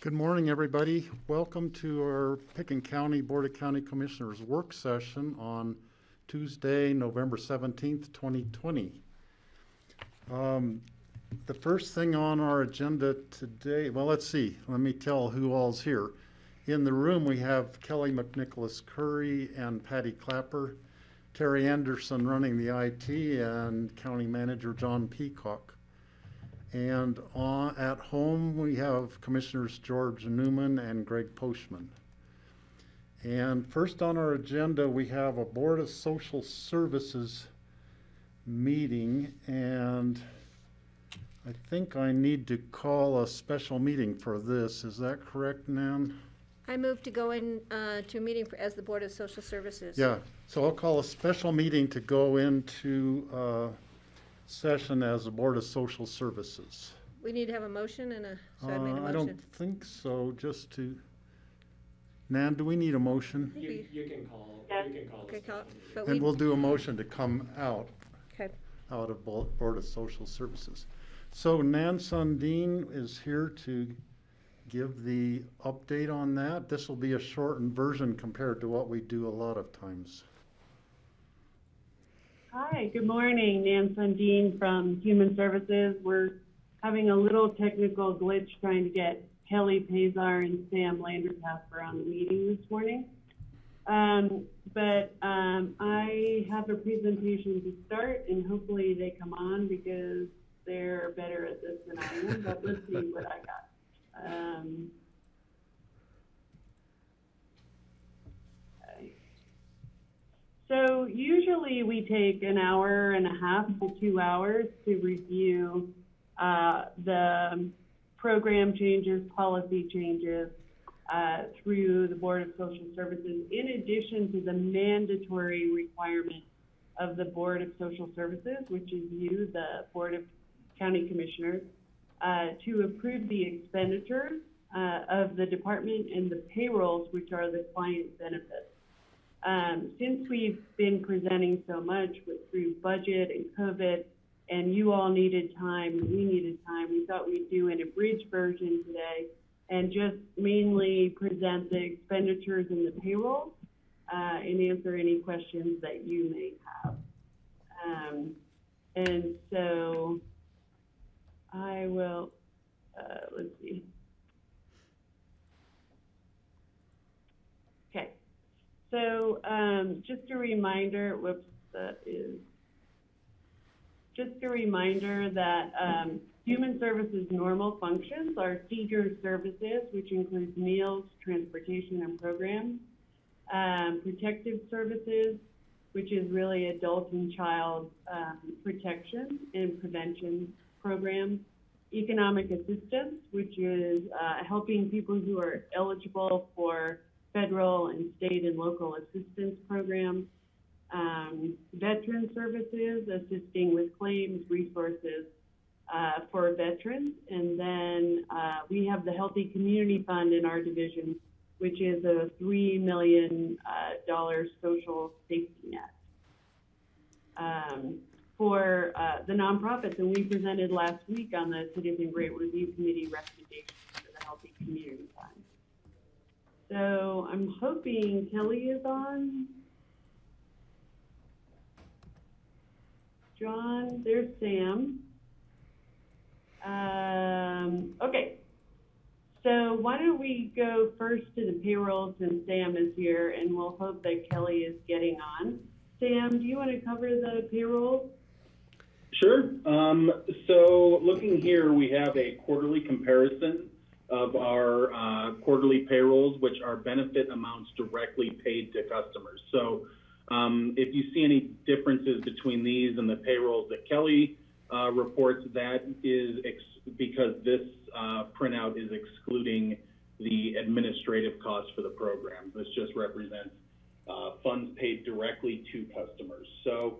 Good morning, everybody. Welcome to our Pickens County Board of County Commissioners work session on Tuesday, November 17th, 2020. The first thing on our agenda today, well, let's see. Let me tell who all's here. In the room, we have Kelly McNicholas Curry and Patty Clapper, Terry Anderson running the IT, and County Manager John Peacock. And at home, we have Commissioners George Newman and Greg Postman. And first on our agenda, we have a Board of Social Services meeting, and I think I need to call a special meeting for this. Is that correct, Nan? I move to go in to a meeting as the Board of Social Services. Yeah, so I'll call a special meeting to go into session as the Board of Social Services. We need to have a motion and so I made a motion. I don't think so, just to, Nan, do we need a motion? You can call. Yes. You can call. Okay, a special meeting. And we'll do a motion to come out Okay. of Board of Social Services. So Nan Sundin is here to give the update on that. This will be a shortened version compared to what we do a lot of times. Hi, good morning. Nan Sundin from Human Services. We're having a little technical glitch trying to get Kelly Pazar and Sam Landerpasper on the meeting this morning. But I have a presentation to start, and hopefully they come on because they're better at this than I am, but let's see what I got. So usually we take an hour and a half to 2 hours to review the program changes, policy changes through the Board of Social Services, in addition to the mandatory requirement of the Board of Social Services, which is you, the Board of County Commissioners, to approve the expenditures of the department and the payrolls, which are the client benefits. Since we've been presenting so much through budget and COVID, and you all needed time, and we needed time, we thought we'd do an abridged version today and just mainly present the expenditures and the payroll and answer any questions that you may have. And so I will, let's see. Okay. So just a reminder, just a reminder that Human Services normal functions are senior services, which includes meals, transportation, and programs, protective services, which is really adult and child protection and prevention programs, economic assistance, which is helping people who are eligible for federal and state and local assistance programs, veteran services, assisting with claims, resources for veterans. And then we have the Healthy Community Fund in our division, which is a $3 million social safety net for the nonprofits. And we presented last week on the Citizen Grant Review Committee recommendations for the Healthy Community Fund. So I'm hoping Kelly is on. John, there's Sam. Okay, so why don't we go first to the payroll since Sam is here, and we'll hope that Kelly is getting on. Sam, do you want to cover the payroll? Sure. So looking here, we have a quarterly comparison of our quarterly payrolls, which are benefit amounts directly paid to customers. So if you see any differences between these and the payrolls that Kelly reports, that is because this printout is excluding the administrative costs for the program. This just represents funds paid directly to customers. So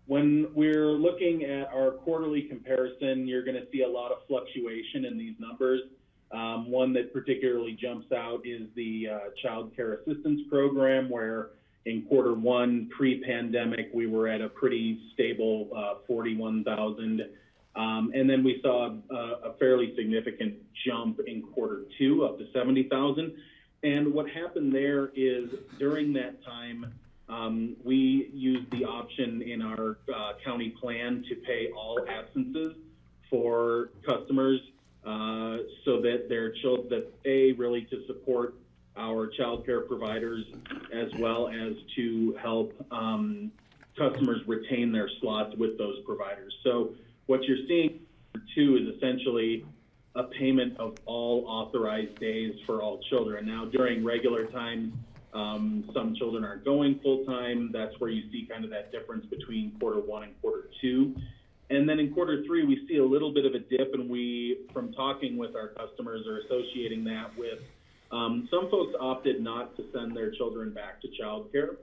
when we're looking at our quarterly comparison, you're going to see a lot of fluctuation in these numbers. One that particularly jumps out is the Child Care Assistance Program, where in Q1 pre-pandemic, we were at a pretty stable 41,000. And then we saw a fairly significant jump in Q2 up to 70,000. And what happened there is during that time, we used the option in our county plan to pay all absences for customers so that their children, really to support our child care providers as well as to help customers retain their slots with those providers. So what you're seeing too is essentially a payment of all authorized days for all children. Now, during regular times, some children aren't going full time. That's where you see kind of that difference between Q1 and Q2. And then in Q3, we see a little bit of a dip, and we, from talking with our customers, are associating that with some folks opted not to send their children back to childcare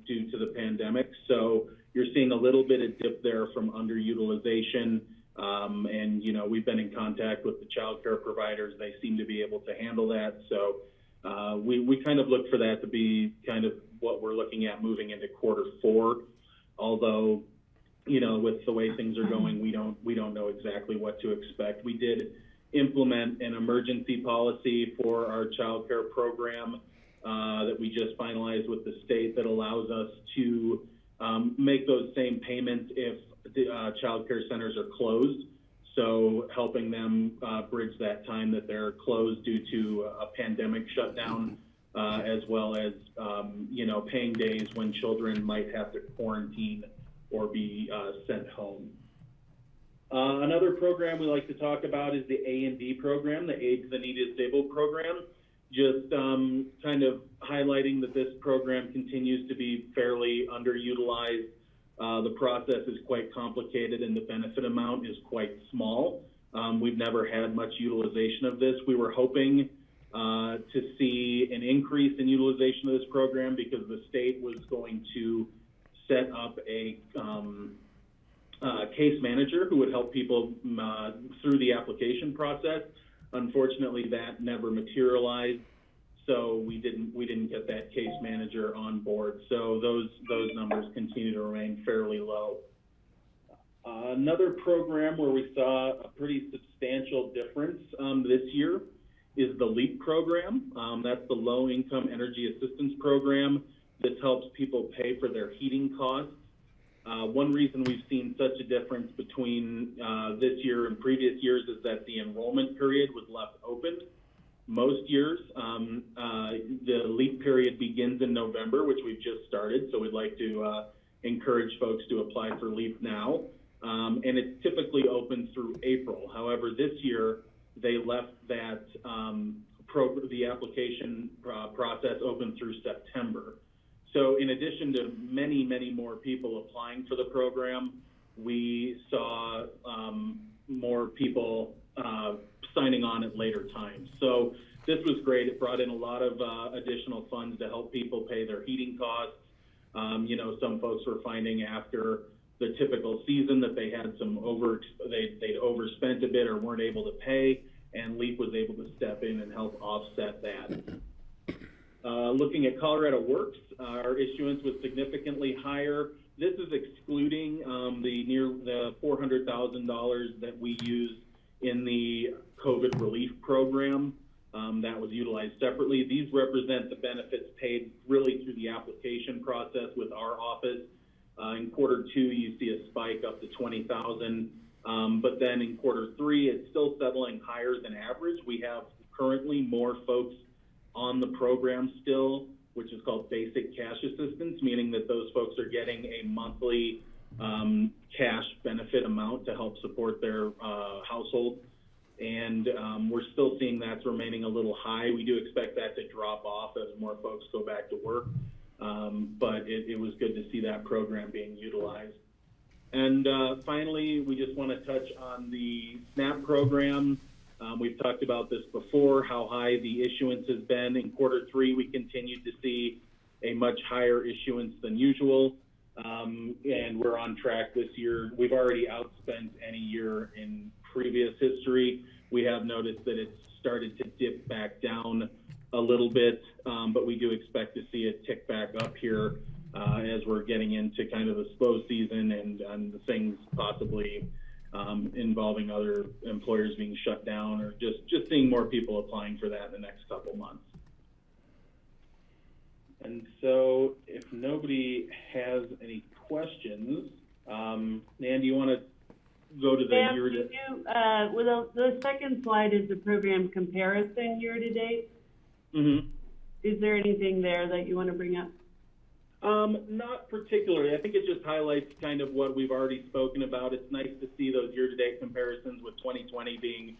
due to the pandemic. So you're seeing a little bit of dip there from underutilization. And, you know, we've been in contact with the childcare providers. They seem to be able to handle that. So we kind of look for that to be kind of what we're looking at moving into Q4. Although, you know, with the way things are going, we don't know exactly what to expect. We did implement an emergency policy for our child care program that we just finalized with the state that allows us to make those same payments if the child care centers are closed. So helping them bridge that time that they're closed due to a pandemic shutdown, as well as, you know, paying days when children might have to quarantine or be sent home. Another program we like to talk about is the A&D program, the Aid to the Needy Disabled program. Just kind of highlighting that this program continues to be fairly underutilized. The process is quite complicated and the benefit amount is quite small. We've never had much utilization of this. We were hoping to see an increase in utilization of this program because the state was going to set up a case manager who would help people through the application process. Unfortunately, that never materialized, so we didn't get that case manager on board. So those numbers continue to remain fairly low. Another program where we saw a pretty substantial difference this year is the LEAP program. That's the Low Income Energy Assistance Program. This helps people pay for their heating costs. One reason we've seen such a difference between this year and previous years is that the enrollment period was left open. Most years, the LEAP period begins in November, which we've just started, so we'd like to encourage folks to apply for LEAP now. And it's typically open through April. However, this year, they left that the application process open through September. So in addition to many, many more people applying for the program, we saw more people signing on at later times. So this was great. It brought in a lot of additional funds to help people pay their heating costs. You know, some folks were finding after the typical season that they had some they'd overspent a bit or weren't able to pay, and LEAP was able to step in and help offset that. Looking at Colorado Works, our issuance was significantly higher. This is excluding the $400,000 that we used in the COVID relief program that was utilized separately. These represent the benefits paid really through the application process with our office. In Q2, you see a spike up to $20,000, but then in Q3, it's still settling higher than average. We have currently more folks on the program still, which is called basic cash assistance, meaning that those folks are getting a monthly cash benefit amount to help support their household. And we're still seeing that's remaining a little high. We do expect that to drop off as more folks go back to work. But it was good to see that program being utilized. And finally, we just want to touch on the SNAP program. We've talked about this before, how high the issuance has been. In Q3, we continued to see a much higher issuance than usual. And we're on track this year. We've already outspent any year in previous history. We have noticed that it's started to dip back down a little bit, but we do expect to see it tick back up here as we're getting into kind of the slow season and the things possibly involving other employers being shut down, or just seeing more people applying for that in the next couple months. And so if nobody has any questions, Nan, do you want to go to the Sam, year did to... you, well, the second slide is the program comparison year to date. Mm-hmm. Is there anything there that you want to bring up? Not particularly. I think it just highlights kind of what we've already spoken about. It's nice to see those year-to-date comparisons with 2020 being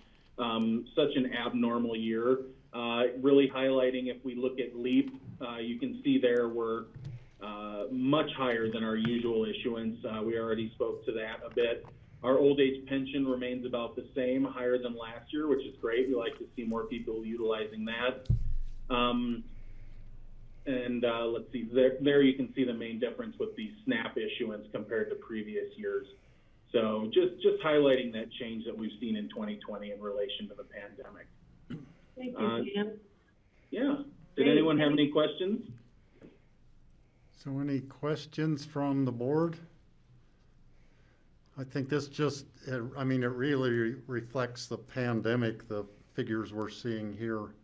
such an abnormal year. Really highlighting, if we look at LEAP, you can see there we're much higher than our usual issuance. We already spoke to that a bit. Our old age pension remains about the same, higher than last year, which is great. We like to see more people utilizing that. Let's see, there you can see the main difference with the SNAP issuance compared to previous years. So just highlighting that change that we've seen in 2020 in relation to the pandemic. Thank you, Sam. Yeah. Did Great. anyone have any questions? So any questions from the board? I think this just, I mean, it really reflects the pandemic, the figures we're seeing here.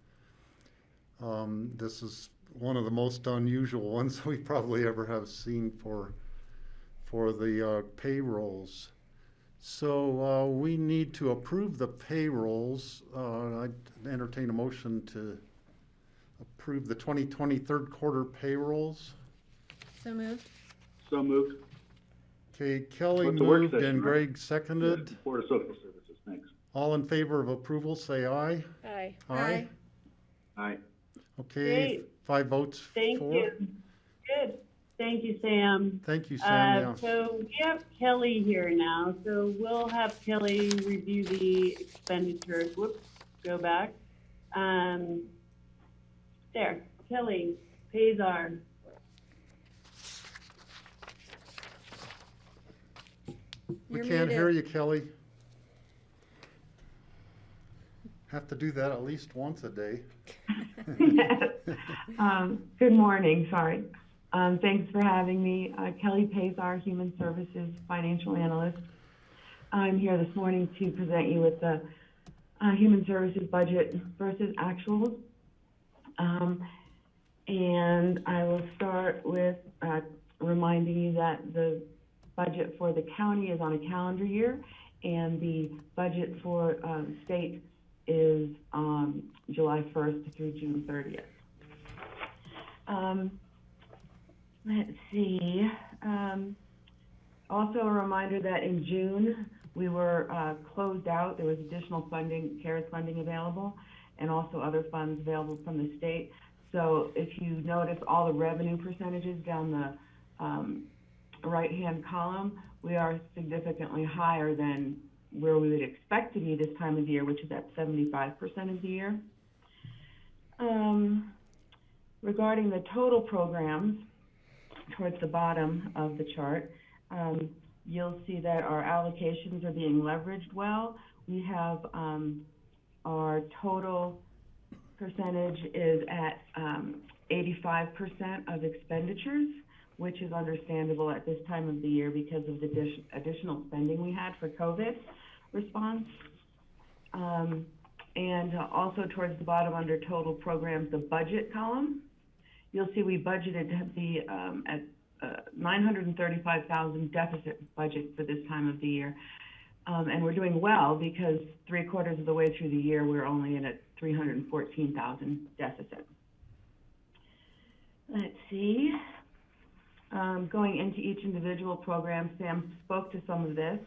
This is one of the most unusual ones we probably ever have seen for the payrolls. So we need to approve the payrolls. I'd entertain a motion to approve the 2020 third quarter payrolls. So moved. So moved. Okay, Kelly With the work moved session, and right? Greg seconded. Board of Social Services, thanks. All in favor of approval, say aye. Aye. Aye. Aye. Okay, Great. 5 votes Thank for. you. Good. Thank you, Sam. Thank you, Sam, yeah. So we have Kelly here now. So we'll have Kelly review the expenditures. Whoops, go back. There, Kelly, pays are. We You're can't hear muted. you, Kelly. Have to do that at least once a day. Yes. Good morning, sorry. Thanks for having me. Kelly Pazar, Human Services Financial Analyst. I'm here this morning to present you with the Human Services budget versus actuals. And I will start with reminding you that the budget for the county is on a calendar year, and the budget for state is July 1st through June 30th. Let's see. Also a reminder that in June, we were closed out. There was additional funding, CARES funding available, and also other funds available from the state. So if you notice all the revenue percentages down the right-hand column, we are significantly higher than where we would expect to be this time of the year, which is at 75% of the year. Regarding the total programs, towards the bottom of the chart, you'll see that our allocations are being leveraged well. We have our total percentage is at 85% of expenditures, which is understandable at this time of the year because of the additional spending we had for COVID response. And also towards the bottom under total programs, the budget column, you'll see we budgeted to be at 935,000 deficit budget for this time of the year. And we're doing well because 3/4 of the way through the year, we're only in a 314,000 deficit. Let's see. Going into each individual program, Sam spoke to some of this,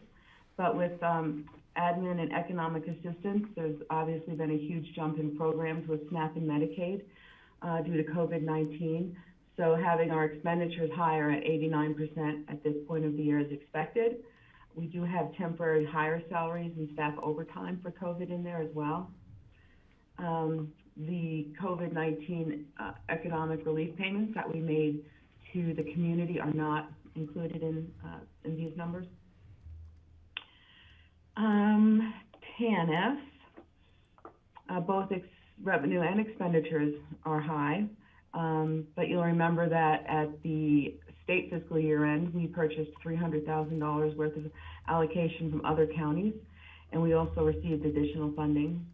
but with admin and economic assistance, there's obviously been a huge jump in programs with SNAP and Medicaid due to COVID-19. So having our expenditures higher at 89% at this point of the year is expected. We do have temporary higher salaries and staff overtime for COVID in there as well. The COVID-19 economic relief payments that we made to the community are not included in these numbers. TANF, both revenue and expenditures are high, but you'll remember that at the state fiscal year end, we purchased $300,000 worth of allocation from other counties, and we also received additional funding.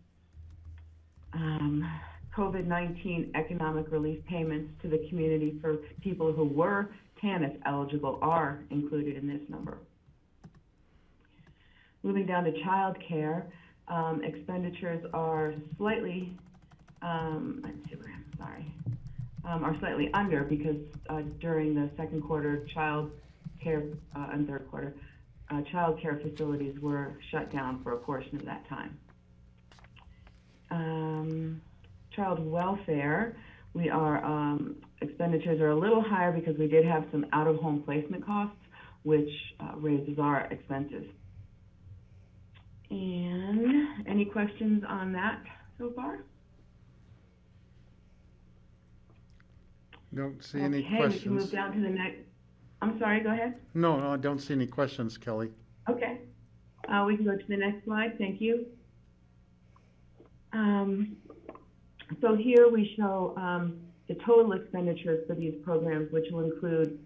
COVID-19 economic relief payments to the community for people who were TANF eligible are included in this number. Moving down to child care, expenditures are slightly, are slightly under because during the second quarter, child care and third quarter, child care facilities were shut down for a portion of that time. Child welfare, we are, expenditures are a little higher because we did have some out-of-home placement costs, which raises our expenses. And any questions on that so far? Don't see any Okay, questions. we can move down to the next. I'm sorry, go ahead. No, I don't see any questions, Kelly. Okay, we can go to the next slide, thank you. So here we show the total expenditures for these programs, which will include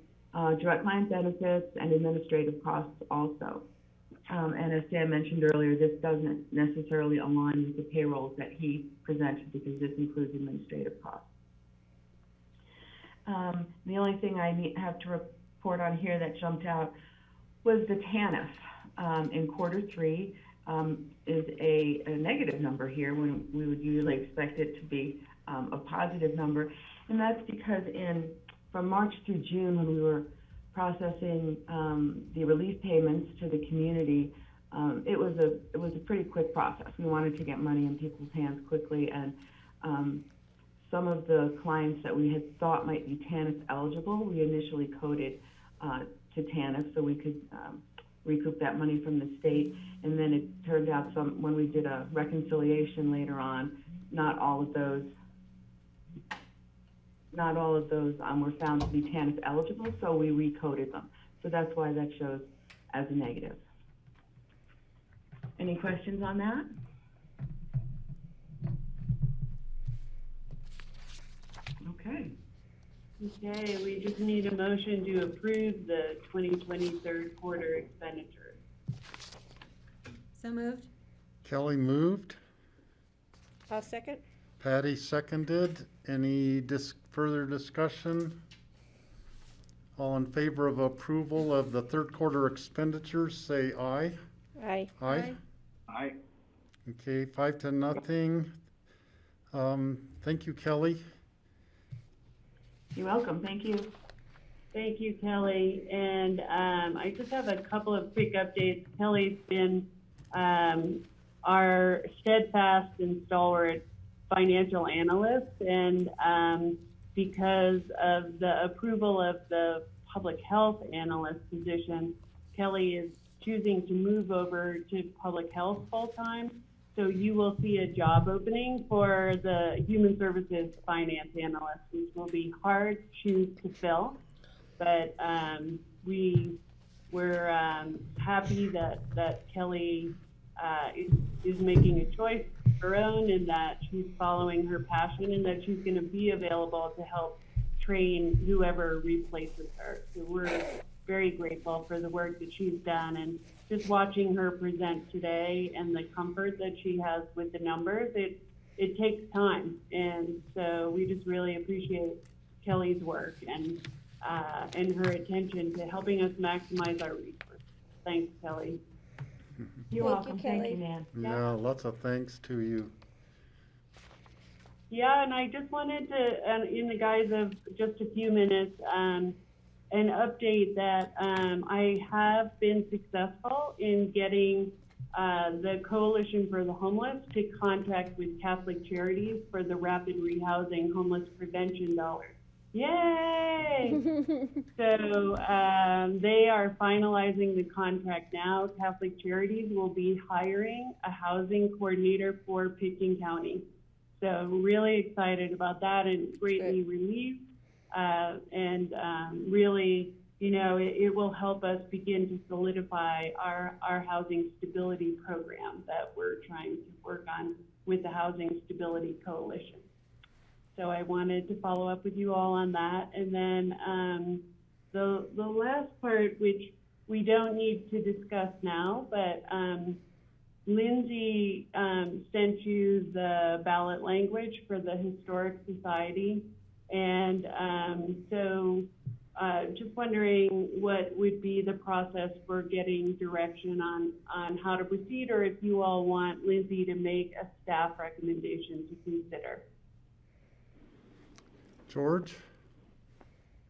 direct client benefits and administrative costs also. And as Sam mentioned earlier, this doesn't necessarily align with the payrolls that he presented because this includes administrative costs. The only thing I have to report on here that jumped out was the TANF in quarter 3 is a negative number here when we would usually expect it to be a positive number. And that's because from March through June, when we were processing the relief payments to the community, it was a pretty quick process. We wanted to get money in people's hands quickly, and some of the clients that we had thought might be TANF eligible, we initially coded to TANF so we could recoup that money from the state. And then it turned out when we did a reconciliation later on, not all of those were found to be TANF eligible, so we recoded them. So that's why that shows as a negative. Any questions on that? Okay. Okay, we just need a motion to approve the 2020 third quarter expenditures. So moved. Kelly moved. I'll second. Patty seconded. Any further discussion? All in favor of approval of the third quarter expenditures, say aye. Aye. Aye. Aye. Okay, 5-0. Thank you, Kelly. You're welcome, thank you. Thank you, Kelly. And I just have a couple of quick updates. Kelly's been our steadfast and stalwart financial analyst, and because of the approval of the public health analyst position, Kelly is choosing to move over to public health full-time. So you will see a job opening for the human services finance analyst, which will be hard shoes to fill. But we're happy that Kelly is making a choice of her own, and that she's following her passion, and that she's going to be available to help train whoever replaces her. So we're very grateful for the work that she's done, and just watching her present today and the comfort that she has with the numbers, it takes time. And so we just really appreciate Kelly's work and her attention to helping us maximize our resources. Thanks, Kelly. You're Thank welcome, you, thank Kelly. you, Nan. Yeah, lots of thanks to you. Yeah, and I just wanted to, in the guise of just a few minutes, an update that I have been successful in getting the Coalition for the Homeless to contract with Catholic Charities for the rapid rehousing homeless prevention dollars. Yay! So they are finalizing the contract now. Catholic Charities will be hiring a housing coordinator for Pitkin County. So really excited about that and greatly relieved. Really, you know, it will help us begin to solidify our housing stability program that we're trying to work on with the Housing Stability Coalition. So I wanted to follow up with you all on that. And then The last part, which we don't need to discuss now, but Lindsay sent you the ballot language for the Historic Society. And so just wondering what would be the process for getting direction on how to proceed, or if you all want Lindsay to make a staff recommendation to consider. George?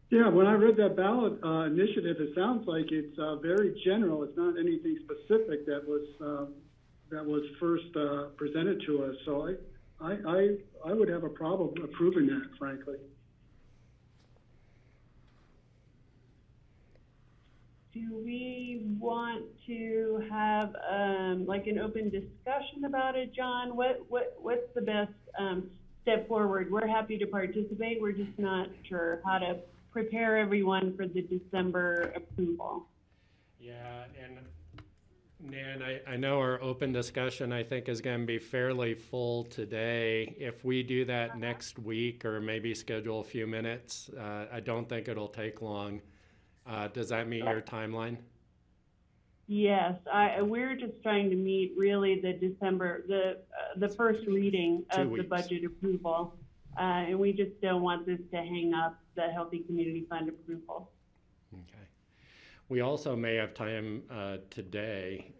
Yeah, when I read that ballot initiative, it sounds like it's very general. It's not anything specific that was first presented to us. So I would have a problem approving that, frankly. Do we want to have like an open discussion about it, John? What's the best step forward? We're happy to participate. We're just not sure how to prepare everyone for the December approval. Yeah, and Nan, I know our open discussion, I think, is going to be fairly full today. If we do that next week or maybe schedule a few minutes, I don't think it'll take long. Does that meet your timeline? Yes, we're just trying to meet really the December, the first reading of the budget approval. And we just don't want this to hang up the Healthy Community Fund approval. Okay. We also may have time today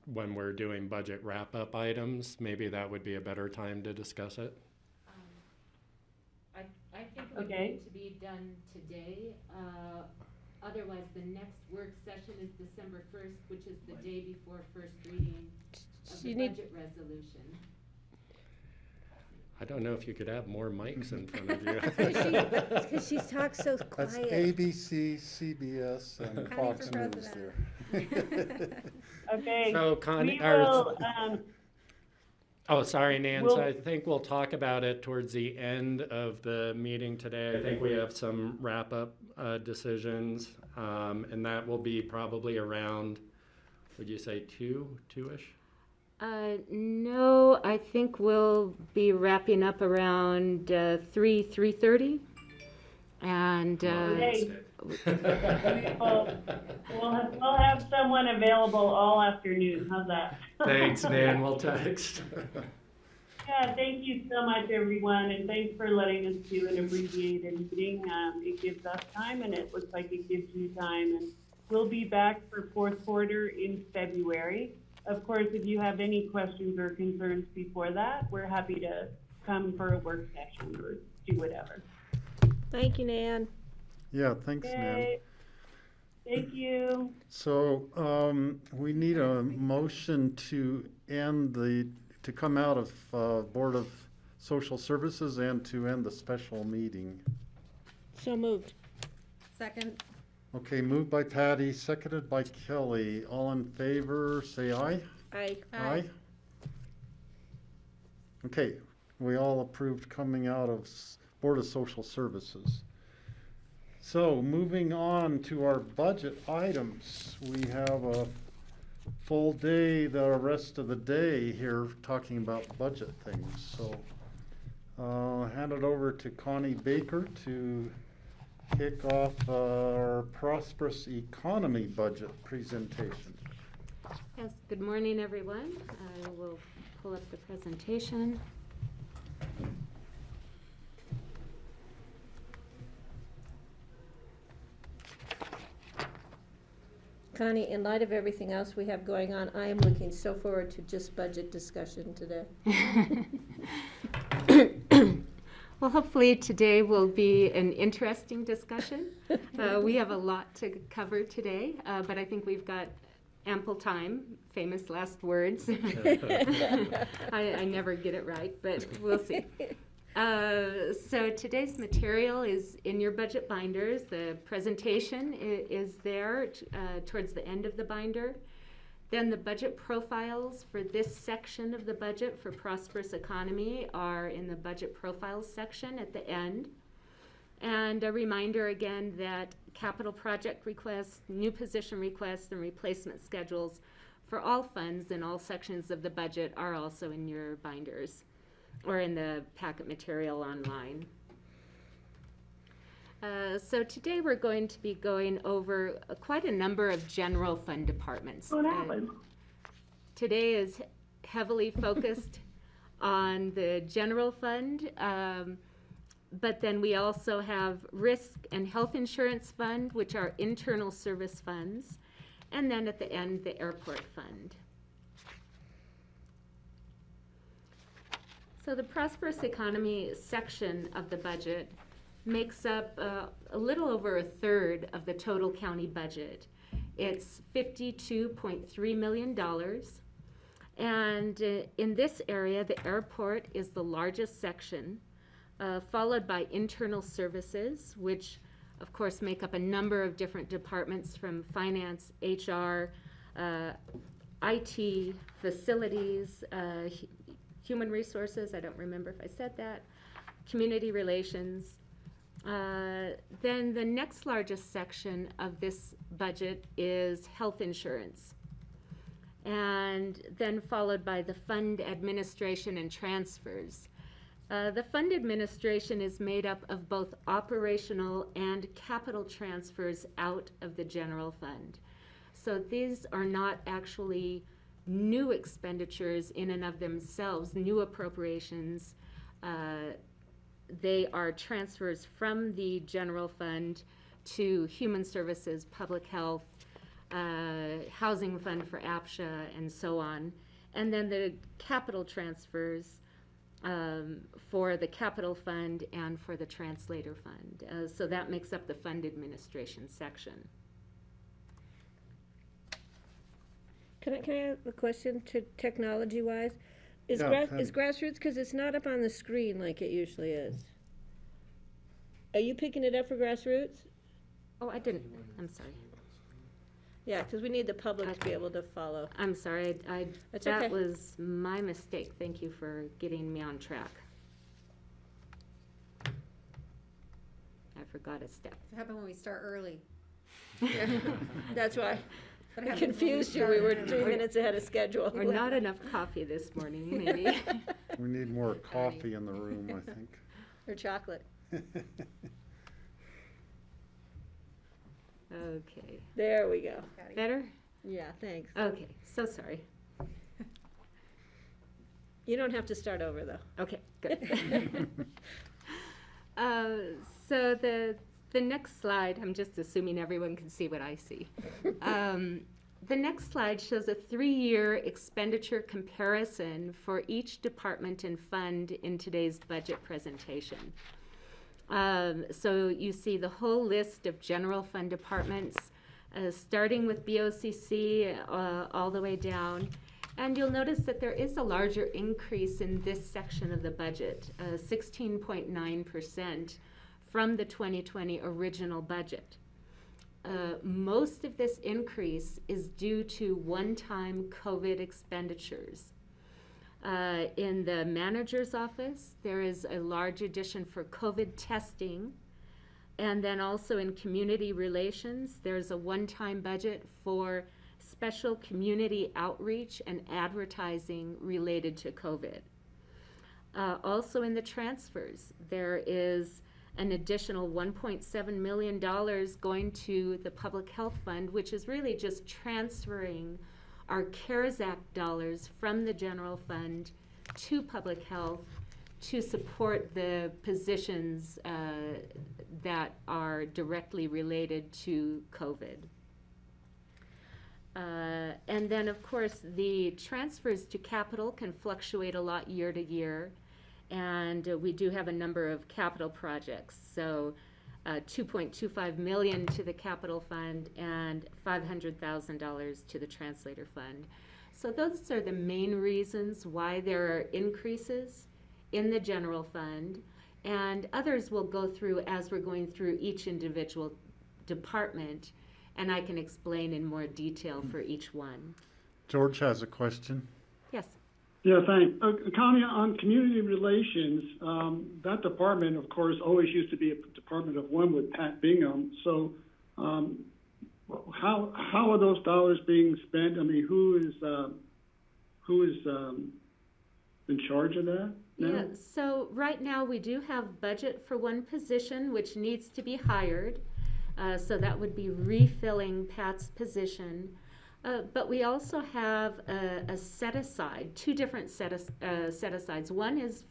when we're doing budget wrap-up items. Maybe that would be a better time to discuss it. I think it would need to be done today. Otherwise, the next work session is December 1st, which is the day before first reading of the budget resolution. I don't know if you could have more mics in front of you. Because she talks so That's quiet. ABC, CBS, and Connie Fox for News president. there. Okay. So Connie, We will, oh, sorry, Nan. So I think we'll talk about it towards the end of the meeting today. I think we have some wrap-up decisions, and that will be probably around, would you say two-ish? No, I think we'll be wrapping up around 3:30. And okay. We'll have someone available all afternoon. How's that? Thanks, Nan. We'll text. Yeah, thank you so much, everyone, and thanks for letting us do an abbreviated meeting. It gives us time, and it looks like it gives you time. And we'll be back for fourth quarter in February. Of course, if you have any questions or concerns before that, we're happy to come for a work session or do whatever. Thank you, Nan. Yeah, thanks, Nan. Okay. Thank you. So we need a motion to to come out of Board of Social Services and to end the special meeting. So moved. Second. Okay, moved by Patty, seconded by Kelly. All in favor, say aye. Aye. Aye. Okay, we all approved coming out of Board of Social Services. So moving on to our budget items, we have a full day, the rest of the day here talking about budget things. So hand it over to Connie Baker to kick off our prosperous economy budget presentation. yes, good morning, everyone. I will pull up the presentation. Connie, in light of everything else we have going on, I am looking so forward to just budget discussion today. Well, hopefully today will be an interesting discussion. We have a lot to cover today, but I think we've got ample time. Famous last words. I never get it right, but we'll see. So today's material is in your budget binders. The presentation is there towards the end of the binder. Then the budget profiles for this section of the budget for prosperous economy are in the budget profiles section at the end. And a reminder again that capital project requests, new position requests, and replacement schedules for all funds in all sections of the budget are also in your binders or in the packet material online. So today we're going to be going over quite a number of general fund departments. Today is heavily focused on the general fund, but then we also have risk and health insurance fund, which are internal service funds, and then at the end, the airport fund. So the prosperous economy section of the budget makes up a little over a third of the total county budget. It's $52.3 million. And in this area, the airport is the largest section, followed by internal services, which of course make up a number of different departments from finance, HR, IT, facilities, human resources, I don't remember if I said that, community relations. Then the next largest section of this budget is health insurance. And then followed by the fund administration and transfers. The fund administration is made up of both operational and capital transfers out of the general fund. So these are not actually new expenditures in and of themselves, new appropriations. They are transfers from the general fund to human services, public health, housing fund for APSHA, and so on. And then the capital transfers for the capital fund and for the translator fund. So that makes up the fund administration section. Can I have a question to technology-wise? Is Yeah, is grassroots, because it's not up on the screen like it usually is. Are you picking it up for grassroots? Oh, I didn't, I'm sorry. Yeah, because we need the public to be able to follow. I'm sorry, That's that okay. was my mistake. Thank you for getting me on track. I forgot a step. What happened when we start early? That's why. What I happened when confused you. start We were early? 3 minutes ahead of schedule. Or not enough coffee this morning, maybe. We need more coffee in the room, I think. Or chocolate. Okay, There we go. better? Yeah, thanks. Okay, so sorry. You don't have to start over, though. Okay, good. So the next slide, I'm just assuming everyone can see what I see. The next slide shows a 3-year expenditure comparison for each department and fund in today's budget presentation. So you see the whole list of general fund departments, starting with BOCC all the way down. And you'll notice that there is a larger increase in this section of the budget, 16.9% from the 2020 original budget. Most of this increase is due to one-time COVID expenditures. In the manager's office, there is a large addition for COVID testing. And then also in community relations, there's a one-time budget for special community outreach and advertising related to COVID. Also in the transfers, there is an additional $1.7 million going to the Public Health Fund, which is really just transferring our CARES Act dollars from the general fund to public health to support the positions that are directly related to COVID. And then, of course, the transfers to capital can fluctuate a lot year to year, and we do have a number of capital projects. So $2.25 million to the capital fund and $500,000 to the translator fund. So those are the main reasons why there are increases in the general fund, and others will go through as we're going through each individual department, and I can explain in more detail for each one. George has a question. Yes. Yeah, thanks. Connie, on community relations, that department, of course, always used to be a department of one with Pat Bingham. So how are those dollars being spent? I mean, who is in charge of that? now? Yeah, so right now we do have budget for one position which needs to be hired. So that would be refilling Pat's position. But we also have a set aside, two different set asides. One is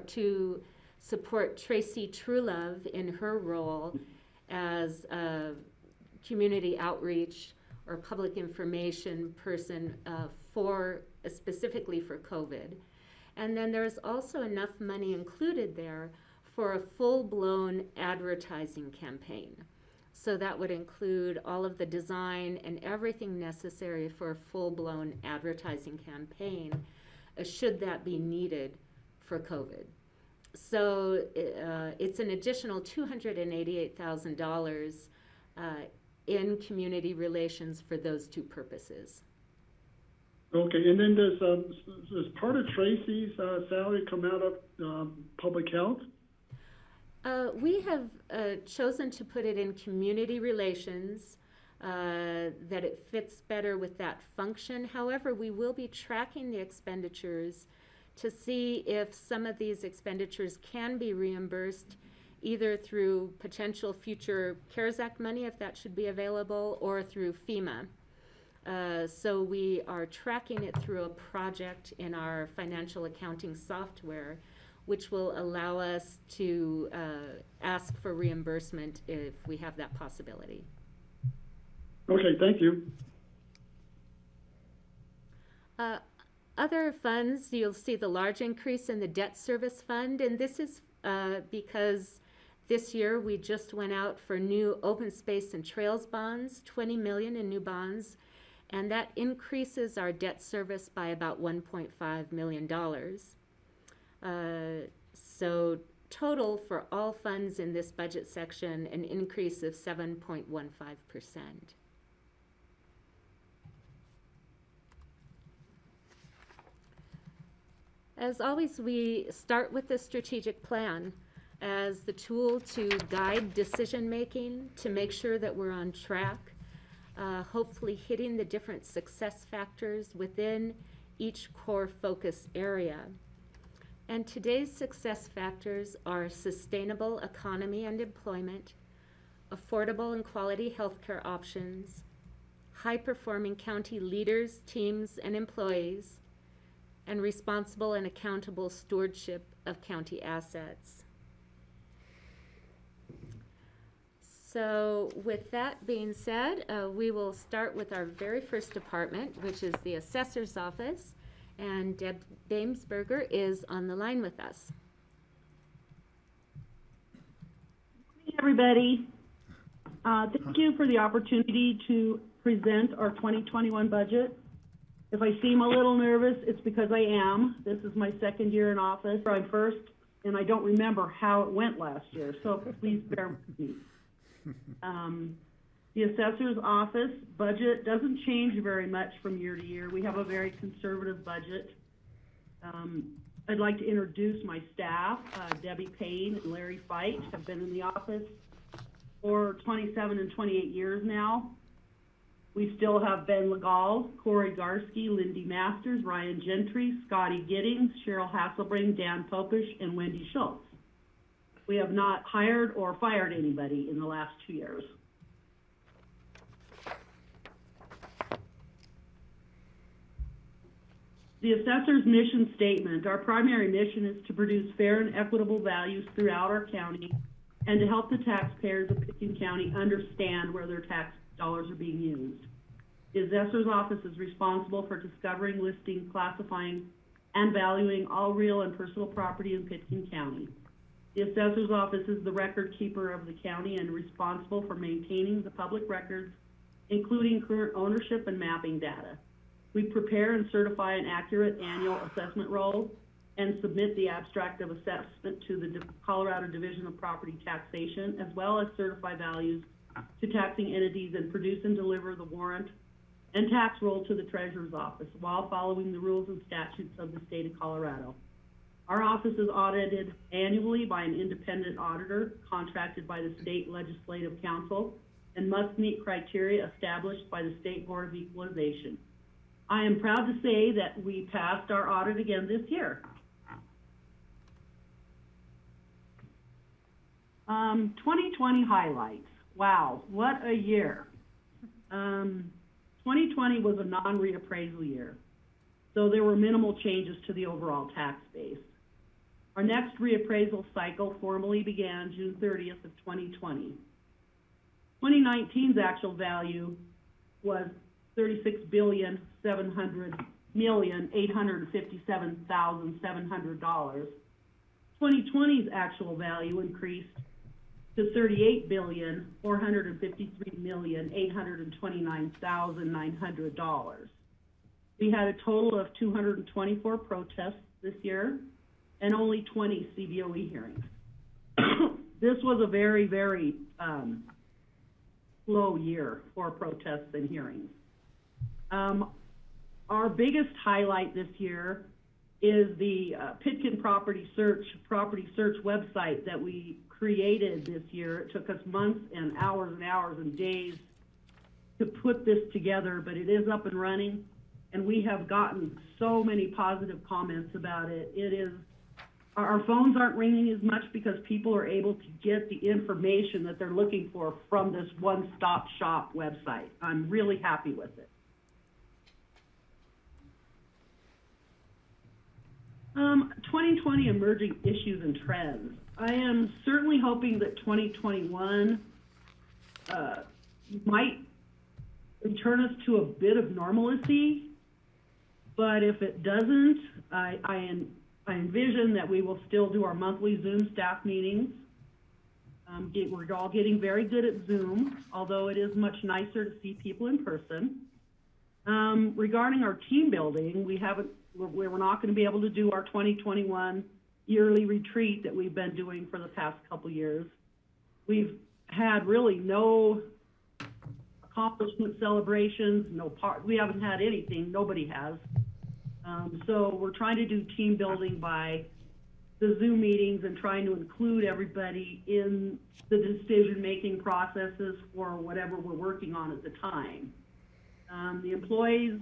to support Tracy Truelove in her role as a community outreach or public information person specifically for COVID. And then there's also enough money included there for a full-blown advertising campaign. So that would include all of the design and everything necessary for a full-blown advertising campaign, should that be needed for COVID. So it's an additional $288,000 in community relations for those two purposes. Okay, and then does part of Tracy's salary come out of public health? We have chosen to put it in community relations, that it fits better with that function. However, we will be tracking the expenditures to see if some of these expenditures can be reimbursed either through potential future CARES Act money, if that should be available, or through FEMA. So we are tracking it through a project in our financial accounting software, which will allow us to ask for reimbursement if we have that possibility. Okay, thank you. Other funds, you'll see the large increase in the debt service fund, and this is because this year we just went out for new open space and trails bonds, 20 million in new bonds, and that increases our debt service by about $1.5 million. So total for all funds in this budget section, an increase of 7.15%. As always, we start with the strategic plan as the tool to guide decision-making, to make sure that we're on track, hopefully hitting the different success factors within each core focus area. And today's success factors are sustainable economy and employment, affordable and quality healthcare options, high-performing county leaders, teams, and employees, and responsible and accountable stewardship of county assets. So with that being said, we will start with our very first department, which is the assessor's office, and Deb Bamesberger is on the line with us. Hey, everybody. Thank you for the opportunity to present our 2021 budget. If I seem a little nervous, it's because I am. This is my second year in office. I'm first, and I don't remember how it went last year, so please bear with me. The assessor's office budget doesn't change very much from year to year. We have a very conservative budget. I'd like to introduce my staff. Debbie Payne and Larry Fight have been in the office for 27 and 28 years now. We still have Ben Legal, Corey Garski, Lindy Masters, Ryan Gentry, Scotty Giddings, Cheryl Hasselbring, Dan Popish, and Wendy Schultz. We have not hired or fired anybody in the last 2 years. The assessor's mission statement. Our primary mission is to produce fair and equitable values throughout our county and to help the taxpayers of Pitkin County understand where their tax dollars are being used. The assessor's office is responsible for discovering, listing, classifying, and valuing all real and personal property in Pitkin County. The assessor's office is the record keeper of the county and responsible for maintaining the public records, including current ownership and mapping data. We prepare and certify an accurate annual assessment roll and submit the abstract of assessment to the Colorado Division of Property Taxation, as well as certify values to taxing entities and produce and deliver the warrant and tax roll to the treasurer's office while following the rules and statutes of the state of Colorado. Our office is audited annually by an independent auditor contracted by the State Legislative Council and must meet criteria established by the State Board of Equalization. I am proud to say that we passed our audit again this year. 2020 highlights. Wow, what a year. 2020 was a non-reappraisal year, so there were minimal changes to the overall tax base. Our next reappraisal cycle formally began June 30th of 2020. 2019's actual value was $36,700,857,700. 2020's actual value increased to $38,453,829,900. We had a total of 224 protests this year and only 20 CBOE hearings. This was a very, very slow year for protests and hearings. Our biggest highlight this year is the Pitkin Property Search website that we created this year. It took us months and hours and days to put this together, but it is up and running, and we have gotten so many positive comments about it. Our phones aren't ringing as much because people are able to get the information that they're looking for from this one-stop shop website. I'm really happy with it. 2020 emerging issues and trends. I am certainly hoping that 2021 might return us to a bit of normalcy, but if it doesn't, I envision that we will still do our monthly Zoom staff meetings. We're all getting very good at Zoom, although it is much nicer to see people in person. Regarding our team building, we're not going to be able to do our 2021 yearly retreat that we've been doing for the past couple years. We've had really no accomplishment celebrations, we haven't had anything, nobody has. So we're trying to do team building by the Zoom meetings and trying to include everybody in the decision-making processes for whatever we're working on at the time. The employees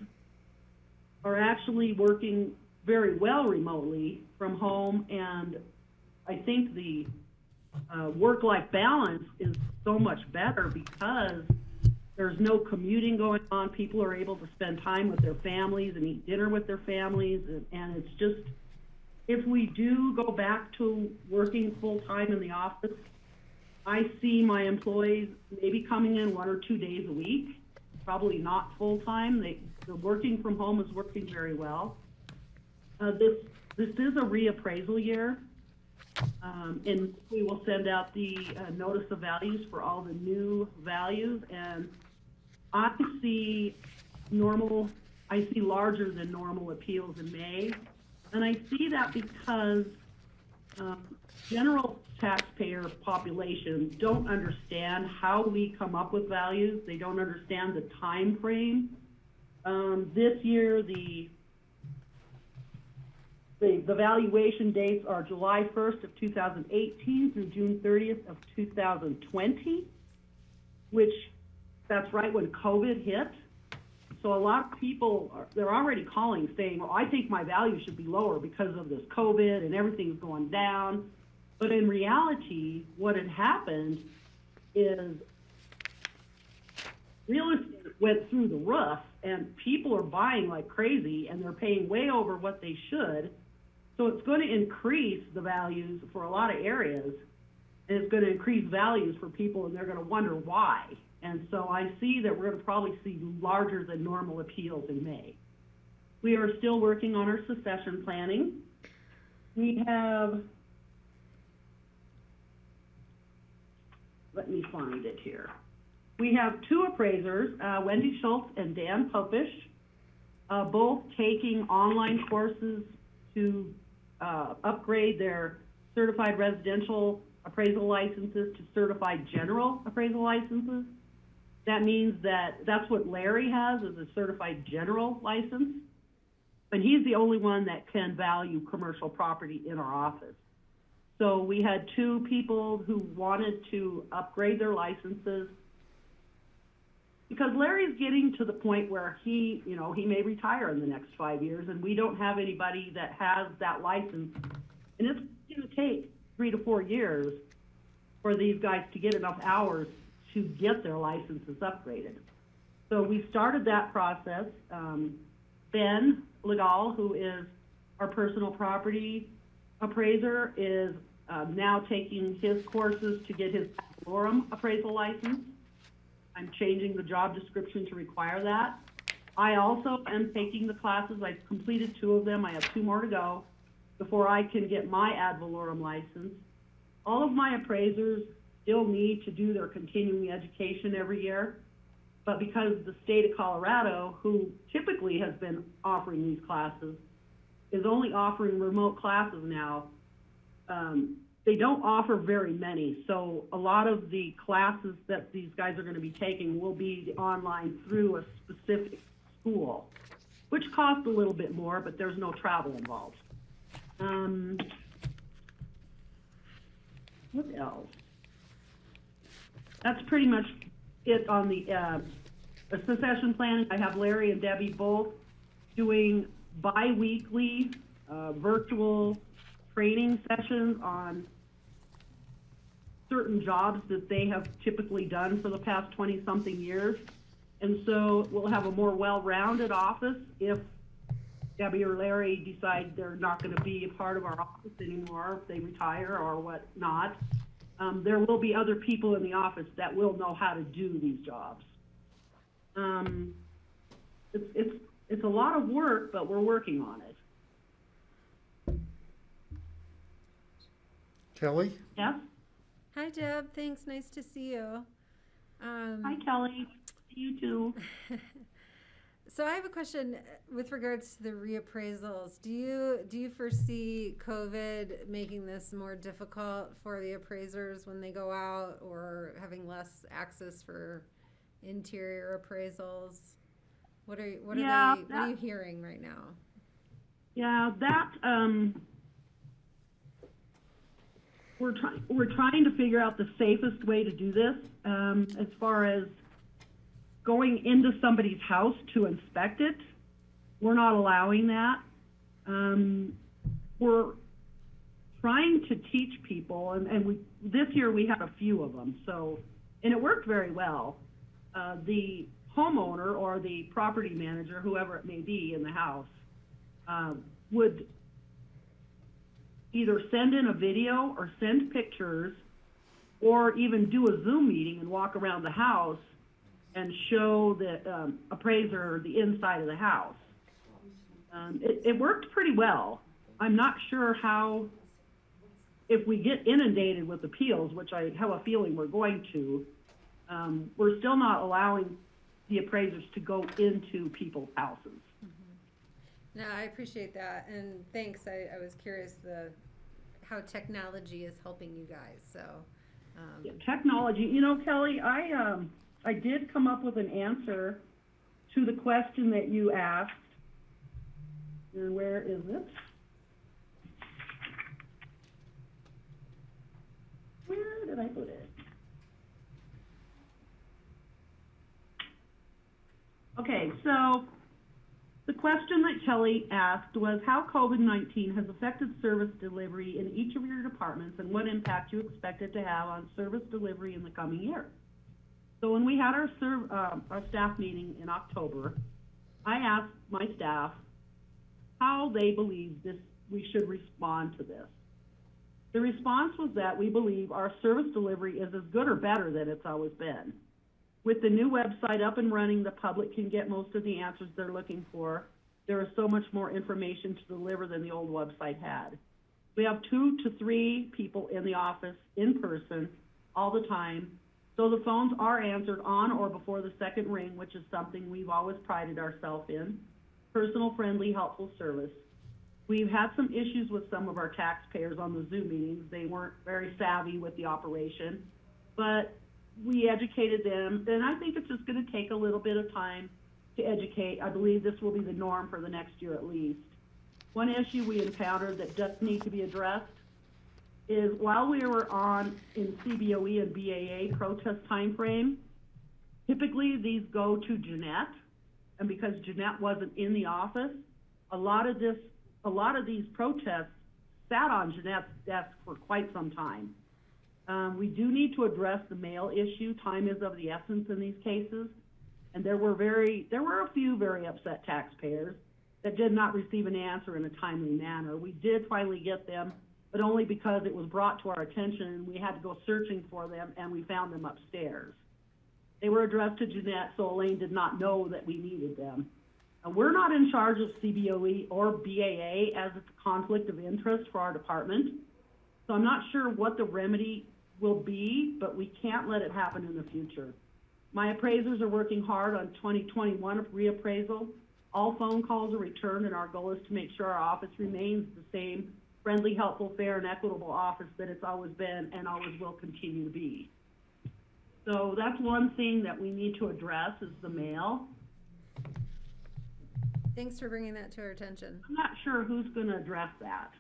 are actually working very well remotely from home, and I think the work-life balance is so much better because there's no commuting going on. People are able to spend time with their families and eat dinner with their families, and it's just, if we do go back to working full-time in the office, I see my employees maybe coming in 1 or 2 days a week, probably not full-time. The working from home is working very well. This is a reappraisal year, and we will send out the notice of values for all the new values, and I see larger than normal appeals in May, and I see that because general taxpayer populations don't understand how we come up with values. They don't understand the time frame. This year, the valuation dates are July 1st of 2018 through June 30th of 2020, which that's right when COVID hit. So a lot of people, they're already calling saying, well, I think my value should be lower because of this COVID and everything's going down. But in reality, what had happened is real estate went through the roof and people are buying like crazy and they're paying way over what they should. So it's going to increase the values for a lot of areas, and it's going to increase values for people, and they're going to wonder why. And so I see that we're going to probably see larger than normal appeals in May. We are still working on our succession planning. We have, let me find it here. We have 2 appraisers, Wendy Schultz and Dan Popish, both taking online courses to upgrade their certified residential appraisal licenses to certified general appraisal licenses. That means that's what Larry has, is a certified general license, but he's the only one that can value commercial property in our office. So we had 2 people who wanted to upgrade their licenses because Larry's getting to the point where he may retire in the next 5 years, and we don't have anybody that has that license, and it's going to take 3 to 4 years for these guys to get enough hours to get their licenses upgraded. So we started that process. Ben Legal, who is our personal property appraiser, is now taking his courses to get his ad valorem appraisal license. I'm changing the job description to require that. I also am taking the classes. I've completed 2 of them. I have 2 more to go before I can get my ad valorem license. All of my appraisers still need to do their continuing education every year, but because the state of Colorado, who typically has been offering these classes, is only offering remote classes now, they don't offer very many. So a lot of the classes that these guys are going to be taking will be online through a specific school, which costs a little bit more, but there's no travel involved. What else? That's pretty much it on the succession planning. I have Larry and Debbie both doing bi-weekly virtual training sessions on certain jobs that they have typically done for the past 20-something years. And so we'll have a more well-rounded office if Debbie or Larry decide they're not going to be a part of our office anymore, if they retire or whatnot. There will be other people in the office that will know how to do these jobs. It's a lot of work, but we're working on it. Kelly? Yes? Hi, Deb. Thanks. Nice to see you. Hi, Kelly. You too. So I have a question with regards to the reappraisals. Do you foresee COVID making this more difficult for the appraisers when they go out, or having less access for interior appraisals? What are you hearing right now? Yeah, that we're trying to figure out the safest way to do this, as far as going into somebody's house to inspect it. We're not allowing that. We're trying to teach people, and this year we had a few of them, and it worked very well. The homeowner or the property manager, whoever it may be in the house, would either send in a video or send pictures, or even do a Zoom meeting and walk around the house and show the appraiser the inside of the house. It worked pretty well. I'm not sure how, if we get inundated with appeals, which I have a feeling we're going to, we're still not allowing the appraisers to go into people's houses. No, I appreciate that, and thanks. I was curious how technology is helping you guys. So Yeah, technology, Kelly, I did come up with an answer to the question that you asked. And where is it? Where did I put it? Okay, so the question that Kelly asked was how COVID-19 has affected service delivery in each of your departments, and what impact you expect it to have on service delivery in the coming year. So when we had our staff meeting in October, I asked my staff how they believe we should respond to this. The response was that we believe our service delivery is as good or better than it's always been. With the new website up and running, the public can get most of the answers they're looking for. There is so much more information to deliver than the old website had. We have 2 to 3 people in the office in person all the time, so the phones are answered on or before the second ring, which is something we've always prided ourselves in. Personal, friendly, helpful service. We've had some issues with some of our taxpayers on the Zoom meetings. They weren't very savvy with the operation, but we educated them, and I think it's just going to take a little bit of time to educate. I believe this will be the norm for the next year at least. One issue we encountered that does need to be addressed is while we were in CBOE and BAA protest timeframe, typically these go to Jeanette, and because Jeanette wasn't in the office, a lot of these protests sat on Jeanette's desk for quite some time. We do need to address the mail issue. Time is of the essence in these cases. And there were a few very upset taxpayers that did not receive an answer in a timely manner. We did finally get them, but only because it was brought to our attention and we had to go searching for them, and we found them upstairs. They were addressed to Jeanette, so Elaine did not know that we needed them. We're not in charge of CBOE or BAA as it's a conflict of interest for our department. So I'm not sure what the remedy will be, but we can't let it happen in the future. My appraisers are working hard on 2021 reappraisal. All phone calls are returned, and our goal is to make sure our office remains the same friendly, helpful, fair, and equitable office that it's always been and always will continue to be. So that's one thing that we need to address is the mail. Thanks for bringing that to our attention. I'm not sure who's going to address that.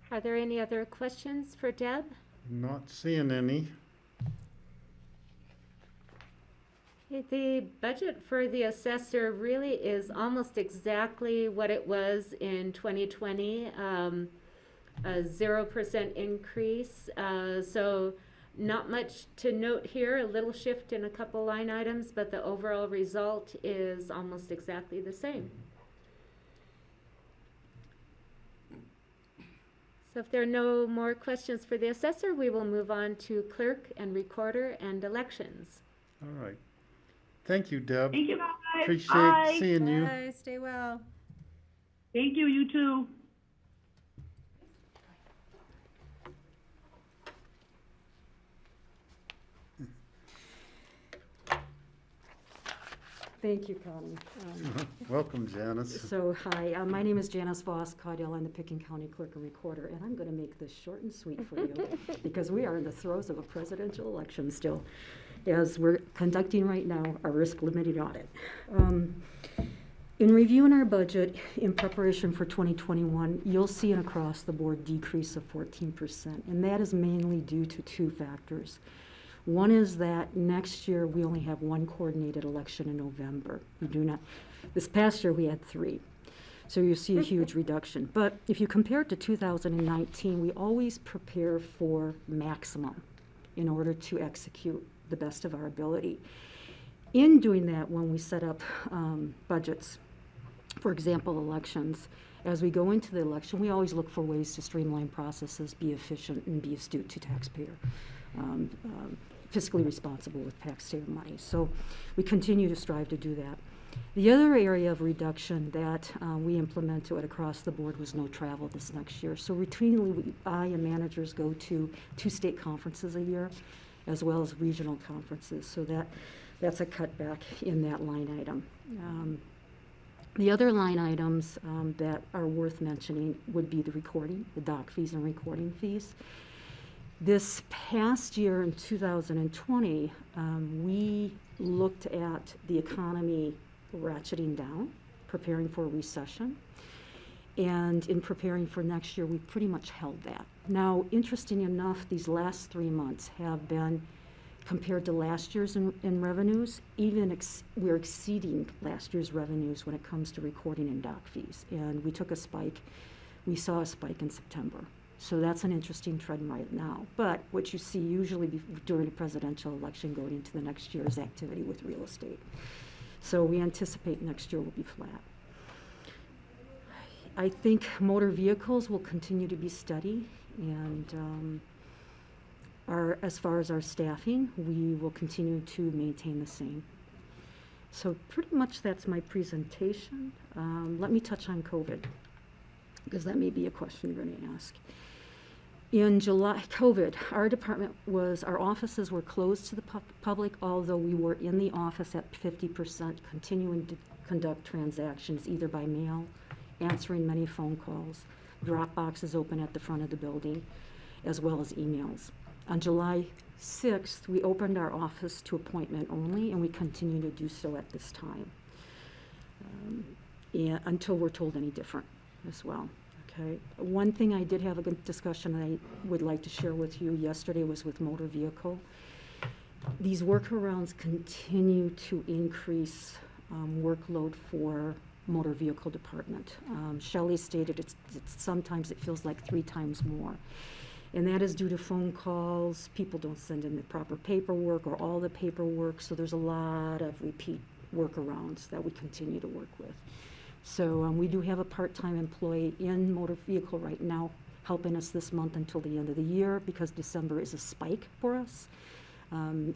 Are there any other questions for Deb? Not seeing any. Okay, the budget for the assessor really is almost exactly what it was in 2020, a 0% increase. So not much to note here, a little shift in a couple line items, but the overall result is almost exactly the same. So if there are no more questions for the assessor, we will move on to clerk and recorder and elections. All right. Thank you, Deb. Thank you, guys. Appreciate Bye. seeing you. Bye, stay well. Thank you, you too. Thank you, Connie. Welcome, Janice. So, hi, my name is Janice Voss Caudell. I'm the Picken County Clerk and Recorder, and I'm going to make this short and sweet for you because we are in the throes of a presidential election still, as we're conducting right now our risk limiting audit. In reviewing our budget in preparation for 2021, you'll see an across-the-board decrease of 14%, and that is mainly due to two factors. One is that next year we only have one coordinated election in November. We do not. This past year we had 3. So you see a huge reduction. But if you compare it to 2019, we always prepare for maximum in order to execute the best of our ability. In doing that, when we set up budgets, for example, elections, as we go into the election, we always look for ways to streamline processes, be efficient, and be astute to taxpayer. Fiscally responsible with taxpayer money. So we continue to strive to do that. The other area of reduction that we implemented across the board was no travel this next year. So routinely, I and managers go to 2 state conferences a year, as well as regional conferences. So that's a cutback in that line item. The other line items that are worth mentioning would be the recording, the doc fees and recording fees. This past year in 2020, we looked at the economy ratcheting down, preparing for a recession. And in preparing for next year, we pretty much held that. Now, interesting enough, these last 3 months have been, compared to last year's in revenues, we're exceeding last year's revenues when it comes to recording and doc fees. And we took a spike. We saw a spike in September. So that's an interesting trend right now. But what you see usually during a presidential election going into the next year is activity with real estate. So we anticipate next year will be flat. I think motor vehicles will continue to be steady, and as far as our staffing, we will continue to maintain the same. So pretty much that's my presentation. Let me touch on COVID, because that may be a question you're going to ask. In July, COVID, our offices were closed to the public, although we were in the office at 50%, continuing to conduct transactions either by mail, answering many phone calls, drop boxes open at the front of the building, as well as emails. On July 6th, we opened our office to appointment only, and we continue to do so at this time, until we're told any different as well. Okay. One thing I did have a good discussion I would like to share with you yesterday was with motor vehicle. These workarounds continue to increase workload for motor vehicle department. Shelley stated it's sometimes it feels like 3 times more. And that is due to phone calls, people don't send in the proper paperwork or all the paperwork, so there's a lot of repeat workarounds that we continue to work with. So we do have a part-time employee in motor vehicle right now helping us this month until the end of the year because December is a spike for us.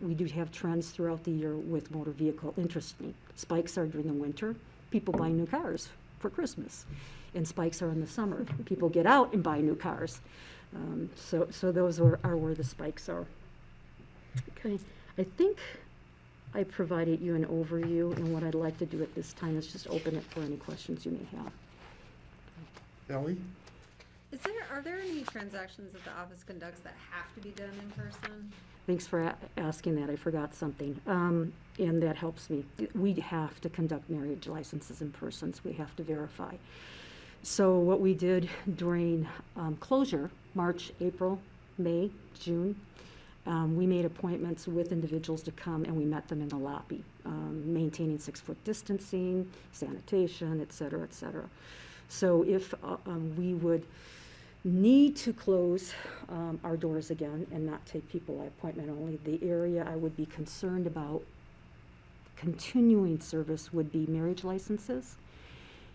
We do have trends throughout the year with motor vehicle. Interesting, spikes are during the winter. People buy new cars for Christmas, and spikes are in the summer. People get out and buy new cars. So those are where the spikes are. Okay, I think I provided you an overview, and what I'd like to do at this time is just open it for any questions you may have. Kelly? Are there any transactions that the office conducts that have to be done in person? Thanks for asking that. I forgot something, and that helps me. We have to conduct marriage licenses in person, so we have to verify. So what we did during closure, March, April, May, June, we made appointments with individuals to come, and we met them in the lobby, maintaining 6-foot distancing, sanitation, et cetera, et cetera. So if we would need to close our doors again and not take people by appointment only, the area I would be concerned about continuing service would be marriage licenses,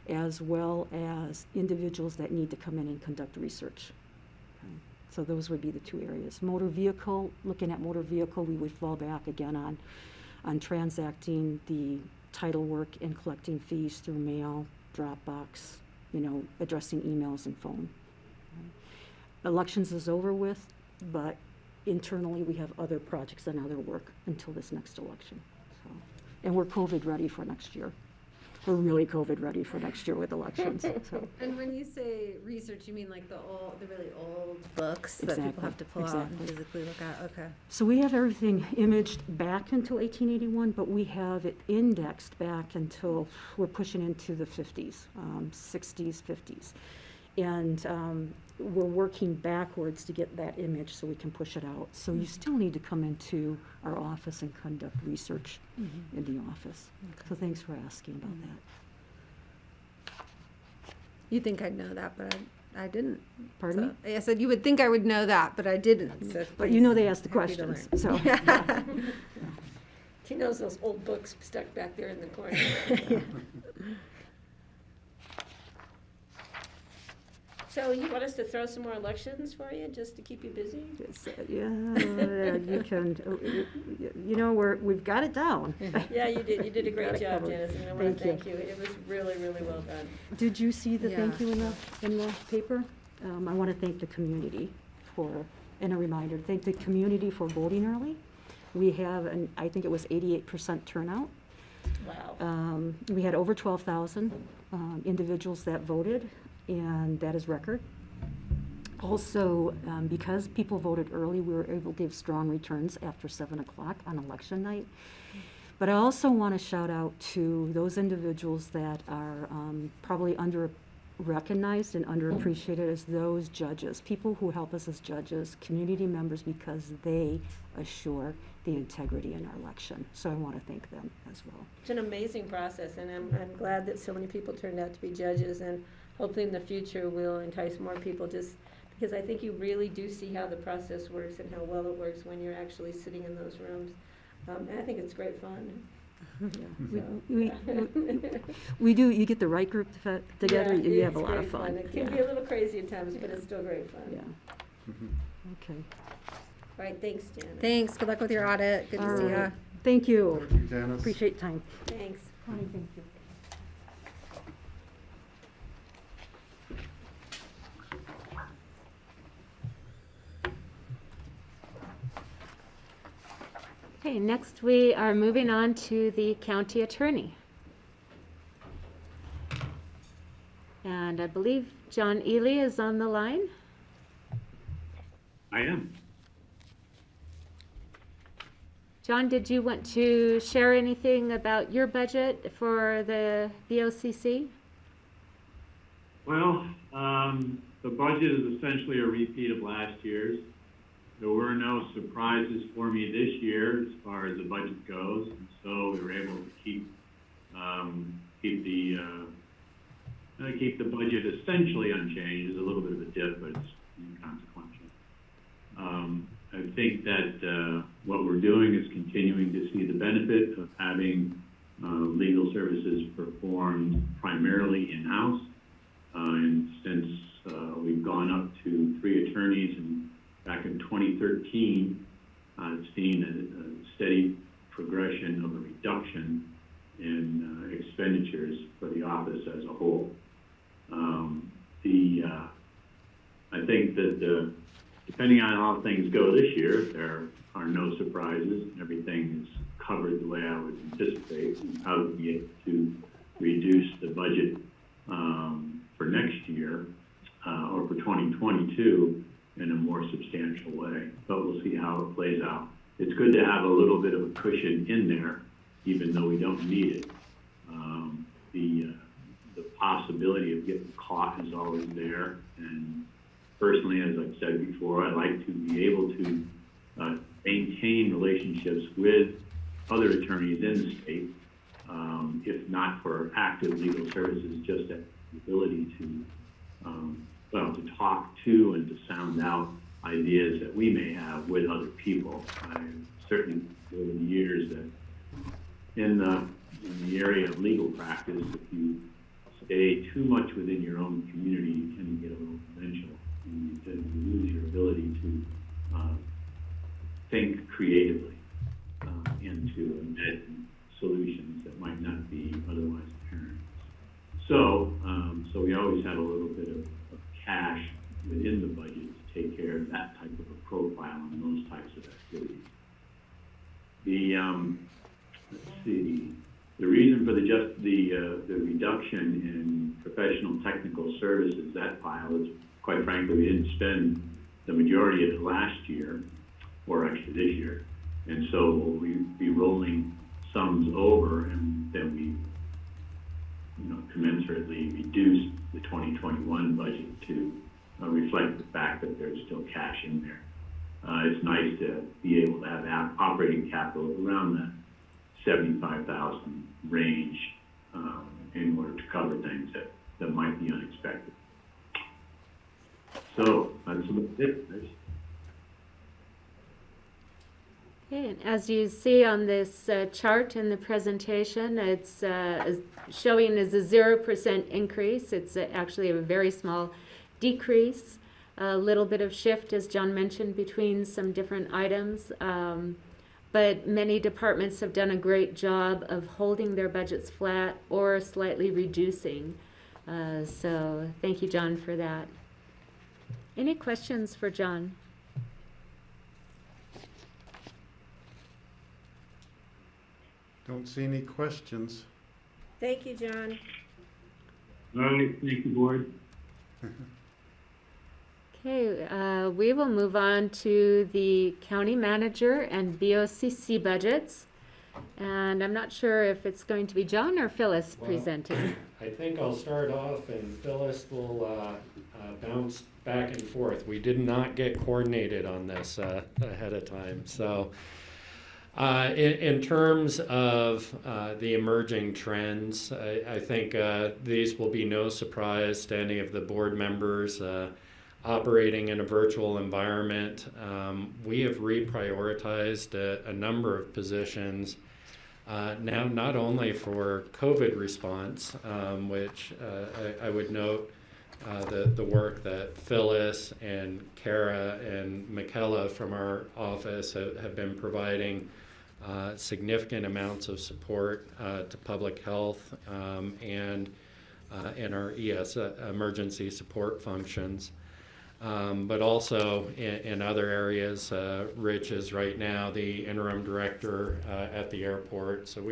as well as individuals that need to come in and conduct research. Okay. So those would be the 2 areas. Motor vehicle, looking at motor vehicle, we would fall back again on transacting the title work and collecting fees through mail, Dropbox, addressing emails and phone. Elections is over with, but internally we have other projects and other work until this next election. So, and we're COVID ready for next year. We're really COVID ready for next year with elections. So. And when you say research, you mean like the really old books that people have to pull out and physically look at? Okay. So we have everything imaged back until 1881, but we have it indexed back until we're pushing into the 50s, 60s, 50s. And we're working backwards to get that image so we can push it out. So you still need to come into our office and conduct research in the office. Okay. So thanks for asking about that. You'd think I'd know that, but I didn't. Pardon me? I said you would think I would know that, but I didn't. So but they asked the questions. So. Yeah. She knows those old books stuck back there in the corner. Yeah. So you want us to throw some more elections for you, just to keep you busy? Yes, you can. We've got it down. Yeah, you did. You did a great job, covered. Janice, and I want to thank you. It was really, really well done. Did you see the thank you in the paper? I want to thank the community and a reminder, thank the community for voting early. We have, I think it was 88% turnout. Wow. We had over 12,000 individuals that voted, and that is record. Also, because people voted early, we were able to give strong returns after 7 o'clock on election night. But I also want to shout out to those individuals that are probably under-recognized and underappreciated as those judges, people who help us as judges, community members, because they assure the integrity in our election. So I want to thank them as well. It's an amazing process, and I'm glad that so many people turned out to be judges, and hopefully in the future we'll entice more people, just because I think you really do see how the process works and how well it works when you're actually sitting in those rooms. And I think it's great fun. Yeah. We do. You get the right group together. Yeah, you have a lot of fun. It can be a little crazy at times, but it's still great fun. Yeah. Okay. All right, thanks, Janet. Thanks. Good luck with your audit. Good to see you. Thank you. Thank you, Janice. Appreciate time. Thanks. Connie, thank you. Okay, next we are moving on to the county attorney. And I believe John Ely is on the line. I am. John, did you want to share anything about your budget for the BOCC? Well, the budget is essentially a repeat of last year's. There were no surprises for me this year as far as the budget goes, and so we were able to keep the keep the budget essentially unchanged. There's a little bit of a dip, but it's inconsequential. I think that what we're doing is continuing to see the benefit of having legal services performed primarily in-house. And since we've gone up to 3 attorneys, and back in 2013, I've seen a steady progression of a reduction in expenditures for the office as a whole. I think that depending on how things go this year, there are no surprises. Everything is covered the way I would anticipate, and how to be able to reduce the budget for next year or for 2022 in a more substantial way. But we'll see how it plays out. It's good to have a little bit of a cushion in there, even though we don't need it. The possibility of getting caught is always there. And personally, as I've said before, I like to be able to maintain relationships with other attorneys in the state, if not for active legal services, just the ability to, to talk to and to sound out ideas that we may have with other people. I've certainly over the years that in the area of legal practice, if you stay too much within your own community, you tend to get a little provincial, and you tend to lose your ability to think creatively and to embed solutions that might not be otherwise apparent. So we always have a little bit of cash within the budget to take care of that type of a profile and those types of activities. Let's see. The reason for the reduction in professional technical services, that pile, is quite frankly, we didn't spend the majority of it last year, or actually this year. And so we'll be rolling sums over, and then we commensurately reduce the 2021 budget to reflect the fact that there's still cash in there. It's nice to be able to have operating capital around the 75,000 range in order to cover things that might be unexpected. So that's about it. Okay, and as you see on this chart in the presentation, it's showing as a 0% increase. It's actually a very small decrease, a little bit of shift, as John mentioned, between some different items. But many departments have done a great job of holding their budgets flat or slightly reducing. So thank you, John, for that. Any questions for John? Don't see any questions. Thank you, John. All right, thank you, board. Okay, we will move on to the county manager and BOCC budgets. And I'm not sure if it's going to be John or Phyllis presenting. I think I'll start off and Phyllis will bounce back and forth. We did not get coordinated on this ahead of time. So in terms of the emerging trends, I think these will be no surprise to any of the board members. Operating in a virtual environment, we have reprioritized a number of positions now, not only for COVID response, which I would note the work that Phyllis and Kara and Michaela from our office have been providing significant amounts of support to public health and our ES emergency support functions. But also in other areas, Rich is right now the interim director at the airport. So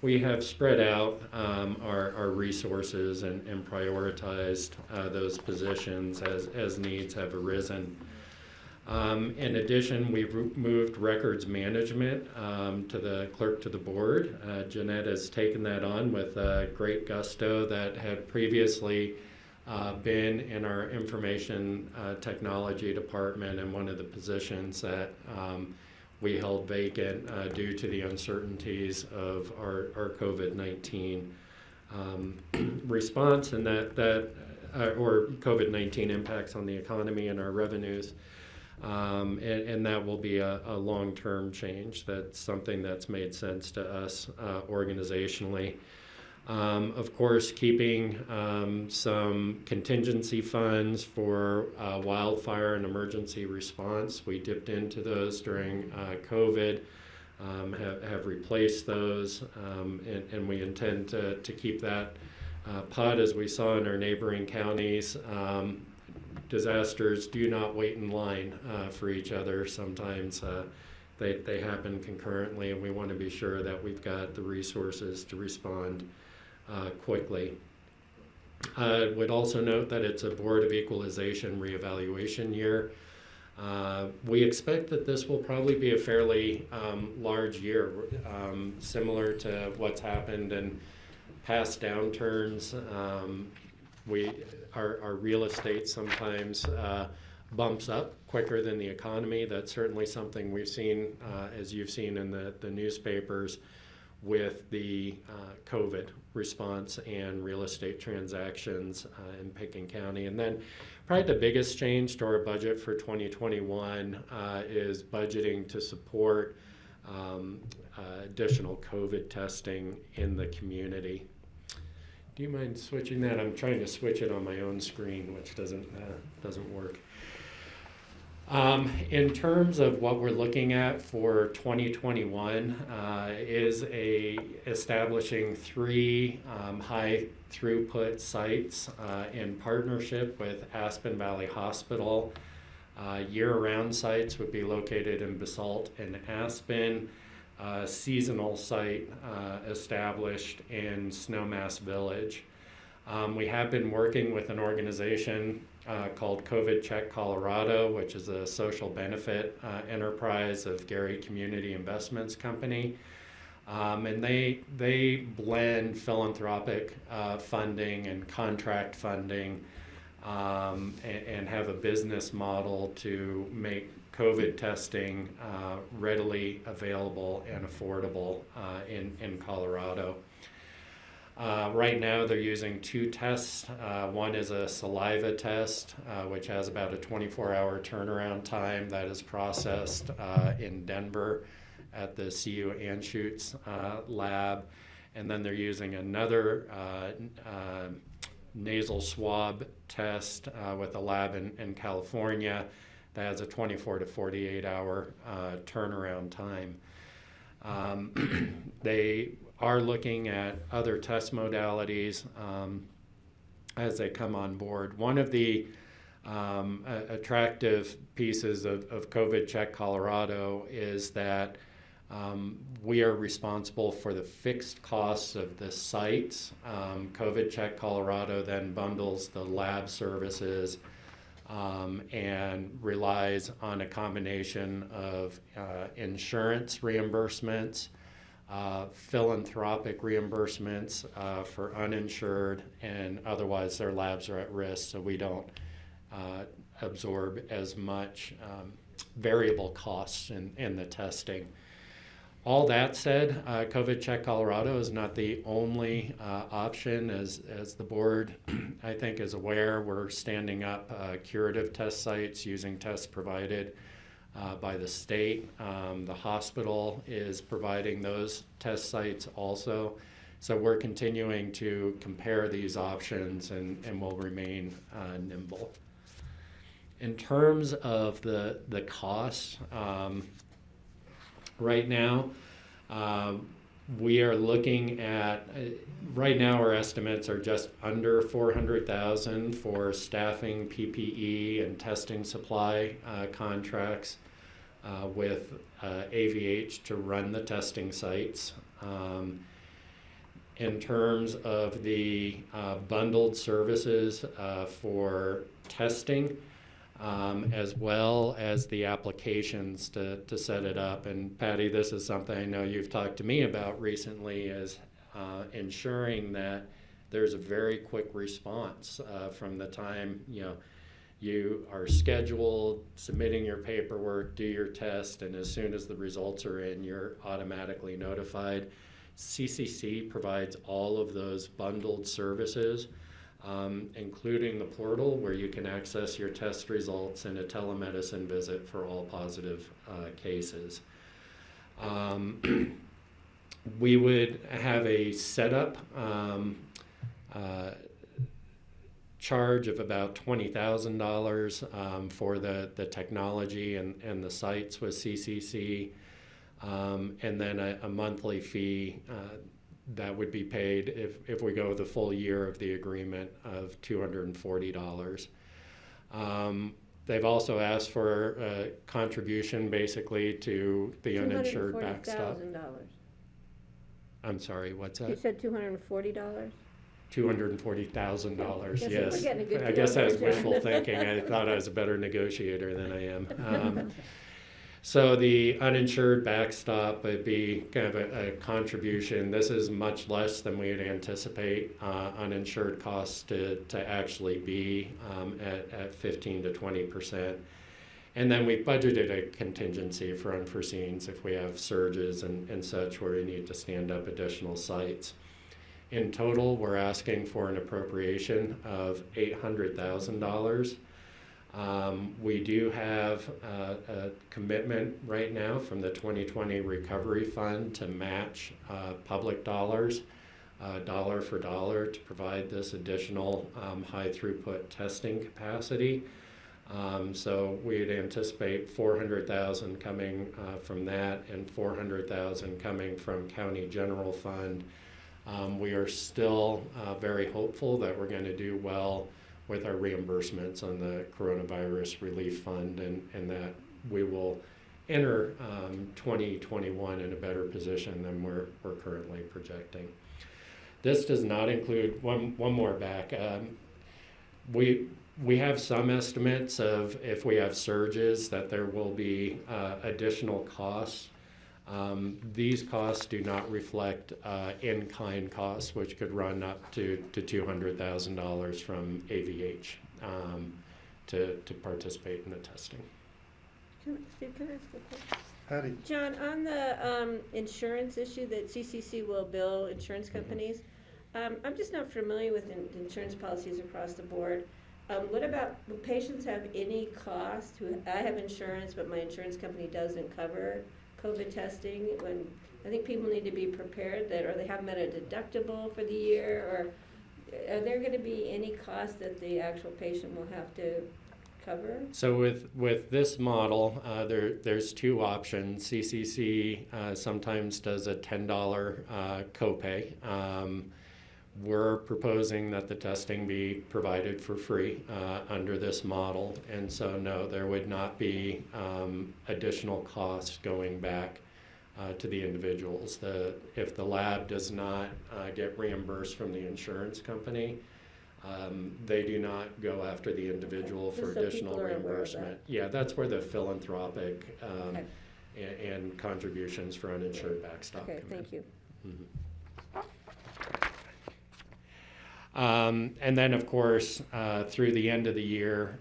we have spread out our resources and prioritized those positions as needs have arisen. In addition, we've moved records management to the clerk to the board. Jeanette has taken that on with great gusto that had previously been in our information technology department, and one of the positions that we held vacant due to the uncertainties of our COVID-19 response, and or COVID-19 impacts on the economy and our revenues. And that will be a long-term change. That's something that's made sense to us organizationally. Of course, keeping some contingency funds for wildfire and emergency response. We dipped into those during COVID, have replaced those, and we intend to keep that pot, as we saw in our neighboring counties. Disasters do not wait in line for each other. Sometimes they happen concurrently, and we want to be sure that we've got the resources to respond quickly. I would also note that it's a Board of Equalization reevaluation year. We expect that this will probably be a fairly large year, similar to what's happened in past downturns. Our real estate sometimes bumps up quicker than the economy. That's certainly something we've seen, as you've seen in the newspapers, with the COVID response and real estate transactions in Pickens County. And then probably the biggest change to our budget for 2021 is budgeting to support additional COVID testing in the community. Do you mind switching that? I'm trying to switch it on my own screen, which doesn't work. In terms of what we're looking at for 2021 is establishing 3 high throughput sites in partnership with Aspen Valley Hospital. Year-round sites would be located in Basalt and Aspen. Seasonal site established in Snowmass Village. We have been working with an organization called COVID Check Colorado, which is a social benefit enterprise of Gary Community Investments Company. And they blend philanthropic funding and contract funding and have a business model to make COVID testing readily available and affordable in Colorado. Right now they're using 2 tests. One is a saliva test, which has about a 24-hour turnaround time that is processed in Denver at the CU Anschutz lab. And then they're using another nasal swab test with a lab in California that has a 24 to 48 hour turnaround time. They are looking at other test modalities as they come on board. One of the attractive pieces of COVID Check Colorado is that we are responsible for the fixed costs of the sites. COVID Check Colorado then bundles the lab services and relies on a combination of insurance reimbursements, philanthropic reimbursements for uninsured, and otherwise their labs are at risk, so we don't absorb as much variable costs in the testing. All that said, COVID Check Colorado is not the only option. As the board, I think, is aware, we're standing up curative test sites using tests provided by the state. The hospital is providing those test sites also. So we're continuing to compare these options and will remain nimble. In terms of the costs, right now, we are looking at, right now our estimates are just under $400,000 for staffing, PPE, and testing supply contracts with AVH to run the testing sites. In terms of the bundled services for testing, as well as the applications to set it up. And Patty, this is something I know you've talked to me about recently, is ensuring that there's a very quick response from the time you are scheduled, submitting your paperwork, do your test, and as soon as the results are in, you're automatically notified. CCC provides all of those bundled services, including the portal where you can access your test results and a telemedicine visit for all positive cases. We would have a setup charge of about $20,000 for the technology and the sites with CCC, and then a monthly fee that would be paid if we go the full year of the agreement of $240. They've also asked for a contribution basically to the uninsured backstop. $240,000. I'm sorry, what's that? You said $240? $240,000, We're yes. getting a good I deal guess that was there, John. wishful thinking. I thought I was a better negotiator than I am. So the uninsured backstop would be kind of a contribution. This is much less than we would anticipate uninsured costs to actually be at 15 to 20%. And then we budgeted a contingency for unforeseens if we have surges and such where we need to stand up additional sites. In total, we're asking for an appropriation of $800,000. We do have a commitment right now from the 2020 Recovery Fund to match public dollars, dollar for dollar, to provide this additional high throughput testing capacity. So we'd anticipate $400,000 coming from that and $400,000 coming from County General Fund. We are still very hopeful that we're going to do well with our reimbursements on the Coronavirus Relief Fund, and that we will enter 2021 in a better position than we're currently projecting. This does not include, one more back, we have some estimates of if we have surges that there will be additional costs. These costs do not reflect in-kind costs, which could run up to $200,000 from AVH to participate in the testing. Steve, can I ask a question? Patty? John, on the insurance issue that CCC will bill insurance companies, I'm just not familiar with insurance policies across the board. What about, will patients have any cost? I have insurance, but my insurance company doesn't cover COVID testing. When I think people need to be prepared that, or they haven't met a deductible for the year, or are there going to be any cost that the actual patient will have to cover? So with this model, there's two options. CCC sometimes does a $10 copay. We're proposing that the testing be provided for free under this model, and so no, there would not be additional costs going back to the individuals. If the lab does not get reimbursed from the insurance company, they do not go after the individual for additional reimbursement. Yeah, that's where the philanthropic and contributions for uninsured backstop come in. Okay, thank you. Mm-hmm. And then, of course, through the end of the year,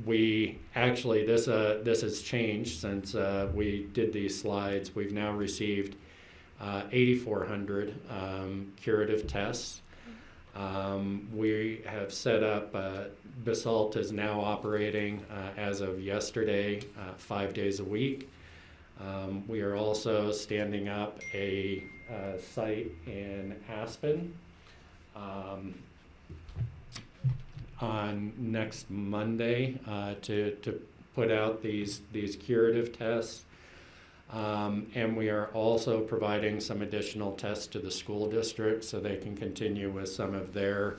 we actually, this has changed since we did these slides. We've now received 8,400 curative tests. We have set up, BOCC is now operating as of yesterday 5 days a week. We are also standing up a site in Aspen on next Monday to put out these curative tests. And we are also providing some additional tests to the school district so they can continue with some of their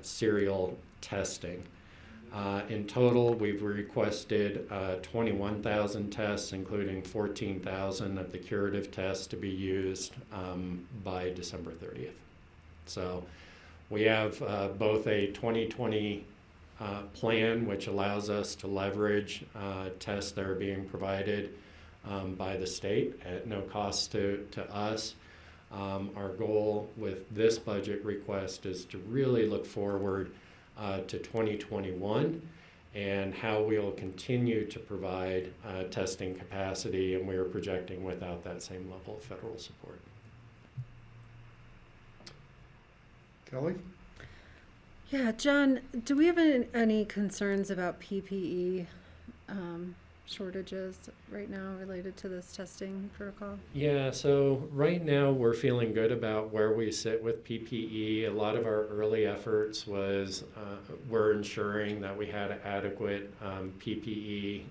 serial testing. In total, we've requested 21,000 tests, including 14,000 of the curative tests to be used by December 30th. So we have both a 2020 plan, which allows us to leverage tests that are being provided by the state at no cost to us. Our goal with this budget request is to really look forward to 2021 and how we'll continue to provide testing capacity, and we are projecting without that same level of federal support. Kelly? Yeah, John, do we have any concerns about PPE shortages right now related to this testing protocol? Yeah, so right now we're feeling good about where we sit with PPE. A lot of our early efforts was we're ensuring that we had adequate PPE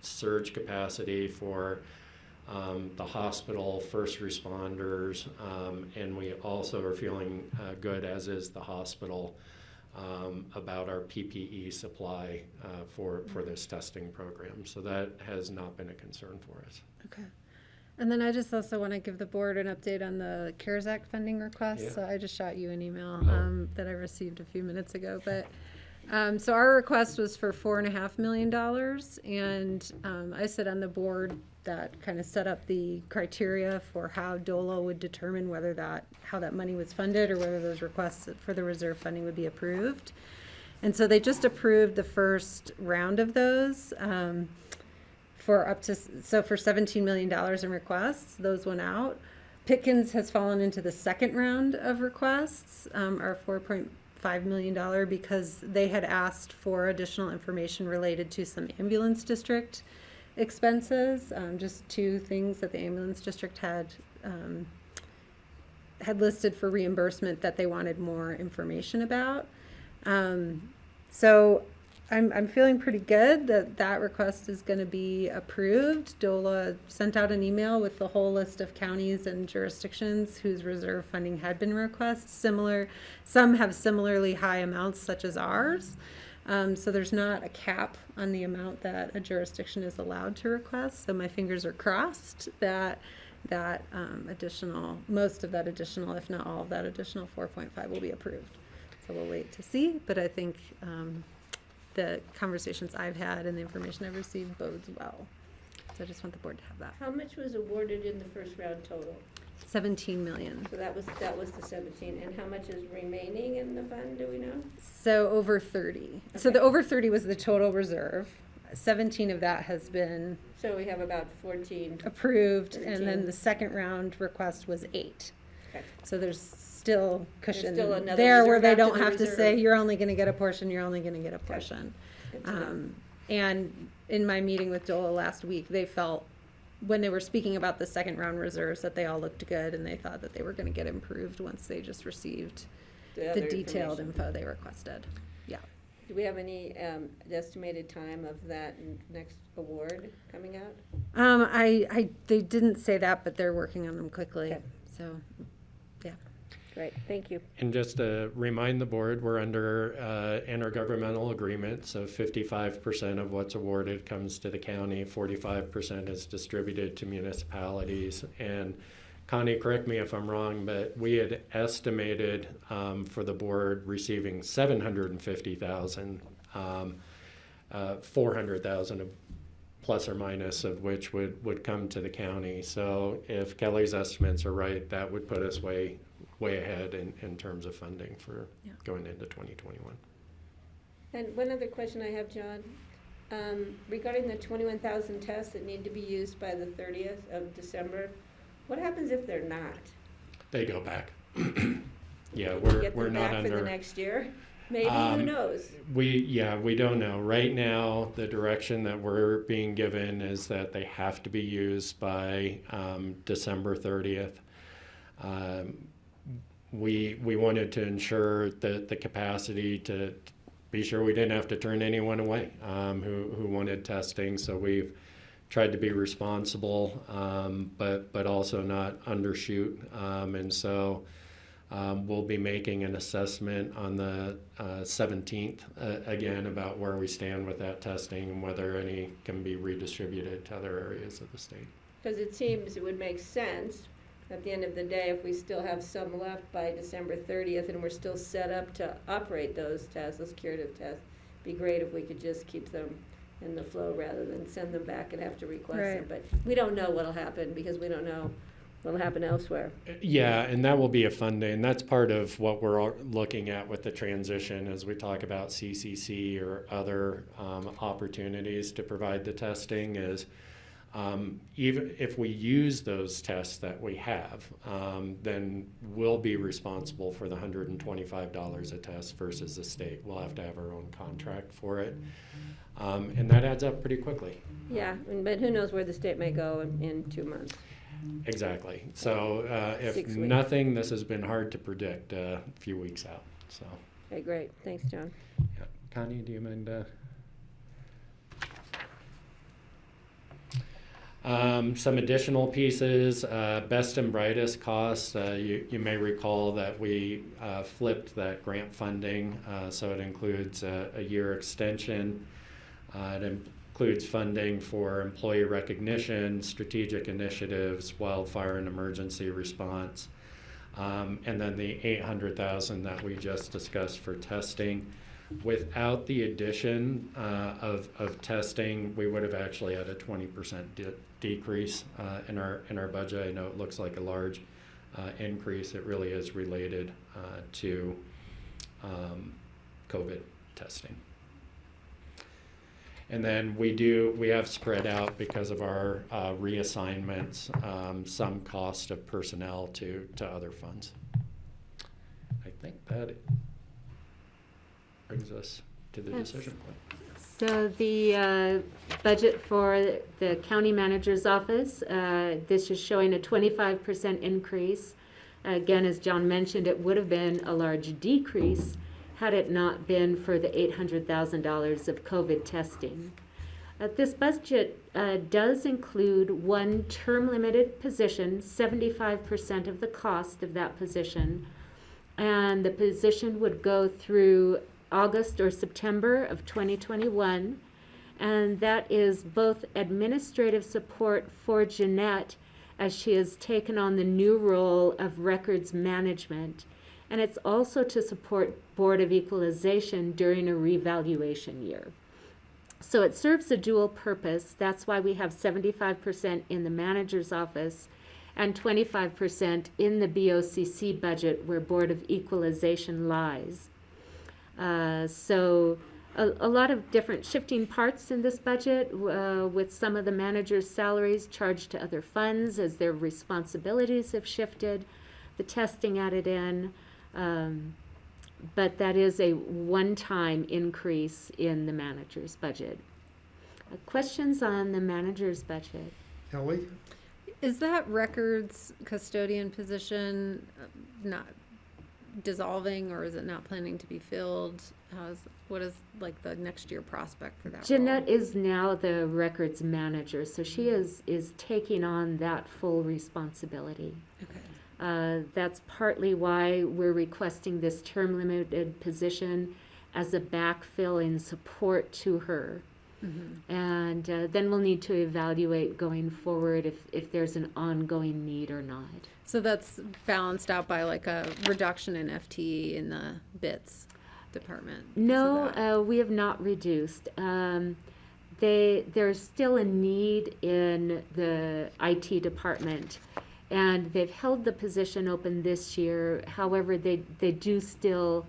surge capacity for the hospital, first responders, and we also are feeling good, as is the hospital, about our PPE supply for this testing program. So that has not been a concern for us. Okay. And then I just also want to give the board an update on the CARES Act funding request. Yeah. So I just shot you an email Oh. that I received a few minutes ago. But so our request was for $4.5 million, and I sit on the board that kind of set up the criteria for how DOLA would determine how that money was funded or whether those requests for the reserve funding would be approved. And so they just approved the first round of those for $17 million in requests. Those went out. Pickens has fallen into the second round of requests, our $4.5 million, because they had asked for additional information related to some ambulance district expenses, just two things that the ambulance district had listed for reimbursement that they wanted more information about. So I'm feeling pretty good that request is going to be approved. DOLA sent out an email with the whole list of counties and jurisdictions whose reserve funding had been requested. Some have similarly high amounts, such as ours. So there's not a cap on the amount that a jurisdiction is allowed to request. So my fingers are crossed that most of that additional, if not all of that additional 4.5 will be approved. So we'll wait to see. But I think the conversations I've had and the information I've received bodes well. So I just want the board to have that. How much was awarded in the first round total? 17 million. So that was the 17, and how much is remaining in the fund, do we know? So over 30. So Okay. the over 30 was the total reserve. 17 of that has been So we have about 14. approved, and 13. then the second round request was 8. Okay. So there's still cushion still another there where reserve they after don't the have to say, reserve. you're only going to get a portion, you're only going to get a portion. Good to know. And in my meeting with DOLA last week, they felt, when they were speaking about the second round reserves, that they all looked good, and they thought that they were going to get improved once they just received The the other detailed information. info they requested. Yeah. Do we have any estimated time of that next award coming out? They didn't say that, but they're working on them quickly. Okay. So, yeah. Great, thank you. And just to remind the board, we're under intergovernmental agreement, so 55% of what's awarded comes to the county, 45% is distributed to municipalities. And Connie, correct me if I'm wrong, but we had estimated for the board receiving $750,000, 400,000 plus or minus of which would come to the county. So if Kelly's estimates are right, that would put us way ahead in terms of funding for going into 2021. And one other question I have, John, regarding the 21,000 tests that need to be used by the 30th of December, what happens if they're not? They go back. Yeah, Will we get we're them not back for the under. next year? Maybe, who knows? We don't know. Right now, the direction that we're being given is that they have to be used by December 30th. We wanted to ensure that the capacity to be sure we didn't have to turn anyone away who wanted testing. So we've tried to be responsible, but also not undershoot. And so we'll be making an assessment on the 17th again about where we stand with that testing and whether any can be redistributed to other areas of the state. Because it seems it would make sense at the end of the day, if we still have some left by December 30th and we're still set up to operate those tests, those curative tests, it'd be great if we could just keep them in the flow rather than send them back and have to request them. Right. But we don't know what'll happen because we don't know what'll happen elsewhere. Yeah, and that will be a funding. That's part of what we're looking at with the transition as we talk about CCC or other opportunities to provide the testing is Even if we use those tests that we have, then we'll be responsible for the $125 a test versus the state. We'll have to have our own contract for it. And that adds up pretty quickly. Yeah, but who knows where the state may go in 2 months. Exactly. So if 6 weeks. nothing, this has been hard to predict a few weeks out. So, Okay, great. Thanks, John. yeah. Connie, do you mind? Some additional pieces, best and brightest costs. You may recall that we flipped that grant funding, so it includes a year extension. It includes funding for employee recognition, strategic initiatives, wildfire and emergency response, and then the $800,000 that we just discussed for testing. Without the addition of testing, we would have actually had a 20% decrease in our budget. I know it looks like a large increase. It really is related to COVID testing. And then we have spread out, because of our reassignments, some cost of personnel to other funds. I think that brings us to the decision point. So the budget for the county manager's office, this is showing a 25% increase. Again, as John mentioned, it would have been a large decrease had it not been for the $800,000 of COVID testing. This budget does include one term-limited position, 75% of the cost of that position, and the position would go through August or September of 2021, and that is both administrative support for Jeanette as she has taken on the new role of records management, and it's also to support Board of Equalization during a revaluation year. So it serves a dual purpose. That's why we have 75% in the manager's office and 25% in the BOCC budget where Board of Equalization lies. So a lot of different shifting parts in this budget, with some of the manager's salaries charged to other funds as their responsibilities have shifted, the testing added in, but that is a one-time increase in the manager's budget. Questions on the manager's budget? Kelly? Is that records custodian position not dissolving, or is it not planning to be filled? What is like the next year prospect for that Jeanette role? is now the records manager, so she is taking on that full responsibility. Okay. That's partly why we're requesting this term-limited position as a backfill in support to her. Mm-hmm. And then we'll need to evaluate going forward if there's an ongoing need or not. So that's balanced out by like a reduction in FTE in the BITS department? No, we have not reduced. There's still a need in the IT department, and they've held the position open this year. However, they do still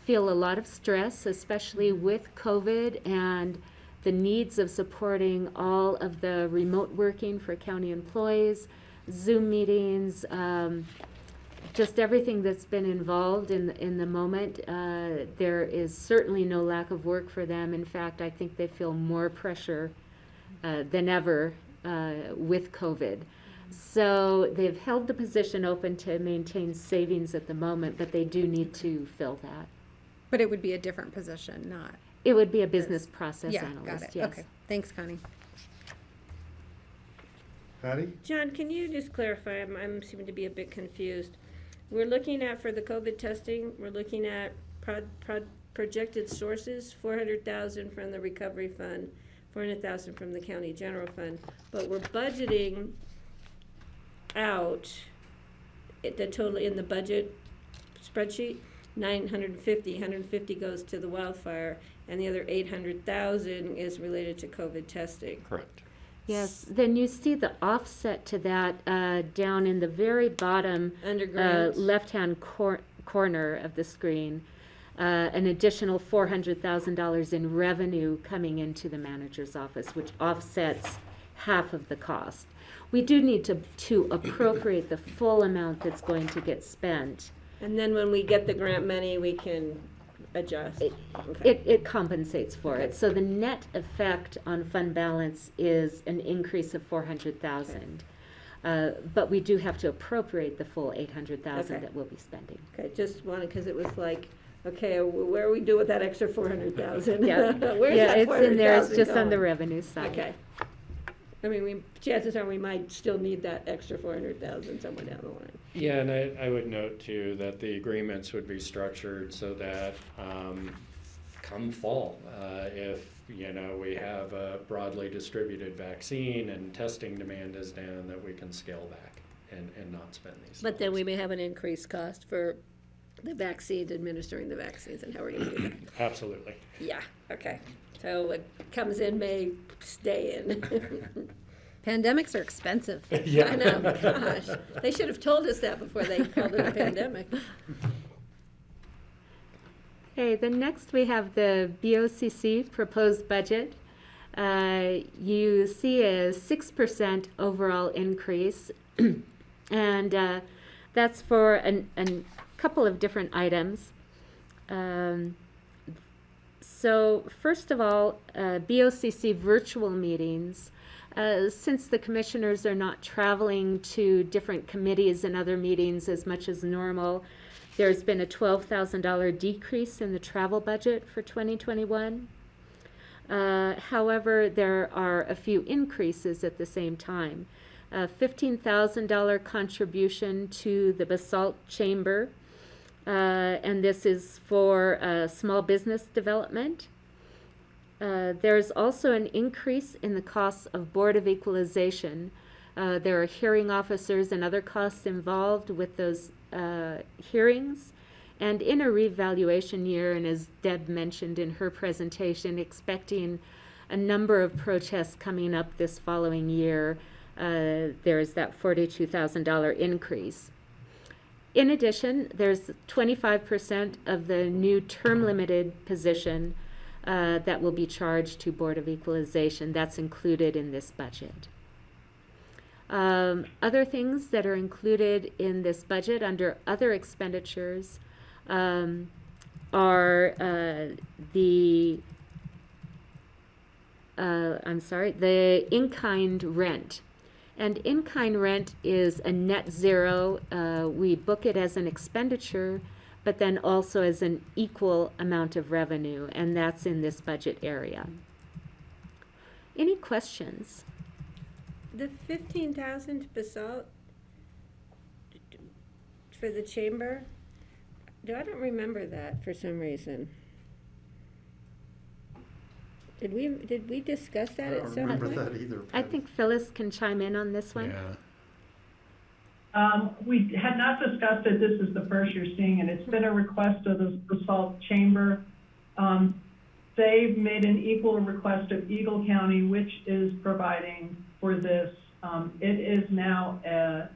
feel a lot of stress, especially with COVID and the needs of supporting all of the remote working for county employees, Zoom meetings, just everything that's been involved in the moment. There is certainly no lack of work for them. In fact, I think they feel more pressure than ever with COVID. So they've held the position open to maintain savings at the moment, but they do need to fill that. But it would be a different position, not? It would be a business process Yeah, analyst, got it. yes. Okay, thanks, Connie. Patty? John, can you just clarify? I'm seeming to be a bit confused. We're looking at, for the COVID testing, we're looking at projected sources, 400,000 from the recovery fund, 400,000 from the county general fund, but we're budgeting out the total in the budget spreadsheet, 150 goes to the wildfire, and the other 800,000 is related to COVID testing. Correct. Yes, then you see the offset to that down in the very bottom Under grants. left-hand corner of the screen, an additional $400,000 in revenue coming into the manager's office, which offsets half of the cost. We do need to appropriate the full amount that's going to get spent. And then when we get the grant money, we can adjust. It compensates for Okay. it. So the net effect on fund balance is an increase of 400,000. But we do have to appropriate the full 800,000 Okay. that we'll be spending. Okay, just wanted, because it was like, okay, where we do with that extra 400,000? Yeah, Where's yeah, that it's in there, it's 400,000 just on the going? revenue side. Okay. I mean, chances are we might still need that extra 400,000 somewhere down the line. Yeah, and I would note too that the agreements would be structured so that come fall, if we have a broadly distributed vaccine and testing demand is down, that we can scale back and not spend these. But then we may have an increased cost for the vaccines, administering the vaccines, and how are we going to do that? Absolutely. Yeah, okay. So what comes in may stay in. Pandemics are expensive. Yeah. I know, gosh. They should have told us that before they called it a pandemic. Okay, then next we have the BOCC proposed budget. You see a 6% overall increase, and that's for a couple of different items. So first of all, BOCC virtual meetings. Since the commissioners are not traveling to different committees and other meetings as much as normal, there's been a $12,000 decrease in the travel budget for 2021. However, there are a few increases at the same time. A $15,000 contribution to the BOCC Chamber, and this is for small business development. There's also an increase in the costs of Board of Equalization. There are hearing officers and other costs involved with those hearings. And in a revaluation year, and as Deb mentioned in her presentation, expecting a number of protests coming up this following year, there's that $42,000 increase. In addition, there's 25% of the new term-limited position that will be charged to Board of Equalization. That's included in this budget. Other things that are included in this budget under other expenditures are the in-kind rent. And in-kind rent is a net zero. We book it as an expenditure, but then also as an equal amount of revenue, and that's in this budget area. Any questions? The 15,000 basalt for the chamber, I don't remember that for some reason. Did we discuss that I at don't some remember point? that either. I think Phyllis can chime in on this one. Yeah. We had not discussed it. This is the first you're seeing it. It's been a request of the BOCC Chamber. They've made an equal request of Eagle County, which is providing for this. It is now a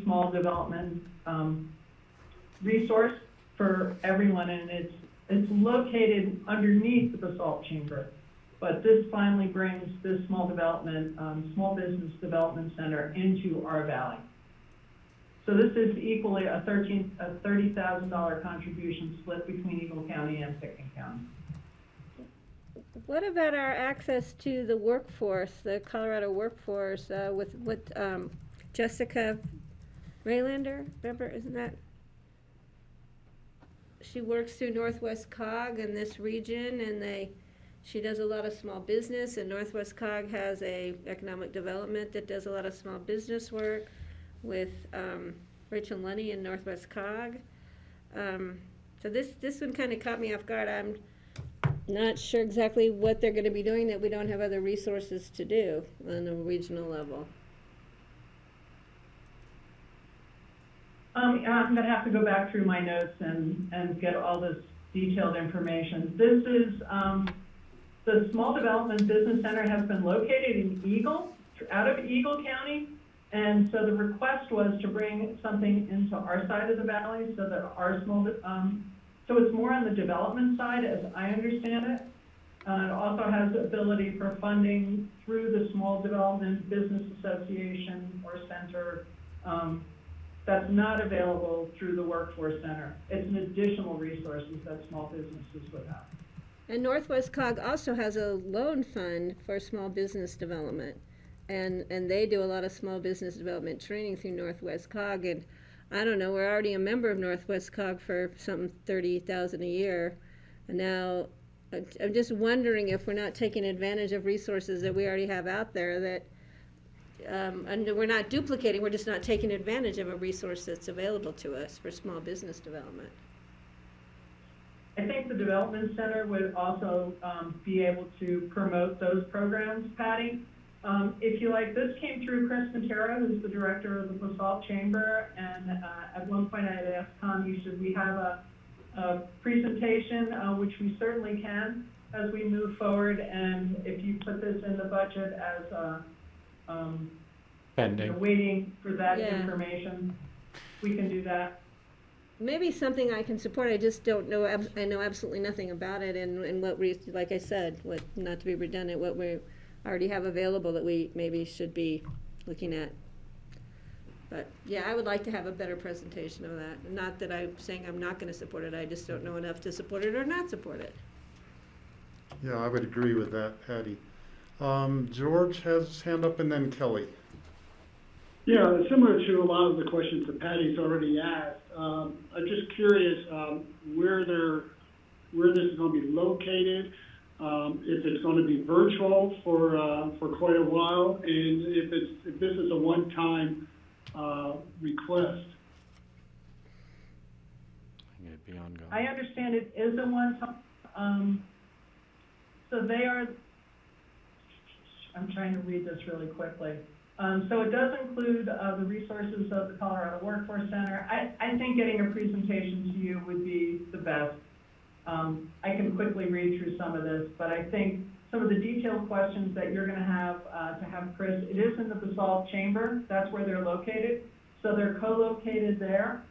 small development resource for everyone, and it's located underneath the BOCC Chamber. But this finally brings this small business development center into our valley. So this is equally a $30,000 contribution split between Eagle County and Pickens County. What about our access to the workforce, the Colorado workforce, with Jessica Raylander? Remember, isn't that? She works through Northwest COG in this region, and she does a lot of small business, and Northwest COG has a economic development that does a lot of small business work with Rachel Lunny in Northwest COG. So this one kind of caught me off guard. I'm not sure exactly what they're going to be doing that we don't have other resources to do on a regional level. I'm going to have to go back through my notes and get all this detailed information. This is the Small Development Business Center has been located in out of Eagle County. And so the request was to bring something into our side of the valley so that our so it's more on the development side, as I understand it. It also has the ability for funding through the Small Development Business Association or Center. That's not available through the Workforce Center. It's an additional resources that small businesses would have. And Northwest Cog also has a loan fund for small business development. And they do a lot of small business development training through Northwest Cog. And I don't know, we're already a member of Northwest Cog for something $30,000 a year. And now I'm just wondering if we're not taking advantage of resources that we already have out there that, and we're not duplicating, we're just not taking advantage of a resource that's available to us for small business development. I think the Development Center would also be able to promote those programs, Patty. If you like, this came through Chris Matera, who's the director of the BOCC Chamber, and at one point I had asked Connie, should we have a presentation, which we certainly can as we move forward, and if you put this in the budget as Pending. waiting for that information, we can do that. Maybe something I can support, I just don't know, I know absolutely nothing about it, and what we, like I said, what, not to be redundant, what we already have available that we maybe should be looking at. But, yeah, I would like to have a better presentation of that. Not that I'm saying I'm not gonna support it, I just don't know enough to support it or not support it. Yeah, I would agree with that, Patty. George has his hand up, and then Kelly. Yeah, similar to a lot of the questions that Patty's already asked. I'm just curious where this is going to be located, if it's going to be virtual for quite a while, and if this is a one-time request. It'd be ongoing. I understand it is a one-time, so they are, I'm trying to read this really quickly. So it does include the resources of the Colorado Workforce Center. I think getting a presentation to you would be the best. I can quickly read through some of this, but I think some of the detailed questions that you're going to have Chris, it is in the BOCC Chamber. That's where they're located. So they're co-located there.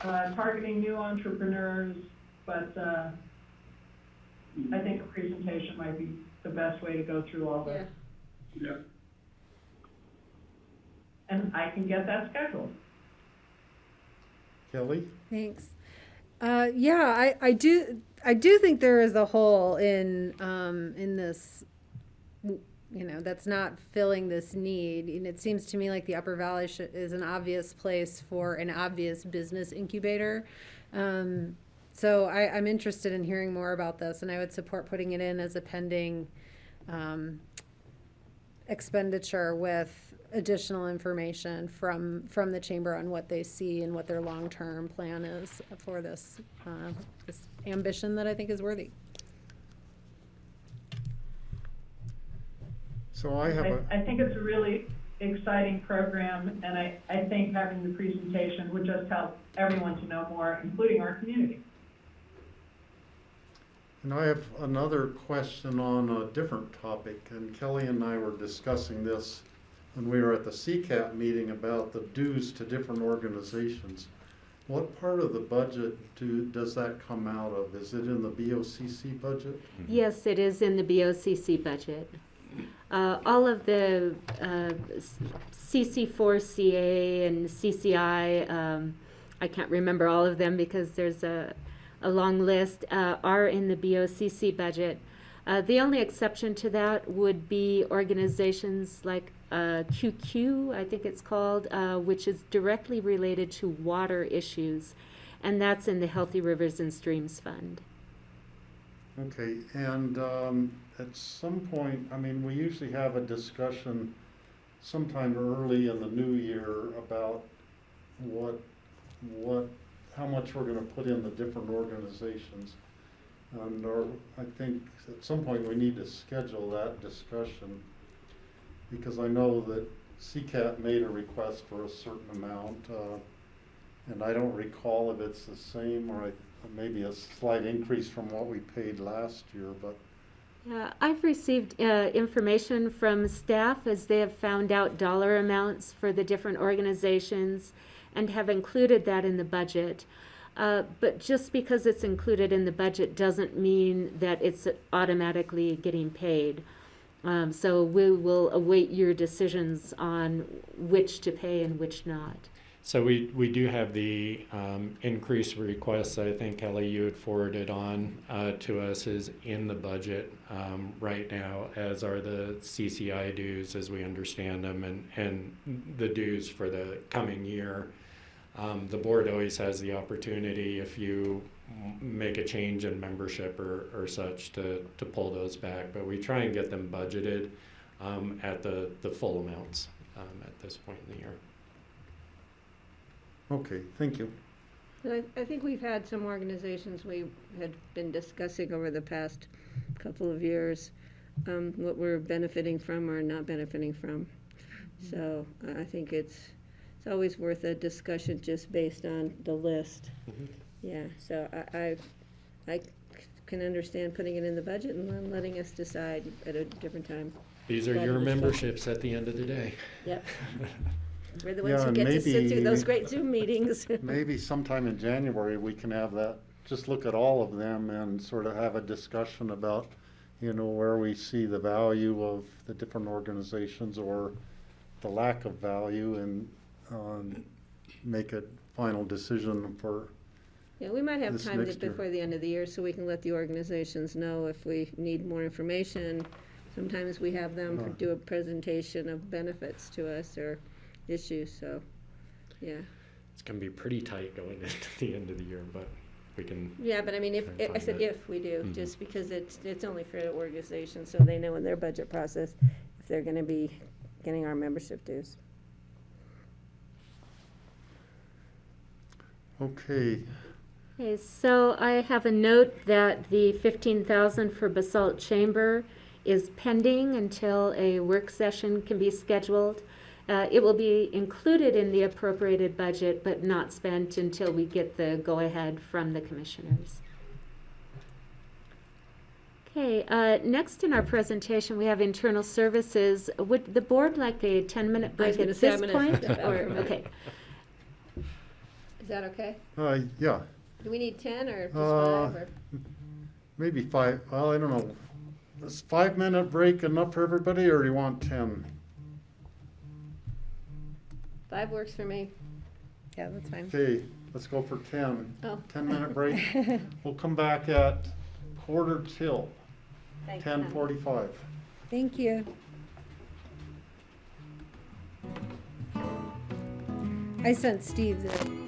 Targeting new entrepreneurs, but I think a presentation might be the best way to go through all this. Yeah. And I can get that scheduled. Kelly? Thanks. Yeah, I do think there is a hole in this, that's not filling this need. And it seems to me like the Upper Valley is an obvious place for an obvious business incubator. So I'm interested in hearing more about this, and I would support putting it in as a pending expenditure with additional information from the chamber on what they see and what their long-term plan is for this this ambition that I think is worthy. So I think it's a really exciting program, and I think having the presentation would just help everyone to know more, including our community. And I have another question on a different topic, and Kelly and I were discussing this when we were at the CCAP meeting about the dues to different organizations. What part of the budget does that come out of? Is it in the BOCC budget? Yes, it is in the BOCC budget. All of the CC4CA and CCI, I can't remember all of them because there's a long list, are in the BOCC budget. The only exception to that would be organizations like QQ, I think it's called, which is directly related to water issues, and that's in the Healthy Rivers and Streams Fund. Okay, and at some point, I mean, we usually have a discussion sometime early in the new year about how much we're going to put in the different organizations. And I think at some point we need to schedule that discussion, because I know that CCAT made a request for a certain amount, and I don't recall if it's the same or maybe a slight increase from what we paid last year, but. Yeah, I've received information from staff as they have found out dollar amounts for the different organizations and have included that in the budget. But just because it's included in the budget doesn't mean that it's automatically getting paid. So we will await your decisions on which to pay and which not. So we do have the increase requests. I think, Kelly, you had forwarded on to us is in the budget right now, as are the CCI dues as we understand them, and the dues for the coming year. The board always has the opportunity, if you make a change in membership or such, to pull those back, but we try and get them budgeted at the full amounts at this point in the year. Okay, thank you. I think we've had some organizations we had been discussing over the past couple of years, what we're benefiting from or not benefiting from. So I think it's always worth a discussion just based on the list. Mm-hmm. Yeah, so I can understand putting it in the budget and then letting us decide at a different time. These are Glad your to discuss. memberships at the end of the day. Yep. We're the ones Yeah, who get to sit through maybe- those great Zoom meetings. Maybe sometime in January, we can have that, just look at all of them and sort of have a discussion about, where we see the value of the different organizations or the lack of value, and make a final decision for, Yeah, we might have this time next year. before the end of the year, so we can let the organizations know if we need more information. Sometimes we have them Right. do a presentation of benefits to us or issues, so, yeah. It's going to be pretty tight going into the end of the year, but we can. Yeah, but I mean, Try and I find said that. if we do, Mhm. just because it's only for the organization, so they know in their budget process if they're gonna be getting our membership dues. okay. Okay, so I have a note that the 15,000 for Basalt Chamber is pending until a work session can be scheduled. It will be included in the appropriated budget, but not spent until we get the go-ahead from the commissioners. Okay, next in our presentation, we have internal services. Would the board like a 10-minute I was break gonna at say, this I'm gonna point? step out Or- for a minute. Okay, Is that okay? Yeah, Do we need 10 or just Uh, 5 or? maybe 5, well, I don't know. Is 5-minute break enough for everybody, or do you want 10? 5 works for me. Yeah, that's fine. Okay, let's go for 10. Oh. 10-minute break. We'll come back at 11:45, Thanks, 10:45. Thank you. I sent Steve the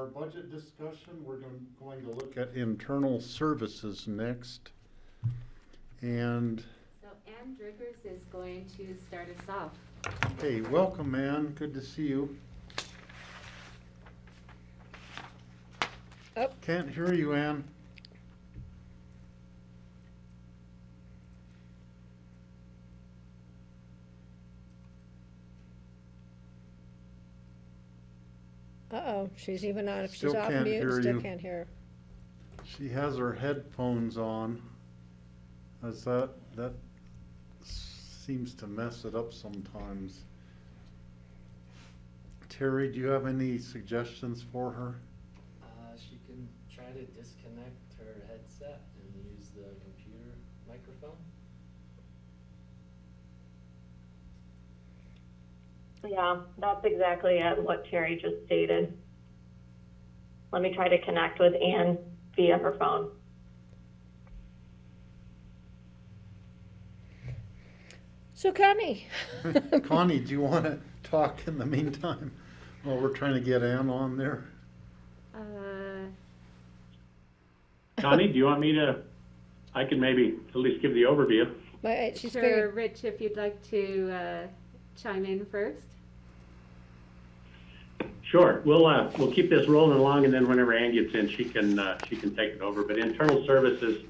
our budget discussion, we're going to look at internal services next. And, So Ann Driggers is going to start us off. hey, welcome, Ann. Good to see you. Oh. Can't hear you, Ann. Uh-oh, she's even on, if she's Still off can't mute, hear still you. can't hear. She has her headphones on. That seems to mess it up sometimes. Terry, do you have any suggestions for her? She can try to disconnect her headset and use the computer microphone. Yeah, that's exactly what Terry just stated. Let me try to connect with Ann via her phone. So Connie. Connie, do you want to talk in the meantime while we're trying to get Ann on there? Connie, do you want me to, I can maybe at least give the overview. She's Sure, very, Rich, if you'd like to chime in first. Sure, we'll keep this rolling along, and then whenever Ann gets in, she can take it over. But internal services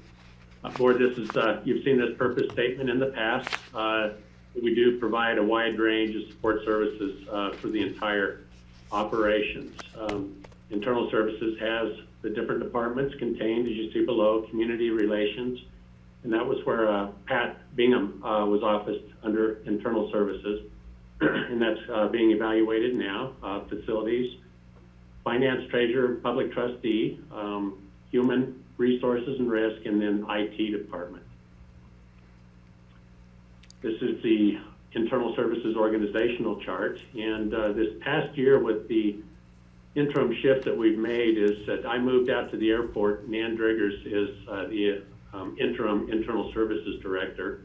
board, this is you've seen this purpose statement in the past. We do provide a wide range of support services for the entire operations. Internal services has the different departments contained, as you see below, community relations, and that was where Pat Bingham was officed under internal services. And that's being evaluated now. Facilities, finance, treasurer, public trustee, human resources and risk, and then IT department. This is the internal services organizational chart. And this past year, with the interim shift that we've made, is that I moved out to the airport, and Ann Driggers is the interim internal services director.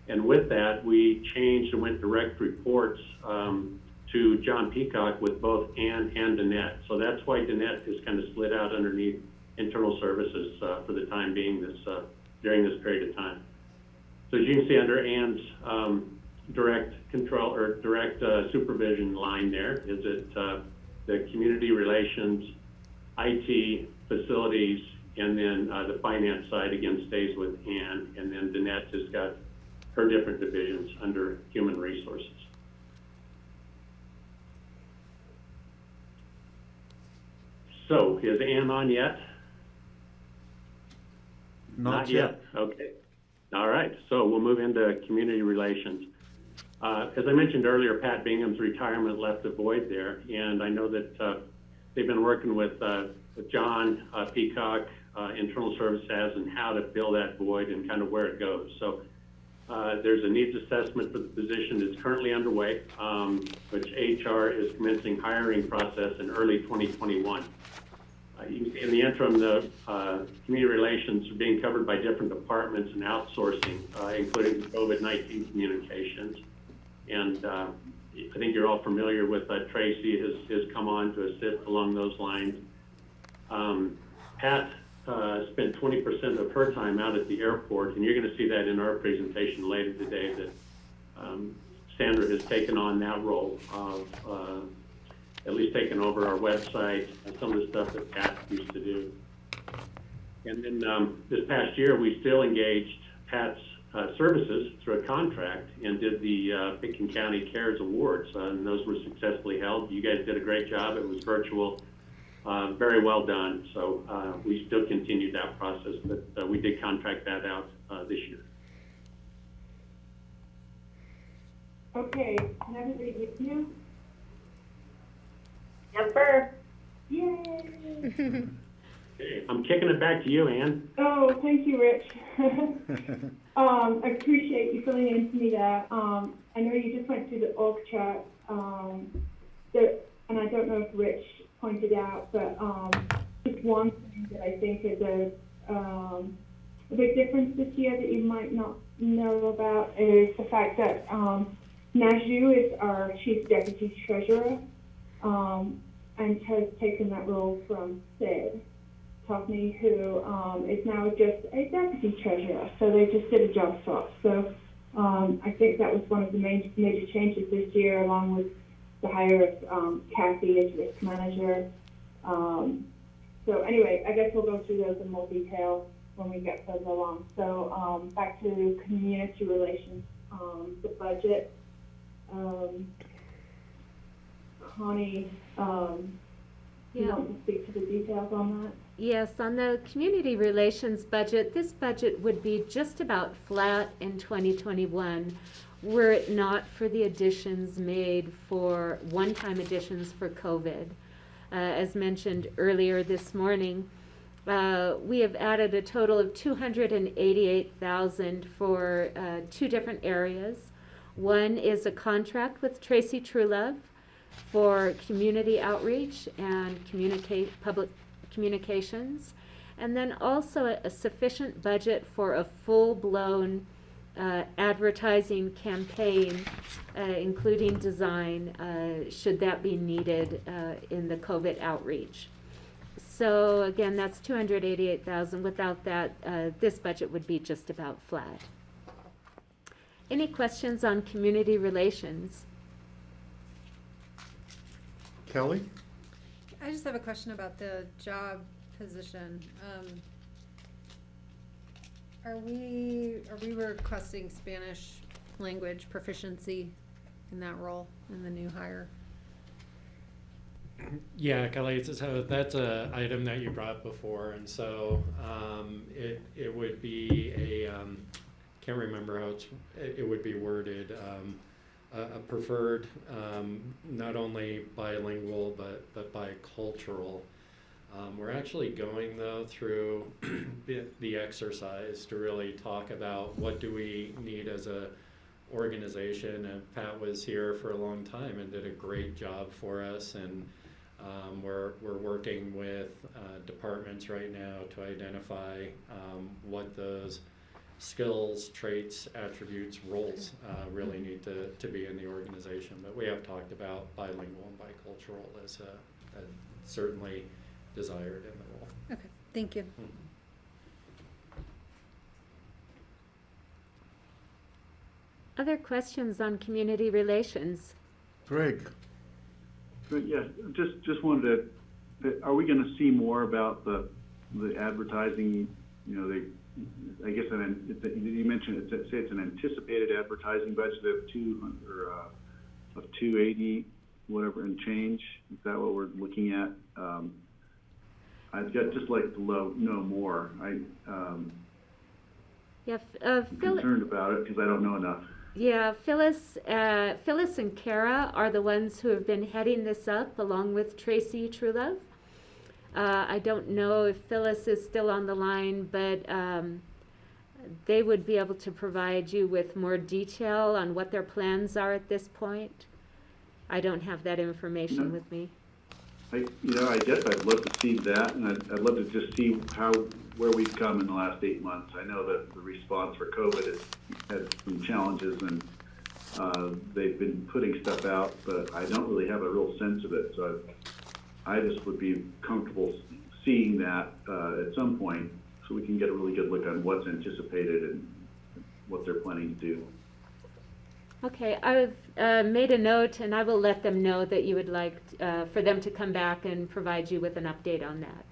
And with that, we changed and went direct reports to John Peacock with both Ann and Danette. So that's why Danette is kind of slid out underneath internal services for the time being during this period of time. So as you can see under Ann's direct control or direct supervision line there, is it the community relations, IT, facilities, and then the finance side again stays with Ann, and then Danette has got her different divisions under human resources. So, is Ann on yet? Not yet. Okay. All right. So we'll move into community relations. As I mentioned earlier, Pat Bingham's retirement left a void there, and I know that they've been working with John Peacock, Internal Service has, and how to fill that void and kind of where it goes. So there's a needs assessment for the position that's currently underway, which HR is commencing hiring process in early 2021. In the interim, the community relations are being covered by different departments and outsourcing, including COVID-19 communications. And I think you're all familiar with Tracy has come on to assist along those lines. Pat spent 20% of her time out at the airport, and you're going to see that in our presentation later today that Sandra has taken on that role of at least taken over our website and some of the stuff that Pat used to do. And then this past year, we still engaged Pat's services through a contract and did the Pickens County Cares Awards, and those were successfully held. You guys did a great job. It was virtual, very well done. So we still continued that process, but we did contract that out this year. Okay, can everybody get you? Yes, sir. Yay! Okay, I'm kicking it back to you, Ann. Oh, thank you, Rich. I appreciate you filling in for me there. I know you just went through the org chart, and I don't know if Rich pointed out, but just one thing that I think is a big difference this year that you might not know about is the fact that Najju is our Chief Deputy Treasurer. and has taken that role from Sid Tuffney, who is now just a deputy treasurer. So they just did a job swap. So I think that was one of the major changes this year, along with the hire of Kathy as risk manager. So anyway, I guess we'll go through those in more detail when we get further along. So back to community relations, the budget. Connie, you want to speak to the details on that? Yes, on the community relations budget, this budget would be just about flat in 2021 were it not for the additions made for one-time additions for COVID. As mentioned earlier this morning, we have added a total of $288,000 for two different areas. One is a contract with Tracy Truelove for community outreach and public communications, and then also a sufficient budget for a full-blown advertising campaign, including design, should that be needed in the COVID outreach. So again, that's $288,000. Without that, this budget would be just about flat. Any questions on community relations? Kelly? I just have a question about the job position. Are we requesting Spanish language proficiency in that role in the new hire? Yeah, Kelly, so that's a item that you brought before, and so it would be a can't remember how it would be worded. A preferred, not only bilingual but bicultural. We're actually going though through the exercise to really talk about what do we need as a organization, and Pat was here for a long time and did a great job for us, and we're working with departments right now to identify what those skills, traits, attributes, roles really need to be in the organization. But we have talked about bilingual and bicultural as certainly desired in the role. Okay, thank you. Other questions on community relations? Greg? Yeah, just wanted to, are we gonna see more about the advertising, you know, I guess you mentioned say it's an anticipated advertising budget of 280 whatever and change. Is that what we're looking at? I'd just like to know more. Yeah, I'm concerned about it because I don't know enough. Yeah, Phyllis and Kara are the ones who have been heading this up along with Tracy Truelove. I don't know if Phyllis is still on the line, but they would be able to provide you with more detail on what their plans are at this point. I don't have that information with me. I guess I'd love to see that, and I'd love to just see where we've come in the last 8 months. I know that the response for COVID has had some challenges, and they've been putting stuff out, but I don't really have a real sense of it. So I just would be comfortable seeing that at some point, so we can get a really good look on what's anticipated and what they're planning to do. Okay, I've made a note, and I will let them know that you would like for them to come back and provide you with an update on that.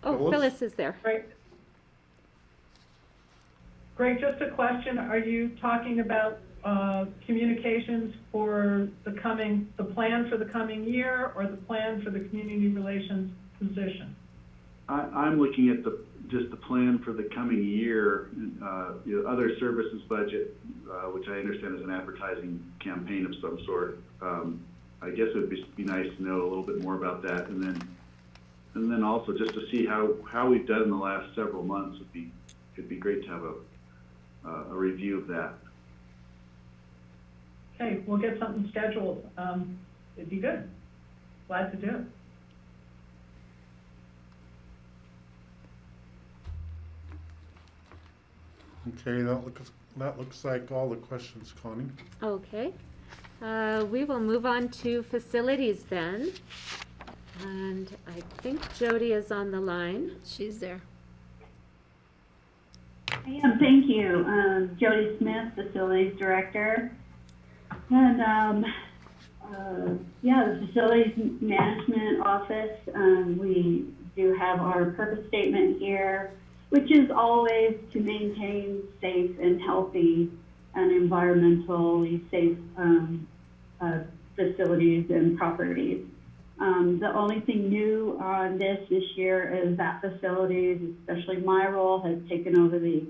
Oh, Phyllis is there. Right. Greg, just a question. Are you talking about communications for the plan for the coming year, or the plan for the community relations position? I'm looking at just the plan for the coming year, other services budget, which I understand is an advertising campaign of some sort. I guess it would be nice to know a little bit more about that, and then also just to see how we've done in the last several months. It'd be great to have a review of that. Okay, we'll get something scheduled. It'd be good. Glad to do it. Okay, that looks like all the questions, Connie. Okay. We will move on to facilities then. And I think Jody is on the line. She's there. I am, thank you. Jody Smith, Facilities Director. And the Facilities Management Office, we do have our purpose statement here, which is always to maintain safe and healthy and environmentally safe facilities and properties. The only thing new on this year is that facilities, especially my role, has taken over the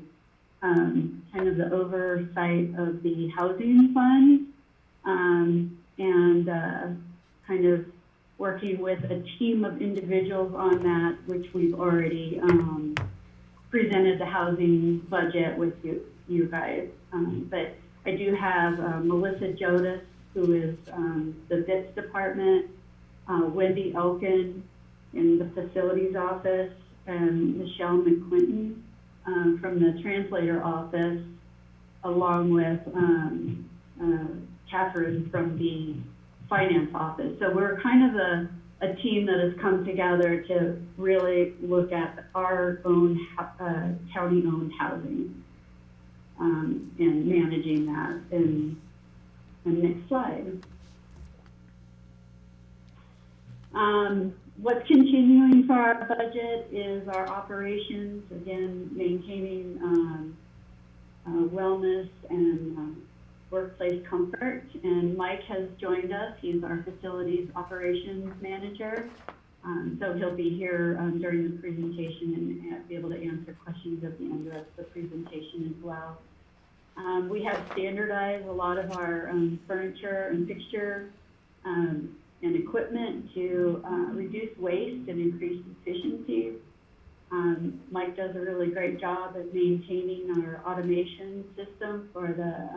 kind of the oversight of the housing fund, and kind of working with a team of individuals on that, which we've already presented the housing budget with you guys. But I do have Melissa Jodas, who is the BITS department, Wendy Elkin in the facilities office, and Michelle McQuinton from the translator office, along with Catherine from the finance office. So we're kind of a team that has come together to really look at our own county-owned housing and managing that. And next slide. What's continuing for our budget is our operations, again, maintaining wellness and workplace comfort. And Mike has joined us. He's our facilities operations manager. So he'll be here during the presentation and be able to answer questions at the end of the presentation as well. We have standardized a lot of our furniture and fixture and equipment to reduce waste and increase efficiency. Mike does a really great job at maintaining our automation system for the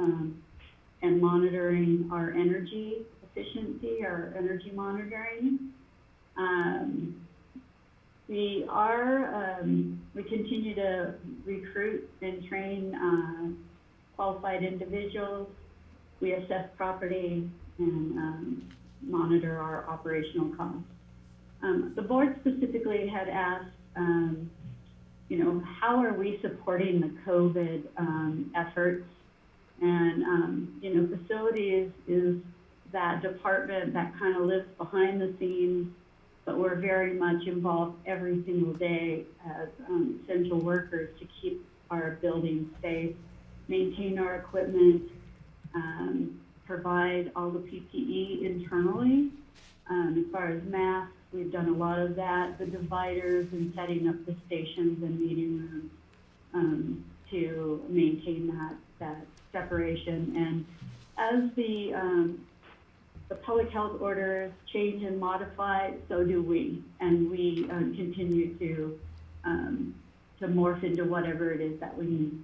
and monitoring our energy efficiency, our energy monitoring. We continue to recruit and train qualified individuals. We assess property and monitor our operational costs. The board specifically had asked, how are we supporting the COVID efforts? And, facilities is that department that kind of lives behind the scenes, but we're very much involved every single day as essential workers to keep our buildings safe, maintain our equipment, provide all the PPE internally. As far as masks, we've done a lot of that, the dividers and setting up the stations and meeting rooms to maintain that separation. And as the public health orders change and modify, so do we. And we continue to morph into whatever it is that we need.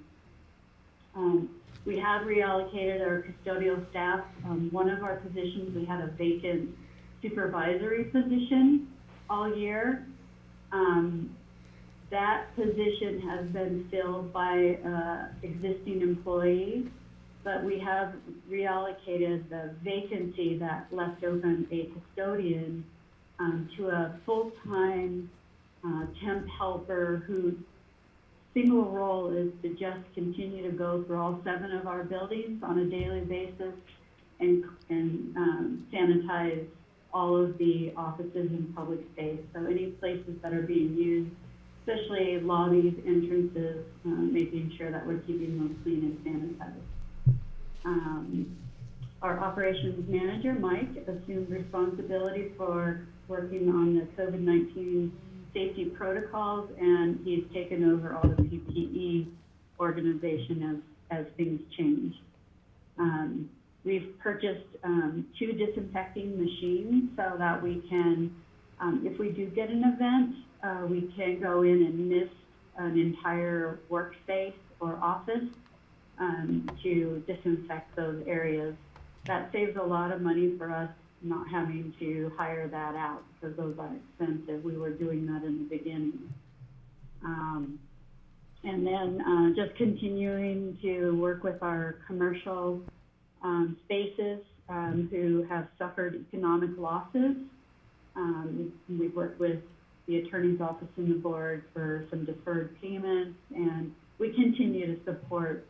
We have reallocated our custodial staff. One of our positions, we had a vacant supervisory position all year. That position has been filled by existing employees, but we have reallocated the vacancy that left open a custodian to a full-time temp helper whose single role is to just continue to go through all 7 of our buildings on a daily basis and sanitize all of the offices and public space. So any places that are being used, especially lobbies, entrances, making sure that we're keeping those clean and sanitized. Our operations manager, Mike, assumed responsibility for working on the COVID-19 safety protocols, and he's taken over all the PPE organization as things change. We've purchased 2 disinfecting machines so that we can, if we do get an event, we can go in and mist an entire workspace or office to disinfect those areas. That saves a lot of money for us, not having to hire that out because those are expensive. We were doing that in the beginning. And then just continuing to work with our commercial spaces who have suffered economic losses. We've worked with the attorney's office and the board for some deferred payments, and we continue to support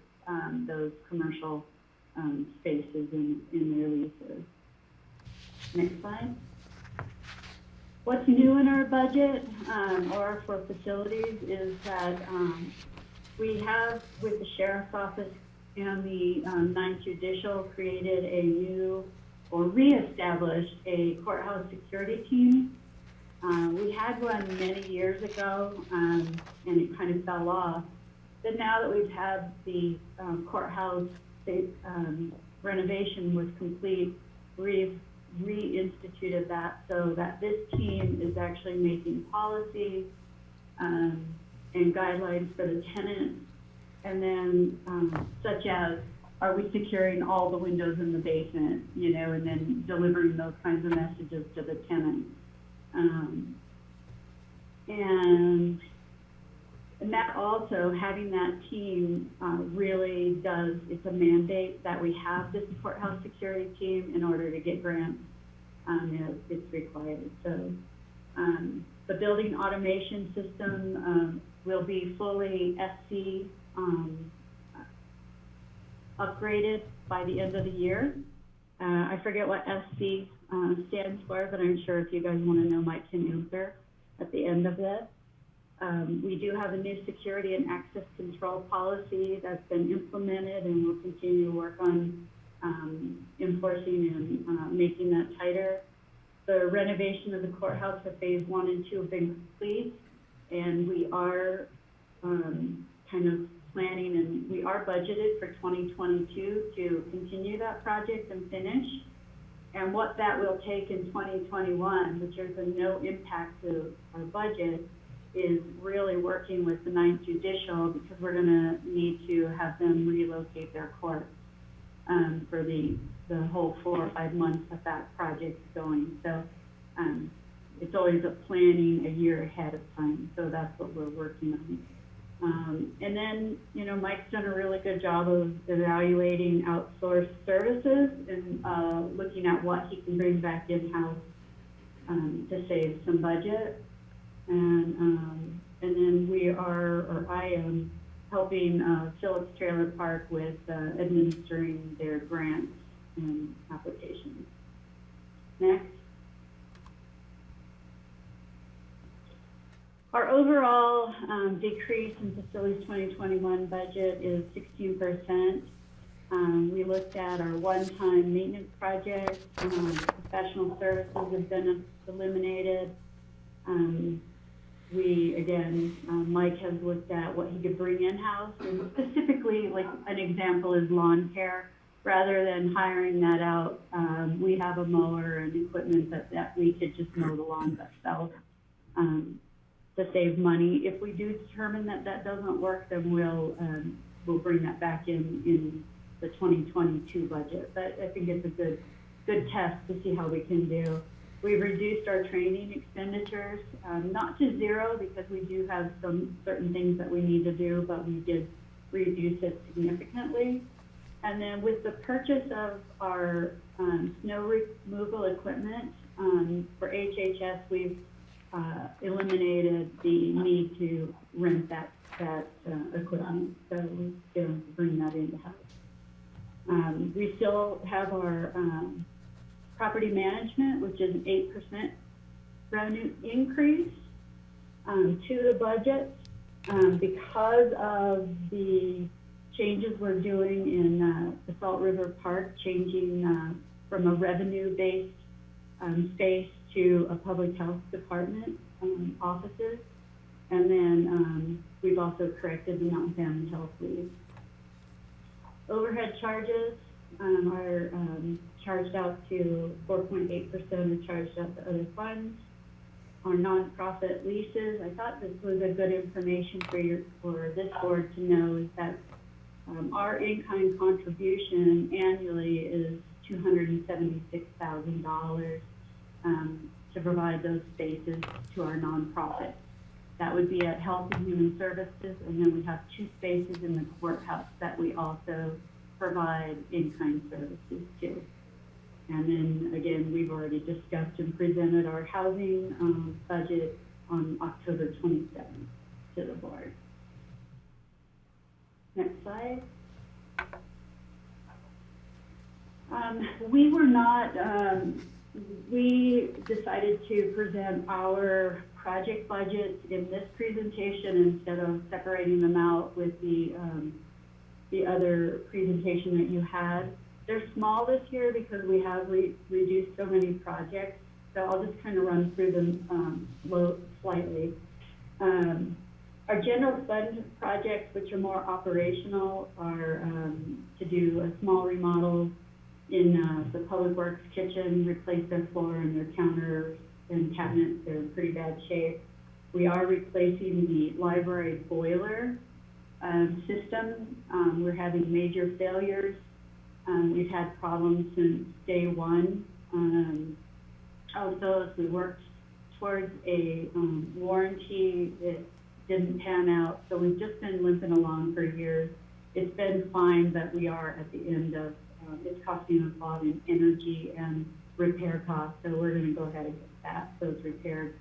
those commercial spaces in their leases. Next slide. What's new in our budget or for facilities is that we have, with the Sheriff's Office and the Ninth Judicial, created a new or reestablished a courthouse security team. We had one many years ago and it kind of fell off. But now that we've had the courthouse renovation was complete, we've reinstituted that so that this team is actually making policies and guidelines for the tenants, and then such as, are we securing all the windows in the basement, you know, and then delivering those kinds of messages to the tenants. And that also, having that team really does, it's a mandate that we have this courthouse security team in order to get grants. It's required. So the building automation system will be fully SC upgraded by the end of the year. I forget what SC stands for, but I'm sure if you guys want to know, Mike can answer at the end of this. We do have a new security and access control policy that's been implemented, and we'll continue to work on enforcing and making that tighter. The renovation of the courthouse for phase 1 and 2 have been complete, and we are kind of planning, and we are budgeted for 2022 to continue that project and finish. And what that will take in 2021, which is a no impact to our budget, is really working with the Ninth Judicial, because we're going to need to have them relocate their court for the whole 4 or 5 months that that project's going. So it's always a planning a year ahead of time. So that's what we're working on. And then, you know, Mike's done a really good job of evaluating outsourced services and looking at what he can bring back in-house to save some budget. And then we are, or I am, helping Phillips Trailer Park with administering their grants and applications. Next. Our overall decrease in facilities 2021 budget is 16%. We looked at our one-time maintenance projects. Professional services have been eliminated. Mike has looked at what he could bring in-house, and specifically, like an example is lawn care. Rather than hiring that out, we have a mower and equipment that we could just mow the lawns ourselves to save money. If we do determine that that doesn't work, then we'll bring that back in the 2022 budget. But I think it's a good test to see how we can do. We've reduced our training expenditures, not to zero, because we do have some certain things that we need to do, but we did reduce it significantly. And then with the purchase of our snow removal equipment for HHS, we've eliminated the need to rent that equipment, so we're going to bring that into house. We still have our property management, which is an 8% revenue increase to the budget because of the changes we're doing in the Salt River Park, changing from a revenue-based space to a public health department offices. And then we've also corrected the Mountain Family Health Leave. Overhead charges are charged out to 4.8% are charged out to other funds. Our nonprofit leases, I thought this was a good information for this board to know, is that our in-kind contribution annually is $276,000 to provide those spaces to our nonprofit. That would be at Health and Human Services, and then we have 2 spaces in the courthouse that we also provide in-kind services to. And then again, we've already discussed and presented our housing budget on October 27th to the board. Next slide. We decided to present our project budgets in this presentation instead of separating them out with the other presentation that you had. They're small this year because we have reduced so many projects, so I'll just kind of run through them slightly. Our general fund projects, which are more operational, are to do a small remodel in the Public Works kitchen, replace their floor and their counters and cabinets. They're in pretty bad shape. We are replacing the library boiler system. We're having major failures. We've had problems since day one. Also, as we worked towards a warranty, it didn't pan out. So we've just been limping along for years. It's been fine, but we are at the end of, it's costing us a lot in energy and repair costs. So we're going to go ahead and get those repaired.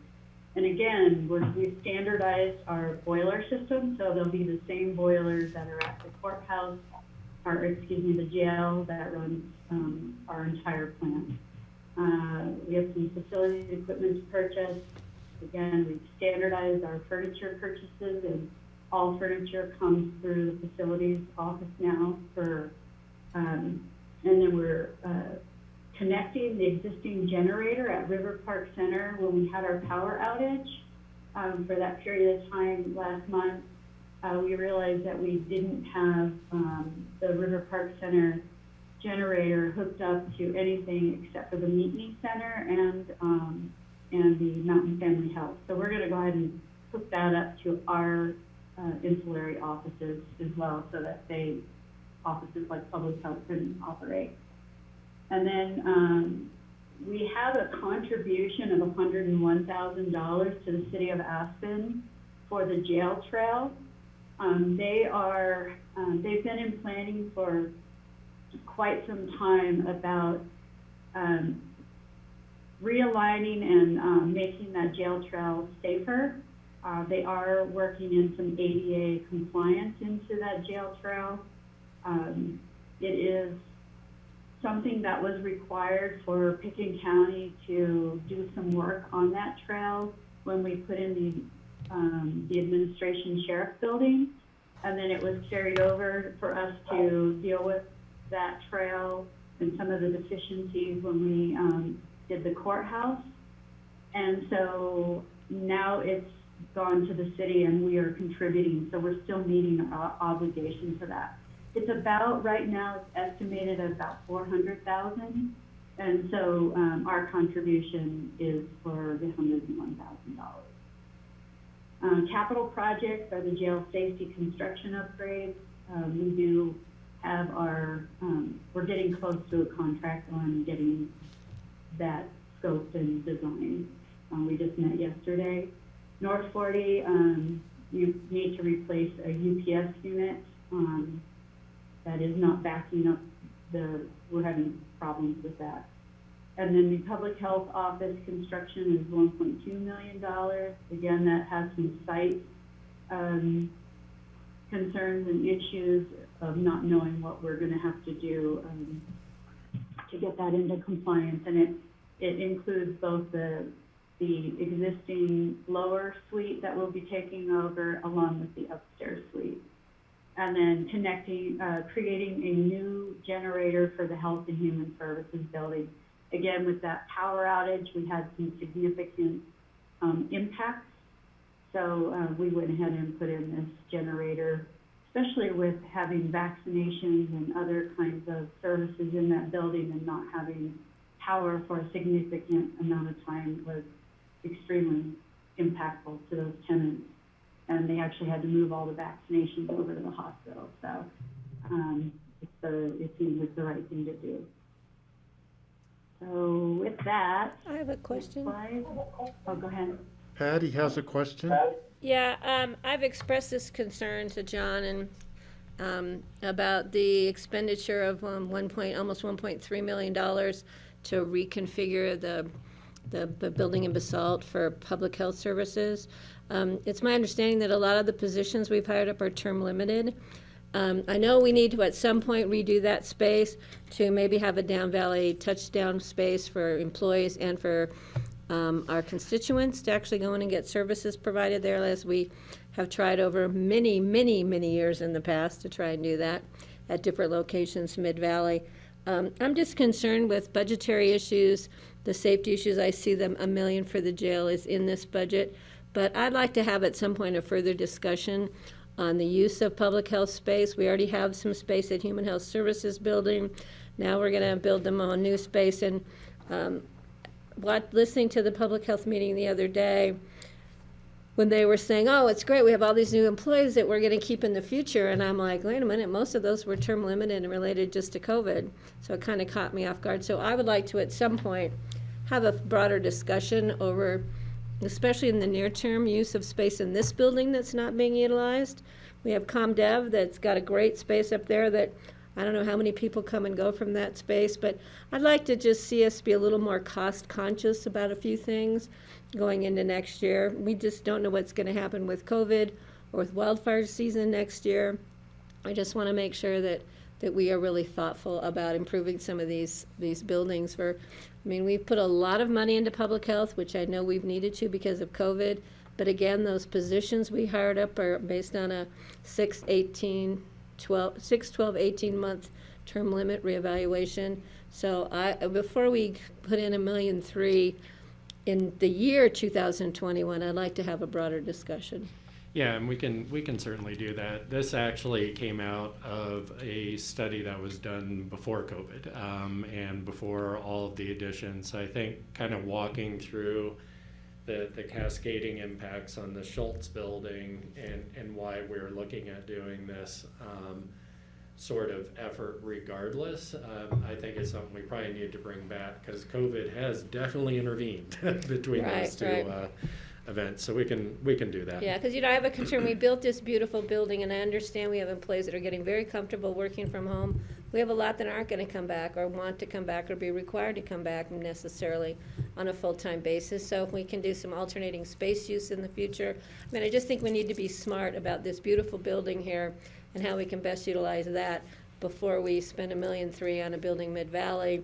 And again, we've standardized our boiler system. So they'll be the same boilers that are at the courthouse, or excuse me, the jail that runs our entire plant. We have some facilities equipment to purchase. Again, we've standardized our furniture purchases, and all furniture comes through the facilities office now for, and then we're connecting the existing generator at River Park Center when we had our power outage. For that period of time last month, we realized that we didn't have the River Park Center generator hooked up to anything except for the Meet Center and the Mountain Family Health. So we're going to go ahead and hook that up to our ancillary offices as well, so that offices like Public Health can operate. And then we have a contribution of $101,000 to the city of Aspen for the jail trail. They've been in planning for quite some time about realigning and making that jail trail safer. They are working in some ADA compliance into that jail trail. It is something that was required for Pickens County to do some work on that trail when we put in the administration sheriff building, and then it was carried over for us to deal with that trail and some of the deficiencies when we did the courthouse. And so now it's gone to the city and we are contributing, so we're still meeting our obligation to that. It's about, right now, it's estimated at about $400,000, and so our contribution is for the $101,000. Capital projects are the jail safety construction upgrades. We do have we're getting close to a contract on getting that scoped and designed. We just met yesterday. North 40, you need to replace a UPS unit that is not backing up. We're having problems with that. And then the public health office construction is $1.2 million. Again, that has some site concerns and issues of not knowing what we're going to have to do to get that into compliance. And it includes both the existing lower suite that we'll be taking over along with the upstairs suite. And then creating a new generator for the Health and Human Services building. Again, with that power outage, we had some significant impacts. So we went ahead and put in this generator, especially with having vaccinations and other kinds of services in that building, and not having power for a significant amount of time was extremely impactful to those tenants. And they actually had to move all the vaccinations over to the hospital. So it seems like the right thing to do. So with that, I have a question. Oh, go ahead. Patty has a question. Yeah, I've expressed this concern to John and about the expenditure of almost $1.3 million to reconfigure the building in Basalt for public health services. It's my understanding that a lot of the positions we've hired up are term limited. I know we need to at some point redo that space to maybe have a down valley touchdown space for employees and for our constituents to actually go in and get services provided there, as we have tried over many, many, many years in the past to try and do that at different locations mid-valley. I'm just concerned with budgetary issues, the safety issues. I see them $1 million for the jail is in this budget, but I'd like to have at some point a further discussion on the use of public health space. We already have some space at Human Health Services building. Now we're going to build them on new space. And listening to the public health meeting the other day, when they were saying, oh, it's great, we have all these new employees that we're going to keep in the future. And I'm like, wait a minute, most of those were term limited and related just to COVID. So it kind of caught me off guard. So I would like to, at some point, have a broader discussion over, especially in the near term, use of space in this building that's not being utilized. We have ComDev that's got a great space up there that I don't know how many people come and go from that space, but I'd like to just see us be a little more cost conscious about a few things going into next year. We just don't know what's going to happen with COVID or with wildfire season next year. I just want to make sure that we are really thoughtful about improving some of these buildings. We've put a lot of money into public health, which I know we've needed to because of COVID. But again, those positions we hired up are based on a 6, 12, 18 month term limit reevaluation. So before we put in $1.3 million in the year 2021, I'd like to have a broader discussion. Yeah, and we can certainly do that. This actually came out of a study that was done before COVID and before all of the additions. I think kind of walking through the cascading impacts on the Schultz building and why we're looking at doing this sort of effort regardless, I think it's something we probably need to bring back because COVID has definitely intervened between those two events. So we can do that. Yeah, because I have a concern. We built this beautiful building, and I understand we have employees that are getting very comfortable working from home. We have a lot that aren't going to come back or want to come back or be required to come back necessarily on a full-time basis. So if we can do some alternating space use in the future, I just think we need to be smart about this beautiful building here and how we can best utilize that before we spend $1.3 million on a building mid-valley,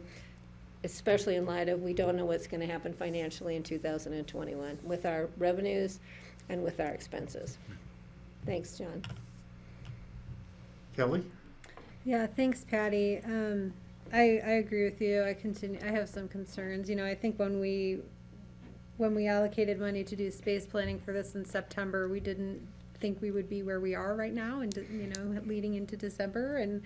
especially in light of we don't know what's going to happen financially in 2021 with our revenues and with our expenses. Thanks, John. Kelly? Yeah, thanks, Patty. I agree with you. I have some concerns. I think when we allocated money to do space planning for this in September, we didn't think we would be where we are right now, and leading into December, and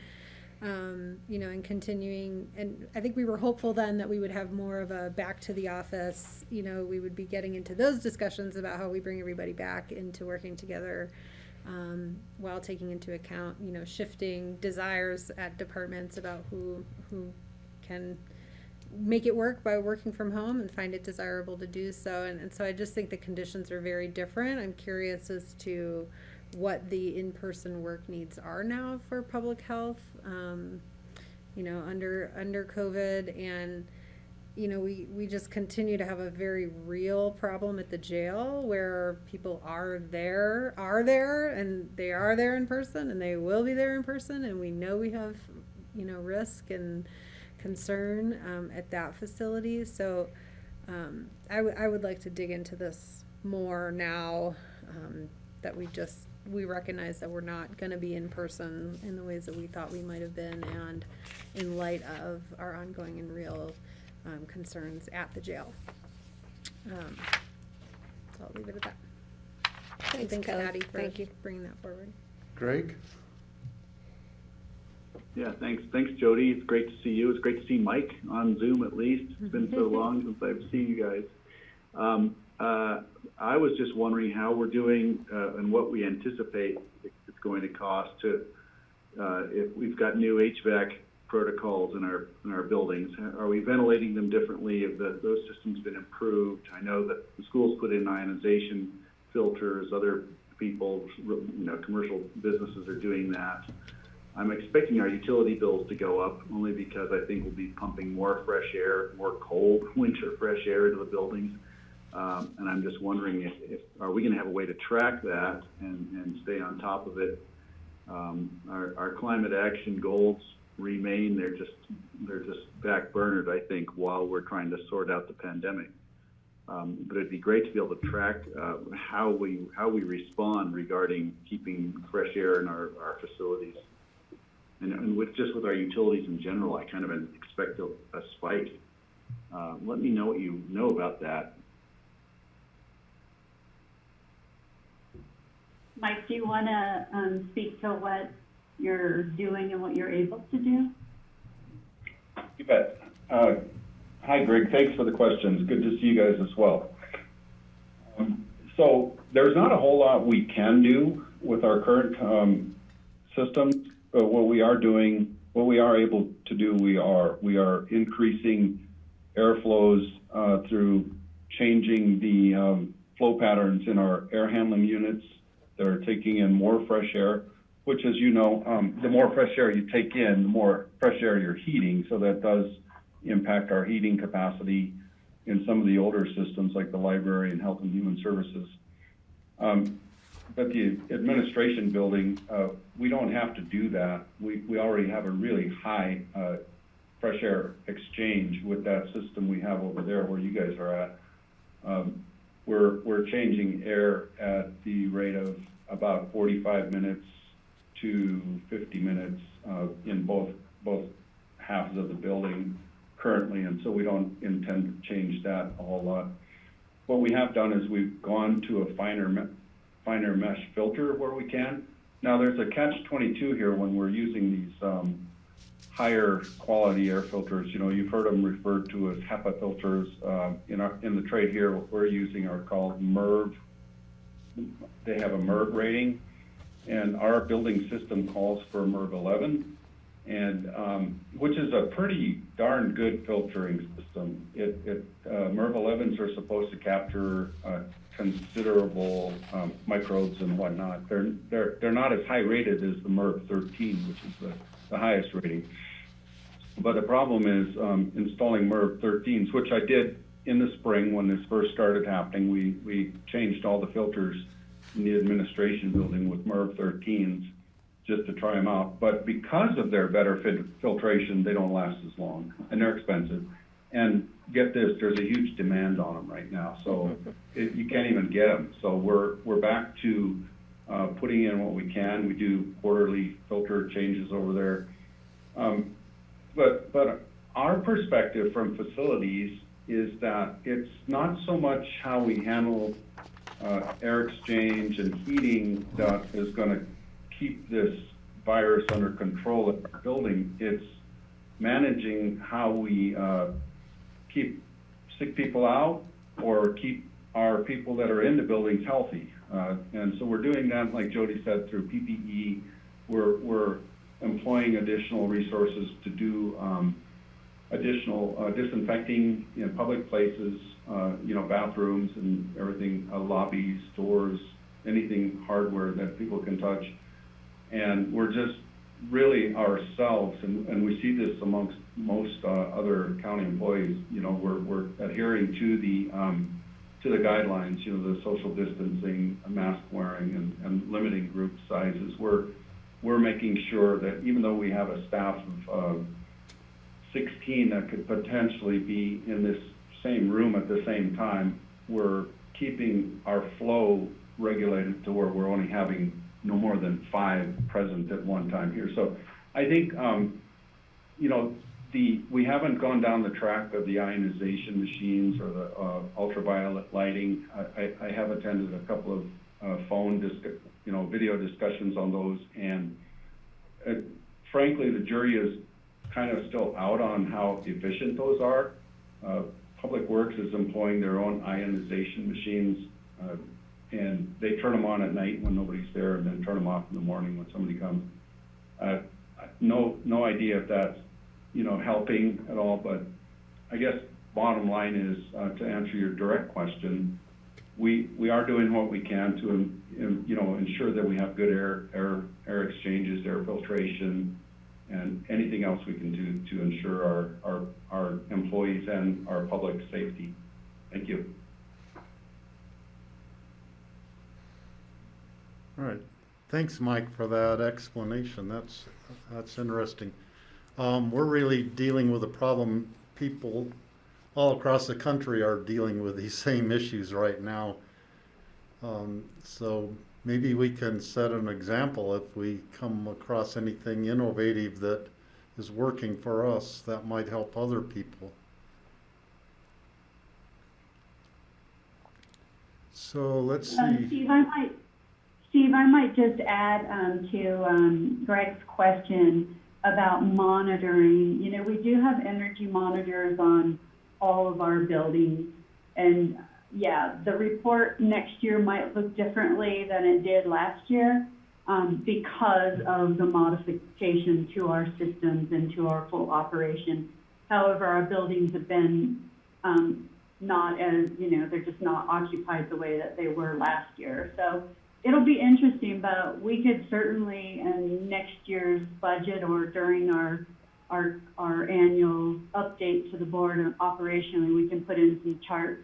and continuing. And I think we were hopeful then that we would have more of a back to the office. We would be getting into those discussions about how we bring everybody back into working together. While taking into account, shifting desires at departments about who can make it work by working from home and find it desirable to do so. And so I just think the conditions are very different. I'm curious as to what the in-person work needs are now for public health, under COVID. And we just continue to have a very real problem at the jail where people are there, and they are there in person, and they will be there in person, and we know we have, risk and concern at that facility. So I would like to dig into this more now that we recognize that we're not going to be in person in the ways that we thought we might have been, and in light of our ongoing and real concerns at the jail. So I'll leave it at that. Thanks, Patty, for bringing that forward. Greg? Yeah, thanks, Jody. It's great to see you. It's great to see Mike on Zoom at least. It's been so long since I've seen you guys. I was just wondering how we're doing and what we anticipate it's going to cost to if we've got new HVAC protocols in our buildings. Are we ventilating them differently? Have those systems been improved? I know that the schools put in ionization filters. Other people, commercial businesses are doing that. I'm expecting our utility bills to go up only because I think we'll be pumping more fresh air, more cold winter fresh air into the buildings. And I'm just wondering if are we going to have a way to track that and stay on top of it? Our climate action goals remain. They're just backburnered, I think, while we're trying to sort out the pandemic. But it'd be great to be able to track how we respond regarding keeping fresh air in our facilities. And with our utilities in general, I kind of expect a spike. Let me know what you know about that. Mike, do you want to speak to what you're doing and what you're able to do? You bet. Hi, Greg. Thanks for the questions. Good to see you guys as well. So there's not a whole lot we can do with our current systems, but what we are able to do, we are increasing airflows through changing the flow patterns in our air handling units. They're taking in more fresh air, which, as you know, the more fresh air you take in, the more fresh air you're heating. So that does impact our heating capacity in some of the older systems like the library and Health and Human Services. But the administration building, we don't have to do that. We already have a really high fresh air exchange with that system we have over there where you guys are at. We're changing air at the rate of about 45 minutes to 50 minutes in both halves of the building currently, and so we don't intend to change that a whole lot. What we have done is we've gone to a finer mesh filter where we can. Now there's a catch-22 here when we're using these higher quality air filters. You know, you've heard them referred to as HEPA filters. In the trade here, what we're using are called MERV. They have a MERV rating, and our building system calls for MERV 11, and which is a pretty darn good filtering system. MERV 11s are supposed to capture considerable microbes and whatnot. They're not as high rated as the MERV 13, which is the highest rating. But the problem is installing MERV 13s, which I did in the spring when this first started happening. We changed all the filters in the administration building with MERV 13s just to try them out. But because of their better filtration, they don't last as long, and they're expensive. And get this, there's a huge demand on them right now, so you can't even get them. So we're back to putting in what we can. We do quarterly filter changes over there. But our perspective from facilities is that it's not so much how we handle air exchange and heating that is going to keep this virus under control at our building. It's managing how we keep sick people out or keep our people that are in the buildings healthy. And so we're doing that, like Jody said, through PPE. We're employing additional resources to do additional disinfecting in public places, bathrooms and everything, lobbies, stores, anything hardware that people can touch. And we're just really ourselves, and we see this amongst most other county employees. We're adhering to the guidelines, the social distancing, mask wearing, and limiting group sizes. We're making sure that even though we have a staff of 16 that could potentially be in this same room at the same time, we're keeping our flow regulated to where we're only having no more than 5 present at one time here. So I think, we haven't gone down the track of the ionization machines or the ultraviolet lighting. I have attended a couple of video discussions on those, and frankly, the jury is kind of still out on how efficient those are. Public Works is employing their own ionization machines, and they turn them on at night when nobody's there and then turn them off in the morning when somebody comes. No idea if that's, helping at all, but I guess bottom line is, to answer your direct question, we are doing what we can to, ensure that we have good air exchanges, air filtration, and anything else we can do to ensure our employees and our public safety. Thank you. All right. Thanks, Mike, for that explanation. That's interesting. We're really dealing with a problem. People all across the country are dealing with these same issues right now. So maybe we can set an example if we come across anything innovative that is working for us that might help other people. So let's see. Steve, I might just add to Greg's question about monitoring. You know, we do have energy monitors on all of our buildings, and yeah, the report next year might look differently than it did last year because of the modification to our systems and to our full operation. However, our buildings have been not as, they're just not occupied the way that they were last year. So it'll be interesting, but we could certainly in next year's budget or during our annual update to the board operationally, we can put in some charts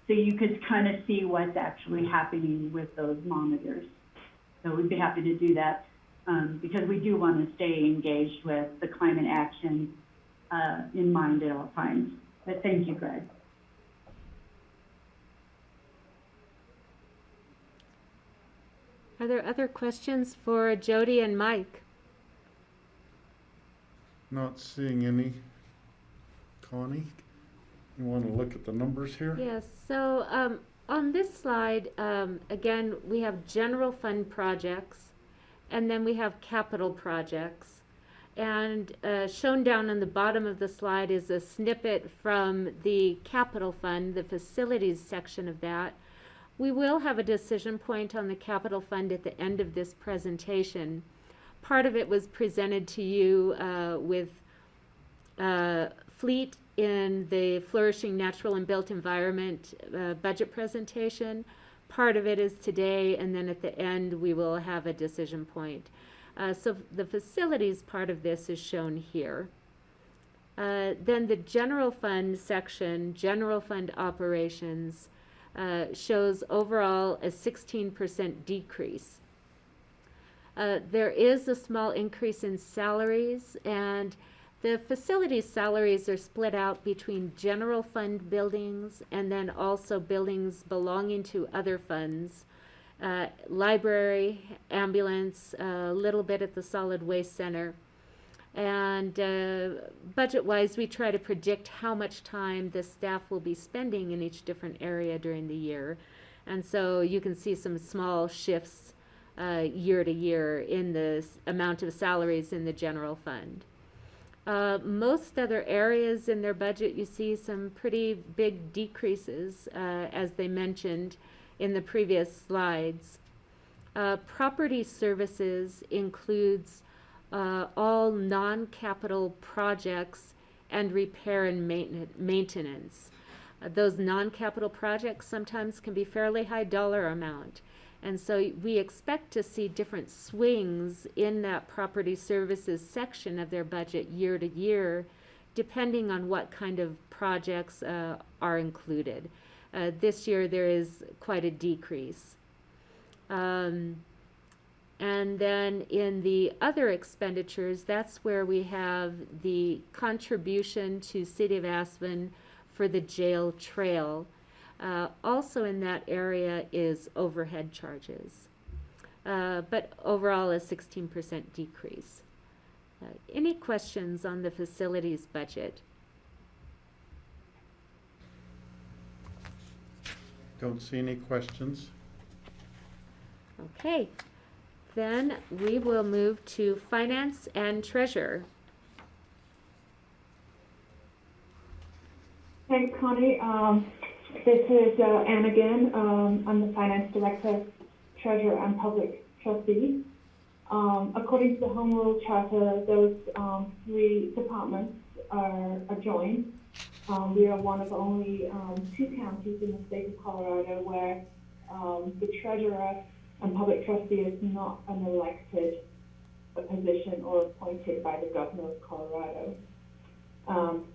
so you could kind of see what's actually happening with those monitors. So we'd be happy to do that because we do want to stay engaged with the climate action in mind at all times. But thank you, Greg. Are there other questions for Jody and Mike? Not seeing any. Connie, you want to look at the numbers here? Yes, so on this slide, again, we have general fund projects, and then we have capital projects. And shown down on the bottom of the slide is a snippet from the capital fund, the facilities section of that. We will have a decision point on the capital fund at the end of this presentation. Part of it was presented to you with fleet in the Flourishing Natural and Built Environment budget presentation. Part of it is today, and then at the end we will have a decision point. So the facilities part of this is shown here. Then the general fund section, general fund operations, shows overall a 16% decrease. There is a small increase in salaries, and the facilities salaries are split out between general fund buildings and then also buildings belonging to other funds. Library, ambulance, a little bit at the solid waste center. And budget-wise, we try to predict how much time the staff will be spending in each different area during the year. And so you can see some small shifts year to year in the amount of salaries in the general fund. Most other areas in their budget, you see some pretty big decreases, as they mentioned in the previous slides. Property services includes all non-capital projects and repair and maintenance. Those non-capital projects sometimes can be fairly high dollar amount. And so we expect to see different swings in that property services section of their budget year to year, depending on what kind of projects are included. This year there is quite a decrease. And then in the other expenditures, that's where we have the contribution to City of Aspen for the jail trail. Also in that area is overhead charges, but overall a 16% decrease. Any questions on the facilities budget? Don't see any questions. Okay, then we will move to finance and treasurer. Thanks, Connie. This is Anne again. I'm the Finance Director, Treasurer, and Public Trustee. According to the Home Rule Charter, those three departments are joined. We are one of only two counties in the state of Colorado where The treasurer and public trustee is not an elected position or appointed by the governor of Colorado.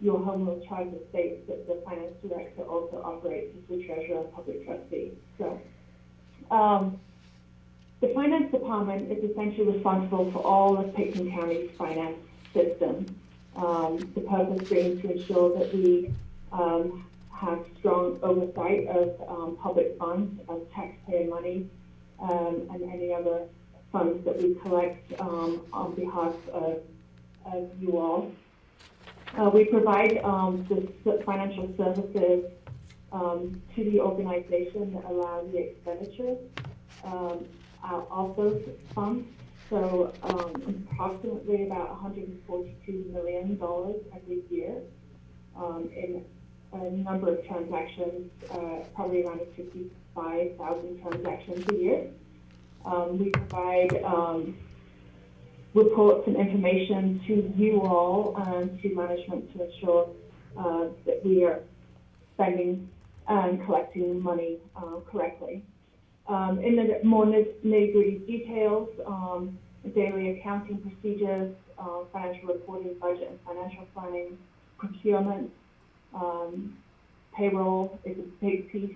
Your home rule charter states that the finance director also operates as the treasurer and public trustee. So, the finance department is essentially responsible for all of Pitkin County's finance system. The purpose being to ensure that we have strong oversight of public funds, of taxpayer money, and any other funds that we collect on behalf of you all. We provide the financial services to the organization that allow the expenditures of those funds. So approximately about $142 million every year in a number of transactions, probably around 55,000 transactions a year. We provide reports and information to you all and to management to ensure that we are spending and collecting money correctly. In the more nitty-gritty details, daily accounting procedures, financial reporting, budget and financial planning, procurement, payroll is a big piece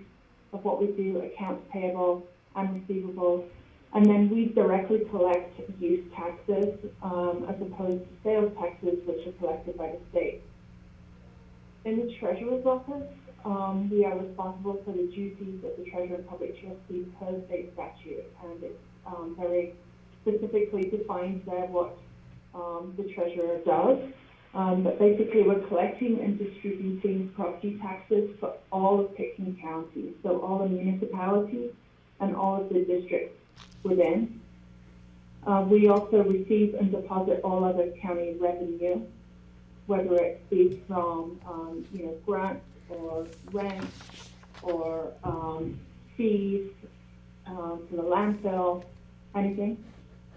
of what we do, accounts payable and receivables. And then we directly collect use taxes as opposed to sales taxes, which are collected by the state. In the treasurer's office, we are responsible for the duties of the treasurer and public trustee per state statute, and it's very specifically defines there what the treasurer does. But basically, we're collecting and distributing property taxes for all of Pitkin County, so all the municipalities and all of the districts within. We also receive and deposit all other county revenue, whether it be from grants or rent or fees to the landfill, anything.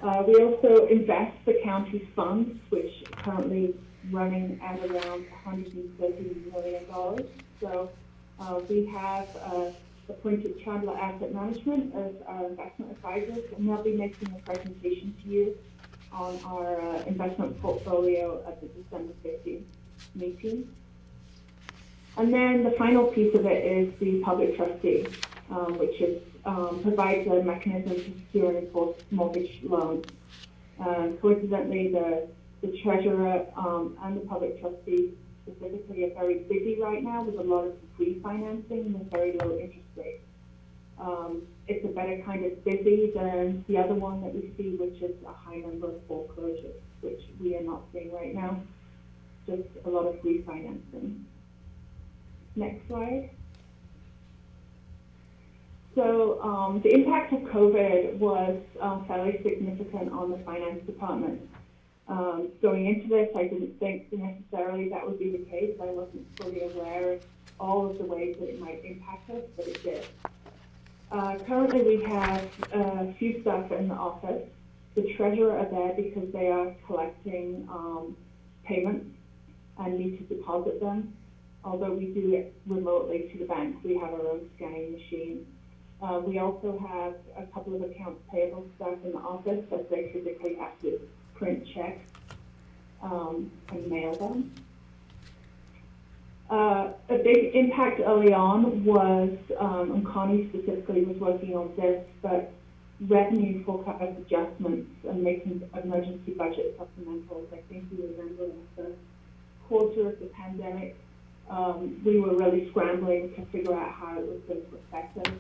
We also invest the county's funds, which currently running at around $130 million. So we have appointed Chandler Asset Management as our investment advisors, and they'll be making a presentation to you on our investment portfolio at the December 15th meeting. And then the final piece of it is the public trustee, which is provides a mechanism to secure and enforce mortgage loans. Coincidentally, the treasurer and the public trustee specifically are very busy right now with a lot of refinancing with very low interest rates. It's a better kind of busy than the other one that we see, which is a high number of foreclosures, which we are not seeing right now, just a lot of refinancing. Next slide. So the impact of COVID was fairly significant on the finance department. Going into this, I didn't think necessarily that would be the case. I wasn't fully aware of all of the ways that it might impact us, but it did. Currently, we have a few staff in the office. The treasurer are there because they are collecting payments and need to deposit them. Although we do it remotely to the bank, we have our own scanning machine. We also have a couple of accounts payable staff in the office that they physically have to print checks and mail them. A big impact early on was, and Connie specifically was working on this, but revenue forecast adjustments and making emergency budget supplementals. I think you remember in the first quarter of the pandemic, we were really scrambling to figure out how it was going to affect us,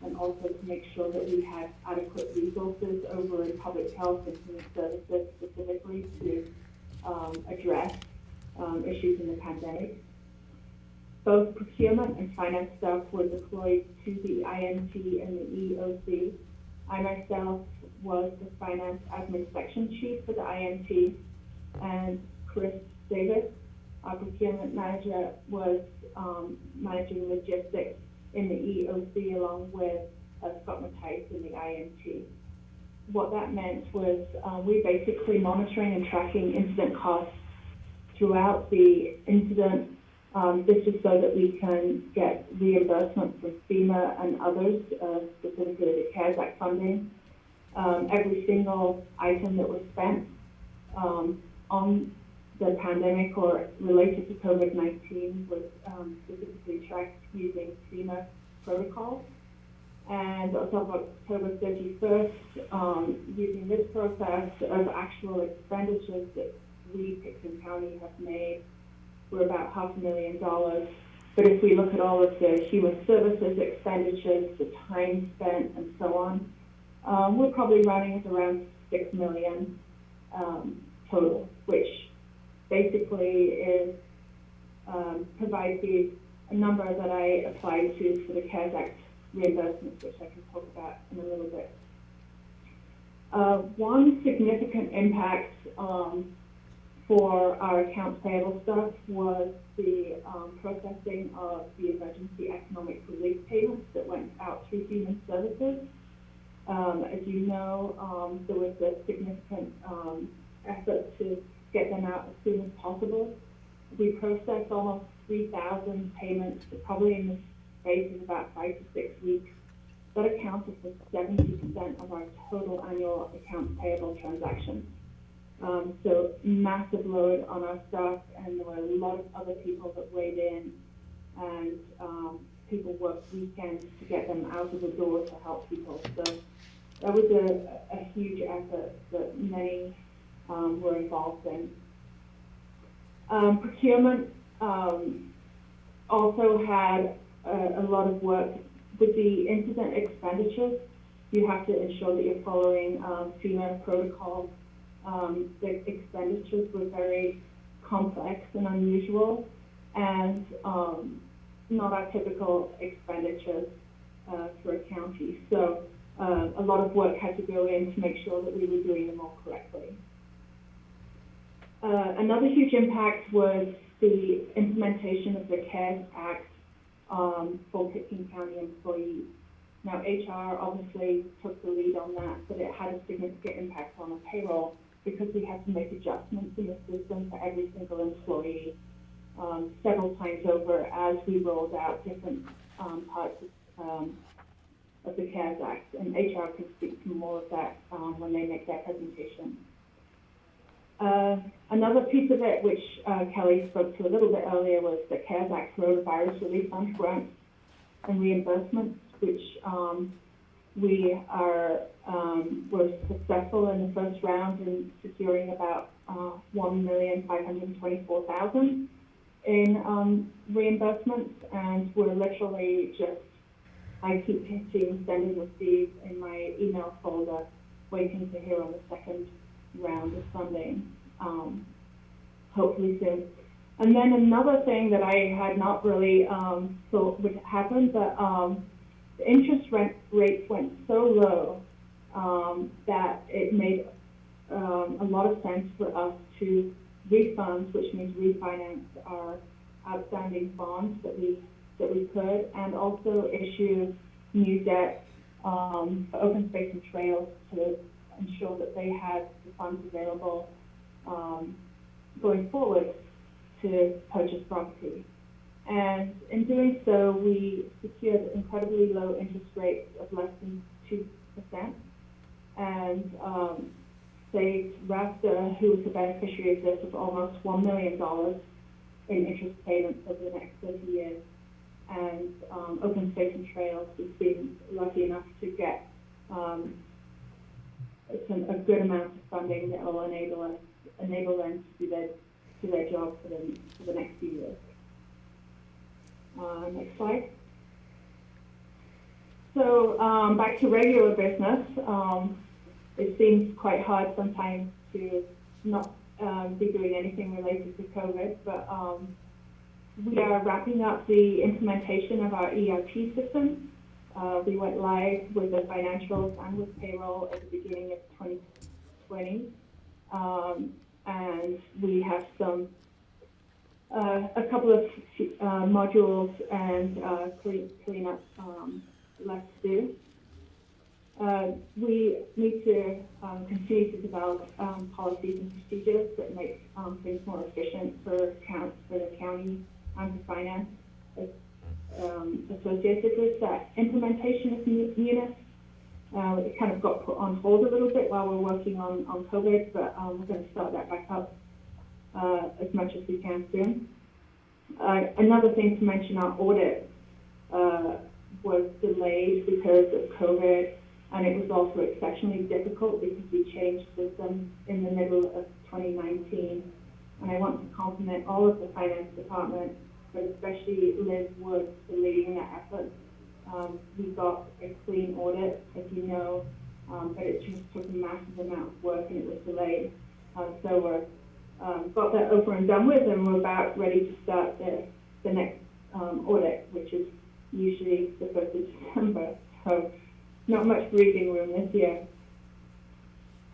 and also to make sure that we had adequate resources over in public health and human services specifically to address issues in the pandemic. Both procurement and finance staff were deployed to the INT and the EOC. I myself was the finance admin section chief for the INT, and Chris Davis, our procurement manager, was managing logistics in the EOC along with Scott Mattice in the INT. What that meant was we basically monitoring and tracking incident costs throughout the incident This is so that we can get reimbursement from FEMA and others, specifically the CARES Act funding. Every single item that was spent on the pandemic or related to COVID-19 was specifically tracked using FEMA protocols. And as of October 31st, using this process of actual expenditures that we, Pitkin County, have made, we're about $500,000. But if we look at all of the human services expenditures, the time spent, and so on, we're probably running at around $6 million total, which basically is provides a number that I applied to for the CARES Act reimbursements, which I can talk about in a little bit. One significant impact for our accounts payable stuff was the processing of the emergency economic relief payments that went out through Human Services. As you know, there was a significant effort to get them out as soon as possible. We processed almost 3,000 payments, probably in the space of about 5 to 6 weeks. That accounted for 70% of our total annual accounts payable transactions. So massive load on our staff, and there were a lot of other people that weighed in, and people worked weekends to get them out of the door to help people. So that was a huge effort that many were involved in. Procurement also had a lot of work with the incident expenditures. You have to ensure that you're following FEMA protocols. The expenditures were very complex and unusual, and not our typical expenditures for a county. So a lot of work had to go in to make sure that we were doing them all correctly. Another huge impact was the implementation of the CARES Act for Pitkin County employees. Now, HR obviously took the lead on that, but it had a significant impact on the payroll because we had to make adjustments in the system for every single employee several times over as we rolled out different parts of the CARES Act. And HR can speak to more of that when they make their presentation. Another piece of it, which Kelly spoke to a little bit earlier, was the CARES Act Coronavirus Relief Fund grants and reimbursements, which were successful in the first round in securing about $1,524,000 in reimbursements, and we're literally just, I keep hitting send and receive in my email folder, waiting to hear on the second round of funding, hopefully soon. And then another thing that I had not really thought would happen, but the interest rates went so low that it made a lot of sense for us to refund, which means refinance our outstanding bonds that we could, and also issue new debt for open space and trails to ensure that they had the funds available going forward to purchase property. And in doing so, we secured incredibly low interest rates of less than 2%, and saved RASTA, who was the beneficiary of this, of almost $1 million in interest payments over the next 30 years. And Open Space and Trails has been lucky enough to get a good amount of funding that will enable them to do their job for the next few years. Next slide. So back to regular business. It seems quite hard sometimes to not be doing anything related to COVID, but we are wrapping up the implementation of our ERP system. We went live with the financials and with payroll at the beginning of 2020. And we have a couple of modules and cleanup left to do. We need to continue to develop policies and procedures that make things more efficient for the county and the finance associated with that implementation of Munis. It kind of got put on hold a little bit while we're working on COVID, but we're going to start that back up as much as we can soon. Another thing to mention, our audit was delayed because of COVID, and it was also exceptionally difficult because we changed systems in the middle of 2019. And I want to compliment all of the finance department, but especially Liz Wood for leading that effort. We got a clean audit, as you know, but it just took a massive amount of work and it was delayed. So we're got that over and done with, and we're about ready to start the next audit, which is usually the 1st of December. So not much breathing room this year.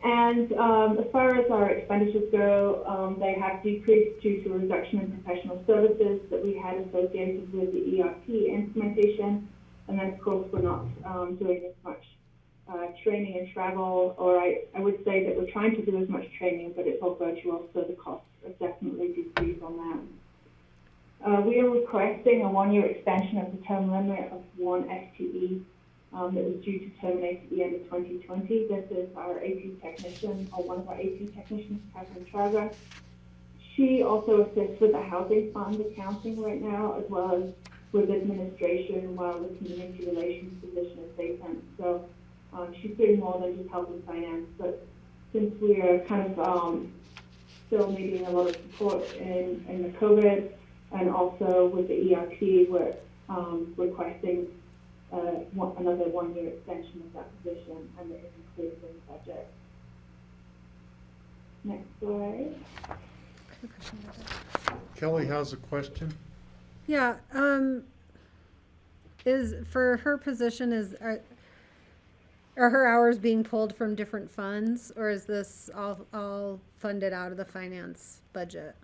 And as far as our expenditures go, they have decreased due to a reduction in professional services that we had associated with the ERP implementation. And then, of course, we're not doing as much training and travel, or I would say that we're trying to do as much training, but it's all virtual, so the costs have definitely decreased on that. We are requesting a 1-year extension of the term limit of 1 FTE that was due to terminate at the end of 2020. This is our AP technician, or one of our AP technicians, Catherine Trager. She also assists with the housing fund accounting right now, as well as with administration while the community relations position is vacant. So she's doing more than just helping finance, but since we are kind of still needing a lot of support in the COVID and also with the ERP, we're requesting another 1-year extension of that position, and it is included in the budget. Next slide. Kelly has a question. Yeah, is for her position, are her hours being pulled from different funds, or is this all funded out of the finance budget?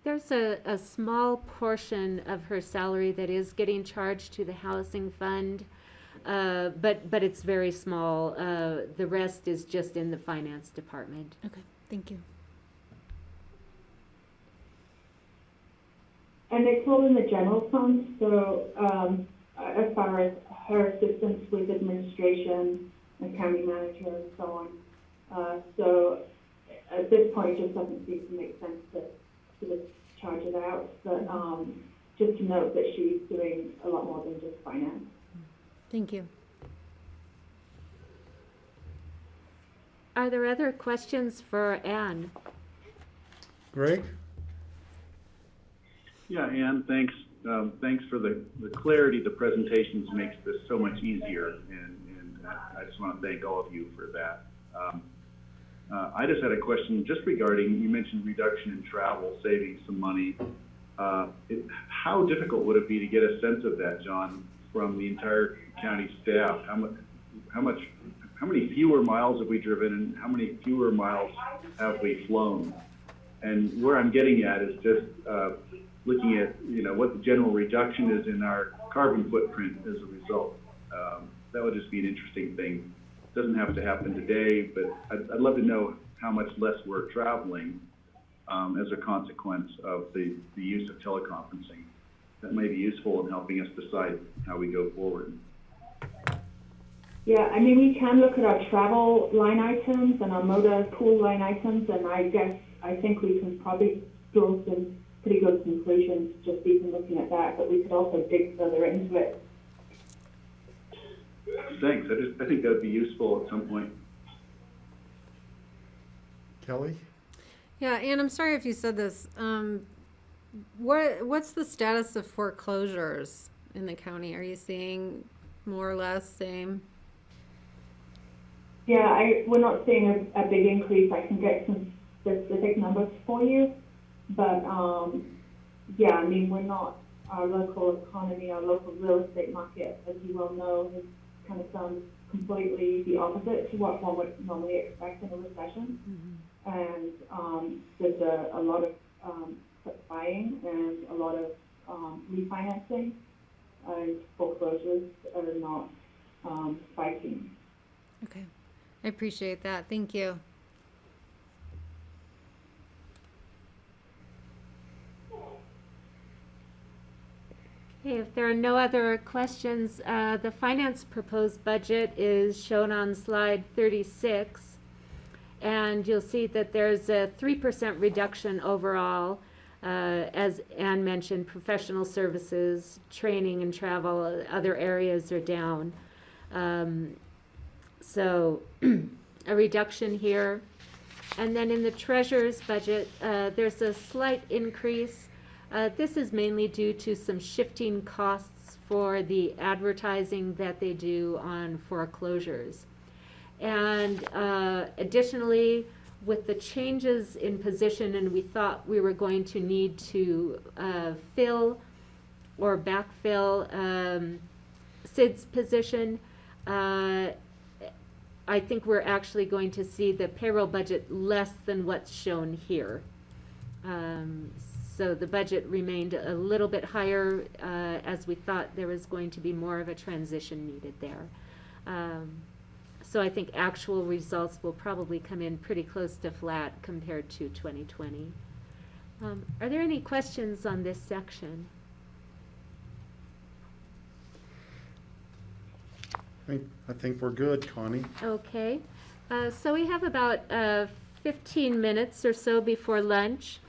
There's a small portion of her salary that is getting charged to the housing fund, but it's very small. The rest is just in the finance department. Okay, thank you. And it's all in the general fund, so as far as her assistance with administration and county manager and so on. So at this point, it just doesn't seem to make sense to just charge it out, but just to note that she's doing a lot more than just finance. Thank you. Are there other questions for Anne? Greg? Yeah, Ann, thanks. Thanks for the clarity the presentations makes this so much easier, and I just want to thank all of you for that. I just had a question just regarding, you mentioned reduction in travel, saving some money. How difficult would it be to get a sense of that, John, from the entire county staff? How many fewer miles have we driven, and how many fewer miles have we flown? And where I'm getting at is just looking at, what the general reduction is in our carbon footprint as a result. That would just be an interesting thing. It doesn't have to happen today, but I'd love to know how much less we're traveling as a consequence of the use of teleconferencing. That may be useful in helping us decide how we go forward. Yeah, I mean, we can look at our travel line items and our motor pool line items, and I think we can probably draw some pretty good conclusions just even looking at that, but we could also dig further into it. Thanks. I think that would be useful at some point. Kelly? Yeah, Anne, I'm sorry if you said this. What's the status of foreclosures in the county? Are you seeing more or less same? Yeah, we're not seeing a big increase. I can get some specific numbers for you, but yeah, I mean, we're not, our local economy, our local real estate market, as you well know, has kind of done completely the opposite to what one would normally expect in a recession. Mm-hmm. And there's a lot of buying and a lot of refinancing, and foreclosures are not spiking. Okay, I appreciate that. Thank you. Okay, if there are no other questions, the finance proposed budget is shown on slide 36. And you'll see that there's a 3% reduction overall. As Ann mentioned, professional services, training and travel, other areas are down. So a reduction here. And then in the treasurer's budget, there's a slight increase. This is mainly due to some shifting costs for the advertising that they do on foreclosures. And additionally, with the changes in position, and we thought we were going to need to fill or backfill Sid's position, I think we're actually going to see the payroll budget less than what's shown here. So the budget remained a little bit higher as we thought there was going to be more of a transition needed there. So I think actual results will probably come in pretty close to flat compared to 2020. Are there any questions on this section? I think we're good, Connie. Okay, so we have about 15 minutes or so before lunch.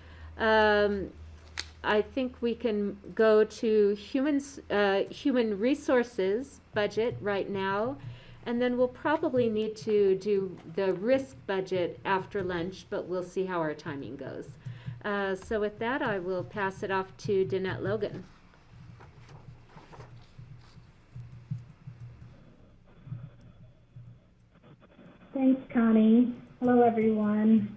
I think we can go to human resources budget right now, and then we'll probably need to do the risk budget after lunch, but we'll see how our timing goes. So with that, I will pass it off to Danette Logan. Thanks, Connie. Hello, everyone.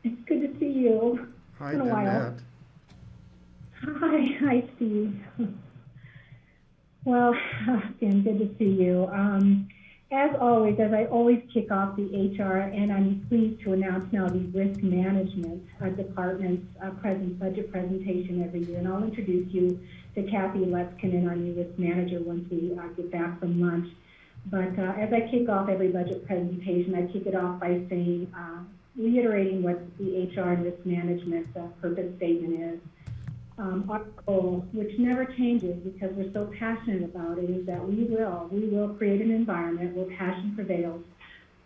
It's good to see you. Hi, It's been a while. Danette. Hi, Steve. Well, again, good to see you. As always, as I always kick off the HR, and I'm pleased to announce now the risk management department's budget presentation every year. And I'll introduce you to Kathy Letzkin, our new risk manager, once we get back from lunch. But as I kick off every budget presentation, I kick it off by saying, reiterating what the HR and risk management purpose statement is. Our goal, which never changes because we're so passionate about it, is that we will create an environment where passion prevails,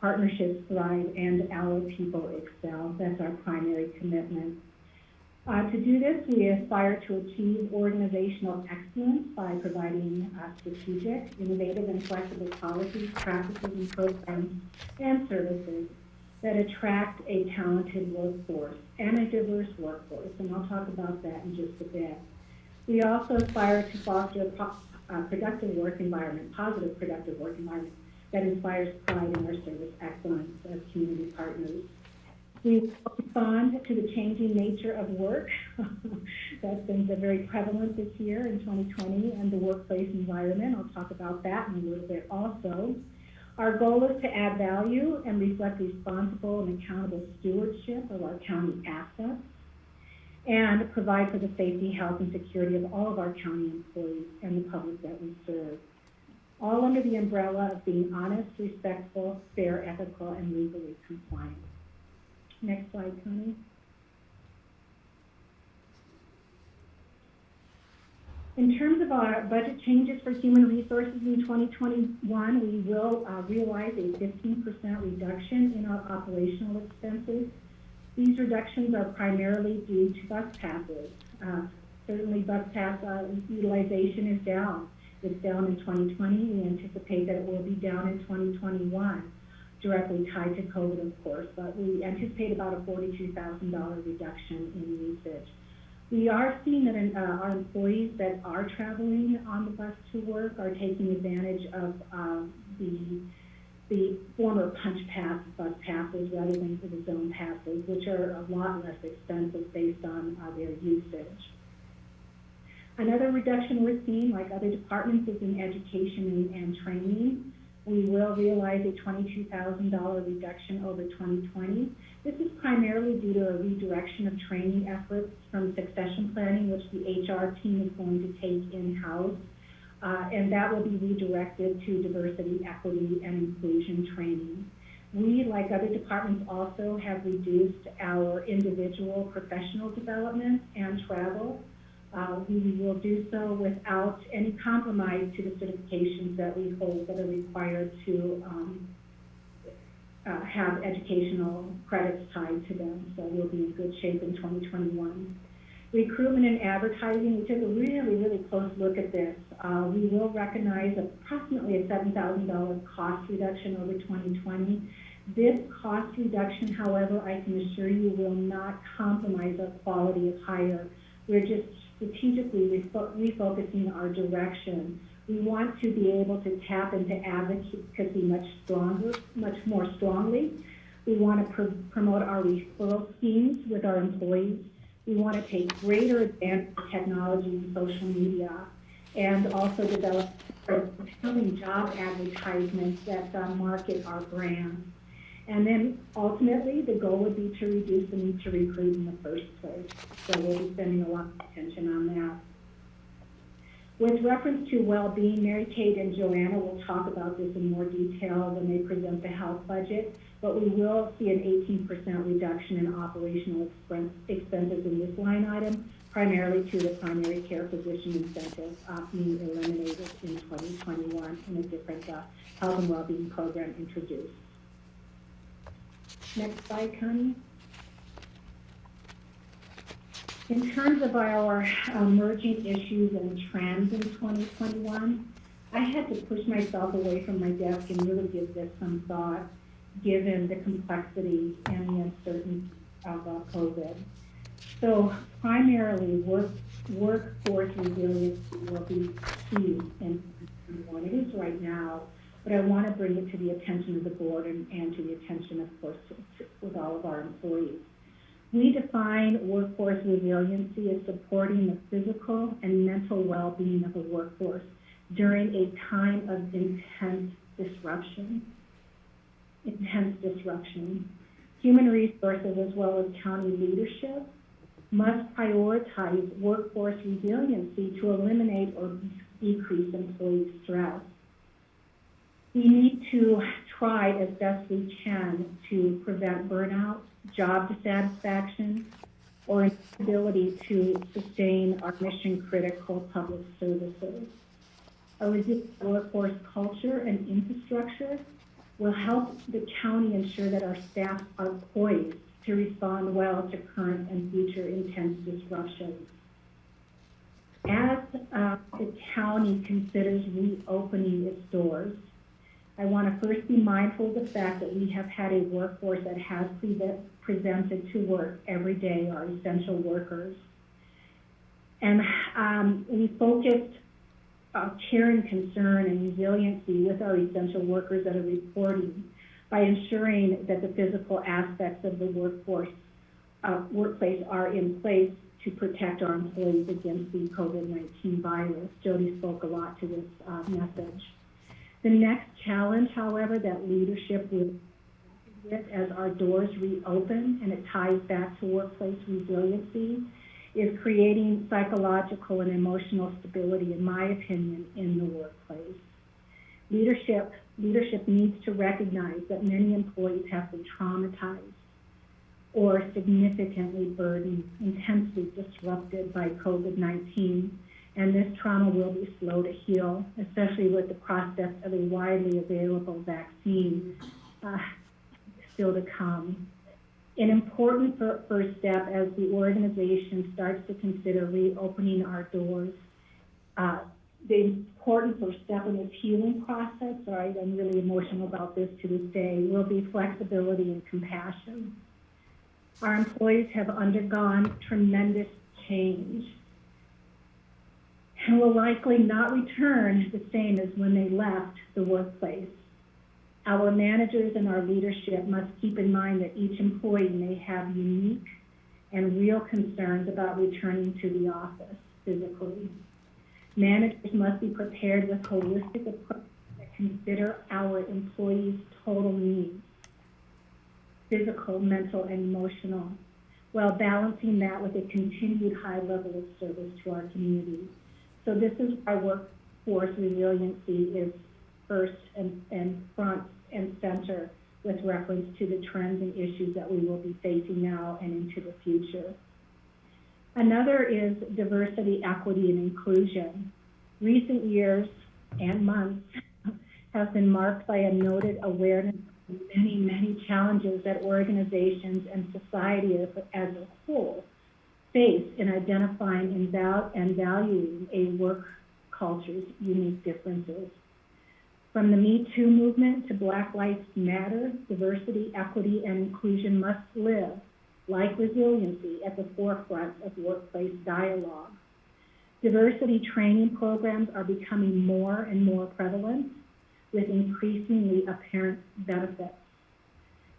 partnerships thrive, and our people excel. That's our primary commitment. To do this, we aspire to achieve organizational excellence by providing strategic, innovative, and flexible policies, practices, and programs and services that attract a talented workforce and a diverse workforce, and I'll talk about that in just a bit. We also aspire to foster a productive work environment, positive productive work environment that inspires pride in our service excellence as community partners. We respond to the changing nature of work. That's been very prevalent this year in 2020 and the workplace environment. I'll talk about that in a little bit also. Our goal is to add value and reflect responsible and accountable stewardship of our county assets and provide for the safety, health, and security of all of our county employees and the public that we serve. All under the umbrella of being honest, respectful, fair, ethical, and legally compliant. Next slide, Connie. In terms of our budget changes for human resources in 2021, we will realize a 15% reduction in our operational expenses. These reductions are primarily due to bus passes. Certainly bus pass utilization is down. It's down in 2020. We anticipate that it will be down in 2021, directly tied to COVID, of course, but we anticipate about a $42,000 reduction in usage. We are seeing that our employees that are traveling on the bus to work are taking advantage of the former punch pass bus passes rather than the zone passes, which are a lot less expensive based on their usage. Another reduction we're seeing, like other departments, is in education and training. We will realize a $22,000 reduction over 2020. This is primarily due to a redirection of training efforts from succession planning, which the HR team is going to take in-house, and that will be redirected to diversity, equity, and inclusion training. We, like other departments, also have reduced our individual professional development and travel. We will do so without any compromise to the certifications that we hold that are required to have educational credits tied to them. So we'll be in good shape in 2021. Recruitment and advertising, we took a really, really close look at this. We will recognize approximately a $7,000 cost reduction over 2020. This cost reduction, however, I can assure you will not compromise our quality of hire. We're just strategically refocusing our direction. We want to be able to tap into advocacy much more strongly. We want to promote our referral schemes with our employees. We want to take greater advantage of technology and social media, and also develop compelling job advertisements that market our brand. And then ultimately, the goal would be to reduce the need to recruit in the first place. So we'll be spending a lot of attention on that. With reference to well-being, Mary-Kate and Joanna will talk about this in more detail when they present the health budget, but we will see an 18% reduction in operational expenses in this line item, primarily to the primary care physician incentive being eliminated in 2021 and a different health and well-being program introduced. Next slide, Connie. In terms of our emerging issues and trends in 2021, I had to push myself away from my desk and really give this some thought, given the complexity and the uncertainty of COVID. So primarily, workforce resiliency will be key in 2021. It is right now, but I want to bring it to the attention of the board and to the attention, of course, with all of our employees. We define workforce resiliency as supporting the physical and mental well-being of the workforce during a time of intense disruption. Human resources as well as county leadership must prioritize workforce resiliency to eliminate or decrease employee stress. We need to try as best we can to prevent burnout, job dissatisfaction, or inability to sustain our mission-critical public services. A resilient workforce culture and infrastructure will help the county ensure that our staff are poised to respond well to current and future intense disruptions. As the county considers reopening its doors, I want to first be mindful of the fact that we have had a workforce that has presented to work every day, our essential workers. And we focused care and concern and resiliency with our essential workers that are reporting by ensuring that the physical aspects of the workplace are in place to protect our employees against the COVID-19 virus. Jody spoke a lot to this message. The next challenge, however, that leadership will with as our doors reopen, and it ties back to workplace resiliency, is creating psychological and emotional stability, in my opinion, in the workplace. Leadership needs to recognize that many employees have been traumatized or significantly burdened, intensely disrupted by COVID-19, and this trauma will be slow to heal, especially with the prospect of a widely available vaccine still to come. An important first step as the organization starts to consider reopening our doors, the important first step in this healing process, sorry, I'm really emotional about this to this day, will be flexibility and compassion. Our employees have undergone tremendous change and will likely not return the same as when they left the workplace. Our managers and our leadership must keep in mind that each employee may have unique and real concerns about returning to the office physically. Managers must be prepared with holistic approaches that consider our employees' total needs, physical, mental, and emotional, while balancing that with a continued high level of service to our community. So this is why workforce resiliency is first and front and center with reference to the trends and issues that we will be facing now and into the future. Another is diversity, equity, and inclusion. Recent years and months have been marked by a noted awareness of many, many challenges that organizations and society as a whole face in identifying and valuing a work culture's unique differences. From the Me Too movement to Black Lives Matter, diversity, equity, and inclusion must live, like resiliency, at the forefront of workplace dialogue. Diversity training programs are becoming more and more prevalent, with increasingly apparent benefits.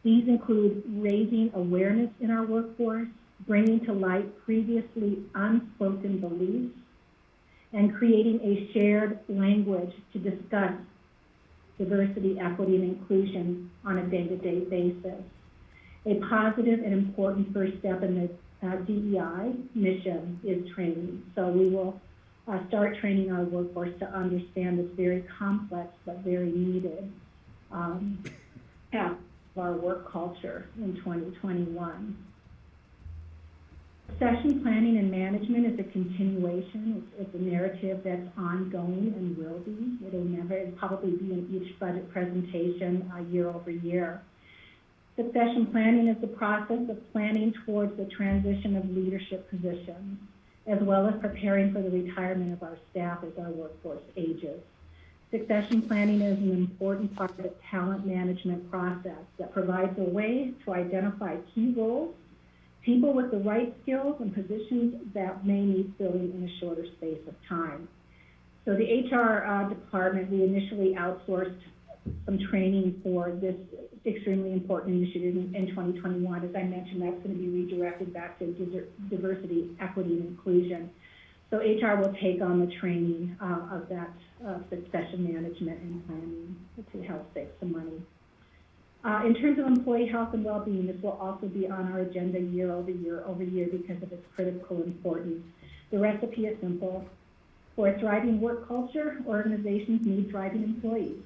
These include raising awareness in our workforce, bringing to light previously unspoken beliefs, and creating a shared language to discuss diversity, equity, and inclusion on a day-to-day basis. A positive and important first step in the DEI mission is training. So we will start training our workforce to understand this very complex but very needed aspect of our work culture in 2021. Succession planning and management is a continuation. It's a narrative that's ongoing and will be. It'll probably be in each budget presentation year over year. Succession planning is the process of planning towards the transition of leadership positions, as well as preparing for the retirement of our staff as our workforce ages. Succession planning is an important part of the talent management process that provides a way to identify key roles, people with the right skills, and positions that may need filling in a shorter space of time. So the HR department, we initially outsourced some training for this extremely important initiative in 2021. As I mentioned, that's going to be redirected back to diversity, equity, and inclusion. So HR will take on the training of that succession management and planning to help save some money. In terms of employee health and well-being, this will also be on our agenda year over year because of its critical importance. The recipe is simple. For a thriving work culture, organizations need thriving employees.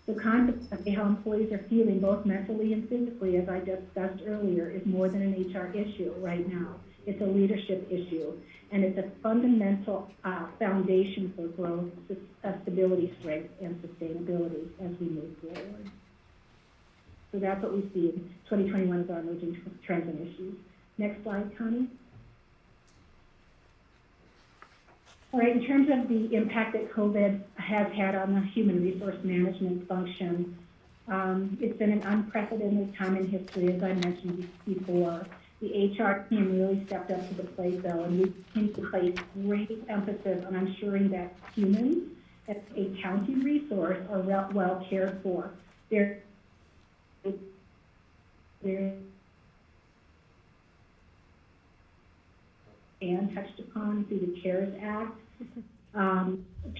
The concept of how employees are feeling both mentally and physically, as I discussed earlier, is more than an HR issue right now. It's a leadership issue, and it's a fundamental foundation for growth, stability, strength, and sustainability as we move forward. So that's what we see in 2021 as our emerging trends and issues. Next slide, Connie. All right, in terms of the impact that COVID has had on the human resource management function, it's been an unprecedented time in history, as I mentioned before. The HR team really stepped up to the plate, though, and we continue to place great emphasis on ensuring that humans, as a county resource, are well cared for. They're and touched upon through the CARES Act,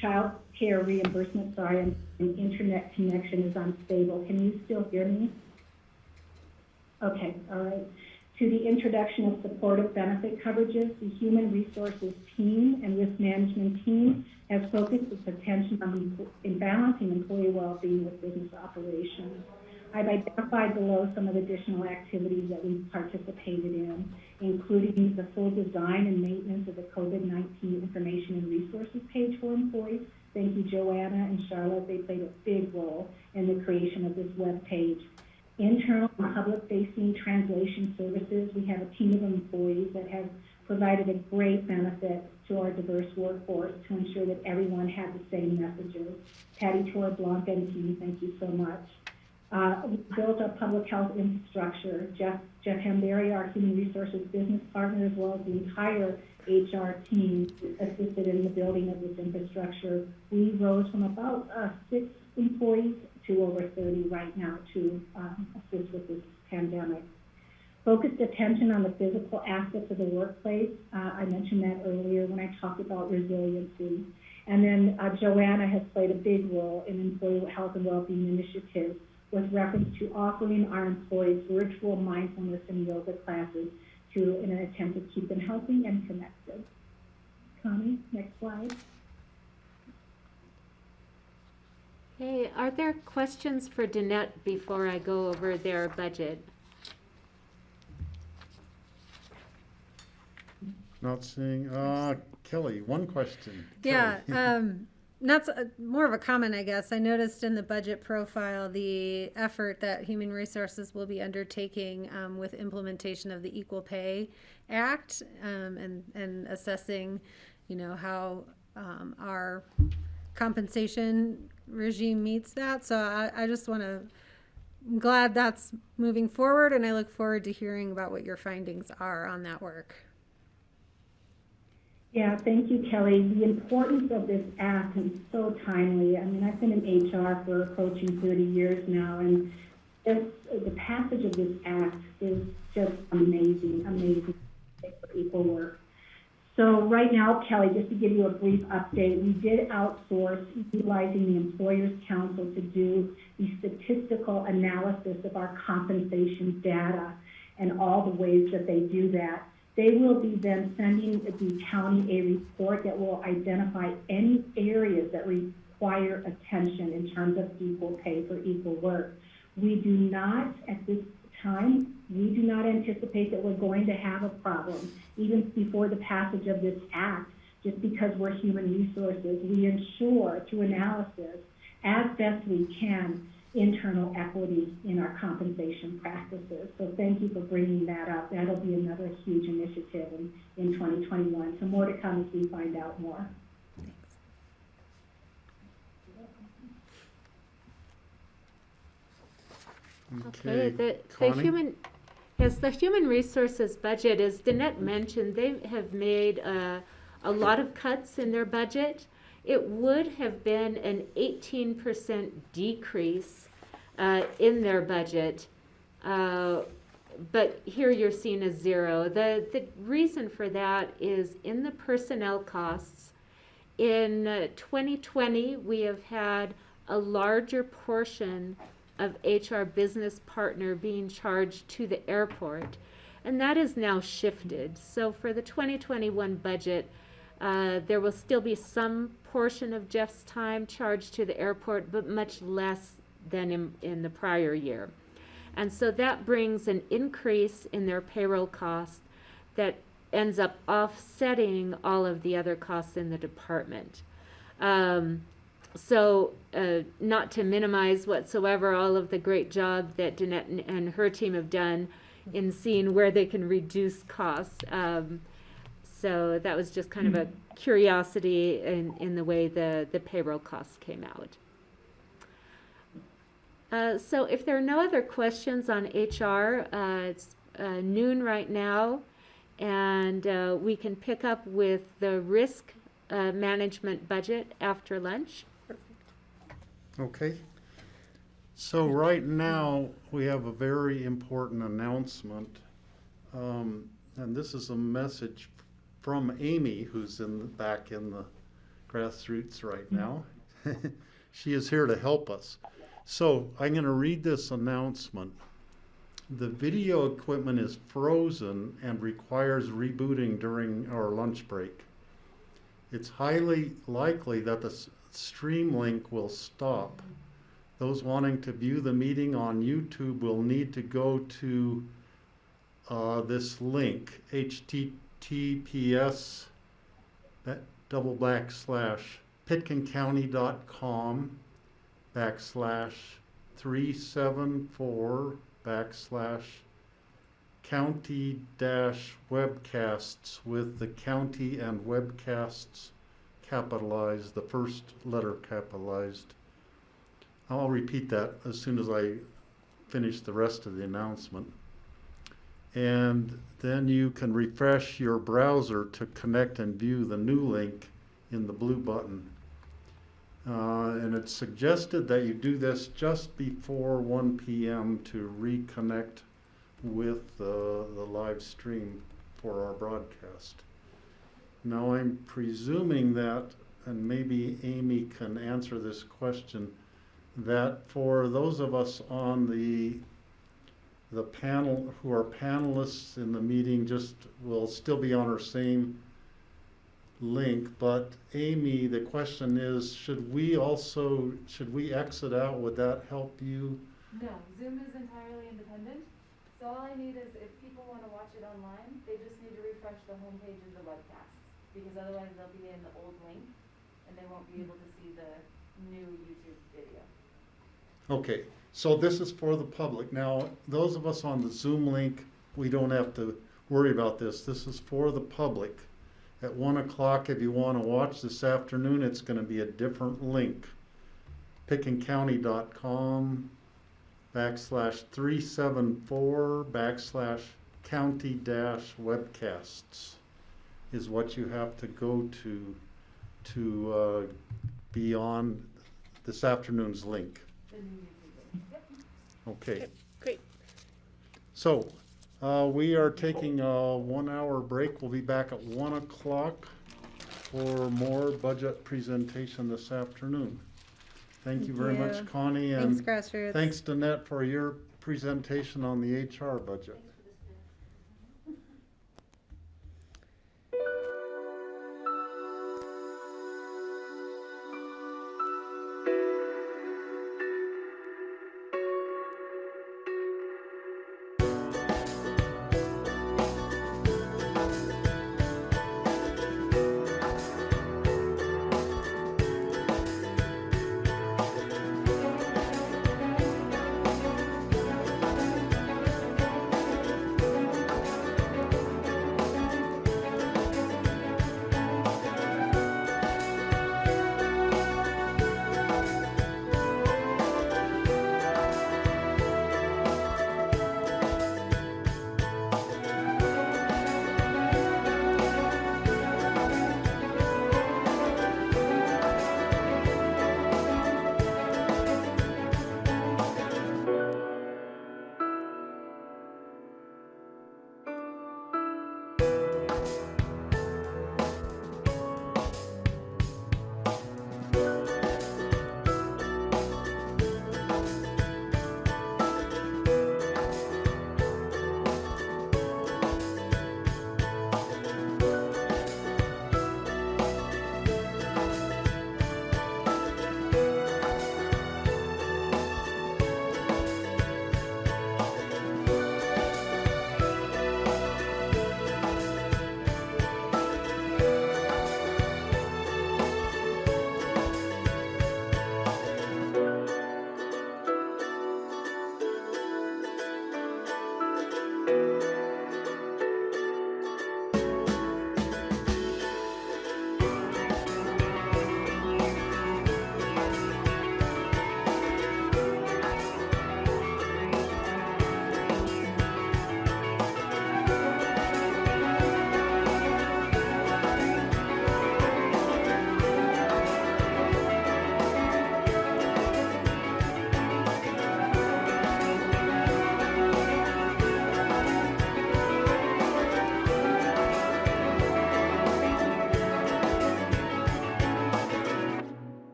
child care reimbursement, and internet connection is unstable. Can you still hear me? Okay, all right. To the introduction of supportive benefit coverages, the Human Resources team and Risk Management team has focused its attention on balancing employee well-being with business operations. I've identified below some of the additional activities that we've participated in, including the full design and maintenance of the COVID-19 information and resources page for employees. Thank you, Joanna and Charlotte. They played a big role in the creation of this web page. Internal and public-facing translation services. We have a team of employees that have provided a great benefit to our diverse workforce to ensure that everyone had the same messages. Patty Tor Blanca and team, thank you so much. We built a public health infrastructure. Jeff Hemberry, our human resources business partner, as well as the entire HR team, assisted in the building of this infrastructure. We rose from about 6 employees to over 30 right now to assist with this pandemic. Focused attention on the physical aspects of the workplace. I mentioned that earlier when I talked about resiliency. And then Joanna has played a big role in employee health and well-being initiatives with reference to offering our employees virtual mindfulness and yoga classes in an attempt to keep them healthy and connected. Connie, next slide. Hey, are there questions for Danette before I go over their budget? Not seeing, Kelly, one question. Yeah, Kelly. that's more of a comment, I guess. I noticed in the budget profile the effort that Human Resources will be undertaking with implementation of the Equal Pay Act, and assessing, how our compensation regime meets that. So I just want to, I'm glad that's moving forward, and I look forward to hearing about what your findings are on that work. Yeah, thank you, Kelly. The importance of this act is so timely. I mean, I've been in HR for approaching 30 years now, and the passage of this act is just amazing for equal work. So right now, Kelly, just to give you a brief update, we did outsource utilizing the Employers Council to do the statistical analysis of our compensation data and all the ways that they do that. They will be then sending the county a report that will identify any areas that require attention in terms of equal pay for equal work. We do not, at this time, we do not anticipate that we're going to have a problem, even before the passage of this act, just because we're human resources. We ensure through analysis, as best we can, internal equity in our compensation practices. So thank you for bringing that up. That'll be another huge initiative in 2021. So more to come as we find out more. Okay, the human resources budget, as Danette mentioned, they have made a lot of cuts in their budget. It would have been an 18% decrease in their budget, but here you're seeing a zero. The reason for that is in the personnel costs. In 2020, we have had a larger portion of HR business partner being charged to the airport, and that is now shifted. So for the 2021 budget, there will still be some portion of Jeff's time charged to the airport, but much less than in the prior year. And so that brings an increase in their payroll cost that ends up offsetting all of the other costs in the department. So not to minimize whatsoever all of the great job that Danette and her team have done in seeing where they can reduce costs. So that was just kind of a curiosity in the way the payroll costs came out. So if there are no other questions on HR, it's noon right now, and we can pick up with the risk management budget after lunch. Okay. So right now, we have a very important announcement. And this is a message from Amy, who's back in the grassroots right now. She is here to help us. So I'm going to read this announcement. The video equipment is frozen and requires rebooting during our lunch break. It's highly likely that the stream link will stop. Those wanting to view the meeting on YouTube will need to go to this link, https://pitkinccounty.com/374/county-webcasts with the county and webcasts capitalized, the first letter capitalized. I'll repeat that as soon as I finish the rest of the announcement. And then you can refresh your browser to connect and view the new link in the blue button. And it's suggested that you do this just before 1 p.m. to reconnect with the live stream for our broadcast. Now I'm presuming that, and maybe Amy can answer this question, that for those of us on the panel who are panelists in the meeting just will still be on our same link. But Amy, the question is, should we exit out? Would that help you? No, Zoom is entirely independent. So So all I need is, if people wanna watch it online, they just need to refresh the homepage of the webcast, because otherwise they'll be in the old link, and they won't be able to see the new YouTube video. Okay, so this is for the public. Now, those of us on the Zoom link, we don't have to worry about this. This is for the public. At 1 o'clock, if you want to watch this afternoon, it's going to be a different link. PickenCounty.com/374/county-webcasts is what you have to go to be on this afternoon's link. Okay. Great. So, we are taking a 1 hour break. We'll be back at 1 o'clock for more budget presentation this afternoon. Thank you very much, Connie, Thanks, and Grassroots. thanks, Danette, for your presentation on the HR budget.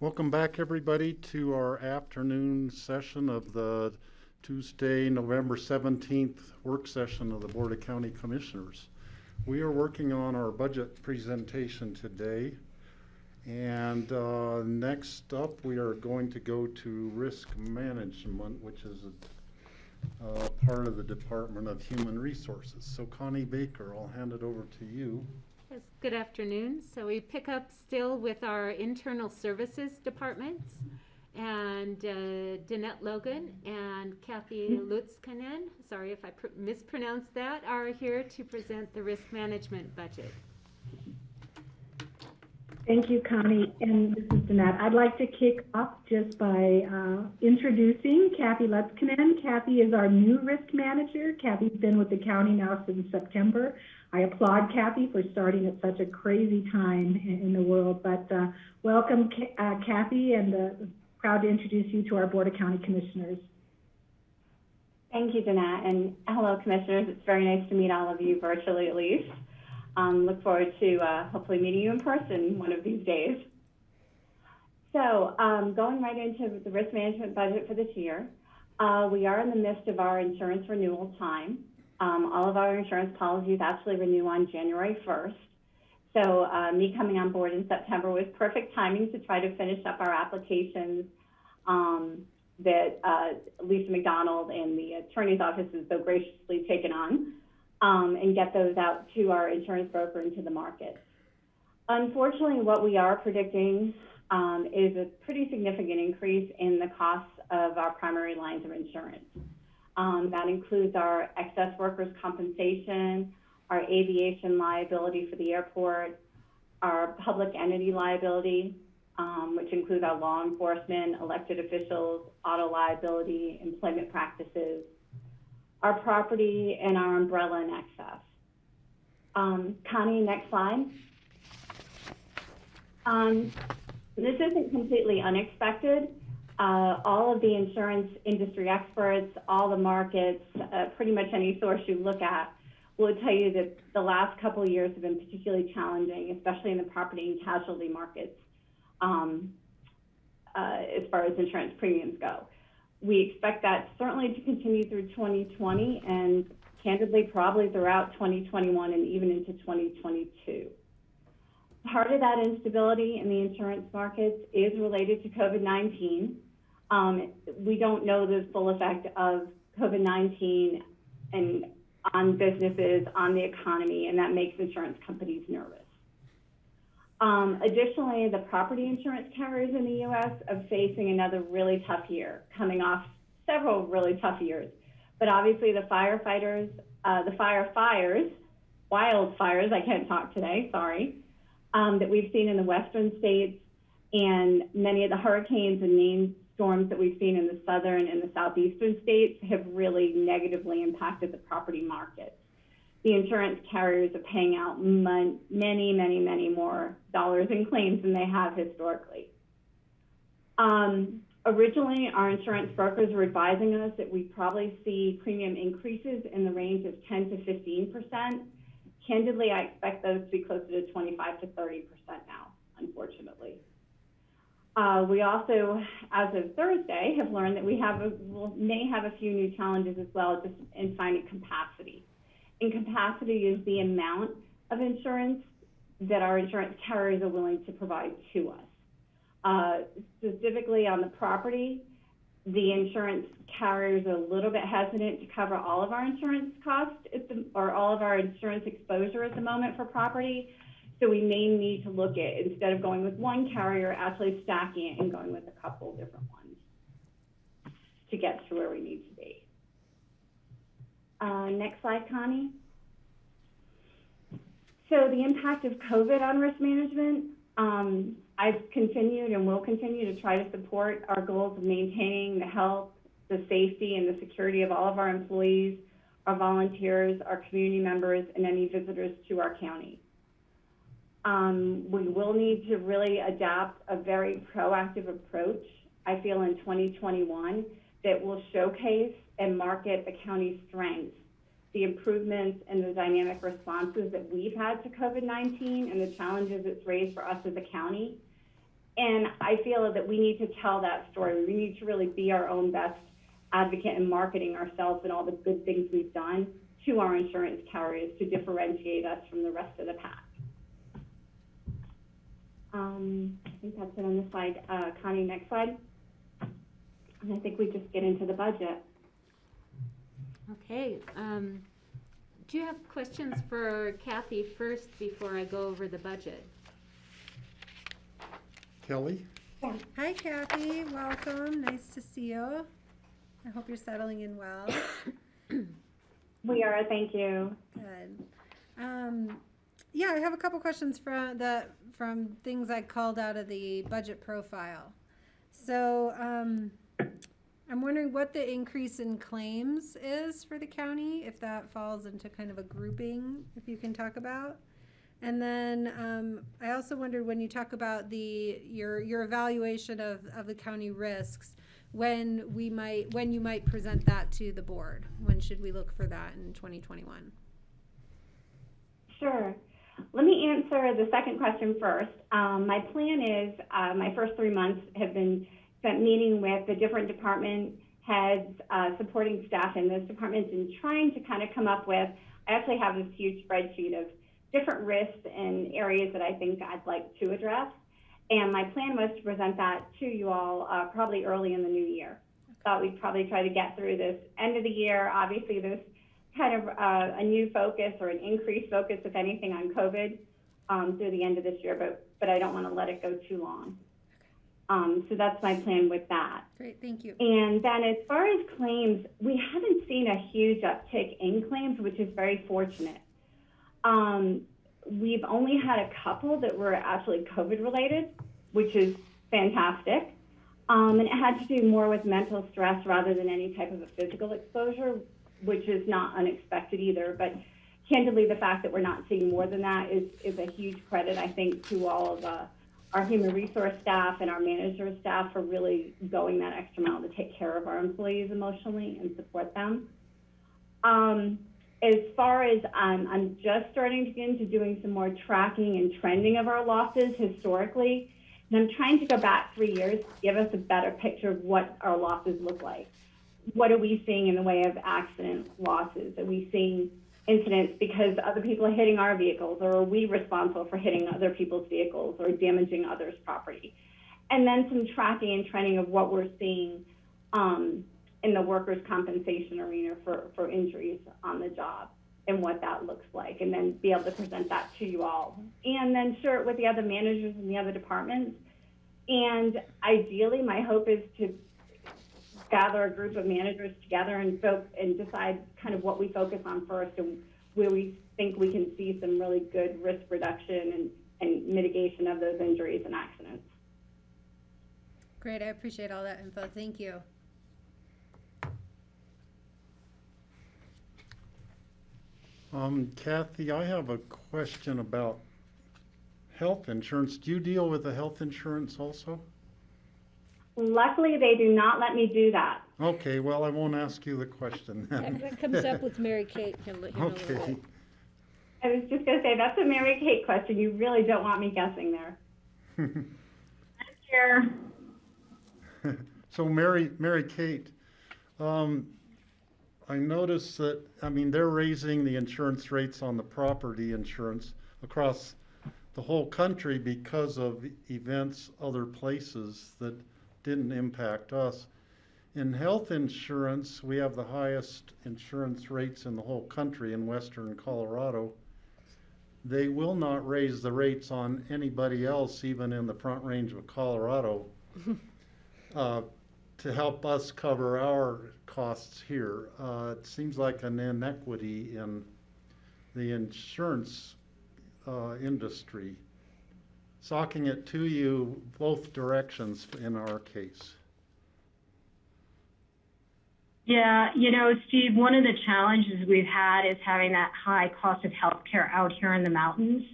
Welcome back, everybody, to our afternoon session of the Tuesday, November 17th work session of the Board of County Commissioners. We are working on our budget presentation today. And next up, we are going to go to risk management, which is a part of the Department of Human Resources. So Connie Baker, I'll hand it over to you. Yes, good afternoon. So we pick up still with our internal services departments, and Danette Logan and Kathy Lutzkanen, sorry if I mispronounced that, are here to present the risk management budget. Thank you, Connie, and this is Danette. I'd like to kick off just by introducing Kathy Lutzkanen. Kathy is our new risk manager. Kathy's been with the county now since September. I applaud Kathy for starting at such a crazy time in the world, but welcome, Kathy, and proud to introduce you to our Board of County Commissioners. Thank you, Danette, and hello, Commissioners. It's very nice to meet all of you virtually, at least. Look forward to hopefully meeting you in person one of these days. So going right into the risk management budget for this year, we are in the midst of our insurance renewal time. All of our insurance policies actually renew on January 1st. So me coming on board in September was perfect timing to try to finish up our applications that Lisa McDonald and the attorney's office has so graciously taken on. And get those out to our insurance broker and to the market. Unfortunately, what we are predicting is a pretty significant increase in the costs of our primary lines of insurance. That includes our excess workers' compensation, our aviation liability for the airport, our public entity liability, which includes our law enforcement, elected officials, auto liability, employment practices, our property, and our umbrella and excess. Connie, next slide. This isn't completely unexpected. All of the insurance industry experts, all the markets, pretty much any source you look at will tell you that the last couple of years have been particularly challenging, especially in the property and casualty markets, as far as insurance premiums go. We expect that certainly to continue through 2020 and candidly probably throughout 2021 and even into 2022. Part of that instability in the insurance markets is related to COVID-19. We don't know the full effect of COVID-19 and on businesses, on the economy, and that makes insurance companies nervous. Additionally, the property insurance carriers in the U.S. are facing another really tough year, coming off several really tough years. But obviously the wildfires, I can't talk today, sorry, that we've seen in the western states and many of the hurricanes and named storms that we've seen in the southern and the southeastern states have really negatively impacted the property market. The insurance carriers are paying out many more dollars in claims than they have historically. Originally, our insurance brokers were advising us that we probably see premium increases in the range of 10 to 15%. Candidly, I expect those to be closer to 25 to 30% now, unfortunately. We also, as of Thursday, have learned that we may have a few new challenges as well, just in finding capacity. And capacity is the amount of insurance that our insurance carriers are willing to provide to us. Specifically on the property, the insurance carriers are a little bit hesitant to cover all of our insurance costs or all of our insurance exposure at the moment for property. So we may need to look at, instead of going with one carrier, actually stacking it and going with a couple different ones to get to where we need to be. Next slide, Connie. So the impact of COVID on risk management, I've continued and will continue to try to support our goals of maintaining the health, the safety, and the security of all of our employees, our volunteers, our community members, and any visitors to our county. We will need to really adapt a very proactive approach, I feel, in 2021 that will showcase and market the county's strengths, the improvements and the dynamic responses that we've had to COVID-19 and the challenges it's raised for us as a county, And I feel that we need to tell that story. We need to really be our own best advocate in marketing ourselves and all the good things we've done to our insurance carriers to differentiate us from the rest of the pack. I think that's it on this slide. Connie, next slide. And I think we just get into the budget. Okay. Do you have questions for Kathy first before I go over the budget? Kelly? Hi, Kathy. Welcome. Nice to see you. I hope you're settling in well. We are, thank you. Good. Yeah, I have a couple questions from things I called out of the budget profile. So I'm wondering what the increase in claims is for the county, if that falls into kind of a grouping, if you can talk about. And then I also wondered, when you talk about your evaluation of the county risks, when you might present that to the board. When should we look for that in 2021? Sure. Let me answer the second question first. My plan is my first 3 months have been spent meeting with the different department heads, supporting staff in those departments, and trying to kind of come up with, I actually have this huge spreadsheet of different risks and areas that I think I'd like to address. And my plan was to present that to you all probably early in the new year. Thought we'd probably try to get through this end of the year. Obviously, there's kind of a new focus or an increased focus, if anything, on COVID through the end of this year, but I don't want to let it go too long. So that's my plan with that. Great, thank you. And then as far as claims, we haven't seen a huge uptick in claims, which is very fortunate. We've only had a couple that were actually COVID related, which is fantastic. And it had to do more with mental stress rather than any type of a physical exposure, which is not unexpected either. But candidly, the fact that we're not seeing more than that is a huge credit, I think, to all of our human resource staff and our manager staff for really going that extra mile to take care of our employees emotionally and support them. As far as I'm just starting to get into doing some more tracking and trending of our losses historically, and I'm trying to go back 3 years to give us a better picture of what our losses look like. What are we seeing in the way of accident losses? Are we seeing incidents because other people are hitting our vehicles, or are we responsible for hitting other people's vehicles or damaging others' property? And then some tracking and trending of what we're seeing in the workers' compensation arena for injuries on the job and what that looks like, and then be able to present that to you all. And then share it with the other managers in the other departments. And ideally, my hope is to gather a group of managers together and decide kind of what we focus on first and where we think we can see some really good risk reduction and mitigation of those injuries and accidents. Great, I appreciate all that info. Thank you. Kathy, I have a question about health insurance. Do you deal with the health insurance also? Luckily, they do not let me do that. Okay, well, I won't ask you the question then. That comes up with Mary Kate. Okay. I was just going to say, that's a Mary Kate question. You really don't want me guessing there. Sure. So Mary Kate, I noticed that, they're raising the insurance rates on the property insurance across the whole country because of events other places that didn't impact us. In health insurance, we have the highest insurance rates in the whole country in western Colorado. They will not raise the rates on anybody else, even in the Front Range of Colorado, to help us cover our costs here. It seems like an inequity in the insurance industry, socking it to you both directions in our case. Yeah, Steve, one of the challenges we've had is having that high cost of healthcare out here in the mountains.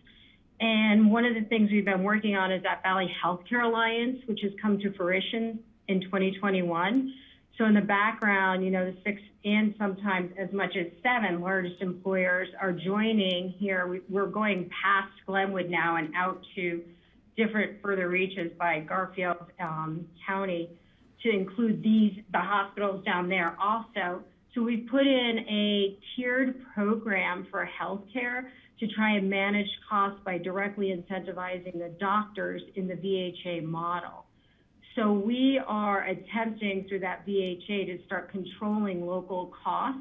And one of the things we've been working on is that Valley Healthcare Alliance, which has come to fruition in 2021. So in the background, the 6 and sometimes as much as 7 largest employers are joining here. We're going past Glenwood now and out to different further reaches by Garfield County to include the hospitals down there also. So we put in a tiered program for healthcare to try and manage costs by directly incentivizing the doctors in the VHA model. So we are attempting through that VHA to start controlling local costs.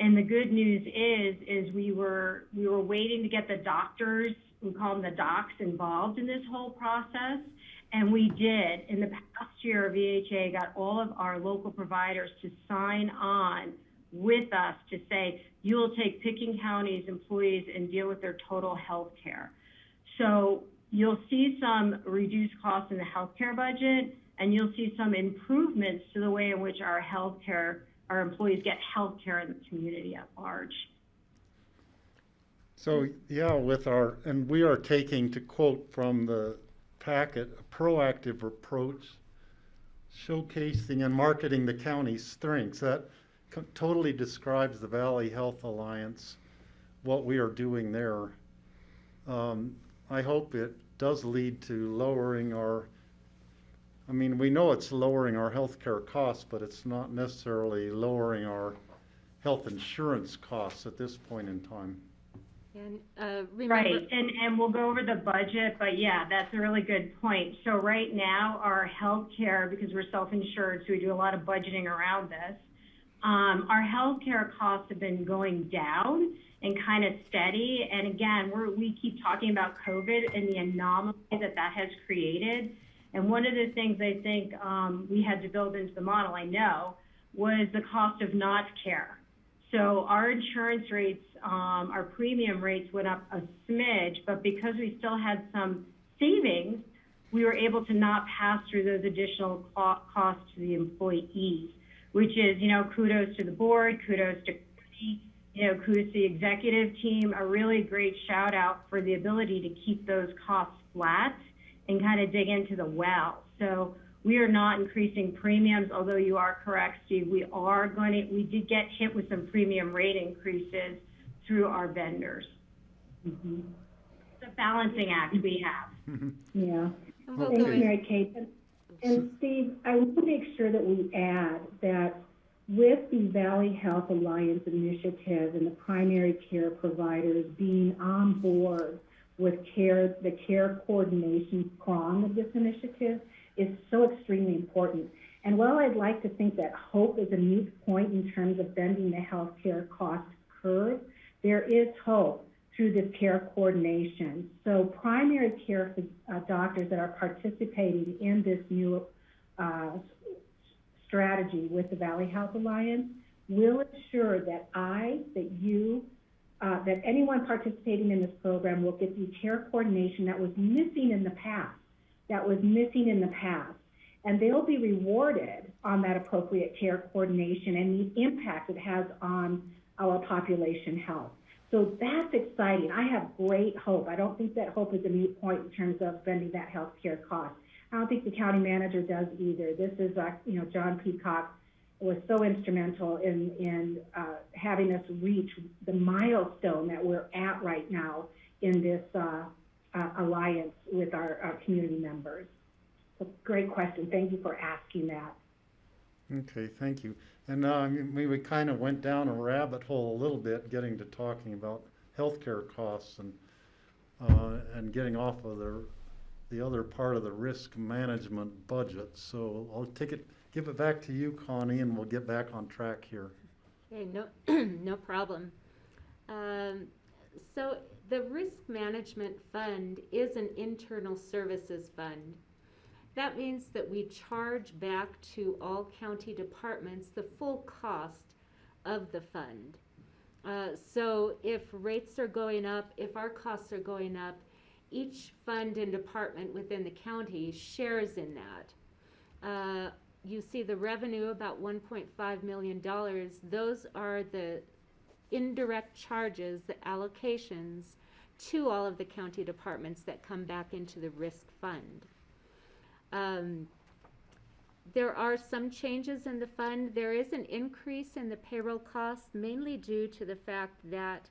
And the good news is we were waiting to get the doctors, we call them the docs, involved in this whole process. And we did. In the past year, VHA got all of our local providers to sign on with us to say, you will take Picking County's employees and deal with their total health care. So you'll see some reduced costs in the healthcare budget, and you'll see some improvements to the way in which our employees get healthcare in the community at large. So, yeah, and we are taking, to quote from the packet, a proactive approach, showcasing and marketing the county's strengths. That totally describes the Valley Health Alliance, what we are doing there. I hope it does lead to lowering we know it's lowering our healthcare costs, but it's not necessarily lowering our health insurance costs at this point in time. And remember, right, and we'll go over the budget, but yeah, that's a really good point. So right now, our health care, because we're self-insured, so we do a lot of budgeting around this, our health care costs have been going down and kind of steady. And again, we keep talking about COVID and the anomaly that has created. And one of the things I think we had to build into the model, I know, was the cost of not care. So our insurance rates, our premium rates went up a smidge, but because we still had some savings, we were able to not pass through those additional costs to the employees, which is, kudos to the board, kudos to kudos to the executive team, a really great shout out for the ability to keep those costs flat and kind of dig into the well. So we are not increasing premiums, although you are correct, Steve. We did get hit with some premium rate increases through our vendors. Mm-hmm. It's a balancing act we have. Yeah. We'll Thanks, go Mary Kate. And Steve, I want to make sure that we add that with the Valley Health Alliance initiative and the primary care providers being on board with the care coordination prong of this initiative is so extremely important. And while I'd like to think that hope is a moot point in terms of bending the healthcare cost curve, there is hope through this care coordination. So primary care doctors that are participating in this new strategy with the Valley Health Alliance will ensure that that anyone participating in this program will get the care coordination that was missing in the past. And they'll be rewarded on that appropriate care coordination and the impact it has on our population health. So that's exciting. I have great hope. I don't think that hope is a moot point in terms of bending that health care cost. I don't think the county manager does either. This is, John Peacock was so instrumental in having us reach the milestone that we're at right now in this alliance with our community members. So great question. Thank you for asking that. Okay, thank you. And we kind of went down a rabbit hole a little bit, getting to talking about healthcare costs and getting off of the other part of the risk management budget. So I'll give it back to you, Connie, and we'll get back on track here. Okay, no problem. So the Risk Management Fund is an internal services fund. That means that we charge back to all county departments the full cost of the fund. So if rates are going up, if our costs are going up, each fund and department within the county shares in that. You see the revenue, about $1.5 million. Those are the indirect charges, the allocations to all of the county departments that come back into the risk fund. There are some changes in the fund. There is an increase in the payroll costs, mainly due to the fact that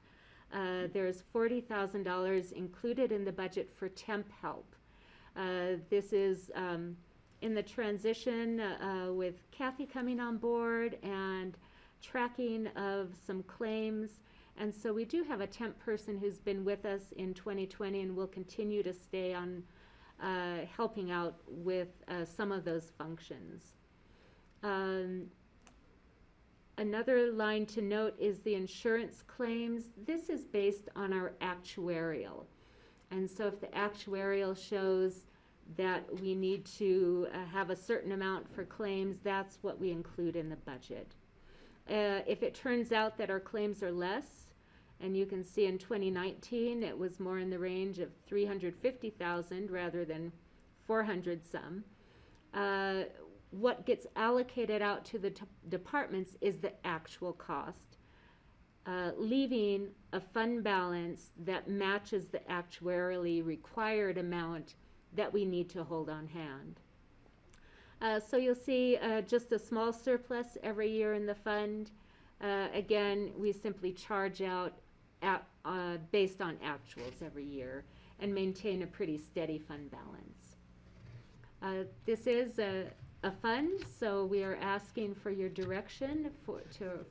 there's $40,000 included in the budget for temp help. This is in the transition with Kathy coming on board and tracking of some claims. And so we do have a temp person who's been with us in 2020 and will continue to stay on helping out with some of those functions. Another line to note is the insurance claims. This is based on our actuarial. And so if the actuarial shows that we need to have a certain amount for claims, that's what we include in the budget. If it turns out that our claims are less, and you can see in 2019 it was more in the range of 350,000 rather than 400 some, what gets allocated out to the departments is the actual cost, leaving a fund balance that matches the actuarially required amount that we need to hold on hand. So you'll see just a small surplus every year in the fund. Again, we simply charge out based on actuals every year and maintain a pretty steady fund balance. This is a fund, so we are asking for your direction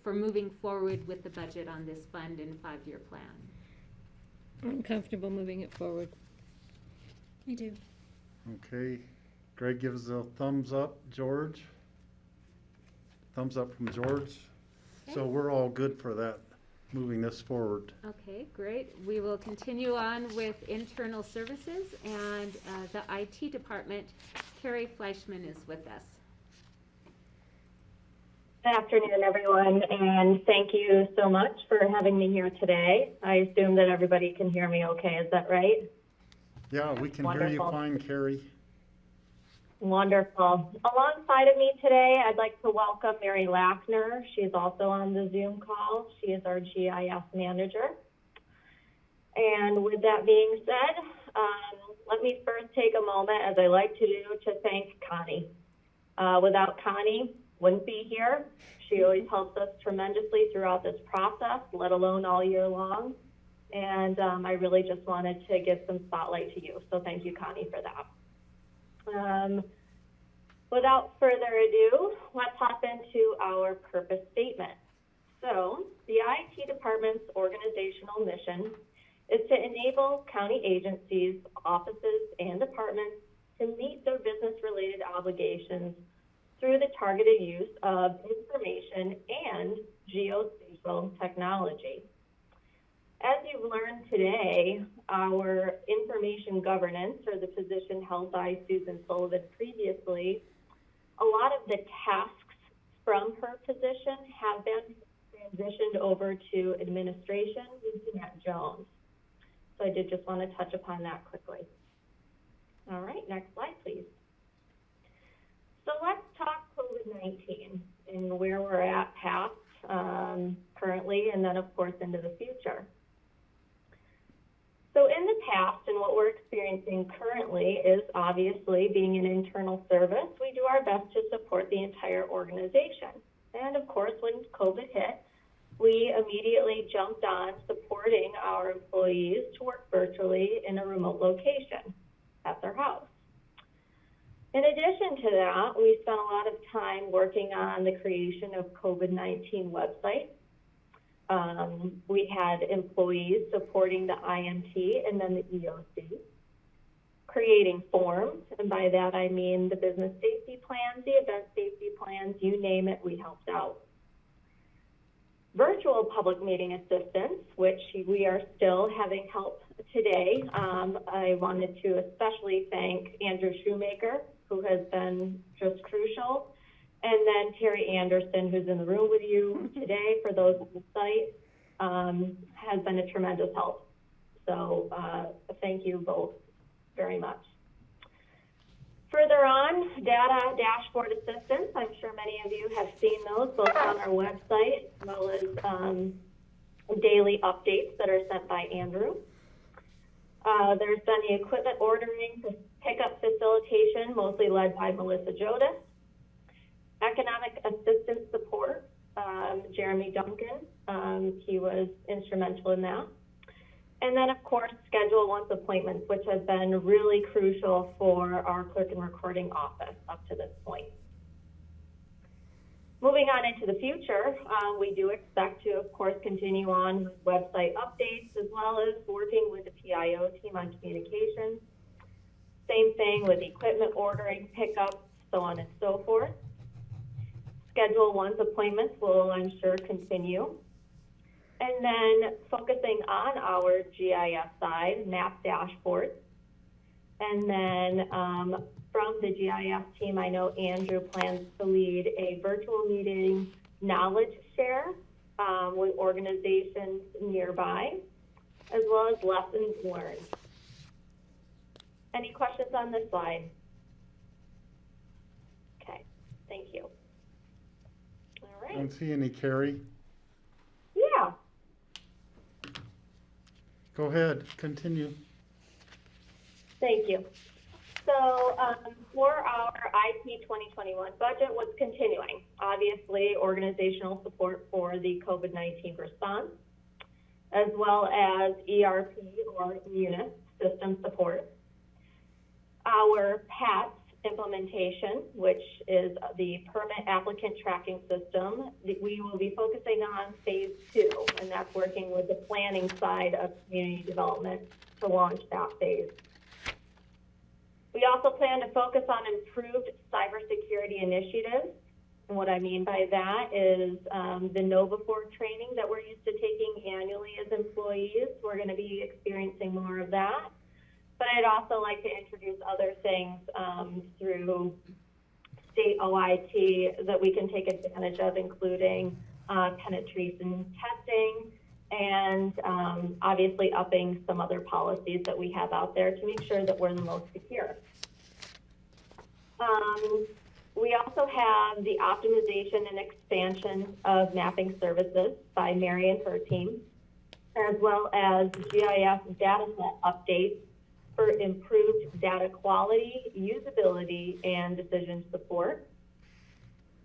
for moving forward with the budget on this fund and 5-year plan. I'm comfortable moving it forward. Me too. Okay, Greg gives a thumbs up. George? Thumbs up from George. So we're all good for that, moving this forward. Okay, great. We will continue on with internal services and the IT department. Carrie Fleischman is with us. Good afternoon, everyone, and thank you so much for having me here today. I assume that everybody can hear me okay, is that right? Yeah, we can hear you Wonderful. fine, Carrie. Wonderful. Alongside of me today, I'd like to welcome Mary Lackner. She's also on the Zoom call. She is our GIS manager. And with that being said, let me first take a moment, as I like to do, to thank Connie. Without Connie, wouldn't be here. She always helps us tremendously throughout this process, let alone all year long. And I really just wanted to give some spotlight to you. So thank you, Connie, for that. Without further ado, let's hop into our purpose statement. So the IT department's organizational mission is to enable county agencies, offices, and departments to meet their business-related obligations through the targeted use of information and geospatial technology. As you've learned today, our information governance, or the position held by Susan Sullivan previously, a lot of the tasks from her position have been transitioned over to administration with Jeanette Jones. So I did just want to touch upon that quickly. All right, next slide, please. So let's talk COVID-19 and where we're at past, currently, and then of course into the future. So in the past, and what we're experiencing currently is obviously being an internal service, we do our best to support the entire organization. And of course, when COVID hit, we immediately jumped on supporting our employees to work virtually in a remote location at their house. In addition to that, we spent a lot of time working on the creation of COVID-19 websites. We had employees supporting the IMT and then the EOC, creating forms, and by that I mean the business safety plans, the event safety plans, you name it, we helped out. Virtual public meeting assistance, which we are still having help today. I wanted to especially thank Andrew Shoemaker, who has been just crucial, and then Terry Anderson, who's in the room with you today, for those on the site, has been a tremendous help. So thank you both very much. Further on, data dashboard assistance. I'm sure many of you have seen those both on our website as well as daily updates that are sent by Andrew. There's been the equipment ordering, pickup facilitation, mostly led by Melissa Jodis. Economic assistance support, Jeremy Duncan, he was instrumental in that. And then, of course, Schedule Once appointments, which has been really crucial for our clerk and recording office up to this point. Moving on into the future, we do expect to, of course, continue on with website updates as well as working with the PIO team on communications. Same thing with equipment ordering, pickup, so on and so forth. Schedule Once appointments will, I'm sure, continue. And then focusing on our GIS side, map dashboards. And then from the GIS team, I know Andrew plans to lead a virtual meeting knowledge share with organizations nearby, as well as lessons learned. Any questions on this slide? Okay, thank you. All right. Don't see any, Carrie. Yeah. Go ahead, continue. Thank you. So for our IT 2021 budget, what's continuing? Obviously, organizational support for the COVID-19 response, as well as ERP or Munis system support. Our PATS implementation, which is the Permit Applicant Tracking System, we will be focusing on phase 2, and that's working with the planning side of community development to launch that phase. We also plan to focus on improved cybersecurity initiatives. And what I mean by that is the NovaFor training that we're used to taking annually as employees. We're going to be experiencing more of that. But I'd also like to introduce other things through state OIT that we can take advantage of, including penetration testing and obviously upping some other policies that we have out there to make sure that we're the most secure. We also have the optimization and expansion of mapping services by Mary and her team, as well as GIS data set updates for improved data quality, usability, and decision support.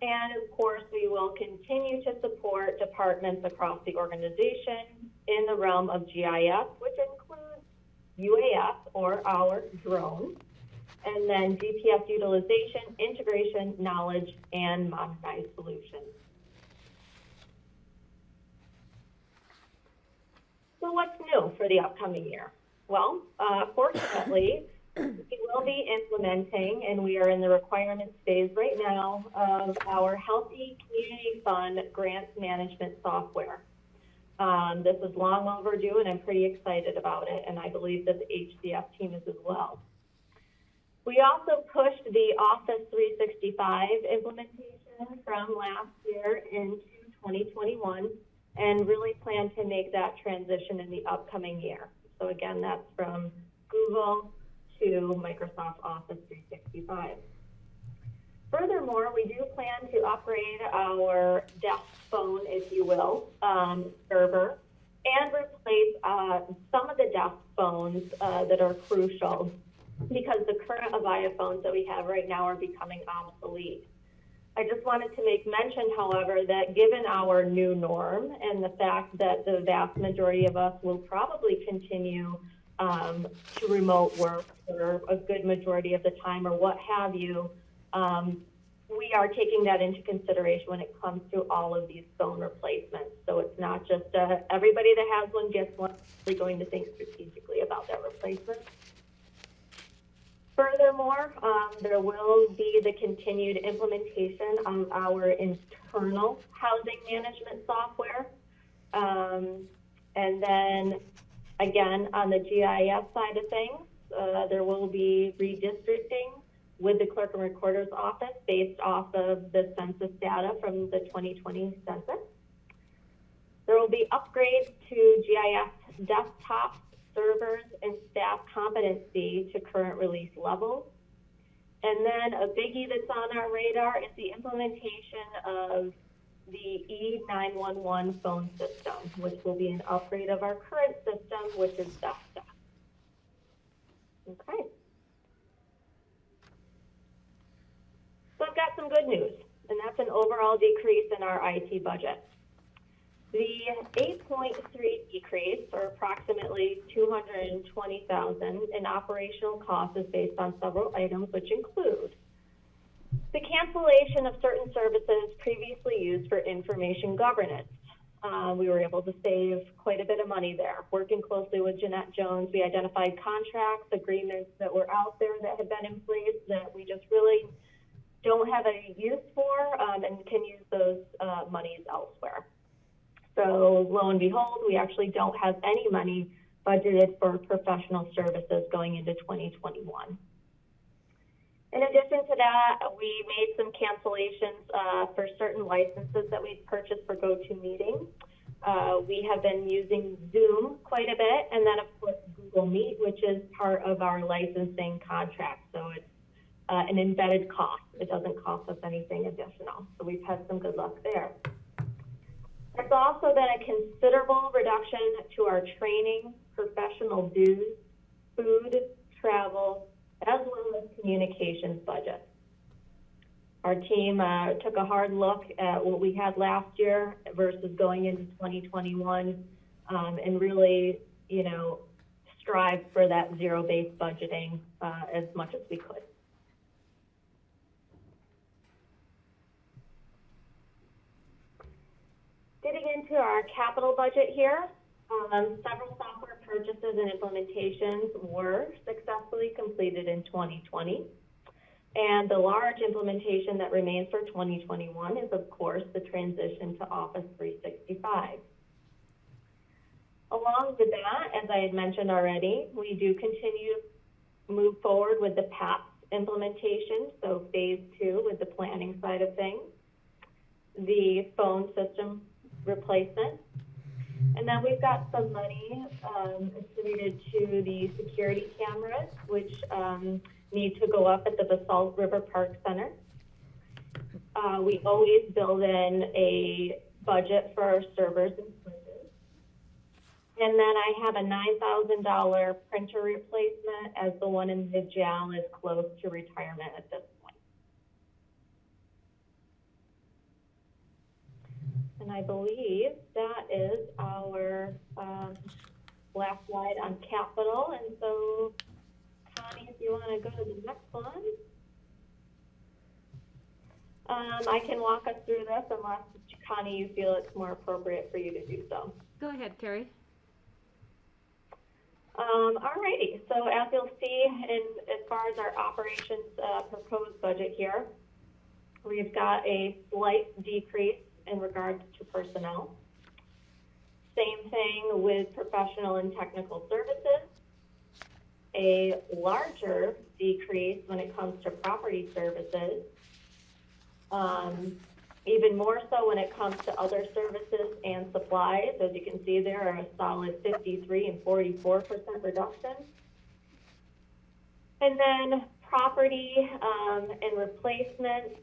And of course, we will continue to support departments across the organization in the realm of GIS, which includes UAS or our drone, and then GPS utilization, integration, knowledge, and modernized solutions. So what's new for the upcoming year? Well, fortunately, we will be implementing, and we are in the requirements phase right now, of our Healthy Community Fund grant management software. This is long overdue, and I'm pretty excited about it, and I believe that the HCF team is as well. We also pushed the Office 365 implementation from last year into 2021, and really plan to make that transition in the upcoming year. So again, that's from Google to Microsoft Office 365. Furthermore, we do plan to upgrade our desk phone, if you will, server, and replace some of the desk phones that are crucial because the current Avaya phones that we have right now are becoming obsolete. I just wanted to make mention, however, that given our new norm and the fact that the vast majority of us will probably continue to remote work for a good majority of the time or what have you, we are taking that into consideration when it comes to all of these phone replacements. So it's not just everybody that has one gets one, we're going to think strategically about that replacement. Furthermore, there will be the continued implementation of our internal housing management software. And then, again, on the GIS side of things, there will be redistricting with the Clerk and Recorder's Office based off of the census data from the 2020 census. There will be upgrades to GIS desktops, servers, and staff competency to current release levels. And then a biggie that's on our radar is the implementation of the E911 phone system, which will be an upgrade of our current system, which is desktop. Okay. So I've got some good news, and that's an overall decrease in our IT budget. The 8.3 decrease, or approximately 220,000 in operational costs, is based on several items, which include the cancellation of certain services previously used for information governance. We were able to save quite a bit of money there. Working closely with Jeanette Jones, we identified contracts, agreements that were out there that had been in place that we just really don't have any use for, and can use those monies elsewhere. So lo and behold, we actually don't have any money budgeted for professional services going into 2021. In addition to that, we made some cancellations for certain licenses that we've purchased for GoToMeeting. We have been using Zoom quite a bit, and then of course Google Meet, which is part of our licensing contract. So it's an embedded cost. It doesn't cost us anything additional. So we've had some good luck there. There's also been a considerable reduction to our training, professional dues, food, travel, as well as communications budget. Our team took a hard look at what we had last year versus going into 2021, and really, strived for that zero-based budgeting as much as we could. Getting into our capital budget here, several software purchases and implementations were successfully completed in 2020. And the large implementation that remains for 2021 is, of course, the transition to Office 365. Along with that, as I had mentioned already, we do continue to move forward with the PAPS implementation, so phase 2 with the planning side of things, the phone system replacement. And then we've got some money attributed to the security cameras, which need to go up at the Basalt River Park Center. We always build in a budget for our servers and switches. And then I have a $9,000 printer replacement, as the one in the jail is close to retirement at this point. And I believe that is our last slide on capital. And so, Connie, if you want to go to the next one. I can walk us through this unless, Connie, you feel it's more appropriate for you to do so. Go ahead, Carrie. Alrighty, so as you'll see, as far as our operations proposed budget here, we've got a slight decrease in regards to personnel. Same thing with professional and technical services. A larger decrease when it comes to property services. Even more so when it comes to other services and supplies. As you can see, there are a solid 53 and 44% reduction. And then property and replacement,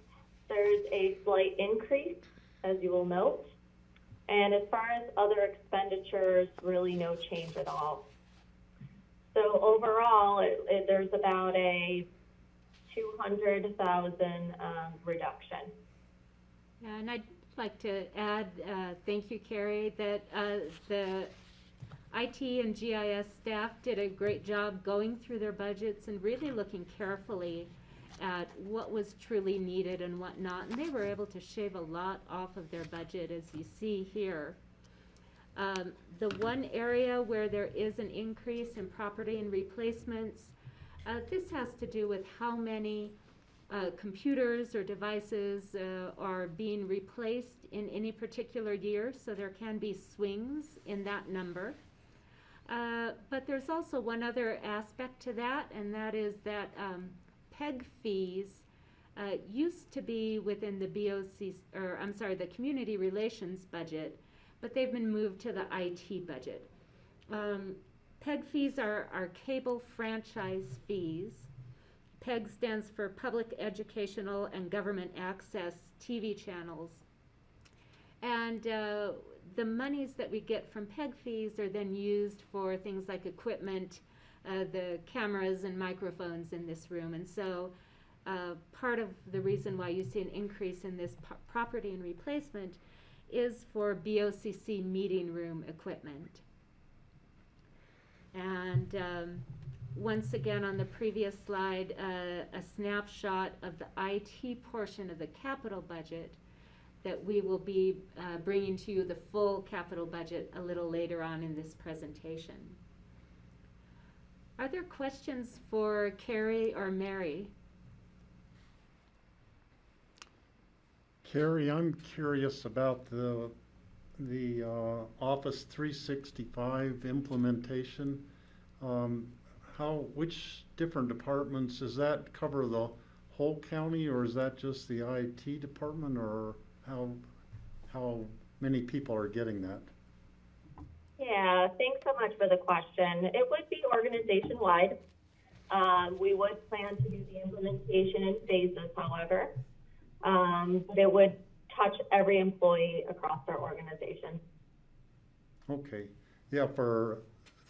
there's a slight increase, as you will note. And as far as other expenditures, really no change at all. So overall, there's about a 200,000 reduction. Yeah, and I'd like to add, thank you, Carrie, that the IT and GIS staff did a great job going through their budgets and really looking carefully at what was truly needed and what not. And they were able to shave a lot off of their budget, as you see here. The one area where there is an increase in property and replacements, this has to do with how many computers or devices are being replaced in any particular year, so there can be swings in that number. But there's also one other aspect to that, and that is that PEG fees used to be within the BOCC, or I'm sorry, the Community Relations budget, but they've been moved to the IT budget. PEG fees are cable franchise fees. PEG stands for Public Educational and Government Access TV channels. And the monies that we get from PEG fees are then used for things like equipment, the cameras and microphones in this room. And so part of the reason why you see an increase in this property and replacement is for BOCC meeting room equipment. And once again, on the previous slide, a snapshot of the IT portion of the capital budget that we will be bringing to you the full capital budget a little later on in this presentation. Are there questions for Carrie or Mary? Carrie, I'm curious about the Office 365 implementation. Which different departments, does that cover the whole county, or is that just the IT department, or how many people are getting that? Yeah, thanks so much for the question. It would be organization-wide. We would plan to do the implementation in phases, however. But it would touch every employee across our organization. Okay. Yeah, for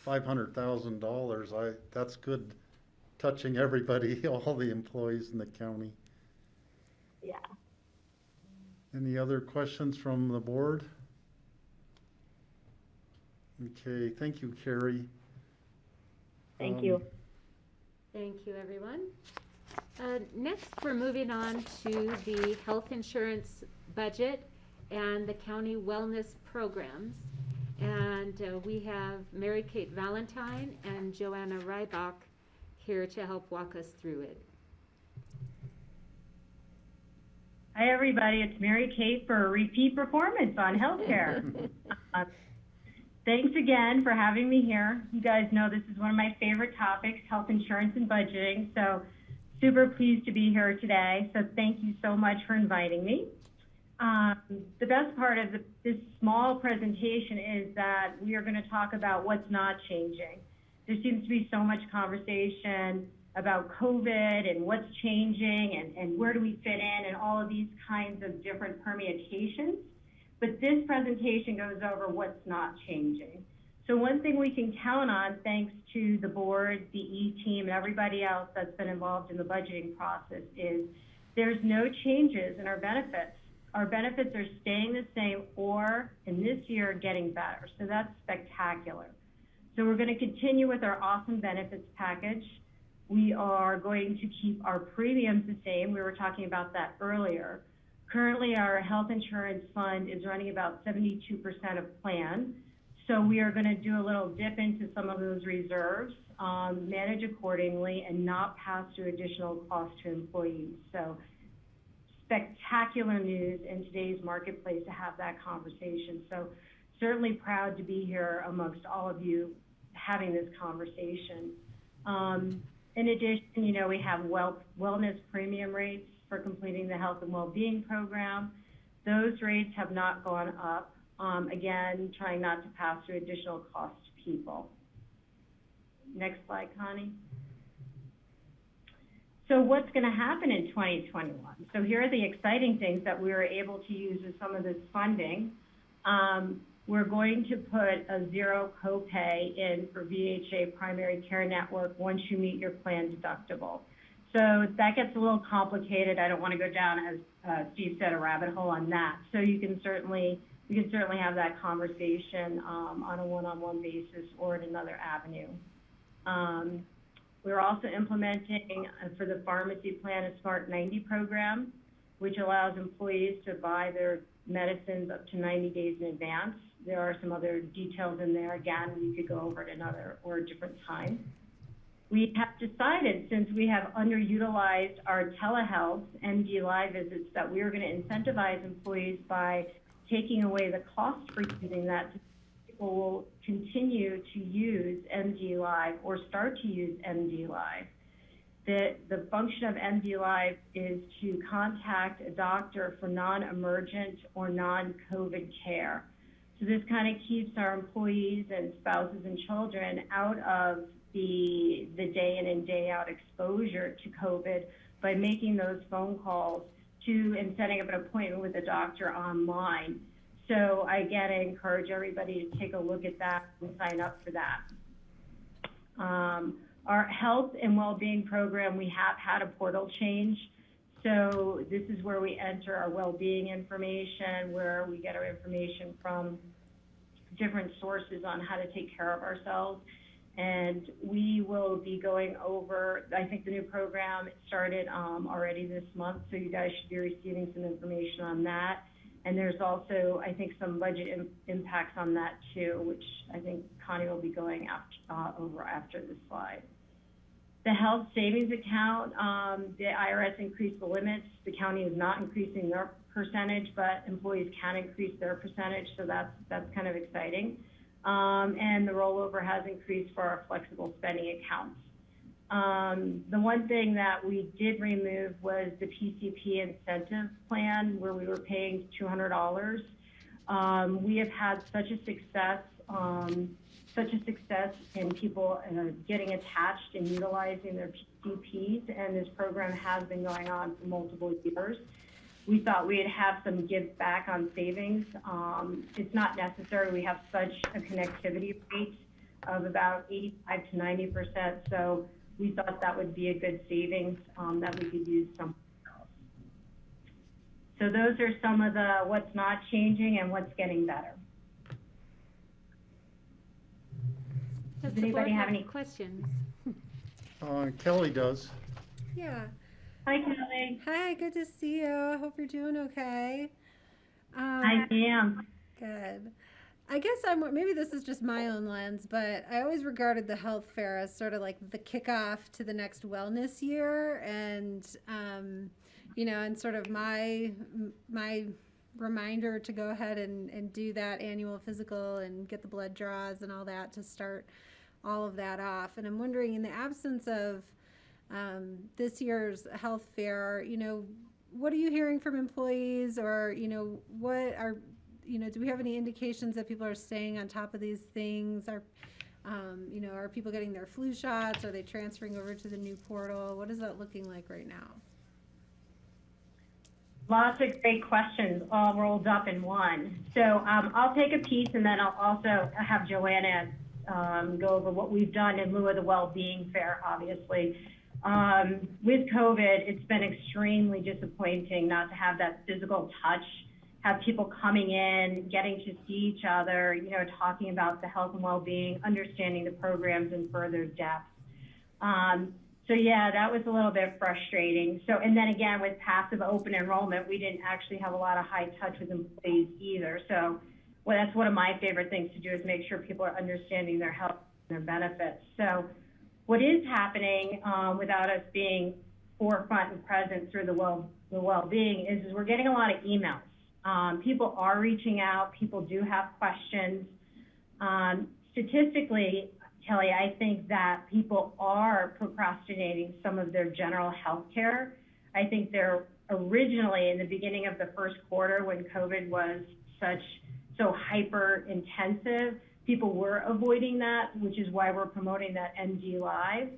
$500,000, that's good, touching everybody, all the employees in the county. Yeah. Any other questions from the board? Okay, thank you, Carrie. Thank you. Thank you, everyone. Next, we're moving on to the health insurance budget and the county wellness programs. And we have Mary Kate Valentine and Joanna Rybach here to help walk us through it. Hi, everybody. It's Mary Kate for a repeat performance on healthcare. Thanks again for having me here. You guys know this is one of my favorite topics, health insurance and budgeting. So super pleased to be here today. So thank you so much for inviting me. The best part of this small presentation is that we are going to talk about what's not changing. There seems to be so much conversation about COVID and what's changing and where do we fit in and all of these kinds of different permutations. But this presentation goes over what's not changing. So one thing we can count on, thanks to the board, the E-team, and everybody else that's been involved in the budgeting process, is there's no changes in our benefits. Our benefits are staying the same or, in this year, getting better. So that's spectacular. So we're going to continue with our awesome benefits package. We are going to keep our premiums the same. We were talking about that earlier. Currently, our health insurance fund is running about 72% of plan. So we are going to do a little dip into some of those reserves, manage accordingly, and not pass through additional costs to employees. So spectacular news in today's marketplace to have that conversation. So certainly proud to be here amongst all of you having this conversation. In addition, you know, we have wellness premium rates for completing the health and well-being program. Those rates have not gone up. Again, trying not to pass through additional costs to people. Next slide, Connie. So what's going to happen in 2021? So here are the exciting things that we were able to use with some of this funding. We're going to put a zero copay in for VHA primary care network once you meet your plan deductible. So that gets a little complicated. I don't want to go down, as Steve said, a rabbit hole on that. So we can certainly have that conversation on a one-on-one basis or in another avenue. We're also implementing for the pharmacy plan a Smart 90 program, which allows employees to buy their medicines up to 90 days in advance. There are some other details in there. Again, we could go over it another or a different time. We have decided, since we have underutilized our telehealth MD Live visits, that we are going to incentivize employees by taking away the cost for using that. People will continue to use MD Live or start to use MD Live. The function of MD Live is to contact a doctor for non-emergent or non-COVID care. So this kind of keeps our employees and spouses and children out of the day in and day out exposure to COVID by making those phone calls to and setting up an appointment with a doctor online. So I again encourage everybody to take a look at that and sign up for that. Our health and well-being program, we have had a portal change. So this is where we enter our well-being information, where we get our information from different sources on how to take care of ourselves. And we will be going over, I think the new program started already this month, so you guys should be receiving some information on that. And there's also, I think, some budget impacts on that too, which I think Connie will be going over after this slide. The health savings account, the IRS increased the limits. The county is not increasing their percentage, but employees can increase their percentage, so that's kind of exciting. And the rollover has increased for our flexible spending accounts. The one thing that we did remove was the PCP incentive plan, where we were paying $200. We have had such a success in people getting attached and utilizing their PCPs, and this program has been going on for multiple years. We thought we'd have some give back on savings. It's not necessary. We have such a connectivity rate of about 85 to 90%, so we thought that would be a good savings that we could use somewhere else. So those are some of the what's not changing and what's getting better. Does Does the board anybody have have any questions? Kelly does. Yeah. Hi, Kelly. Hi, good to see you. I hope you're doing okay. I am. Good. I guess maybe this is just my own lens, but I always regarded the health fair as sort of like the kickoff to the next wellness year, and and sort of my reminder to go ahead and do that annual physical and get the blood draws and all that to start all of that off. And I'm wondering, in the absence of this year's health fair, what are you hearing from employees, or what are do we have any indications that people are staying on top of these things? Are people getting their flu shots? Are they transferring over to the new portal? What is that looking like right now? Lots of great questions all rolled up in one. So I'll take a piece, and then I'll also have Joanna go over what we've done in lieu of the well-being fair, obviously. With COVID, it's been extremely disappointing not to have that physical touch, have people coming in, getting to see each other, talking about the health and well-being, understanding the programs in further depth. So yeah, that was a little bit frustrating. So, and then again, with passive open enrollment, we didn't actually have a lot of high touch with employees either. So, well, that's one of my favorite things to do, is make sure people are understanding their health and their benefits. So what is happening without us being forefront and present through the well-being is we're getting a lot of emails. People are reaching out. People do have questions. Statistically, Kelly, I think that people are procrastinating some of their general health care. I think they're originally in the beginning of the first quarter, when COVID was so hyper intensive, people were avoiding that, which is why we're promoting that MD Live.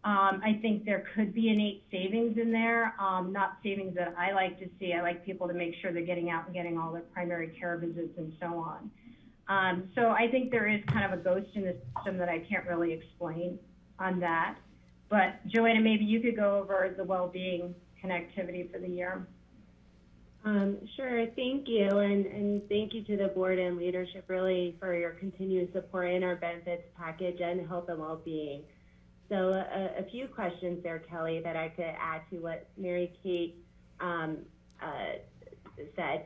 I think there could be innate savings in there, not savings that I like to see. I like people to make sure they're getting out and getting all their primary care visits and so on. So I think there is kind of a ghost in the system that I can't really explain on that. But Joanna, maybe you could go over the well-being connectivity for the year. Sure, thank you, and thank you to the board and leadership really for your continued support in our benefits package and health and well-being. So a few questions there, Kelly, that I could add to what Mary Kate said.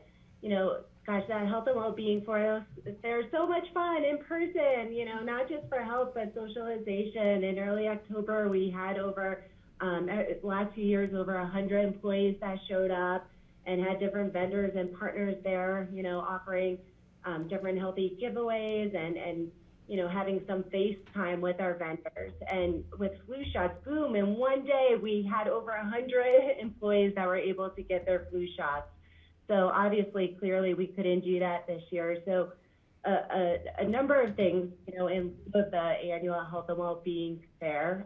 Gosh, that health and well-being for us, they're so much fun in person, not just for health, but socialization. In early October, we had last few years, over 100 employees that showed up and had different vendors and partners there, offering different healthy giveaways and having some face time with our vendors. And with flu shots, boom, in one day, we had over 100 employees that were able to get their flu shots. So obviously, clearly, we couldn't do that this year. So a number of things, in the annual health and well-being fair.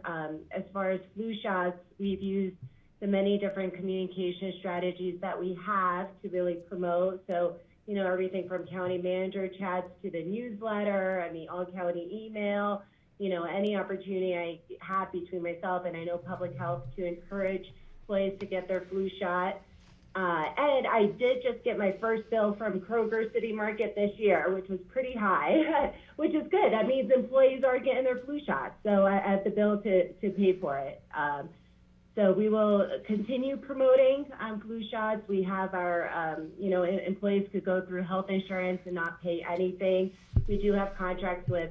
As far as flu shots, we've used the many different communication strategies that we have to really promote. So, everything from county manager chats to the newsletter, all county email, any opportunity I have between myself and I know public health to encourage employees to get their flu shot. And I did just get my first bill from Kroger City Market this year, which was pretty high, which is good. That means employees are getting their flu shots. So I have the bill to pay for it. So we will continue promoting flu shots. We have our, employees could go through health insurance and not pay anything. We do have contracts with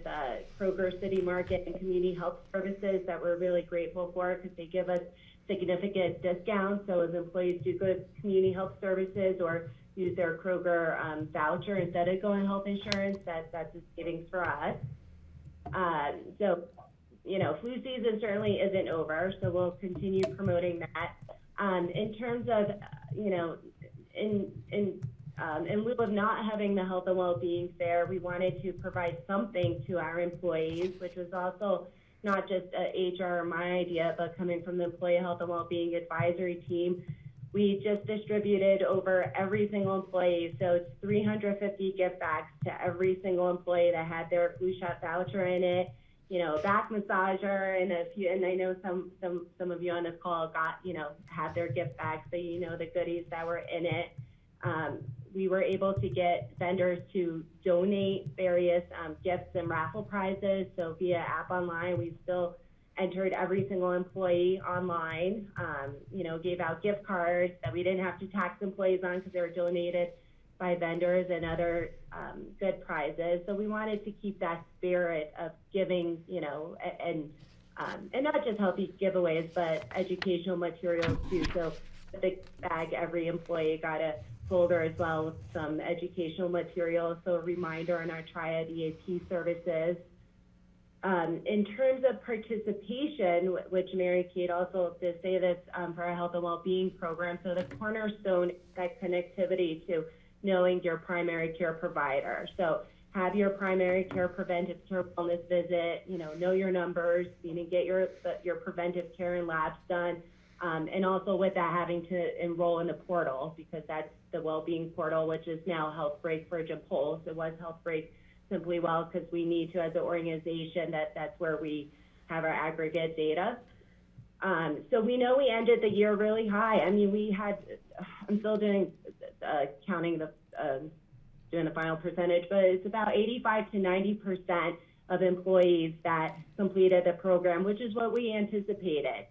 Kroger City Market and Community Health Services that we're really grateful for because they give us significant discounts. So as employees do go to Community Health Services or use their Kroger voucher instead of going health insurance, that's a savings for us. Flu season certainly isn't over, so we'll continue promoting that. In terms of, in lieu of not having the health and well-being fair, we wanted to provide something to our employees, which was also not just a HR or my idea, but coming from the Employee Health and Wellbeing Advisory Team. We just distributed over every single employee, so it's 350 gift bags to every single employee that had their flu shot voucher in it. Back massager and I know some of you on this call got, had their gift bags, so the goodies that were in it. We were able to get vendors to donate various gifts and raffle prizes. So via app online, we still entered every single employee online, gave out gift cards that we didn't have to tax employees on because they were donated by vendors and other good prizes. So we wanted to keep that spirit of giving, and not just healthy giveaways, but educational materials too. So the bag, every employee got a folder as well with some educational materials. So a reminder on our Triad EAP services. In terms of participation, which Mary Kate also did say this for our health and well-being program, so the cornerstone is that connectivity to knowing your primary care provider. So have your primary care preventive care wellness visit, know your numbers, get your preventive care and labs done. And also with that, having to enroll in the portal, because that's the well-being portal, which is now HealthBreak Virgin Pulse. It was HealthBreak Simply Well, because we need to, as an organization, that's where we have our aggregate data. So we know we ended the year really high. I mean, I'm still doing doing the final percentage, but it's about 85 to 90% of employees that completed the program, which is what we anticipated.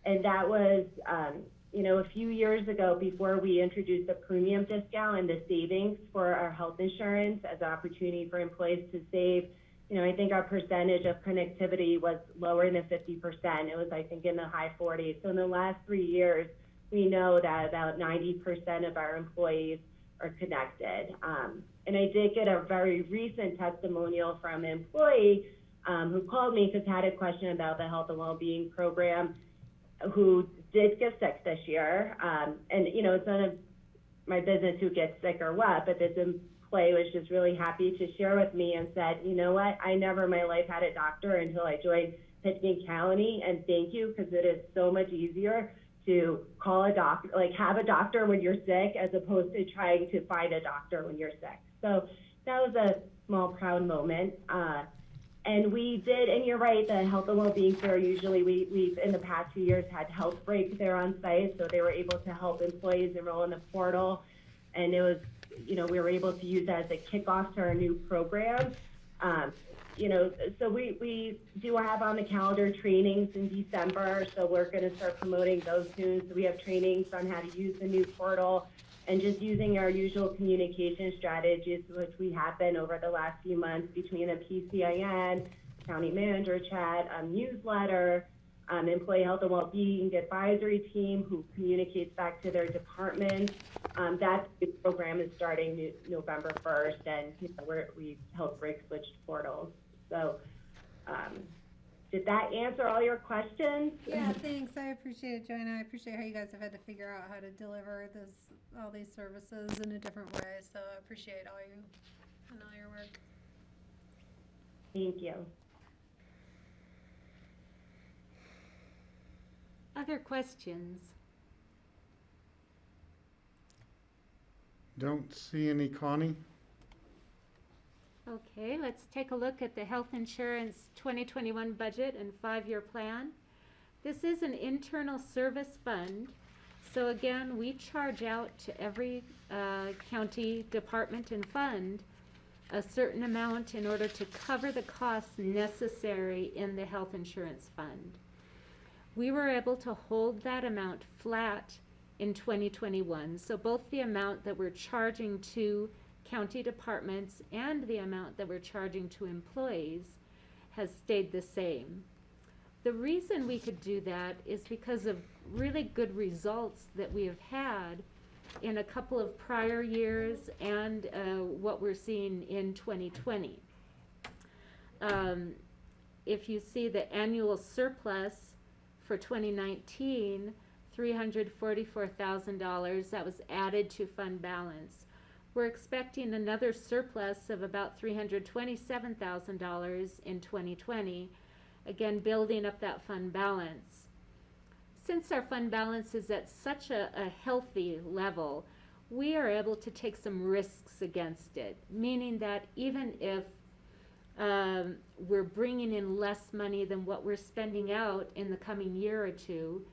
And that was, a few years ago before we introduced the premium discount and the savings for our health insurance as an opportunity for employees to save. I think our percentage of connectivity was lower than 50%. It was, I think, in the high 40s. So in the last 3 years, we know that about 90% of our employees are connected. And I did get a very recent testimonial from an employee who called me because had a question about the health and well-being program, who did get sick this year. And, it's none of my business who gets sick or what, but this employee was just really happy to share with me and said, you know what, I never in my life had a doctor until I joined Pittsburgh County, and thank you, because it is so much easier to call a doctor, have a doctor when you're sick, as opposed to trying to find a doctor when you're sick. So that was a small, proud moment. And we did, and you're right, the health and well-being fair, usually we've in the past 2 years had HealthBreak there on site, so they were able to help employees enroll in the portal. And it was, we were able to use that as a kickoff to our new program. So we do have on the calendar trainings in December, so we're going to start promoting those soon. So we have trainings on how to use the new portal and just using our usual communication strategies, which we have been over the last few months between the PCIN, county manager chat, newsletter, employee health and well-being advisory team who communicates back to their department. That program is starting November 1st, and we HealthBreak switched portals. So did that answer all your questions? Yeah, thanks. I appreciate it, Joanna. I appreciate how you guys have had to figure out how to deliver all these services in a different way. So I appreciate all your work. Thank you. Other questions? Don't see any, Connie. Okay, let's take a look at the health insurance 2021 budget and 5-year plan. This is an internal service fund. So again, we charge out to every county department and fund a certain amount in order to cover the costs necessary in the health insurance fund. We were able to hold that amount flat in 2021. So both the amount that we're charging to county departments and the amount that we're charging to employees has stayed the same. The reason we could do that is because of really good results that we have had in a couple of prior years and what we're seeing in 2020. If you see the annual surplus for 2019, $344,000, that was added to fund balance. We're expecting another surplus of about $327,000 in 2020, again building up that fund balance. Since our fund balance is at such a healthy level, we are able to take some risks against it, meaning that even if we're bringing in less money than what we're spending out in the coming year or two,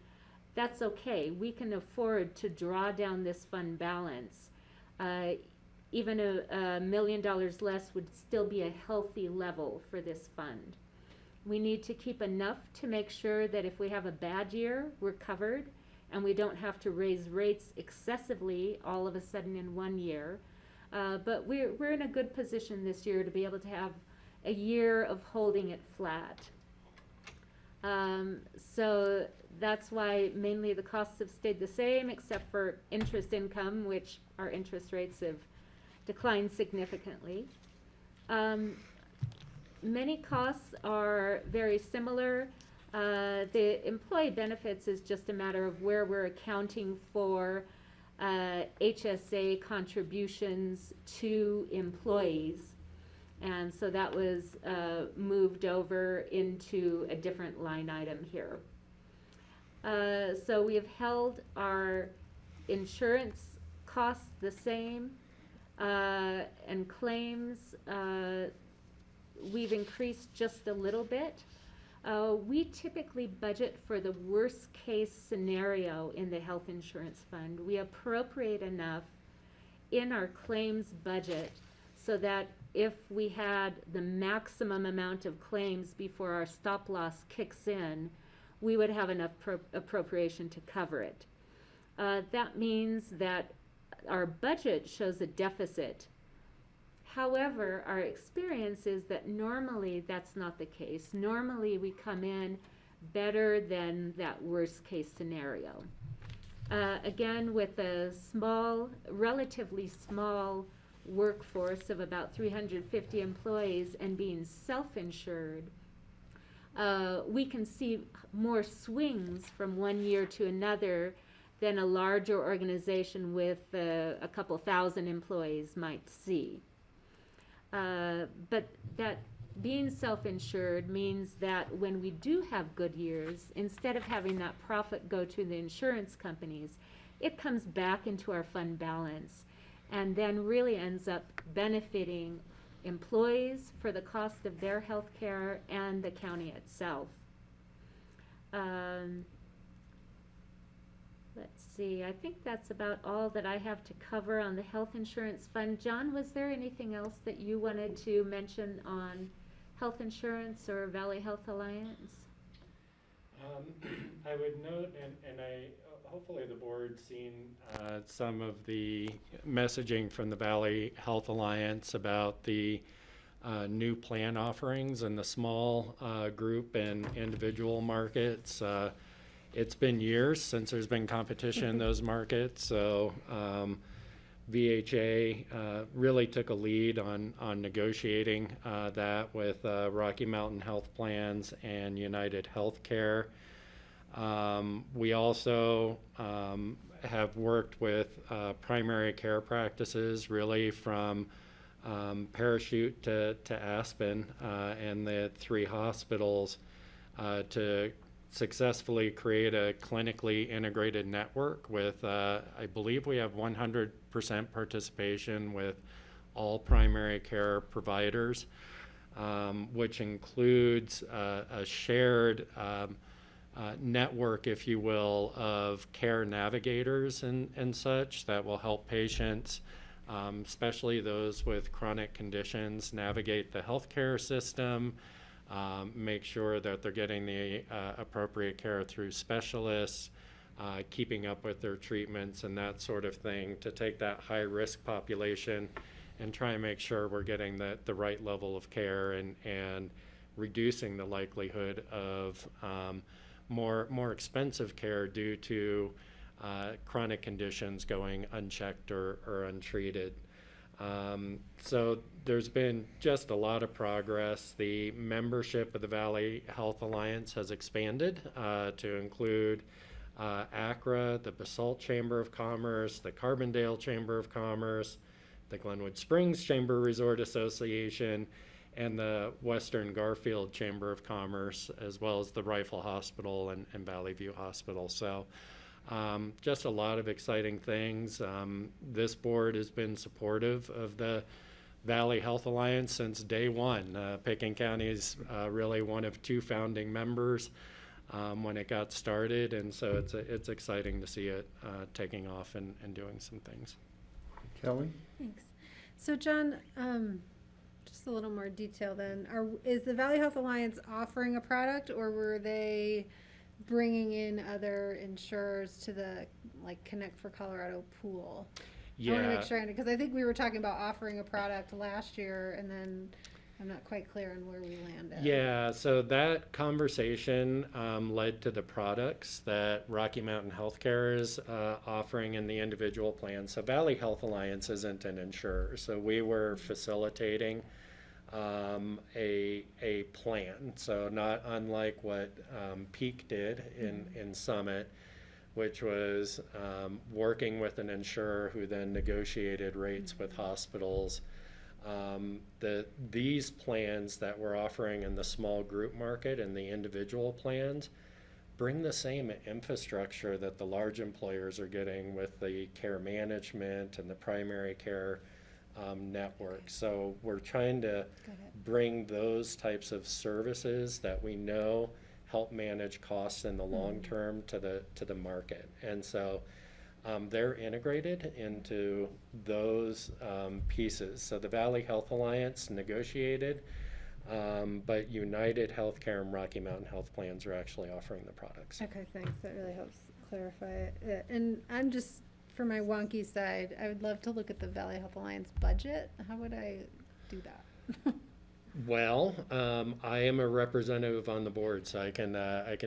that's okay. We can afford to draw down this fund balance. Even $1 million less would still be a healthy level for this fund. We need to keep enough to make sure that if we have a bad year, we're covered and we don't have to raise rates excessively all of a sudden in one year. But we're in a good position this year to be able to have a year of holding it flat. So that's why mainly the costs have stayed the same except for interest income, which our interest rates have declined significantly. Many costs are very similar. The employee benefits is just a matter of where we're accounting for HSA contributions to employees. And so that was moved over into a different line item here. So we have held our insurance costs the same, and claims we've increased just a little bit. We typically budget for the worst case scenario in the health insurance fund. We appropriate enough in our claims budget so that if we had the maximum amount of claims before our stop loss kicks in, we would have enough appropriation to cover it. That means that our budget shows a deficit. However, our experience is that normally that's not the case. Normally we come in better than that worst case scenario. Again, with a small, relatively small workforce of about 350 employees and being self-insured, we can see more swings from one year to another than a larger organization with a couple thousand employees might see. But that being self-insured means that when we do have good years, instead of having that profit go to the insurance companies, it comes back into our fund balance and then really ends up benefiting employees for the cost of their health care and the county itself. Let's see, I think that's about all that I have to cover on the health insurance fund. John, was there anything else that you wanted to mention on health insurance or Valley Health Alliance? I would note, and hopefully the board's seen some of the messaging from the Valley Health Alliance about the new plan offerings in the small group and individual markets. It's been years since there's been competition in those markets, so VHA really took a lead on have that with Rocky Mountain Health Plans and United Healthcare. We also have worked with primary care practices, really from Parachute to Aspen and the 3 hospitals to successfully create a clinically integrated network with, I believe we have 100% participation with all primary care providers, which includes a shared network, if you will, of care navigators and such that will help patients, especially those with chronic conditions, navigate the healthcare system, make sure that they're getting the appropriate care through specialists, keeping up with their treatments and that sort of thing, to take that high-risk population and try and make sure we're getting the right level of care and reducing the likelihood of more expensive care due to chronic conditions going unchecked or untreated. So there's been just a lot of progress. The membership of the Valley Health Alliance has expanded to include ACRA, the BOCC Chamber of Commerce, the Carbondale Chamber of Commerce, the Glenwood Springs Chamber Resort Association, and the Western Garfield Chamber of Commerce, as well as the Rifle Hospital and Valley View Hospital. So just a lot of exciting things. This board has been supportive of the Valley Health Alliance since day one. Pickens County is really one of 2 founding members when it got started, and so it's exciting to see it taking off and doing some things. Kelly? Thanks. So John, just a little more detail then. Is the Valley Health Alliance offering a product, or were they bringing in other insurers to the Connect for Colorado pool? Yeah. I want to make sure, because I think we were talking about offering a product last year, and then I'm not quite clear on where we landed. Yeah, so that conversation led to the products that Rocky Mountain Healthcare is offering in the individual plans. So Valley Health Alliance isn't an insurer, so we were facilitating a plan. So not unlike what Peak did in Summit, which was working with an insurer who then negotiated rates with hospitals. These plans that we're offering in the small group market and the individual plans bring the same infrastructure that the large employers are getting with the care management and the primary care network. So we're trying to bring those types of services that we know help manage costs in the long term to the market. And so they're integrated into those pieces. So the Valley Health Alliance negotiated, but United Healthcare and Rocky Mountain Health Plans are actually offering the products. Okay, thanks. That really helps clarify it. And I'm just, for my wonky side, I would love to look at the Valley Health Alliance budget. How would I do that? Well, I am a representative on the board, so I can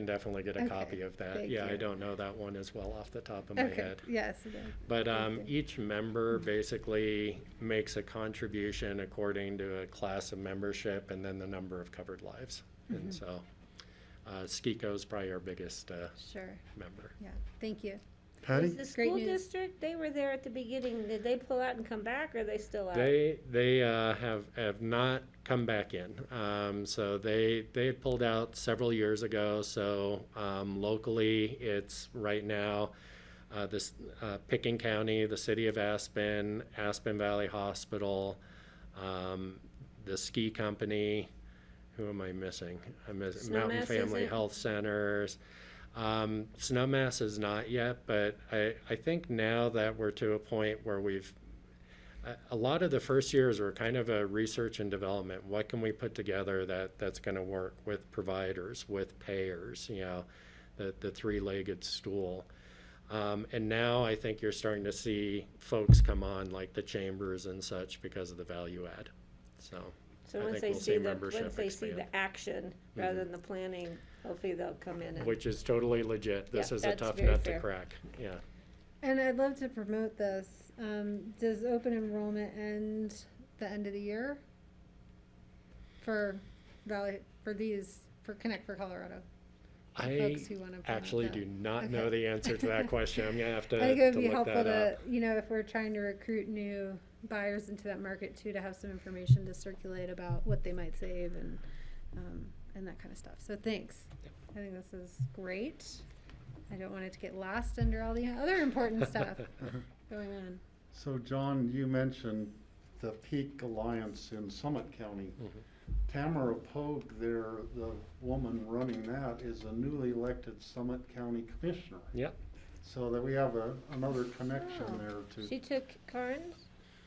definitely get a copy of that. Thank Yeah, you. I don't know that one as well off the top of my head. Yes. But each member basically makes a contribution according to a class of membership and then the number of covered lives. And so SCICO is probably our biggest member. Yeah, thank you. Patty? Is the school district, they were there at the beginning, did they pull out and come back, or are they still out? They have not come back in. So they had pulled out several years ago. So locally, it's right now this Pickens County, the city of Aspen, Aspen Valley Hospital, the ski company. Who am I missing? I'm missing Mountain Family Health Centers. Snowmass is not yet, but I think now that we're to a point where a lot of the first years were kind of a research and development. What can we put together that's going to work with providers, with payers, the three-legged stool. And now I think you're starting to see folks come on like the chambers and such because of the value add. So once they see the action rather than the planning, hopefully they'll come in. Which is totally legit. This is a tough nut to crack. Yeah. And I'd love to promote this. Does open enrollment end the end of the year for Connect for Colorado? I actually do not know the answer to that question. I'm gonna have to. I think it would be look helpful that up. if we're trying to recruit new buyers into that market too, to have some information to circulate about what they might save and that kind of stuff. So thanks. I think this is great. I don't want it to get lost under all the other important stuff going on. So John, you mentioned the Peak Alliance in Summit County. Tamara Pogue there, the woman running that, is a newly elected Summit County Commissioner. Yep. So that we have another connection Oh, there too. She took Karn's?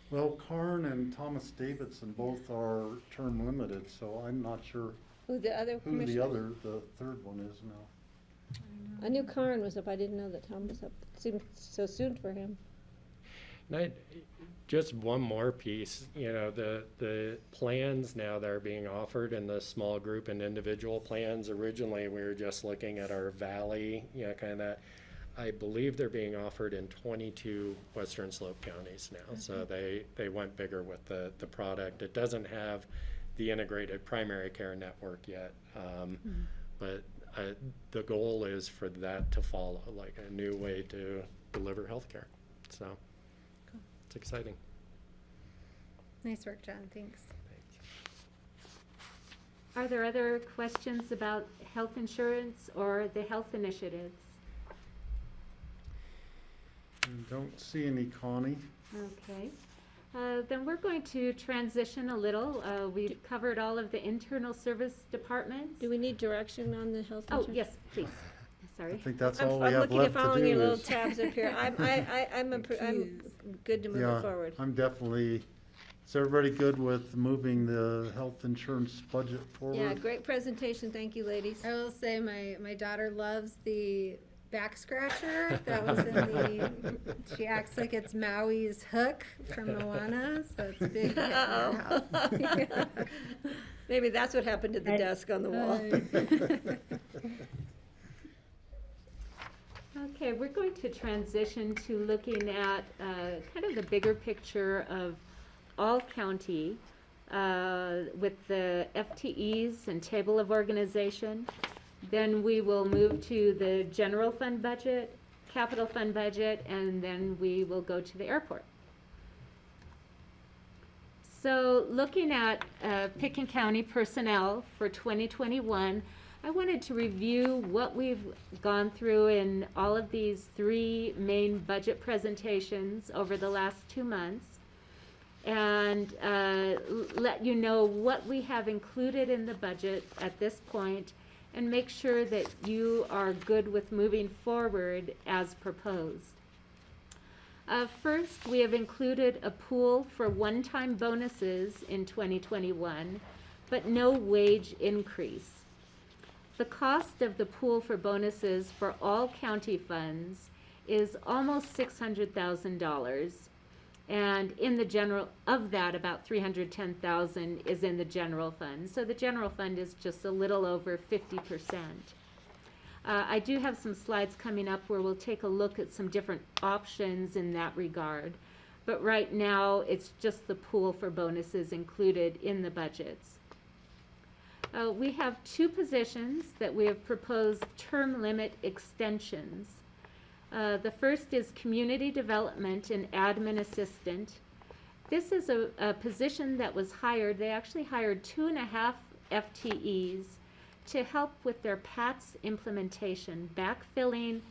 Well, Karn and Thomas Davidson both are term limited, so I'm not sure Who the other who commissioner? the third one is now. I knew Karn was up. I didn't know that Tom was up. It seemed so soon for him. And just one more piece, you know, the plans now that are being offered in the small group and individual plans, originally we were just looking at our valley, you know, kind of that. I believe they're being offered in 22 Western Slope counties now. So they went bigger with the product. It doesn't have the integrated primary care network yet, but the goal is for that to follow, like a new way to deliver healthcare. So it's exciting. Nice work, John. Thanks. Are there other questions about health insurance or the health initiatives? Don't see any, Connie. Okay. Then we're going to transition a little. We've covered all of the internal service departments. Do we need direction on the health Oh, insurance? yes, please. Sorry. I think that's I'm, all we I'm have looking left at to following your do little is. tabs up here. I'm good to move it forward. I'm definitely, is everybody good with moving the health insurance budget forward? Yeah, great presentation. Thank you, ladies. I will say my daughter loves the back scratcher that was in the, she acts like it's Maui's hook from Moana, so it's a big hit in her house. Maybe that's what happened to the desk on the wall. Okay, we're going to transition to looking at kind of the bigger picture of all county with the FTEs and table of organization. Then we will move to the general fund budget, capital fund budget, and then we will go to the airport. So looking at Pickens County personnel for 2021, I wanted to review what we've gone through in all of these three main budget presentations over the last 2 months and let you know what we have included in the budget at this point and make sure that you are good with moving forward as proposed. First, we have included a pool for one-time bonuses in 2021, but no wage increase. The cost of the pool for bonuses for all county funds is almost $600,000. And in the general, of that, about $310,000 is in the general fund. So the general fund is just a little over 50%. I do have some slides coming up where we'll take a look at some different options in that regard. But right now, it's just the pool for bonuses included in the budgets. We have 2 positions that we have proposed term limit extensions. The first is Community Development and Admin Assistant. This is a position that was hired. They actually hired 2.5 FTEs to help with their PATS implementation, backfilling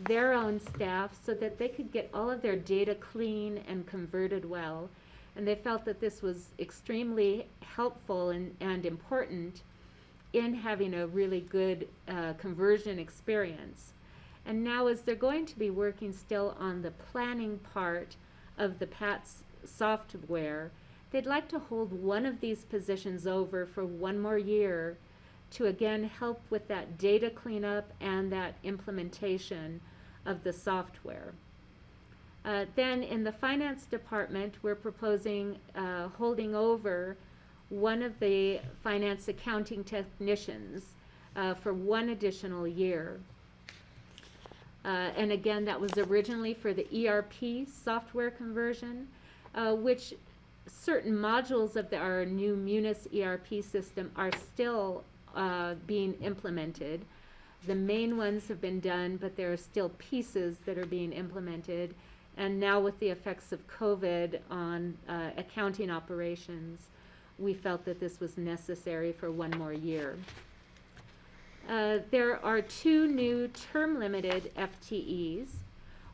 their own staff so that they could get all of their data clean and converted well. And they felt that this was extremely helpful and important in having a really good conversion experience. And now as they're going to be working still on the planning part of the PATS software, they'd like to hold one of these positions over for 1 more year to again help with that data cleanup and that implementation of the software. Then in the finance department, we're proposing holding over one of the finance accounting technicians for 1 additional year. And again, that was originally for the ERP software conversion, which certain modules of our new Munis ERP system are still being implemented. The main ones have been done, but there are still pieces that are being implemented. And now with the effects of COVID on accounting operations, we felt that this was necessary for 1 more year. There are 2 new term limited FTEs.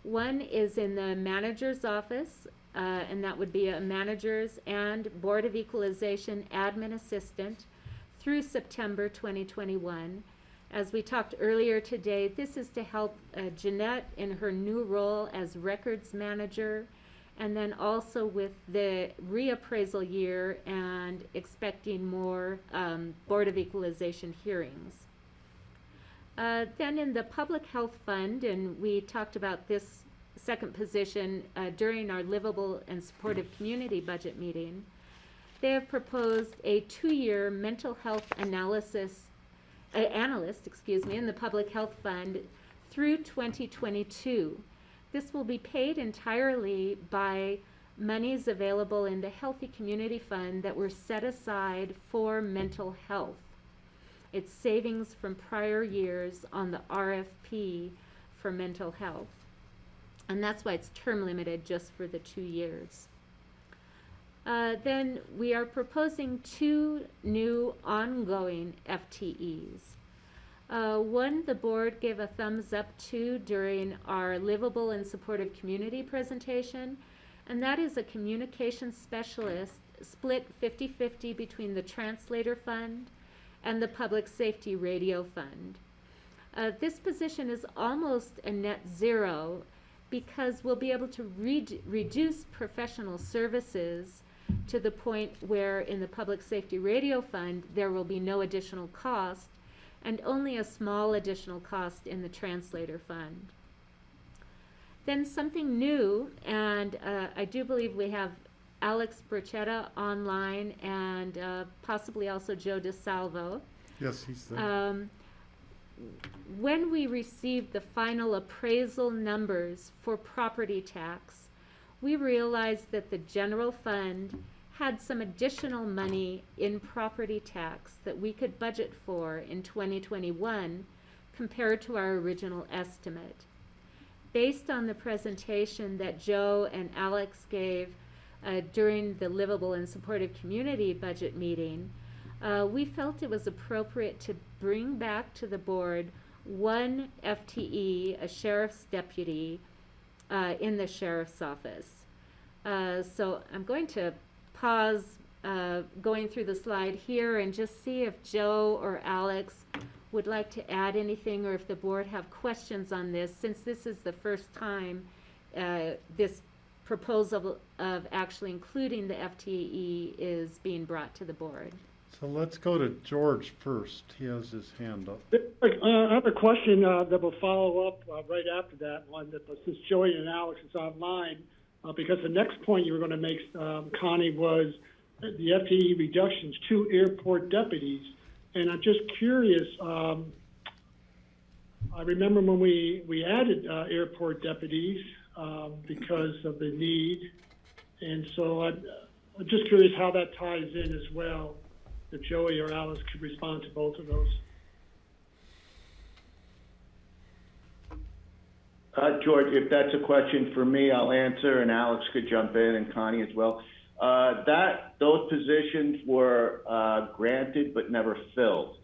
One is in the manager's office and that would be a manager's and Board of Equalization admin assistant through September 2021. As we talked earlier today, this is to help Jeanette in her new role as records manager, and then also with the reappraisal year and expecting more Board of Equalization hearings. Then in the Public Health Fund, and we talked about this second position during our Livable and Supportive Community budget meeting, they have proposed a 2-year mental health analyst in the Public Health Fund through 2022. This will be paid entirely by monies available in the Healthy Community Fund that were set aside for mental health. It's savings from prior years on the RFP for mental health. And that's why it's term limited just for the 2 years. Then we are proposing 2 new ongoing FTEs. One, the board gave a thumbs up to during our Livable and Supportive Community presentation, and that is a communication specialist split 50-50 between the Translator Fund and the Public Safety Radio Fund. This position is almost a net zero because we'll be able to reduce professional services to the point where in the Public Safety Radio Fund there will be no additional cost and only a small additional cost in the Translator Fund. Then something new, and I do believe we have Alex Burchetta online and possibly also Joe DeSalvo. Yes, he's there. When we received the final appraisal numbers for property tax, we realized that the general fund had some additional money in property tax that we could budget for in 2021 compared to our original estimate. Based on the presentation that Joe and Alex gave during the Livable and Supportive Community budget meeting, we felt it was appropriate to bring back to the board 1 FTE, a sheriff's deputy, in the sheriff's office. So I'm going to pause going through the slide here and just see if Joe or Alex would like to add anything, or if the board have questions on this, since this is the first time this proposal of actually including the FTE is being brought to the board. So let's go to George first. He has his hand up. I have a question that will follow up right after that one, that since Joey and Alex is online, because the next point you were going to make, Connie, was the FTE reductions to airport deputies. And I'm just curious, I remember when we added airport deputies because of the need. And so I'm just curious how that ties in as well, if Joey or Alex could respond to both of those. George, if that's a question for me, I'll answer, and Alex could jump in, and Connie as well. Those positions were granted but never filled.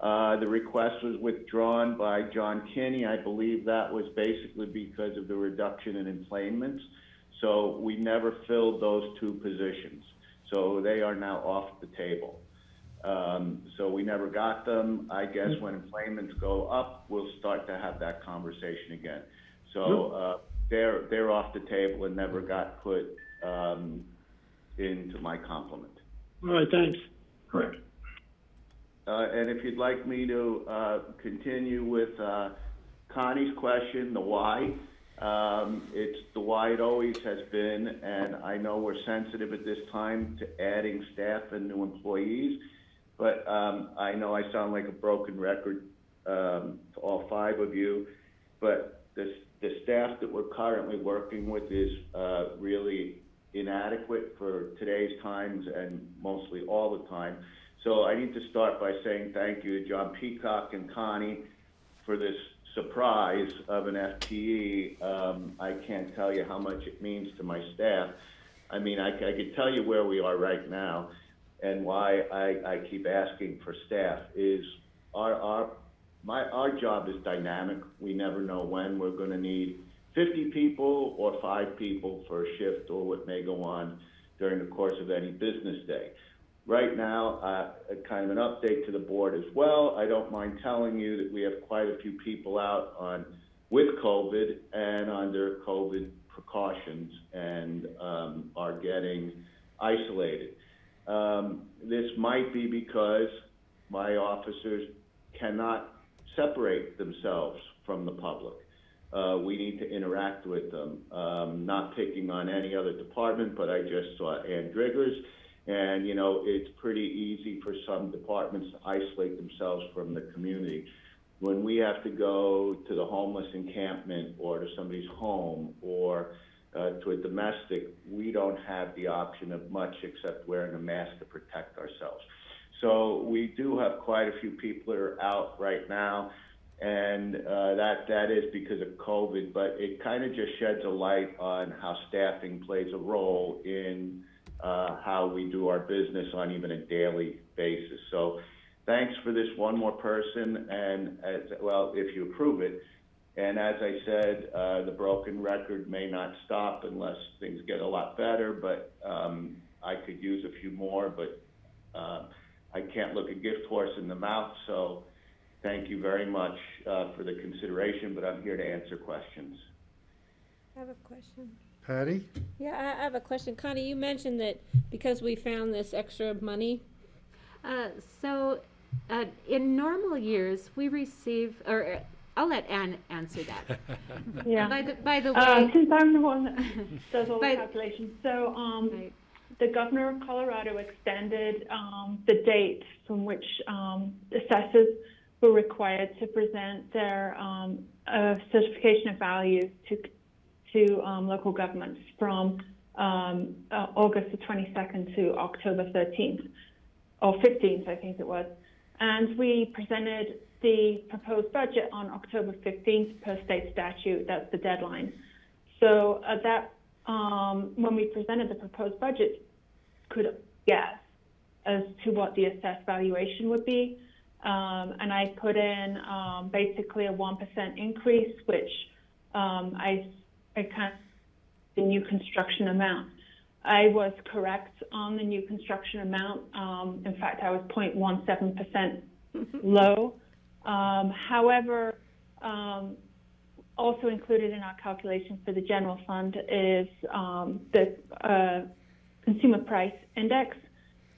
The request was withdrawn by John Kinney. I believe that was basically because of the reduction in employments. So we never filled those 2 positions. So they are now off the table. So we never got them. I guess when employments go up, we'll start to have that conversation again. So they're off the table and never got put into my complement. All right, thanks. Correct. And if you'd like me to continue with Connie's question, the why, it's the why it always has been, and I know we're sensitive at this time to adding staff and new employees, but I know I sound like a broken record to all 5 of you, but the staff that we're currently working with is really inadequate for today's times and mostly all the time. So I need to start by saying thank you to John Peacock and Connie for this surprise of an FTE. I can't tell you how much it means to my staff. I mean, I could tell you where we are right now, and why I keep asking for staff is our job is dynamic. We never know when we're going to need 50 people or 5 people for a shift or what may go on during the course of any business day. Right now, kind of an update to the board as well. I don't mind telling you that we have quite a few people out with COVID and under COVID precautions and are getting isolated. This might be because my officers cannot separate themselves from the public. We need to interact with them. Not picking on any other department, but I just saw Ann Driggers, and it's pretty easy for some departments to isolate themselves from the community. When we have to go to the homeless encampment or to somebody's home or to a domestic, we don't have the option of much except wearing a mask to protect ourselves. So we do have quite a few people that are out right now, and that is because of COVID, but it kind of just sheds a light on how staffing plays a role in how we do our business on even a daily basis. So thanks for this one more person, and if you approve it. And as I said, the broken record may not stop unless things get a lot better, but I could use a few more, but I can't look a gift horse in the mouth, so thank you very much for the consideration, but I'm here to answer questions. I have a question. Patty? Yeah, I have a question. Connie, you mentioned that because we found this extra money. In normal years, we receive, or I'll let Anne answer that. Yeah. By the way, since I'm the one that does all the By- calculations, so Right. the governor of Colorado extended the date from which assessors were required to present their certification of values to local governments from August the 22nd to October 13th, or 15th, I think it was. And we presented the proposed budget on October 15th per state statute. That's the deadline. So when we presented the proposed budget, could guess as to what the assessed valuation would be. And I put in basically a 1% increase, which I kind of the new construction amount. I was correct on the new construction amount. In fact, I was 0.17% low. However, also included in our calculation for the general fund is the consumer price index.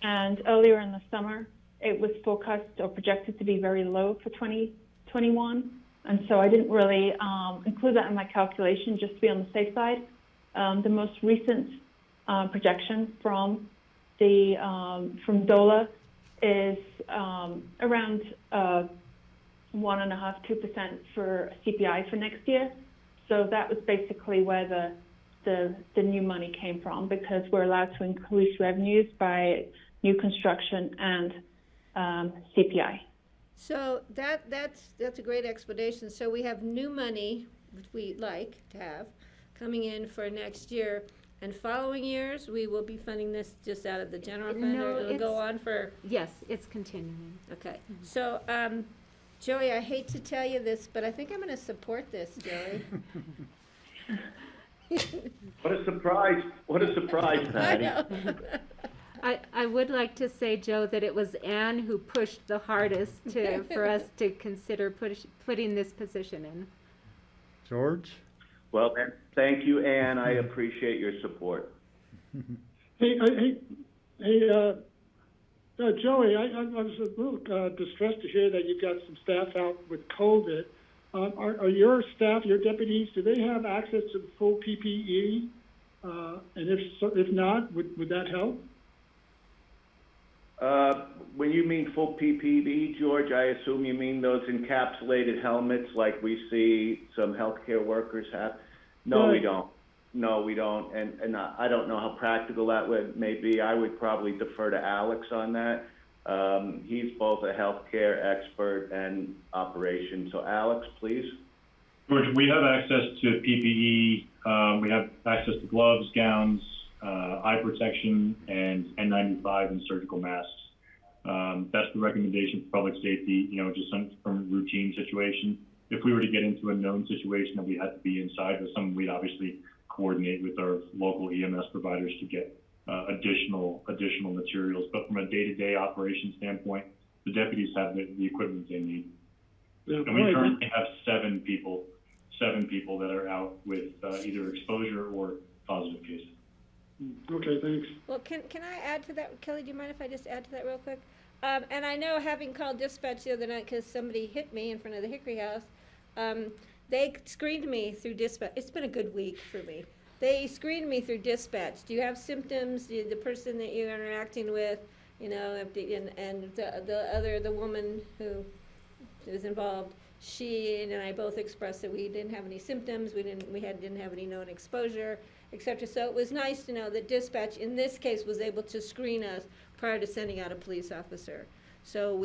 And earlier in the summer, it was forecast or projected to be very low for 2021. And so I didn't really include that in my calculation just to be on the safe side. The most recent projection from DOLA is around 1.5–2% for CPI for next year. So that was basically where the new money came from, because we're allowed to increase revenues by new construction and CPI. So that's a great explanation. So we have new money, which we like to have, coming in for next year. And following years, we will be funding this just out of the general fund, No, or it'll go on for? Yes, it's continuing. Okay. So, Joey, I hate to tell you this, but I think I'm going to support this, Joey. What a surprise. What a surprise, Patty. I would like to say, Joe, that it was Anne who pushed the hardest for us to consider putting this position in. George? Well, thank you, Ann. I appreciate your support. Hey, Joey, I was a little distressed to hear that you've got some staff out with COVID. Are your staff, your deputies, do they have access to the full PPE? And if not, would that help? When you mean full PPE, George, I assume you mean those encapsulated helmets like we see some healthcare workers have? No, Right. we don't. No, we don't. And I don't know how practical that may be. I would probably defer to Alex on that. He's both a healthcare expert and operations. So Alex, please. George, we have access to PPE. We have access to gloves, gowns, eye protection, and N95 and surgical masks. That's the recommendation for public safety, just from routine situation. if we were to get into a known situation that we had to be inside with someone, we'd obviously coordinate with our local EMS providers to get additional materials. But from a day-to-day operation standpoint, the deputies have the equipment they need. Yeah, And we all right, currently have seven people that are out with either exposure or positive cases. Okay, thanks. Well, can I add to that? Kelly, do you mind if I just add to that real quick? And I know, having called dispatch the other night because somebody hit me in front of the Hickory House, they screened me through dispatch. It's been a good week for me. They screened me through dispatch. Do you have symptoms? The person that you're interacting with, and the woman who was involved, she and I both expressed that we didn't have any symptoms. We didn't have any known exposure, etc. So it was nice to know that dispatch in this case was able to screen us prior to sending out a police officer. So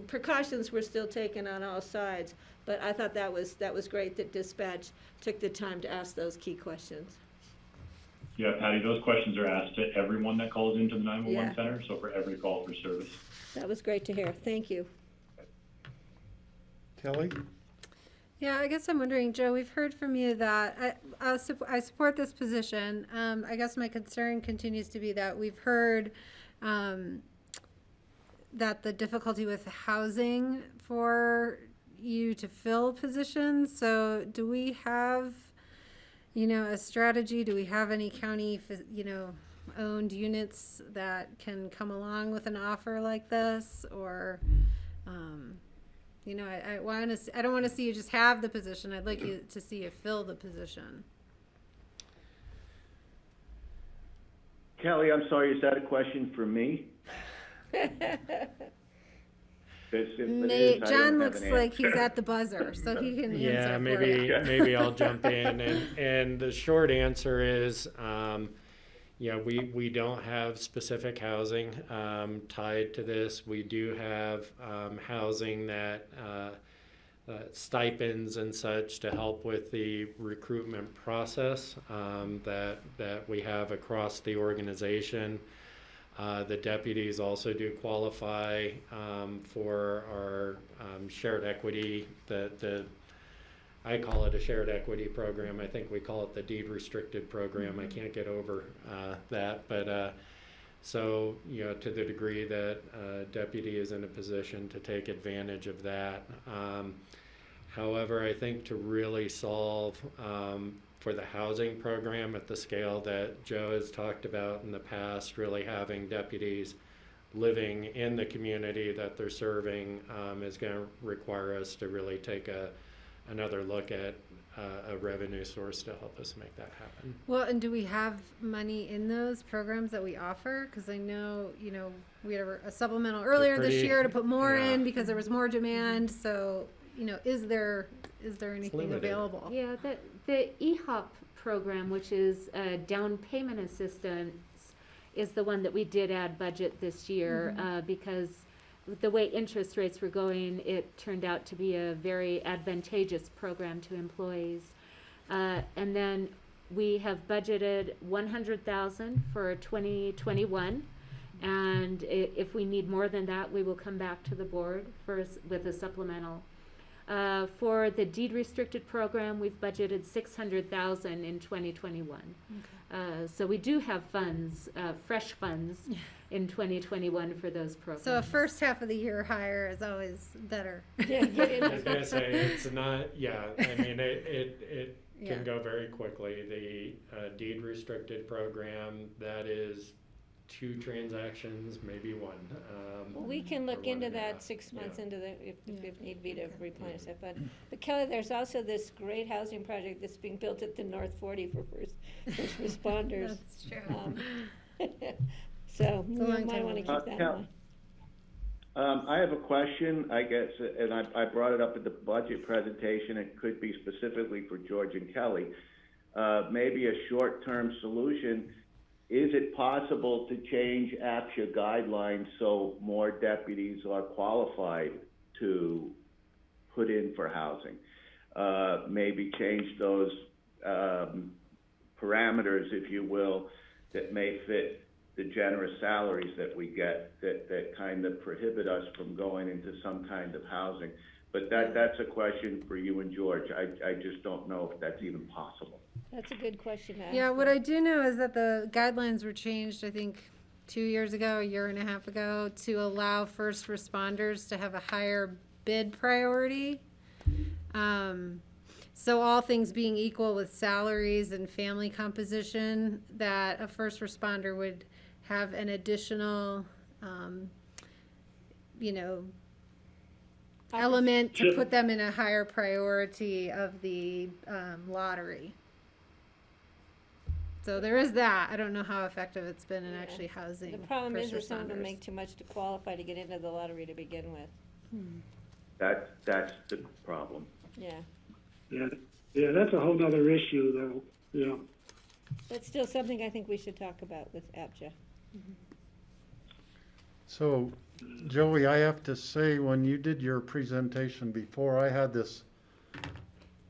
precautions were still taken on all sides, but I thought that was great that dispatch took the time to ask those key questions. Yeah, Patty, those questions are asked to everyone that calls into the 911 Yeah. center, so for every call for service. That was great to hear. Thank you. Kelly? Yeah, I guess I'm wondering, Joe, we've heard from you that I support this position. I guess my concern continues to be that we've heard that the difficulty with housing for you to fill positions. So do we have, a strategy? Do we have any county, owned units that can come along with an offer like this? Or, I don't want to see you just have the position. I'd like you to see you fill the position. Kelly, I'm sorry, is that a question for me? John looks like he's at the buzzer, so he can answer. Yeah, for you. maybe I'll jump in. And the short answer is, we don't have specific housing tied to this. We do have housing that stipends and such to help with the recruitment process that we have across the organization. The deputies also do qualify for our shared equity. I call it a shared equity program. I think we call it the deed restricted program. I can't get over that. But so, to the degree that deputy is in a position to take advantage of that. However, I think to really solve for the housing program at the scale that Joe has talked about in the past, really having deputies living in the community that they're serving is going to require us to really take another look at a revenue source to help us make that happen. Well, and do we have money in those programs that we offer? Because I know, we had a supplemental earlier this year to put more in because there was more demand. So, is there anything available? Yeah, the EHOP program, which is down payment assistance, is the one that we did add budget this year because the way interest rates were going, it turned out to be a very advantageous program to employees. And then we have budgeted $100,000 for 2021. And if we need more than that, we will come back to the board with a supplemental. For the deed restricted program, we've budgeted $600,000 in 2021. Okay. So we do have funds, fresh funds, in 2021 for those programs. So a first half of the year hire is always better. I was gonna say it's not. Yeah, I mean it can go very quickly. The deed restricted program, that is 2 transactions, maybe 1. Well, we can look into that 6 months into if need be to replenish that fund. But Kelly, there's also this great housing project that's being built at the North 40 for first responders. That's true. So you might want to keep that in mind. I have a question, I guess, and I brought it up at the budget presentation. It could be specifically for George and Kelly. Maybe a short-term solution. Is it possible to change APSHA guidelines so more deputies are qualified to put in for housing? Maybe change those parameters, if you will, that may fit the generous salaries that we get that kind of prohibit us from going into some kind of housing. But that's a question for you and George. I just don't know if that's even possible. That's a good question to ask. Yeah, what I do know is that the guidelines were changed, I think, 2 years ago, a year and a half ago, to allow first responders to have a higher bid priority. So all things being equal with salaries and family composition, that a first responder would have an additional, element to put them in a higher priority of the lottery. So there is that. I don't know how effective it's been in actually housing. The problem is that first some of them responders. make too much to qualify to get into the lottery to begin with. That's the problem. Yeah, Yeah, that's a whole nother issue though, that's still something I think we should talk about with APJA. So, Joey, I have to say, when you did your presentation before, I had this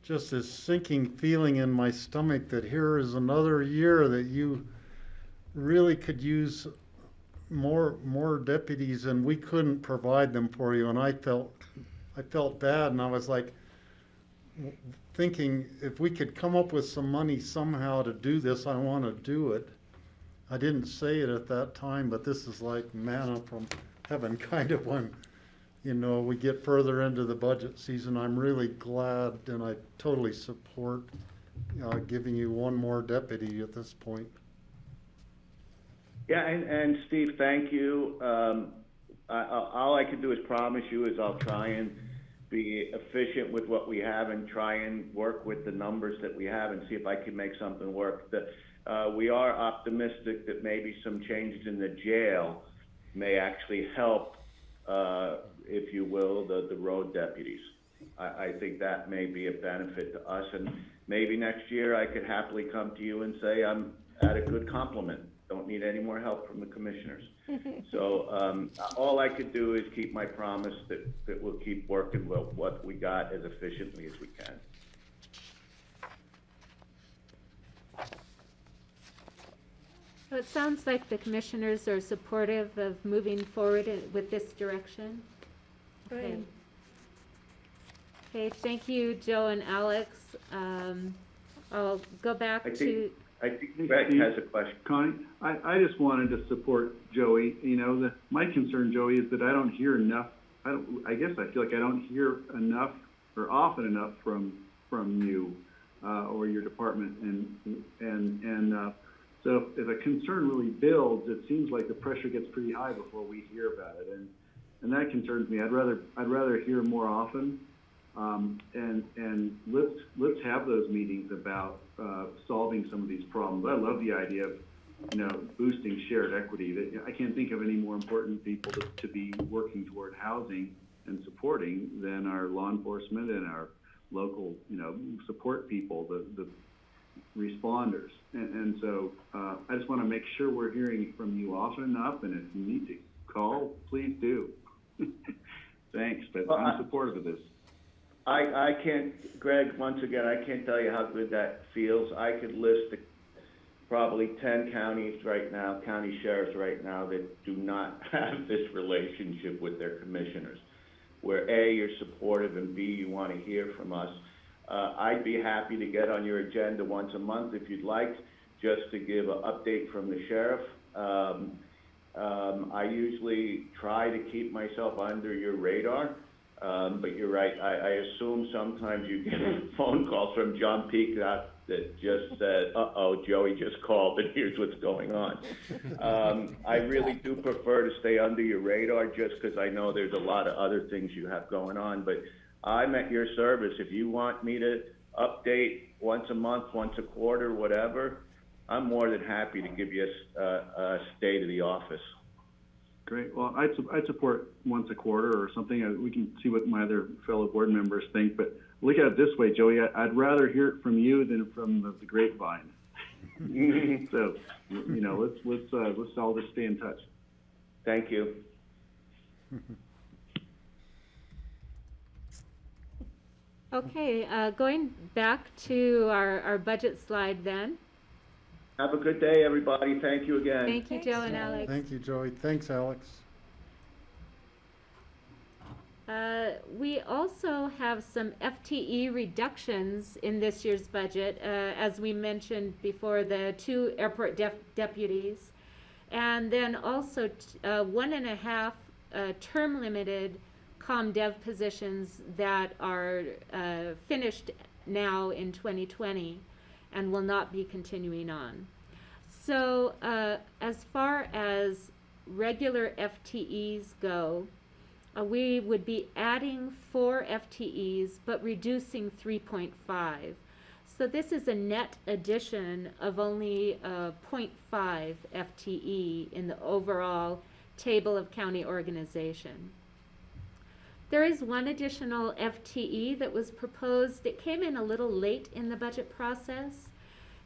sinking feeling in my stomach that here is another year that you really could use more deputies, and we couldn't provide them for you. And I felt bad, and I was like thinking, if we could come up with some money somehow to do this, I want to do it. I didn't say it at that time, but this is like manna from heaven, kind of, when, we get further into the budget season. I'm really glad, and I totally support giving you one more deputy at this point. Yeah, and Steve, thank you. All I can do is promise you is I'll try and be efficient with what we have and try and work with the numbers that we have and see if I can make something work. We are optimistic that maybe some changes in the jail may actually help, if you will, the road deputies. I think that may be a benefit to us, and maybe next year I could happily come to you and say I'm at a good complement. Don't need any more help from the commissioners. So all I could do is keep my promise that we'll keep working with what we got as efficiently as we can. So it sounds like the commissioners are supportive of moving forward with this direction. Okay. Okay, thank you, Joe and Alex. I'll go back to. I think Greg has a question. Connie, I just wanted to support Joey. My concern, Joey, is that I don't hear enough. I guess I feel like I don't hear enough or often enough from you or your department. So if a concern really builds, it seems like the pressure gets pretty high before we hear about it, and that concerns me. I'd rather hear more often. And let's have those meetings about solving some of these problems. I love the idea of boosting shared equity. I can't think of any more important people to be working toward housing and supporting than our law enforcement and our local support people, the responders. And so I just want to make sure we're hearing from you often enough, and if you need to call, please do. Thanks, but I'm supportive of this. I can't, Greg, once again, I can't tell you how good that feels. I could list probably 10 counties right now, county sheriffs right now, that do not have this relationship with their commissioners, where A, you're supportive, and B, you want to hear from us. I'd be happy to get on your agenda once a month if you'd like, just to give an update from the sheriff. I usually try to keep myself under your radar. But you're right. I assume sometimes you get phone calls from John Peacock that just said, "Uh-oh, Joey just called, and here's what's going on." I really do prefer to stay under your radar, just because I know there's a lot of other things you have going on. But I'm at your service. If you want me to update once a month, once a quarter, whatever, I'm more than happy to give you a state of the office. Great. Well, I'd support once a quarter or something. We can see what my other fellow board members think. But look at it this way, Joey. I'd rather hear it from you than from the grapevine. So, let's all just stay in touch. Thank you. Okay, going back to our budget slide then. Have a good day, everybody. Thank you again. Thank you, Joe and Alex. Thank you, Joey. Thanks, Alex. We also have some FTE reductions in this year's budget, as we mentioned before, the 2 airport deputies, and then also 1.5 term limited ComDev positions that are finished now in 2020 and will not be continuing on. So as far as regular FTEs go, we would be adding 4 FTEs but reducing 3.5. So this is a net addition of only 0.5 FTE in the overall table of county organization. There is one additional FTE that was proposed. It came in a little late in the budget process,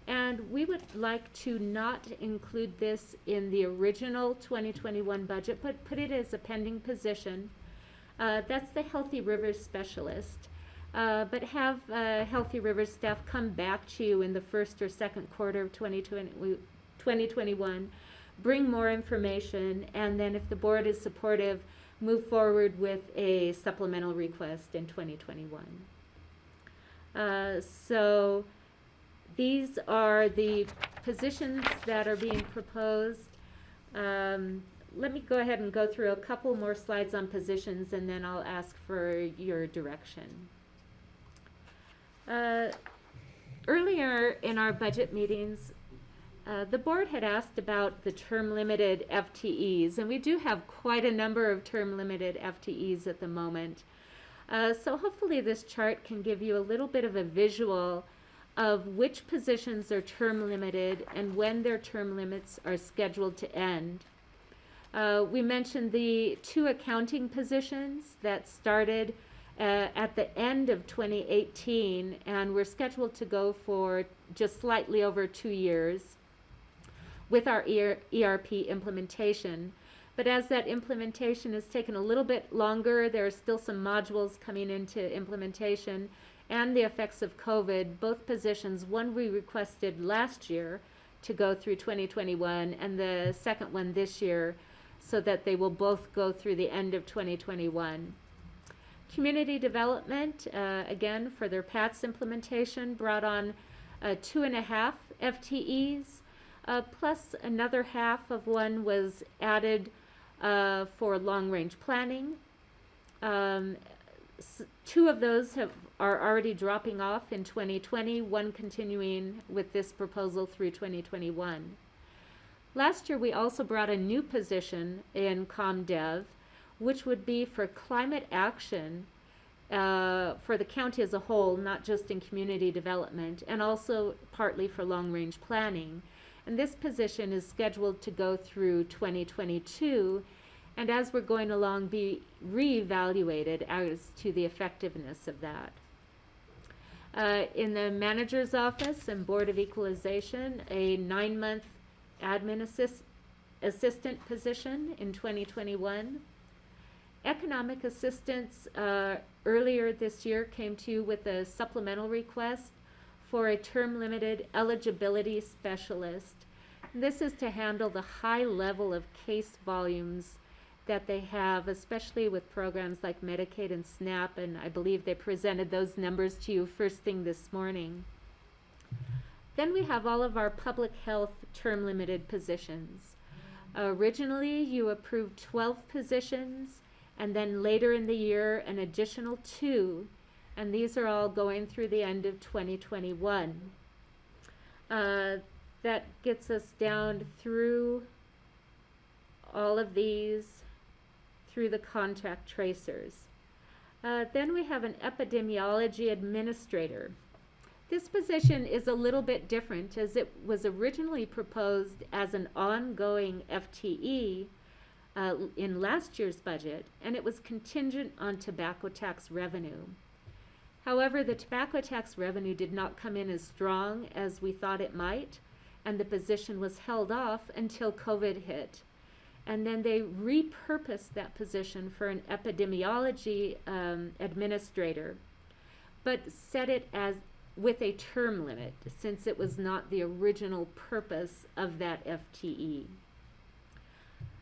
and we would like to not include this in the original 2021 budget, but put it as a pending position. That's the Healthy Rivers Specialist. But have Healthy Rivers staff come back to you in the first or second quarter of 2021, bring more information, and then if the board is supportive, move forward with a supplemental request in 2021. So these are the positions that are being proposed. Let me go ahead and go through a couple more slides on positions, and then I'll ask for your direction. Earlier in our budget meetings, the board had asked about the term limited FTEs, and we do have quite a number of term limited FTEs at the moment. So hopefully this chart can give you a little bit of a visual of which positions are term limited and when their term limits are scheduled to end. We mentioned the 2 accounting positions that started at the end of 2018 and were scheduled to go for just slightly over 2 years with our ERP implementation. But as that implementation has taken a little bit longer, there are still some modules coming into implementation and the effects of COVID. Both positions, one we requested last year to go through 2021 and the second one this year, so that they will both go through the end of 2021. Community development, again, for their PATS implementation, brought on 2.5 FTEs, plus another half of one was added for long-range planning. 2 of those are already dropping off in 2020, one continuing with this proposal through 2021. Last year, we also brought a new position in ComDev, which would be for climate action for the county as a whole, not just in community development, and also partly for long-range planning. And this position is scheduled to go through 2022, and as we're going along, be reevaluated as to the effectiveness of that. In the manager's office and Board of Equalization, a 9-month admin assistant position in 2021. Economic assistance earlier this year came to you with a supplemental request for a term limited eligibility specialist. This is to handle the high level of case volumes that they have, especially with programs like Medicaid and SNAP, and I believe they presented those numbers to you first thing this morning. Then we have all of our public health term limited positions. Originally, you approved 12 positions, and then later in the year, an additional 2, and these are all going through the end of 2021. That gets us down through all of these, through the contact tracers. Then we have an epidemiology administrator. This position is a little bit different, as it was originally proposed as an ongoing FTE in last year's budget, and it was contingent on tobacco tax revenue. However, the tobacco tax revenue did not come in as strong as we thought it might, and the position was held off until COVID hit. And then they repurposed that position for an epidemiology administrator, but set it as with a term limit, since it was not the original purpose of that FTE.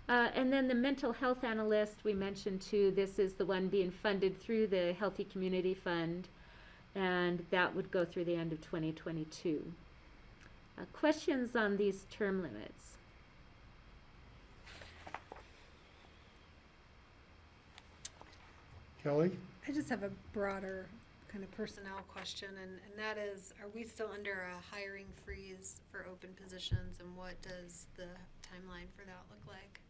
And then the mental health analyst, we mentioned too, this is the one being funded through the Healthy Community Fund, and that would go through the end of 2022. Questions on these term limits? Kelly? I just have a broader kind of personnel question, and that is, are we still under a hiring freeze for open positions, and what does the timeline for that look like?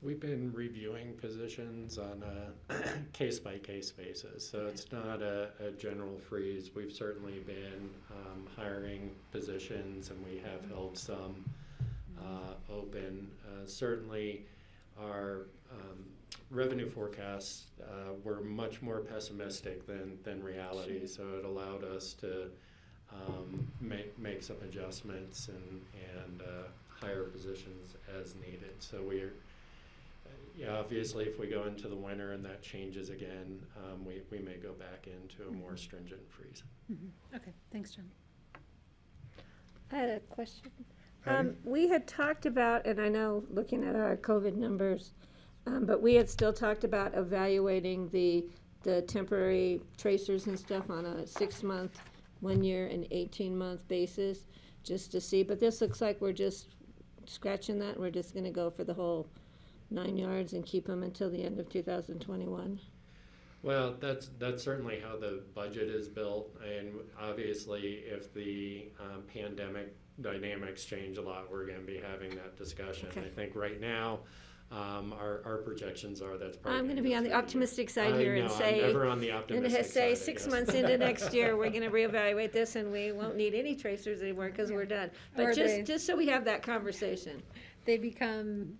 We've been reviewing positions on a case-by-case basis, so it's not a general freeze. We've certainly been hiring positions, and we have held some open. Certainly, our revenue forecasts were much more pessimistic than reality, so it allowed us to make some adjustments and hire positions as needed. So we're obviously, if we go into the winter and that changes again, we may go back into a more stringent freeze. Mm-hmm. Okay, thanks, John. I had a question. Patty? We had talked about, and I know looking at our COVID numbers, but we had still talked about evaluating the temporary tracers and stuff on a 6-month, 1 year, and 18-month basis, just to see. But this looks like we're just scratching that. We're just going to go for the whole 9 yards and keep them until the end of 2021. Well, that's certainly how the budget is built, and obviously, if the pandemic dynamics change a lot, we're going to be having that discussion. Okay. I think right now, our projections are that's probably. I'm going to be on the optimistic side here and say, I'm never on the optimistic say side, I 6 guess. months into next year, we're going to reevaluate this, and we won't need any tracers anymore because we're done. But Or just so we have that conversation. They become,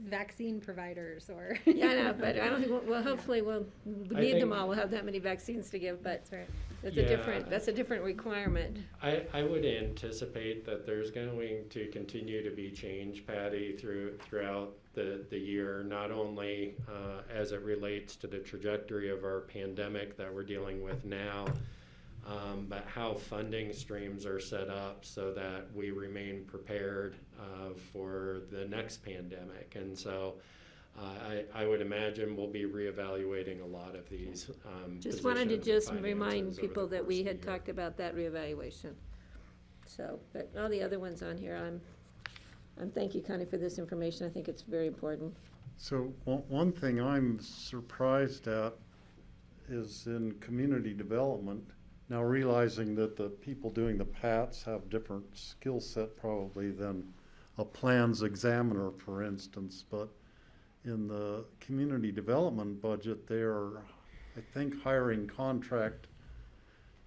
vaccine providers or. Yeah, I know, but I don't think, well, hopefully we need them think- all. We'll have that many vaccines to give, but That's right. that's a different requirement. I would anticipate that there's going to continue to be change, Patty, throughout the year, not only as it relates to the trajectory of our pandemic that we're dealing with now, but how funding streams are set up so that we remain prepared for the next pandemic. And so I would imagine we'll be reevaluating a lot of these Just wanted to positions just and remind finances over people the that course we of the had year. talked about that reevaluation. So, but all the other ones on here, I'm thank you, Connie, for this information. I think it's very important. So one thing I'm surprised at is in community development, now realizing that the people doing the PATs have different skill set probably than a plans examiner, for instance, but in the community development budget, they are, I think,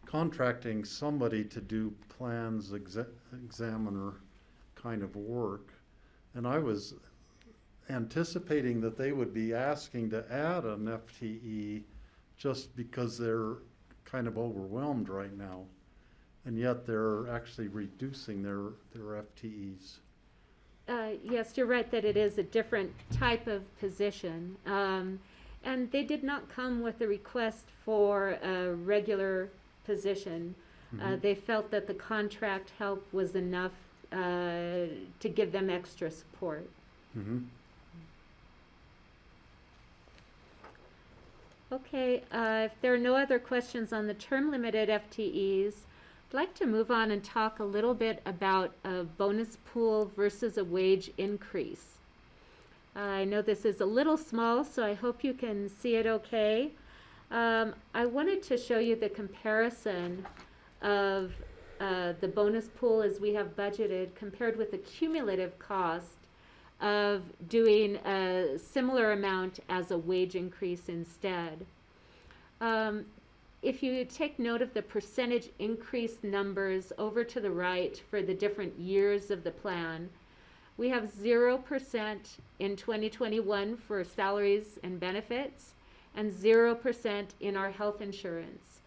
contracting somebody to do plans examiner kind of work. And I was anticipating that they would be asking to add an FTE just because they're kind of overwhelmed right now. And yet they're actually reducing their FTEs. Yes, you're right that it is a different type of position. And they did not come with a request for a regular position. Mhm. They felt that the contract help was enough to give them extra support. Mm-hmm. Okay, if there are no other questions on the term limited FTEs, I'd like to move on and talk a little bit about a bonus pool versus a wage increase. I know this is a little small, so I hope you can see it okay. I wanted to show you the comparison of the bonus pool as we have budgeted compared with the cumulative cost of doing a similar amount as a wage increase instead. If you take note of the percentage increase numbers over to the right for the different years of the plan, we have 0% in 2021 for salaries and benefits and 0% in our health insurance.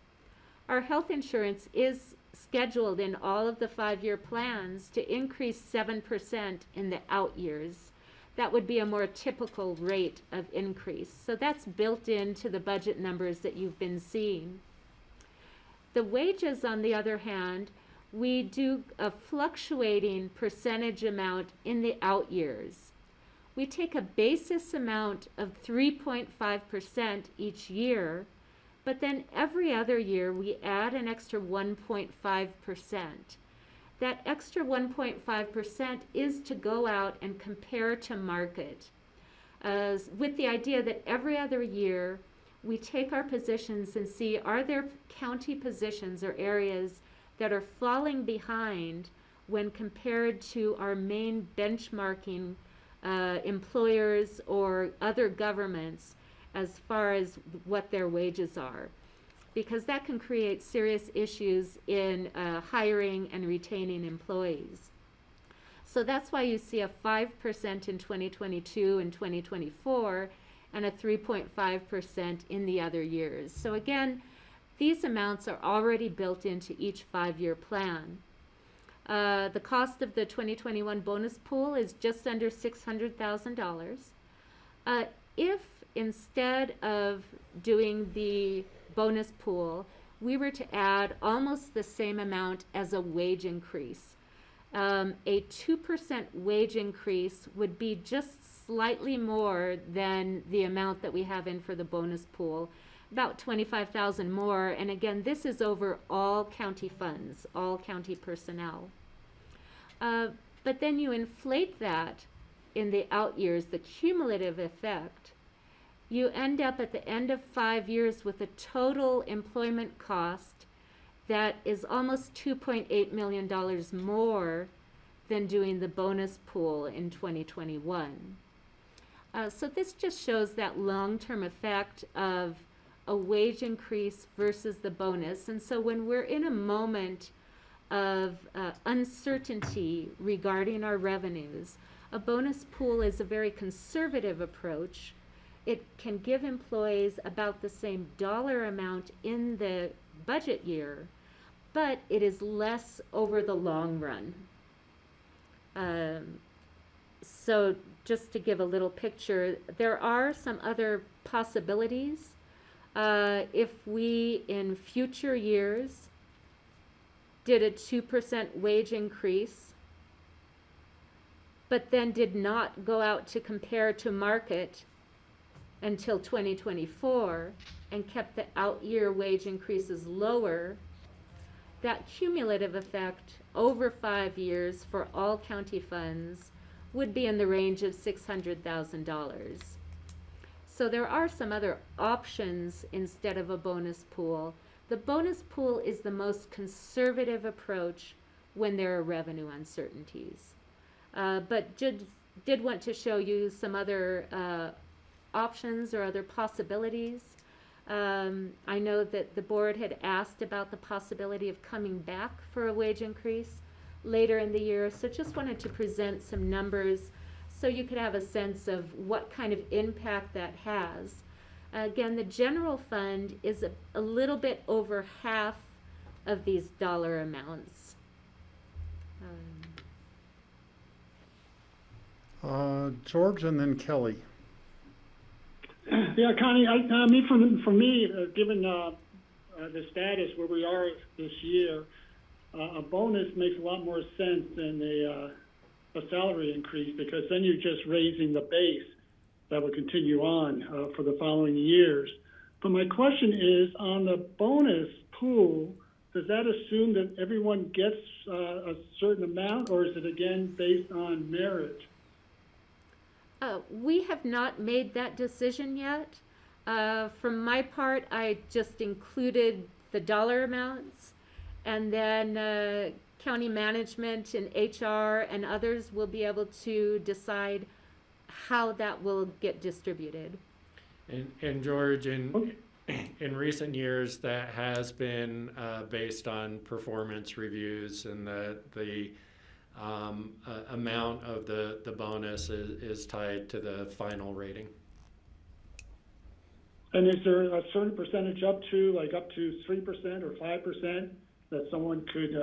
Our health insurance is scheduled in all of the 5-year plans to increase 7% in the out years. That would be a more typical rate of increase. So that's built into the budget numbers that you've been seeing. The wages, on the other hand, we do a fluctuating percentage amount in the out years. we take a basis amount of 3.5% each year, but then every other year we add an extra 1.5%. That extra 1.5% is to go out and compare to market, with the idea that every other year we take our positions and see, are there county positions or areas that are falling behind when compared to our main benchmarking employers or other governments as far as what their wages are, because that can create serious issues in hiring and retaining employees. So that's why you see a 5% in 2022 and 2024 and a 3.5% in the other years. So again, these amounts are already built into each 5-year plan. The cost of the 2021 bonus pool is just under $600,000. If instead of doing the bonus pool, we were to add almost the same amount as a wage increase, a 2% wage increase would be just slightly more than the amount that we have in for the bonus pool, about $25,000 more. And again, this is over all county funds, all county personnel. But then you inflate that in the out years, the cumulative effect. You end up at the end of 5 years with a total employment cost that is almost $2.8 million more than doing the bonus pool in 2021. So this just shows that long-term effect of a wage increase versus the bonus. And so when we're in a moment of uncertainty regarding our revenues, a bonus pool is a very conservative approach. It can give employees about the same dollar amount in the budget year, but it is less over the long run. So just to give a little picture, there are some other possibilities. If we in future years did a 2% wage increase, but then did not go out to compare to market until 2024 and kept the out-year wage increases lower, that cumulative effect over 5 years for all county funds would be in the range of $600,000. So there are some other options instead of a bonus pool. The bonus pool is the most conservative approach when there are revenue uncertainties. But did want to show you some other options or other possibilities. I know that the board had asked about the possibility of coming back for a wage increase later in the year, so just wanted to present some numbers so you could have a sense of what kind of impact that has. Again, the general fund is a little bit over half of these dollar amounts. George and then Kelly. Yeah, Connie, for me, given the status where we are this year, a bonus makes a lot more sense than a salary increase, because then you're just raising the base that would continue on for the following years. But my question is, on the bonus pool, does that assume that everyone gets a certain amount, or is it again based on merit? We have not made that decision yet. From my part, I just included the dollar amounts, and then county management and HR and others will be able to decide how that will get distributed. And George, in recent years, that has been based on performance reviews, and the amount of the bonus is tied to the final rating. And is there a certain percentage up to 3% or 5% that someone could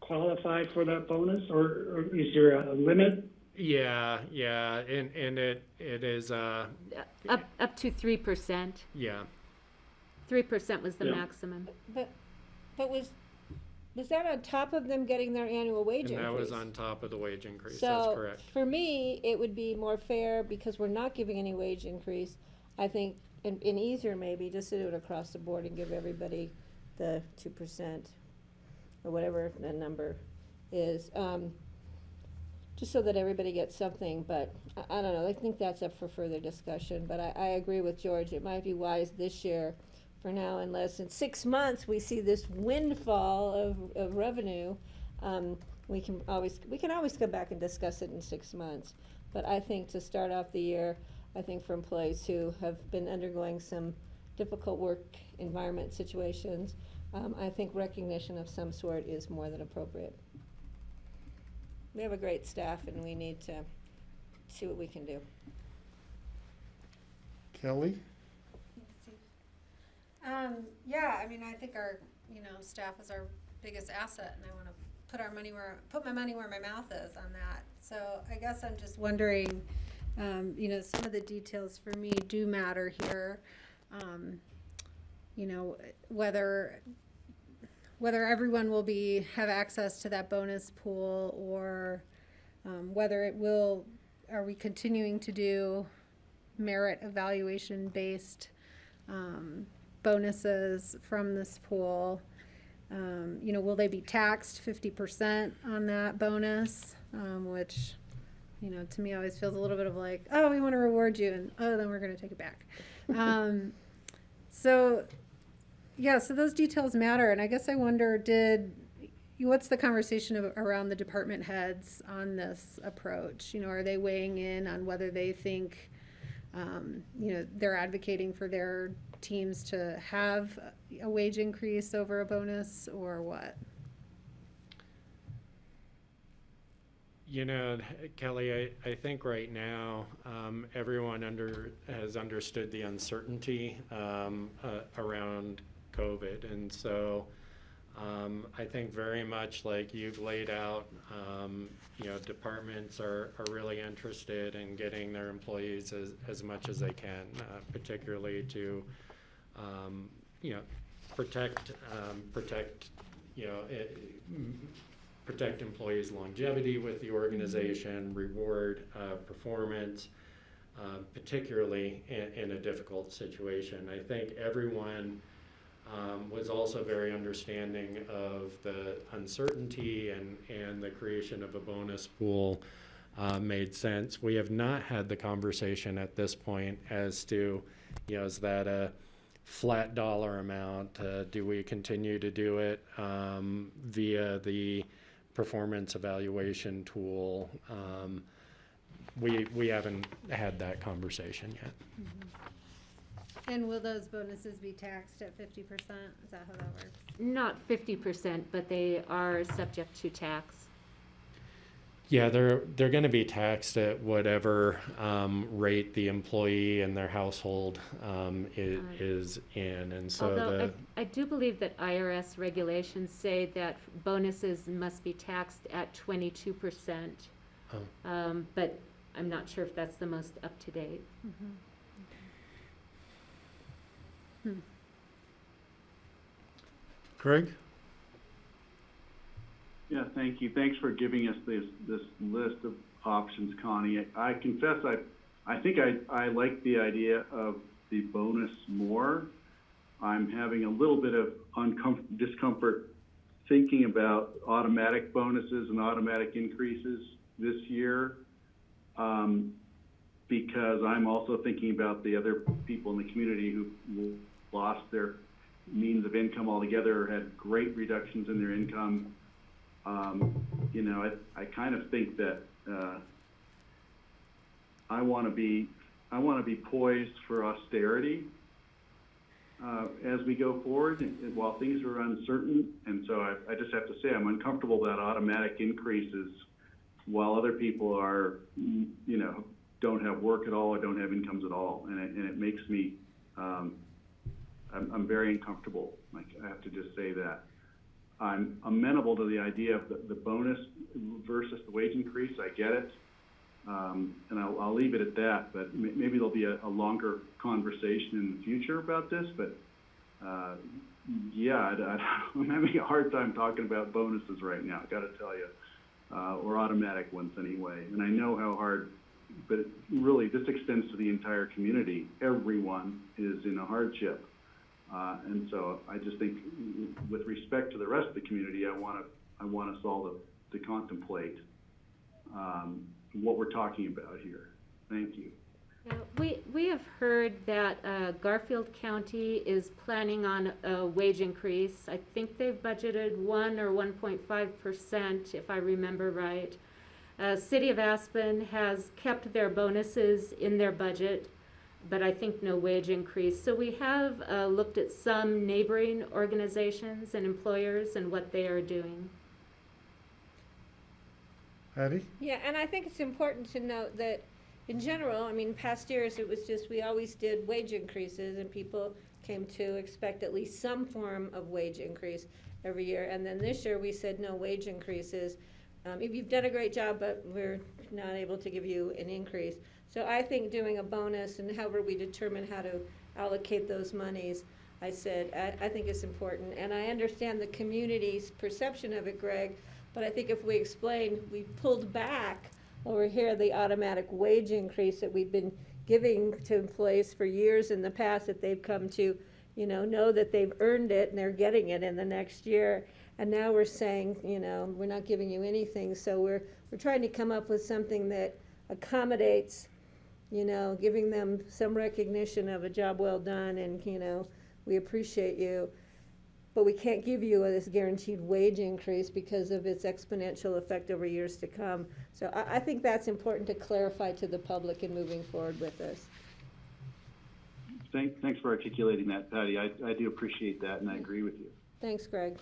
qualify for that bonus, or is there a limit? Yeah, and it is up to 3%. Yeah. 3% was the maximum. But Was that on top of them getting their annual wage And increase? that was on top of the wage increase, that's So, correct. for me, it would be more fair, because we're not giving any wage increase, I think, and easier maybe, just to do it across the board and give everybody the 2%, or whatever the number is, just so that everybody gets something, but I don't know, I think that's up for further discussion, but I agree with George, it might be wise this year, for now, unless in 6 months we see this windfall of revenue, we can always come back and discuss it in 6 months. But I think to start off the year, I think for employees who have been undergoing some difficult work environment situations, I think recognition of some sort is more than appropriate. We have a great staff, and we need to see what we can do. Kelly? Yeah, I mean, I think our, staff is our biggest asset, and I want to put my money where my mouth is on that. So I guess I'm just wondering, some of the details for me do matter here. Whether everyone will have access to that bonus pool, or whether are we continuing to do merit evaluation based bonuses from this pool? Will they be taxed 50% on that bonus? Which, to me always feels a little bit of like, oh, we want to reward you, and oh, then we're going to take it back. So those details matter, and I guess I wonder, what's the conversation around the department heads on this approach? Are they weighing in on whether they think, they're advocating for their teams to have a wage increase over a bonus, or what? Kelly, I think right now, everyone has understood the uncertainty around COVID. And so I think very much like you've laid out, departments are really interested in getting their employees as much as they can, particularly to, protect employees' longevity with the organization, reward performance, particularly in a difficult situation. I think everyone was also very understanding of the uncertainty, and the creation of a bonus pool made sense. We have not had the conversation at this point as to, is that a flat dollar amount? Do we continue to do it via the performance evaluation tool? We haven't had that conversation yet. Mm-hmm. And will those bonuses be taxed at 50%? Is that how that works? Not 50%, but they are subject to tax. Yeah, they're going to be taxed at whatever rate the employee and their household is in, and so although I do believe that IRS regulations say that bonuses must be taxed at 22%, but I'm not sure if that's the most up to date. Mm-hmm. Okay. Craig? Yeah, thank you. Thanks for giving us this list of options, Connie. I confess I think I like the idea of the bonus more. I'm having a little bit of discomfort thinking about automatic bonuses and automatic increases this year, because I'm also thinking about the other people in the community who lost their means of income altogether, or had great reductions in their income. I kind of think that I want to be poised for austerity as we go forward, and while things are uncertain. And so I just have to say I'm uncomfortable about automatic increases while other people are, don't have work at all or don't have incomes at all, and it makes me I'm very uncomfortable. Like, I have to just say that. I'm amenable to the idea of the bonus versus the wage increase. I get it. And I'll leave it at that, but maybe there'll be a longer conversation in the future about this, but I'm having a hard time talking about bonuses right now, got to tell you, or automatic ones anyway. And I know how hard, but really this extends to the entire community. Everyone is in a hardship. And so I just think with respect to the rest of the community, I want us all to contemplate what we're talking about here. Thank you. We have heard that Garfield County is planning on a wage increase. I think they've budgeted 1 or 1.5%, if I remember right. City of Aspen has kept their bonuses in their budget, but I think no wage increase. So we have looked at some neighboring organizations and employers and what they are doing. Patty? Yeah, and I think it's important to note that in general, I mean, past years it was just we always did wage increases and people came to expect at least some form of wage increase every year. And then this year we said no wage increases. If you've done a great job, but we're not able to give you an increase. So I think doing a bonus and however we determine how to allocate those monies, I think it's important. And I understand the community's perception of it, Greg, but I think if we explain, we pulled back over here the automatic wage increase that we've been giving to employees for years in the past, that they've come to, know that they've earned it and they're getting it in the next year. And now we're saying, we're not giving you anything. So we're trying to come up with something that accommodates, giving them some recognition of a job well done and, we appreciate you. But we can't give you this guaranteed wage increase because of its exponential effect over years to come. So I think that's important to clarify to the public in moving forward with this. Thanks for articulating that, Patty. I do appreciate that, and I agree with you. Thanks, Greg.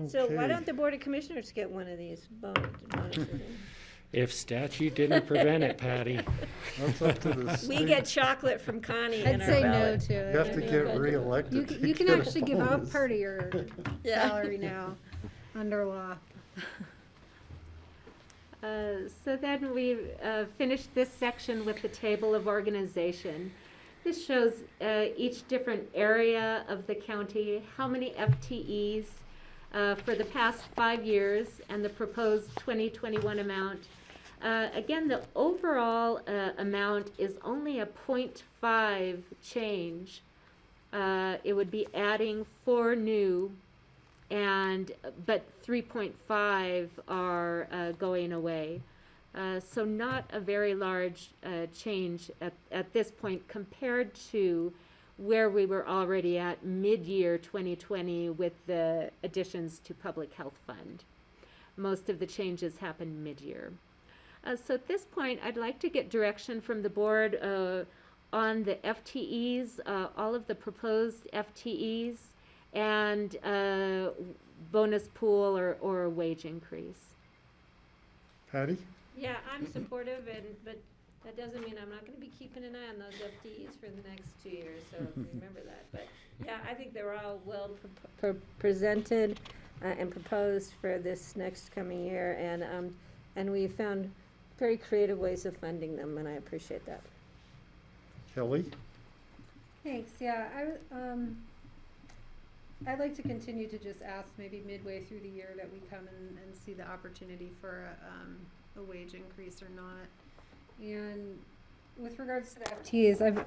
So why don't the Board of Commissioners get one of these bonuses? If statute didn't prevent it, Patty. That's up to the state. We get chocolate from Connie in I'd our say ballot. no to it. You have to get reelected. You can actually give up part of your Yeah. salary now under law. So then we finished this section with the table of organization. This shows each different area of the county, how many FTEs for the past 5 years, and the proposed 2021 amount. Again, the overall amount is only a 0.5 change. It would be adding 4 new, but 3.5 are going away. So not a very large change at this point compared to where we were already at mid-year 2020 with the additions to Public Health Fund. Most of the changes happened mid-year. So at this point, I'd like to get direction from the board on the FTEs, all of the proposed FTEs, and bonus pool or wage increase. Patty? Yeah, I'm supportive, but that doesn't mean I'm not going to be keeping an eye on those FTEs for the next 2 years, so remember that. But yeah, I think they're all well presented and proposed for this next coming year, and we found very creative ways of funding them, and I appreciate that. Kelly? Thanks. Yeah, I'd like to continue to just ask maybe midway through the year that we come and see the opportunity for a wage increase or not. And with regards to the FTEs,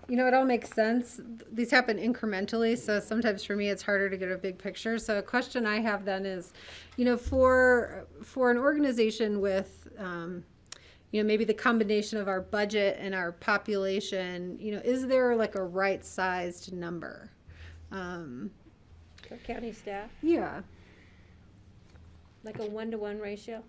it all makes sense. These happen incrementally, so sometimes for me it's harder to get a big picture. So a question I have then is, for an organization with, maybe the combination of our budget and our population, is there like a right-sized number? For county staff? Yeah. Like a 1-to-1 ratio?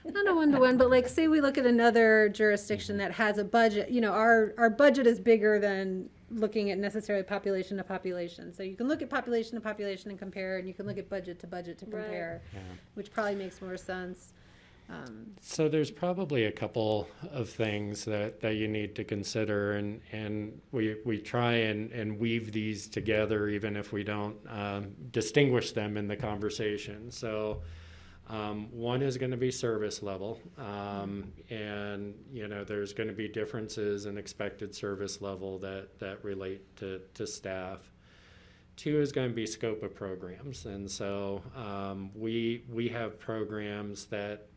Not a 1-to-1, but like say we look at another jurisdiction that has a budget, our budget is bigger than looking at necessarily population to population. So you can look at population to population and compare, and you can look at budget to compare, Yeah. which probably makes more sense. So there's probably a couple of things that you need to consider, and we try and weave these together even if we don't distinguish them in the conversation. So One is going to be service level, and there's going to be differences in expected service level that relate to staff. Two is going to be scope of programs, and so we have programs that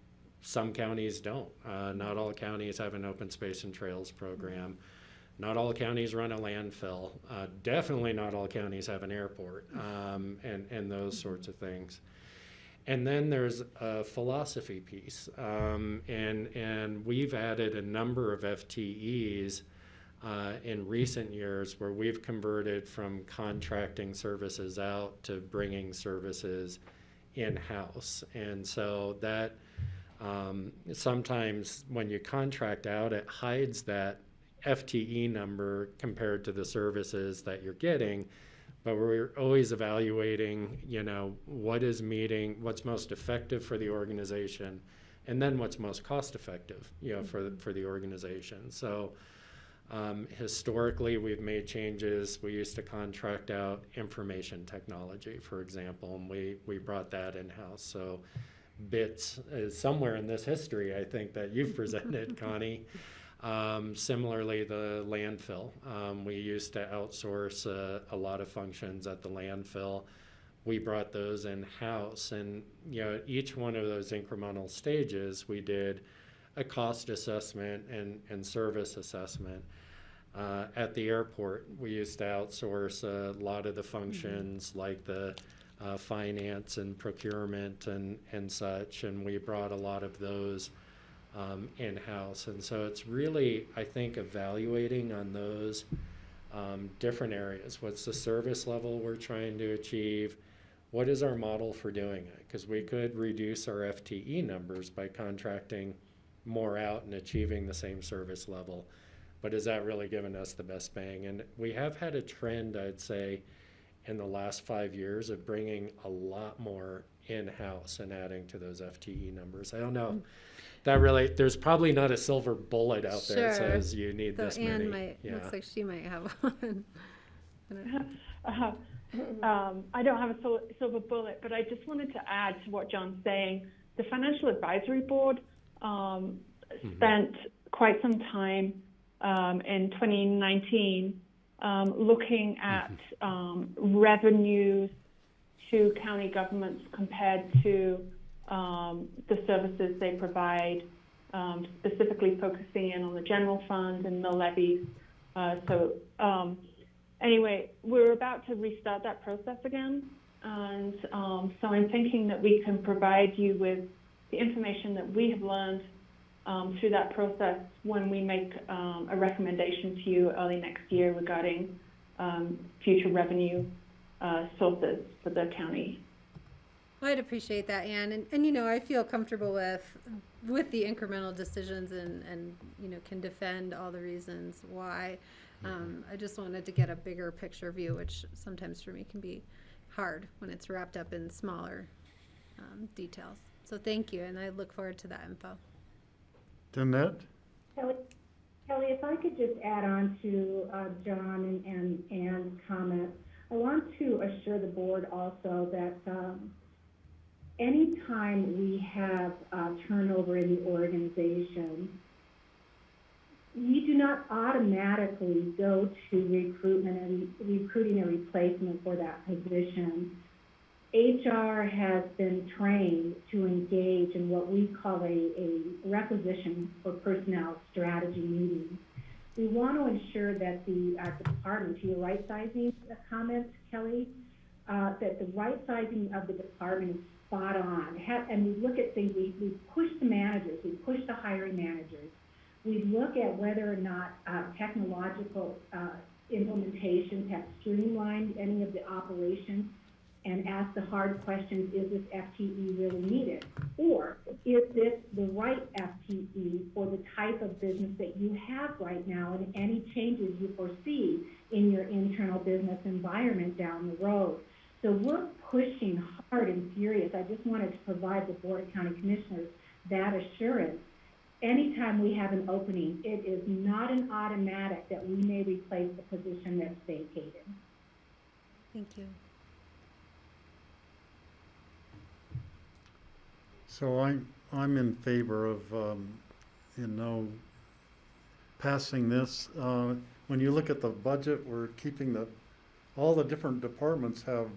some counties don't. Not all counties have an open space and trails program. Not all counties run a landfill. Definitely not all counties have an airport, and those sorts of things. And then there's a philosophy piece, and we've added a number of FTEs in recent years where we've converted from contracting services out to bringing services in-house. And so that sometimes when you contract out, it hides that FTE number compared to the services that you're getting. But we're always evaluating, what's most effective for the organization, and then what's most cost effective, for the organization. So historically, we've made changes. We used to contract out information technology, for example, and we brought that in-house. So BITS is somewhere in this history, I think, that you've presented, Connie. Similarly, the landfill. We used to outsource a lot of functions at the landfill. We brought those in-house, and each one of those incremental stages, we did a cost assessment and service assessment. At the airport, we used to outsource a lot of the functions like the finance and procurement and such, and we brought a lot of those in-house. And so it's really, I think, evaluating on those different areas. What's the service level we're trying to achieve? What is our model for doing it? Because we could reduce our FTE numbers by contracting more out and achieving the same service level. But is that really giving us the best bang? And we have had a trend, I'd say, in the last 5 years of bringing a lot more in-house and adding to those FTE numbers. I don't know. That really, there's probably not a silver bullet out there that says you need this many. Anne looks like she might have one. I don't have a silver bullet, but I just wanted to add to what John's saying. The Financial Advisory Board spent quite some time in 2019 looking at revenues to county governments compared to the services they provide, specifically focusing in on the general fund and mill levies. Anyway, we're about to restart that process again. And so I'm thinking that we can provide you with the information that we have learned through that process when we make a recommendation to you early next year regarding future revenue sources for the county. Well, I'd appreciate that, Anne, and I feel comfortable with the incremental decisions and can defend all the reasons why. I just wanted to get a bigger picture view, which sometimes for me can be hard when it's wrapped up in smaller details. So thank you, and I look forward to that info. Danette? Kelly, if I could just add on to John and Anne's comment, I want to assure the board also that anytime we have turnover in the organization, we do not automatically go to recruiting a replacement for that position. HR has been trained to engage in what we call a requisition for personnel strategy meeting. We want to ensure that the department, to your right sizing comment, Kelly, that the right sizing of the department is spot on. And we look at things, we push the managers, we push the hiring managers. We look at whether or not technological implementations have streamlined any of the operations and ask the hard questions, is this FTE really needed? Or is this the right FTE for the type of business that you have right now and any changes you foresee in your internal business environment down the road? So we're pushing hard and furious. I just wanted to provide the Board of County Commissioners that assurance. Anytime we have an opening, it is not an automatic that we may replace the position that's vacated. Thank you. So I'm in favor of, you know, passing this. When you look at the budget, we're keeping all the different departments have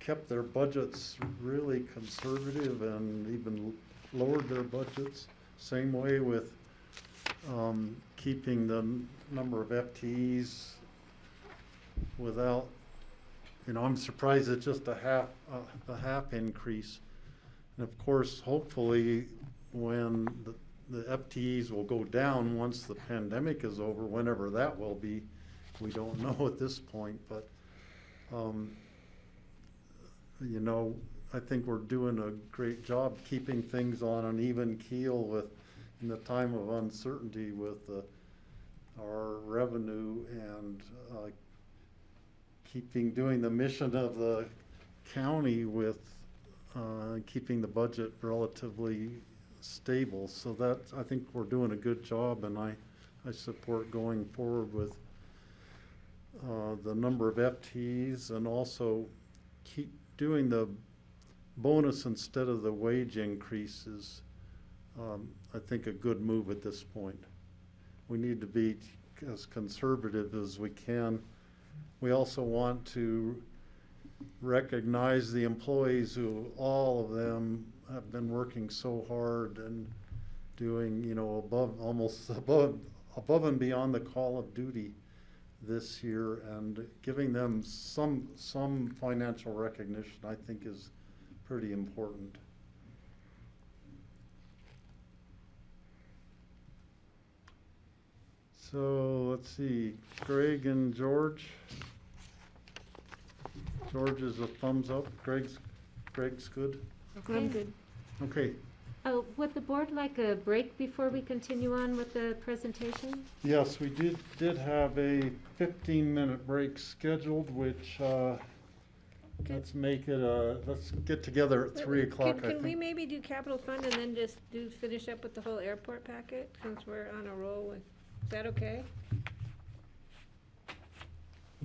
kept their budgets really conservative and even lowered their budgets. Same way with keeping the number of FTEs without, you know, I'm surprised it's just a half increase. And of course, hopefully, when the FTEs will go down once the pandemic is over, whenever that will be, we don't know at this point, but, you know, I think we're doing a great job keeping things on an even keel in the time of uncertainty with our revenue and doing the mission of the county with keeping the budget relatively stable. So that, I think we're doing a good job, and I support going forward with the number of FTEs, and also keep doing the bonus instead of the wage increases. I think a good move at this point. We need to be as conservative as we can. We also want to recognize the employees who, all of them, have been working so hard and doing, you know, almost above and beyond the call of duty this year, and giving them some financial recognition, I think, is pretty important. So let's see, Greg and George. George is a thumbs up. Greg's good. Okay. I'm good. Okay. Would the board like a break before we continue on with the presentation? Yes, we did have a 15-minute break scheduled, which let's make it let's get together at 3 o'clock. Can we maybe do capital fund and then just finish up with the whole airport packet, since we're on a roll with, is that okay?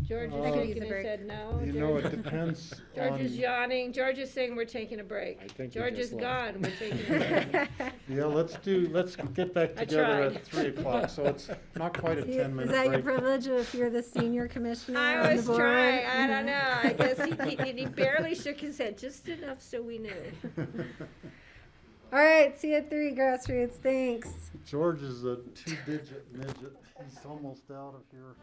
George is shaking and said no. You know, it depends George is yawning. George is saying we're taking a break. George is gone. We're taking a break. Yeah, let's get back together at 3 o'clock, so it's not quite a 10-minute break. Is that your privilege if you're the senior commissioner on I the was board? trying. I don't know. I guess he barely shook his head, just enough so we knew. All right, see you at 3, Grassroots. Thanks. George is a 2-digit midget. He's almost out of here.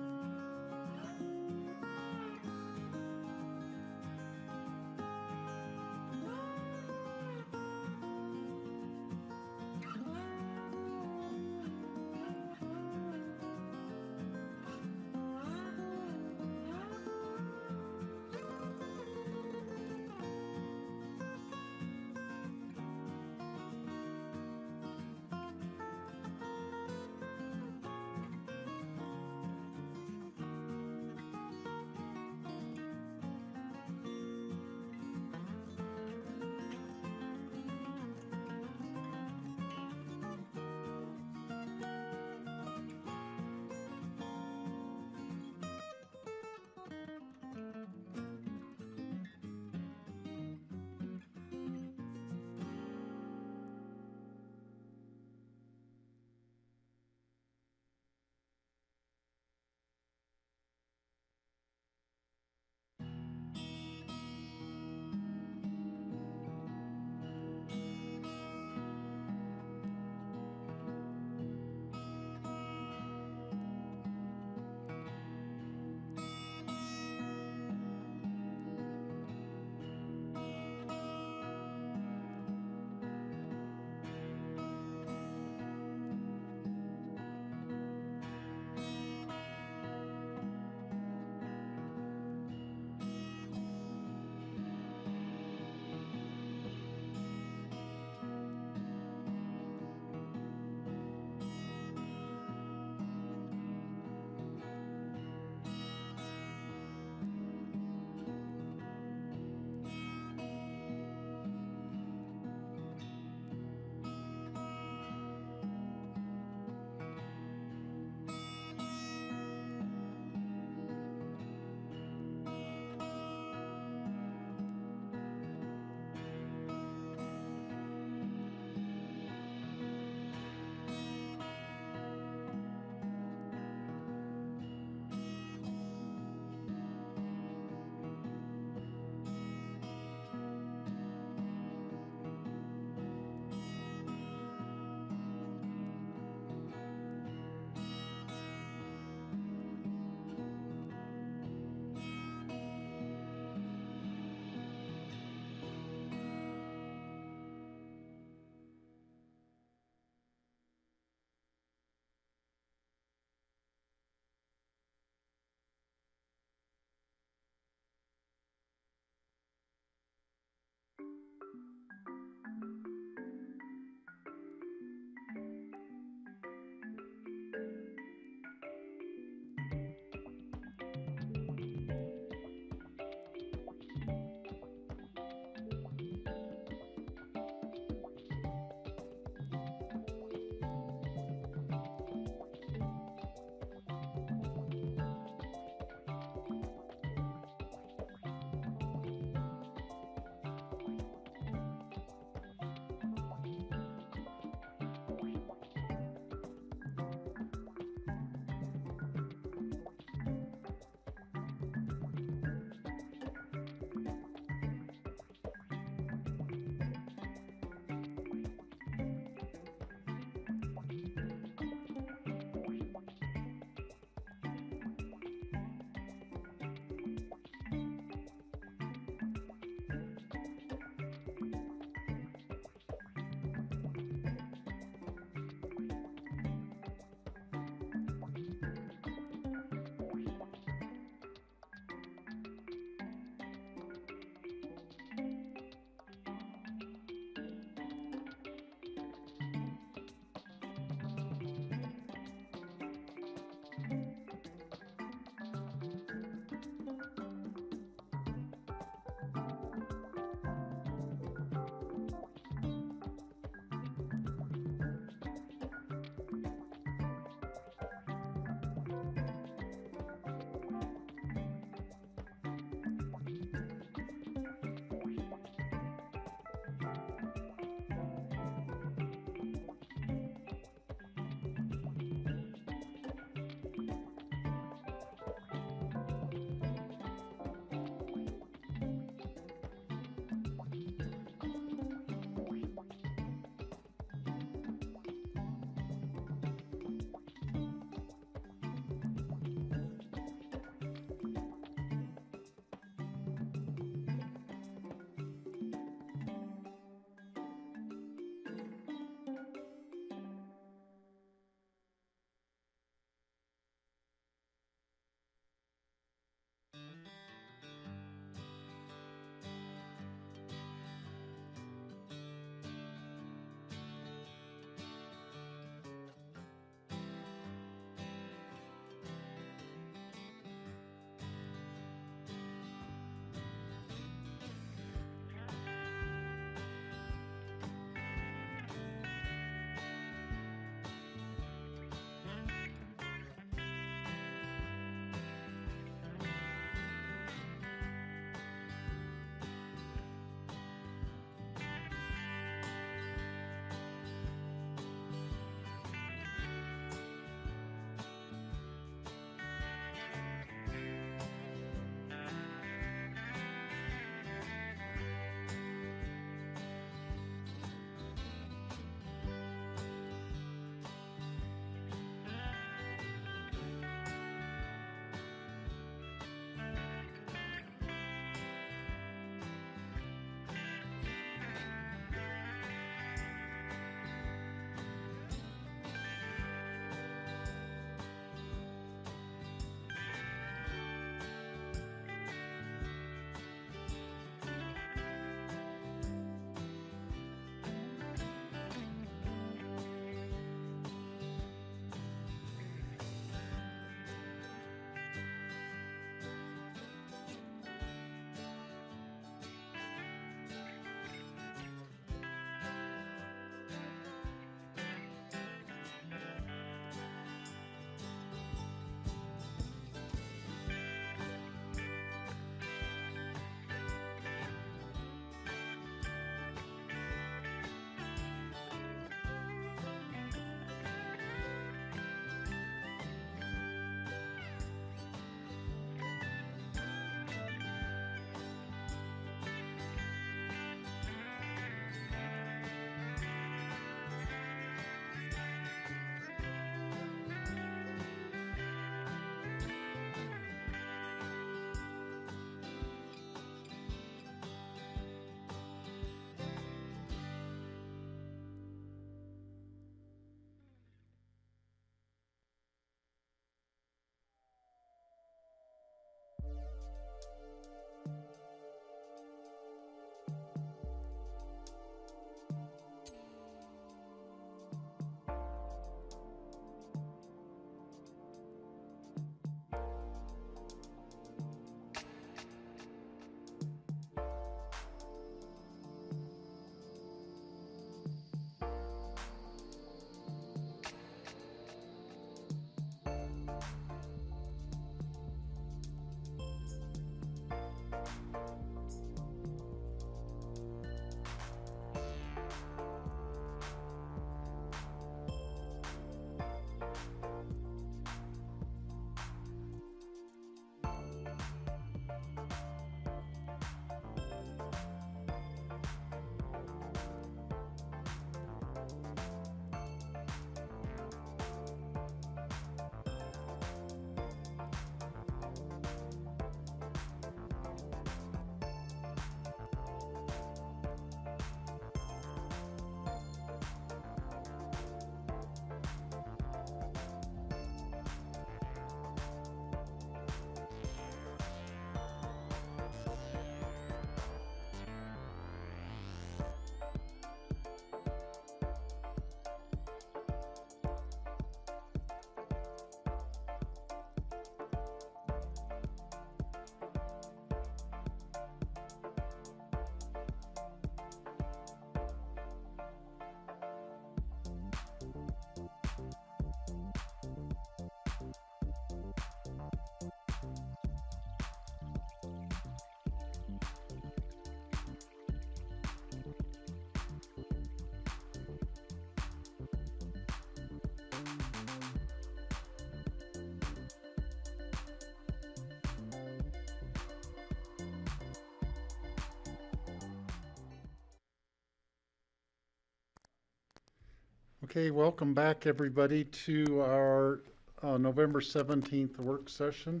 Okay, welcome back, everybody, to our November 17th work session.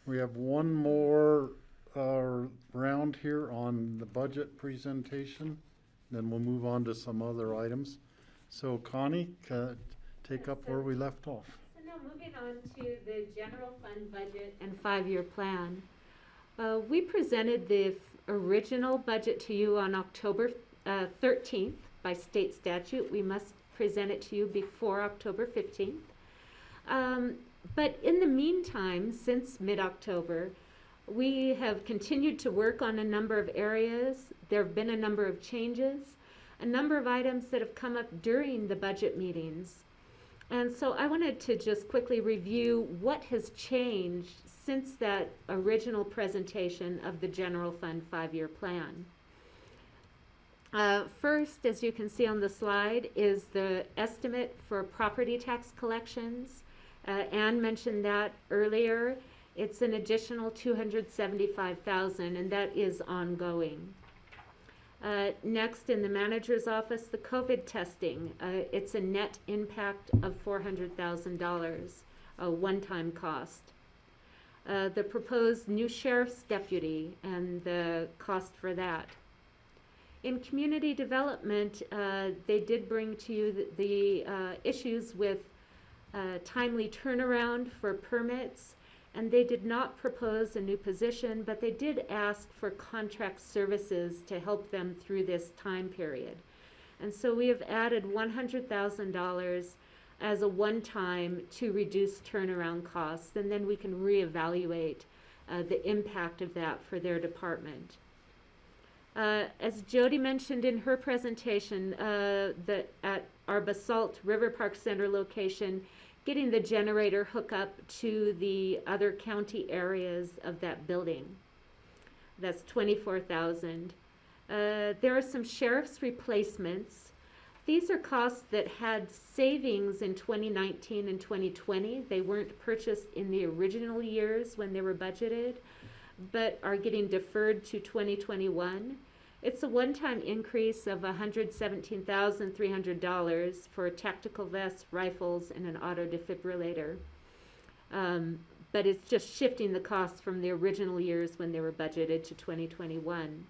We have one more round here on the budget presentation, then we'll move on to some other items. So Connie, take up where we left off. So now moving on to the general fund budget and 5-year plan. We presented the original budget to you on October 13th. By state statute, we must present it to you before October 15th. But in the meantime, since mid-October, we have continued to work on a number of areas. There have been a number of changes, a number of items that have come up during the budget meetings. And so I wanted to just quickly review what has changed since that original presentation of the general fund 5-year plan. First, as you can see on the slide, is the estimate for property tax collections. Ann mentioned that earlier. It's an additional $275,000, and that is ongoing. Next, in the manager's office, the COVID testing. It's a net impact of $400,000, a one-time cost. The proposed new sheriff's deputy and the cost for that. In community development, they did bring to you the issues with timely turnaround for permits, and they did not propose a new position, but they did ask for contract services to help them through this time period. And so we have added $100,000 as a one-time to reduce turnaround costs, and then we can reevaluate the impact of that for their department. As Jody mentioned in her presentation, at our Basalt River Park Center location, getting the generator hookup to the other county areas of that building. That's $24,000. There are some sheriff's replacements. These are costs that had savings in 2019 and 2020. They weren't purchased in the original years when they were budgeted, but are getting deferred to 2021. It's a one-time increase of $117,300 for tactical vests, rifles, and an auto defibrillator. But it's just shifting the costs from the original years when they were budgeted to 2021.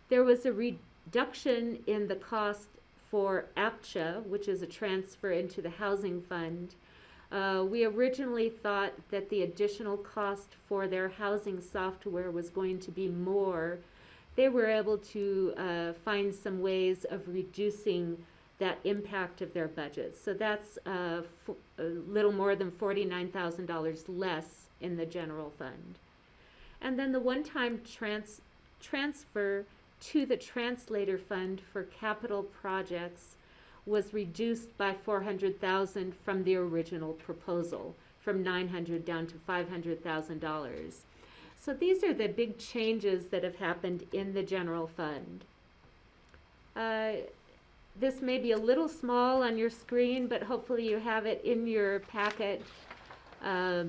There was a reduction in the cost for APCHA, which is a transfer into the housing fund. We originally thought that the additional cost for their housing software was going to be more. They were able to find some ways of reducing that impact of their budget. So that's a little more than $49,000 less in the general fund. And then the one-time transfer to the translator fund for capital projects was reduced by $400,000 from the original proposal, from $900,000 down to $500,000. So these are the big changes that have happened in the general fund. This may be a little small on your screen, but hopefully you have it in your packet. I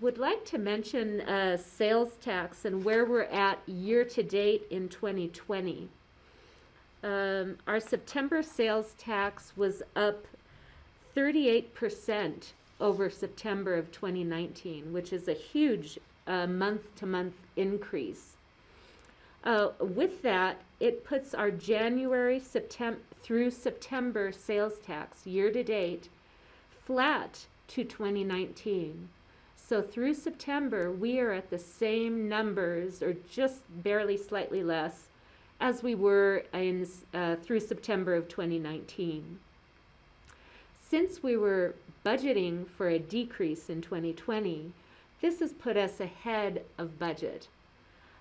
would like to mention sales tax and where we're at year to date in 2020. Our September sales tax was up 38% over September of 2019, which is a huge month-to-month increase. With that, it puts our January through September sales tax year-to-date flat to 2019. So through September, we are at the same numbers, or just barely slightly less, as we were in through September of 2019. Since we were budgeting for a decrease in 2020, this has put us ahead of budget.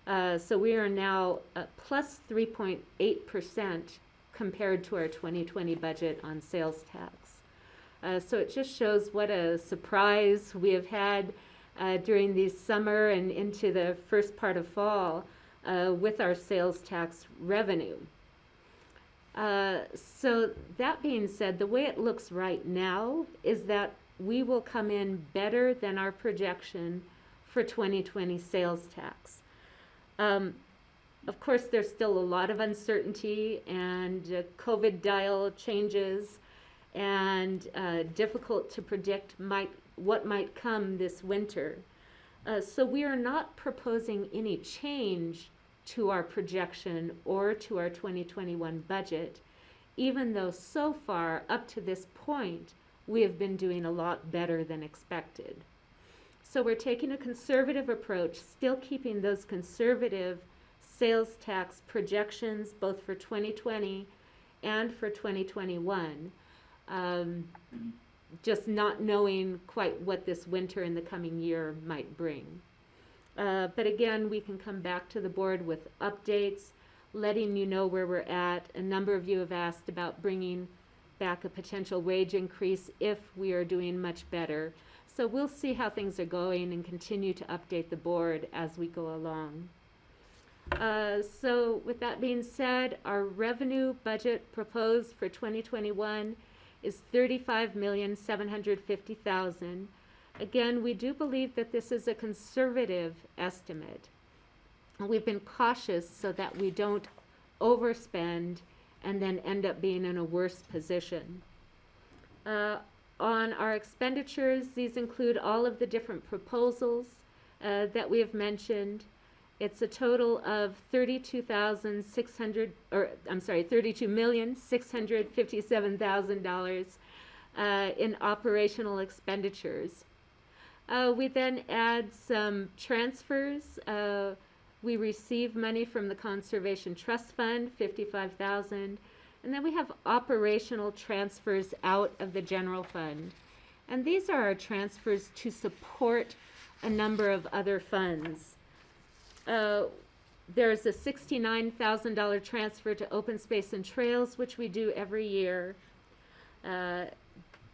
So we are now plus 3.8% compared to our 2020 budget on sales tax. So it just shows what a surprise we have had during the summer and into the first part of fall with our sales tax revenue. So that being said, the way it looks right now is that we will come in better than our projection for 2020 sales tax. Of course, there's still a lot of uncertainty and COVID dial changes, and difficult to predict what might come this winter. So we are not proposing any change to our projection or to our 2021 budget, even though so far up to this point we have been doing a lot better than expected. So we're taking a conservative approach, still keeping those conservative sales tax projections both for 2020 and for 2021, just not knowing quite what this winter and the coming year might bring. But again, we can come back to the board with updates, letting you know where we're at. A number of you have asked about bringing back a potential wage increase if we are doing much better. So we'll see how things are going and continue to update the board as we go along. So with that being said, our revenue budget proposed for 2021 is $35,750,000. Again, we do believe that this is a conservative estimate. We've been cautious so that we don't overspend and then end up being in a worse position. On our expenditures, these include all of the different proposals that we have mentioned. It's a total of $32,657,000 in operational expenditures. We then add some transfers. We receive money from the Conservation Trust Fund, $55,000, and then we have operational transfers out of the general fund. And these are our transfers to support a number of other funds. There's a $69,000 transfer to Open Space and Trails, which we do every year. $1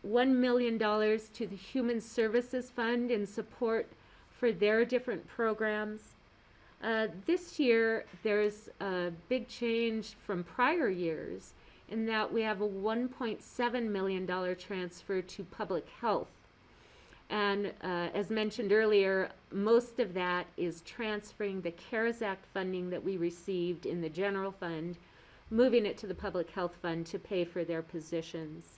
million to the Human Services Fund in support for their different programs. This year, there's a big change from prior years in that we have a $1.7 million transfer to public health. And as mentioned earlier, most of that is transferring the CARES Act funding that we received in the general fund, moving it to the public health fund to pay for their positions.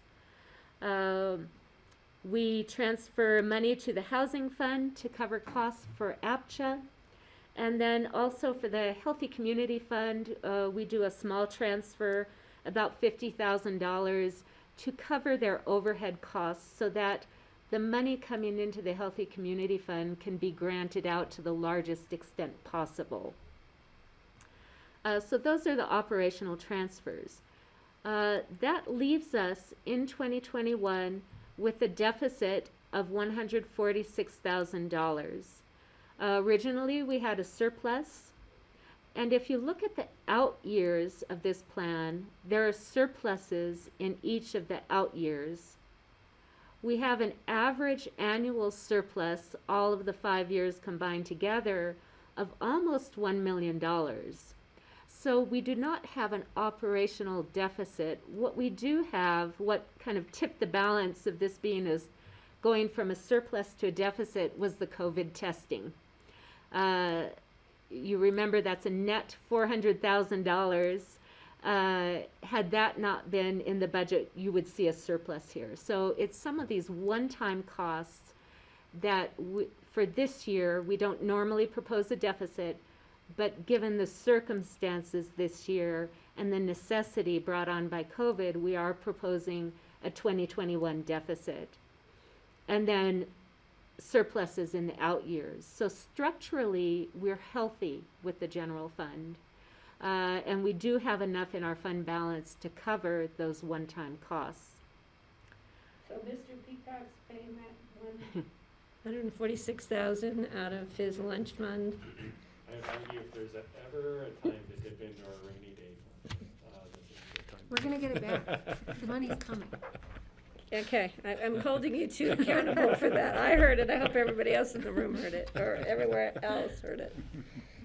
We transfer money to the housing fund to cover costs for APCHA. And then also for the Healthy Community Fund, we do a small transfer, about $50,000, to cover their overhead costs so that the money coming into the Healthy Community Fund can be granted out to the largest extent possible. So those are the operational transfers. That leaves us in 2021 with a deficit of $146,000. Originally, we had a surplus, and if you look at the out years of this plan, there are surpluses in each of the out years. We have an average annual surplus, all of the 5 years combined together, of almost $1 million. So we do not have an operational deficit. What we do have, what kind of tipped the balance of this being as going from a surplus to a deficit, was the COVID testing. You remember that's a net $400,000. Had that not been in the budget, you would see a surplus here. So it's some of these one-time costs that for this year, we don't normally propose a deficit, but given the circumstances this year and the necessity brought on by COVID, we are proposing a 2021 deficit. And then surpluses in the out years. So structurally, we're healthy with the general fund. And we do have enough in our fund balance to cover those one-time costs. So Mr. Peacock's paying that $146,000 out of his lunch fund. I argue if there's ever a time to dip into our rainy day fund, this is the time. We're gonna get it back. The money's coming. Okay, I'm holding you two accountable for that. I heard it. I hope everybody else in the room heard it, or everywhere else heard it.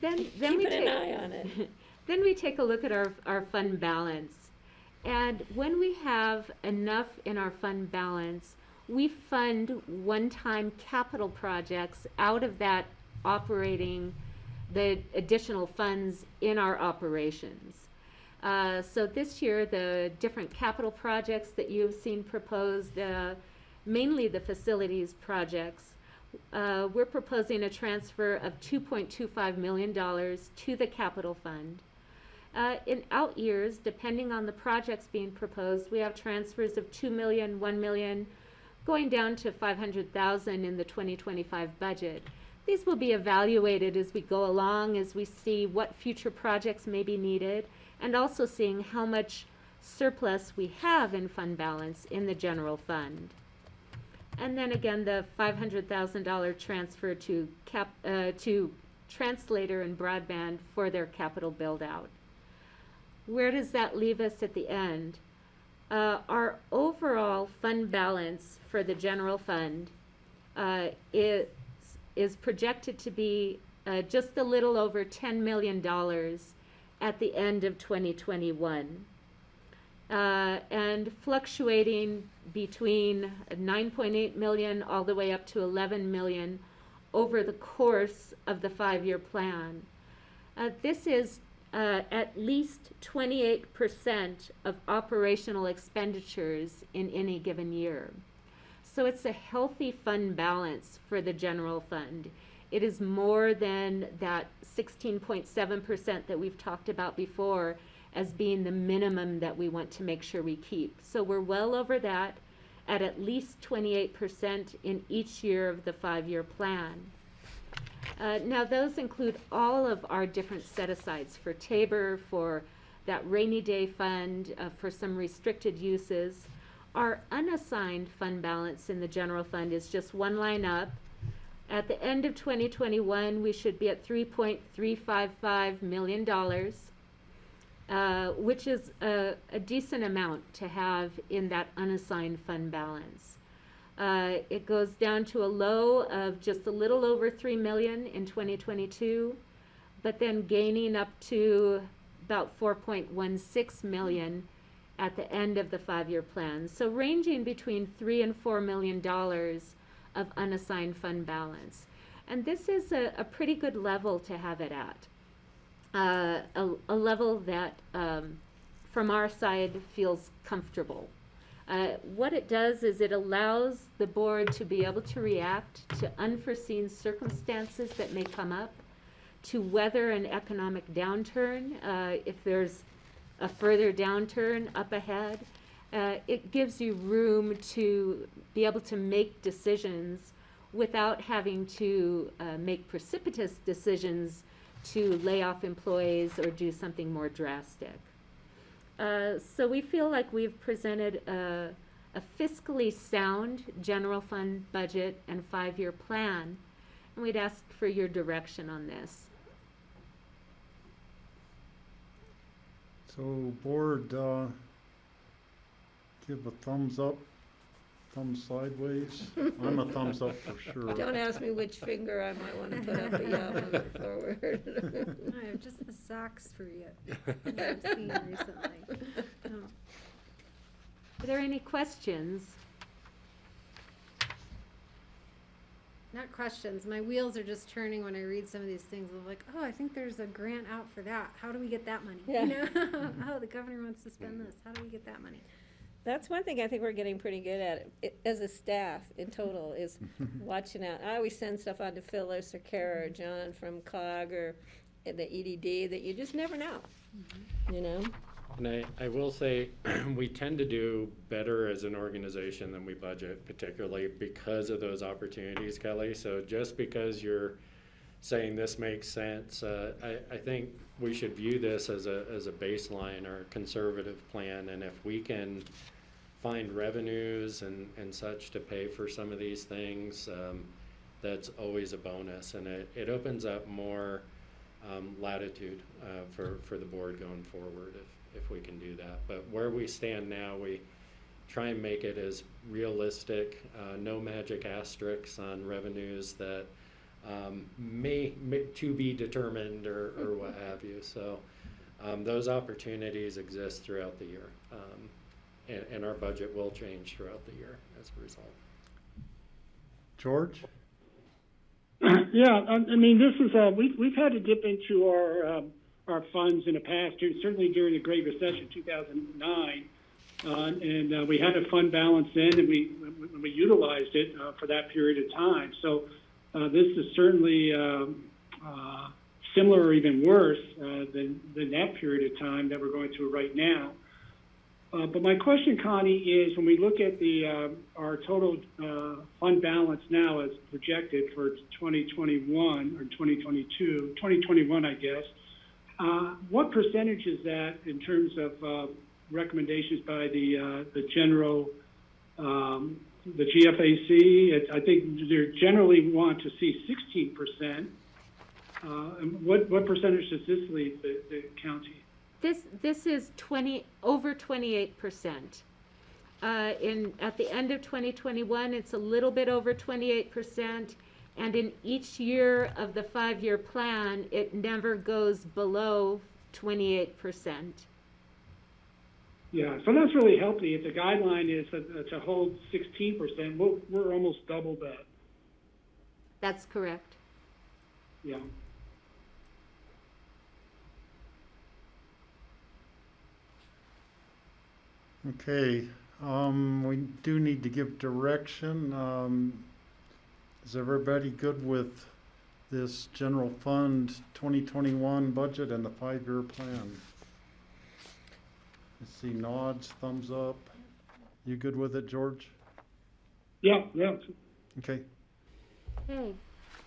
Then Keeping we an eye on it. Then we take a look at our fund balance. And when we have enough in our fund balance, we fund one-time capital projects out of that operating the additional funds in our operations. So this year, the different capital projects that you've seen proposed, mainly the facilities projects, we're proposing a transfer of $2.25 million to the capital fund. In out years, depending on the projects being proposed, we have transfers of $2 million, $1 million, going down to $500,000 in the 2025 budget. These will be evaluated as we go along, as we see what future projects may be needed, and also seeing how much surplus we have in fund balance in the general fund. And then again, the $500,000 transfer to translator and broadband for their capital build-out. Where does that leave us at the end? Our overall fund balance for the general fund is projected to be just a little over $10 million at the end of 2021, and fluctuating between 9.8 million all the way up to 11 million over the course of the 5-year plan. This is at least 28% of operational expenditures in any given year. So it's a healthy fund balance for the general fund. It is more than that 16.7% that we've talked about before as being the minimum that we want to make sure we keep. So we're well over that at least 28% in each year of the 5-year plan. Now those include all of our different set-asides for Tabor, for that rainy day fund, for some restricted uses. Our unassigned fund balance in the general fund is just one line up. At the end of 2021, we should be at $3.355 million, which is a decent amount to have in that unassigned fund balance. It goes down to a low of just a little over $3 million in 2022, but then gaining up to about $4.16 million at the end of the 5-year plan. So ranging between $3 and $4 million of unassigned fund balance. And this is a pretty good level to have it at. A level that, from our side, feels comfortable. What it does is it allows the board to be able to react to unforeseen circumstances that may come up, to weather an economic downturn, if there's a further downturn up ahead. It gives you room to be able to make decisions without having to make precipitous decisions to lay off employees or do something more drastic. So we feel like we've presented a fiscally sound general fund budget and 5-year plan, and we'd ask for your direction on this. So board, give a thumbs up, thumbs sideways. I'm a thumbs up for sure. Don't ask me which finger I might want to put up, but yeah, I'll move it forward. I have just the socks for you that I've seen recently. Oh. Are there any questions? Not questions. My wheels are just turning when I read some of these things. I'm like, oh, I think there's a grant out for that. How do we get that money? Yeah. You know? Oh, the governor wants to spend this. How do we get that money? That's one thing I think we're getting pretty good at as a staff in total is watching out. I always send stuff on to Phyllis or Kara or John from COG or the EDD that you just never know, you know? And I will say, we tend to do better as an organization than we budget, particularly because of those opportunities, Kelly. So just because you're saying this makes sense, I think we should view this as a baseline or conservative plan. And if we can find revenues and such to pay for some of these things, that's always a bonus. And it opens up more latitude for the board going forward if we can do that. But where we stand now, we try and make it as realistic, no magic asterisks on revenues that may to be determined or what have you. So those opportunities exist throughout the year, and our budget will change throughout the year as a result. George? Yeah, I mean, this is, we've had to dip into our funds in the past, certainly during the Great Recession, 2009. And we had a fund balance then, and we utilized it for that period of time. So this is certainly similar or even worse than that period of time that we're going through right now. But my question, Connie, is when we look at our total fund balance now as projected for 2021 or 2021, I guess, what percentage is that in terms of recommendations by the general, the GFAC? I think they generally want to see 16%. What percentage does this leave the county? This is over 28%. At the end of 2021, it's a little bit over 28%, and in each year of the 5-year plan, it never goes below 28%. Yeah, so that's really healthy. If the guideline is to hold 16%, we're almost double that. That's correct. Yeah. Okay, we do need to give direction. Is everybody good with this general fund 2021 budget and the 5-year plan? I see nods, thumbs up. You good with it, George? Yeah. Okay. Okay.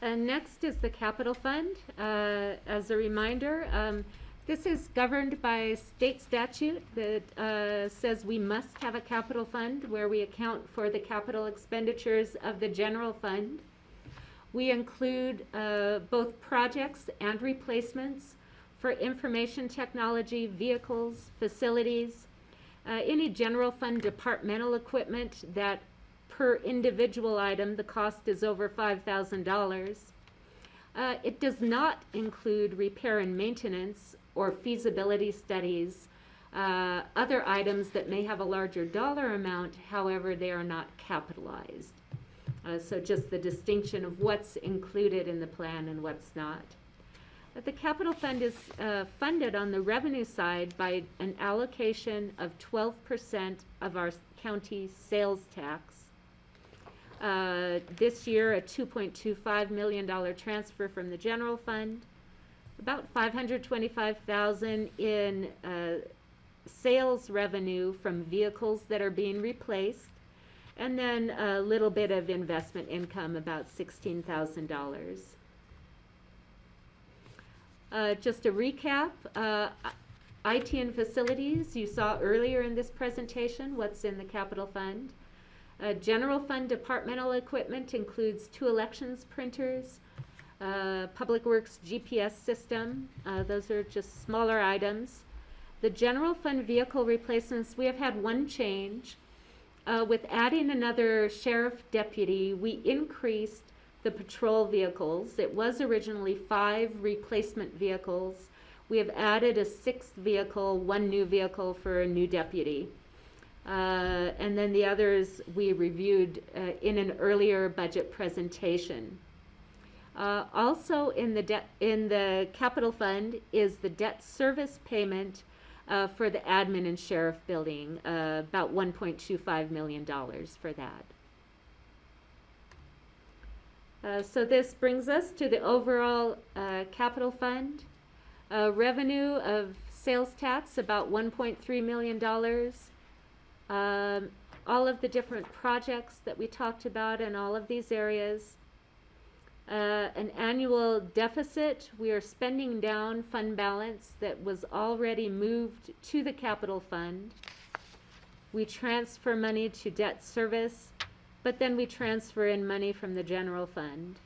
Next is the capital fund. As a reminder, this is governed by state statute that says we must have a capital fund where we account for the capital expenditures of the general fund. We include both projects and replacements for information technology, vehicles, facilities, any general fund departmental equipment that per individual item the cost is over $5,000. It does not include repair and maintenance or feasibility studies, other items that may have a larger dollar amount, however, they are not capitalized. So just the distinction of what's included in the plan and what's not. The capital fund is funded on the revenue side by an allocation of 12% of our county sales tax. This year, a $2.25 million transfer from the general fund, about $525,000 in sales revenue from vehicles that are being replaced, and then a little bit of investment income, about $16,000. Just a recap, IT and facilities, you saw earlier in this presentation what's in the capital fund. General fund departmental equipment includes 2 elections printers, Public Works GPS system. Those are just smaller items. The general fund vehicle replacements, we have had one change. With adding another sheriff deputy, we increased the patrol vehicles. It was originally 5 replacement vehicles. We have added a 6th vehicle, 1 new vehicle for a new deputy. And then the others we reviewed in an earlier budget presentation. Also in the capital fund is the debt service payment for the admin and sheriff building, about $1.25 million for that. So this brings us to the overall capital fund. Revenue of sales tax, about $1.3 million. All of the different projects that we talked about in all of these areas. An annual deficit, we are spending down fund balance that was already moved to the capital fund. We transfer money to debt service, but then we transfer in money from the general fund.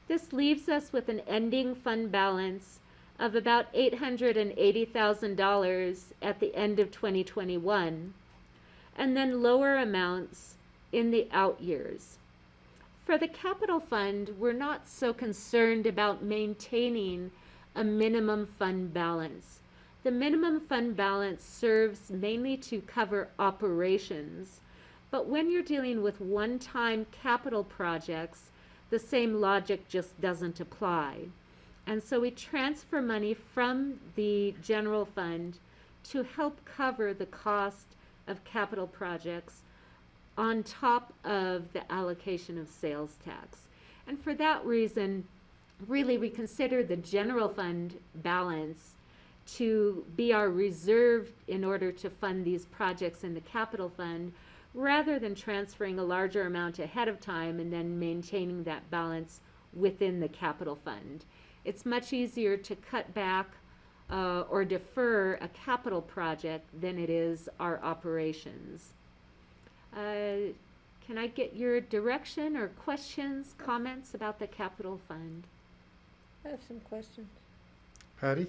This leaves us with an ending fund balance of about $880,000 at the end of 2021, and then lower amounts in the out years. For the capital fund, we're not so concerned about maintaining a minimum fund balance. The minimum fund balance serves mainly to cover operations, but when you're dealing with one-time capital projects, the same logic just doesn't apply. And so we transfer money from the general fund to help cover the cost of capital projects on top of the allocation of sales tax. And for that reason, really, we consider the general fund balance to be our reserve in order to fund these projects in the capital fund, rather than transferring a larger amount ahead of time and then maintaining that balance within the capital fund. It's much easier to cut back or defer a capital project than it is our operations. Can I get your direction or questions, comments about the capital fund? I have some questions. Patty?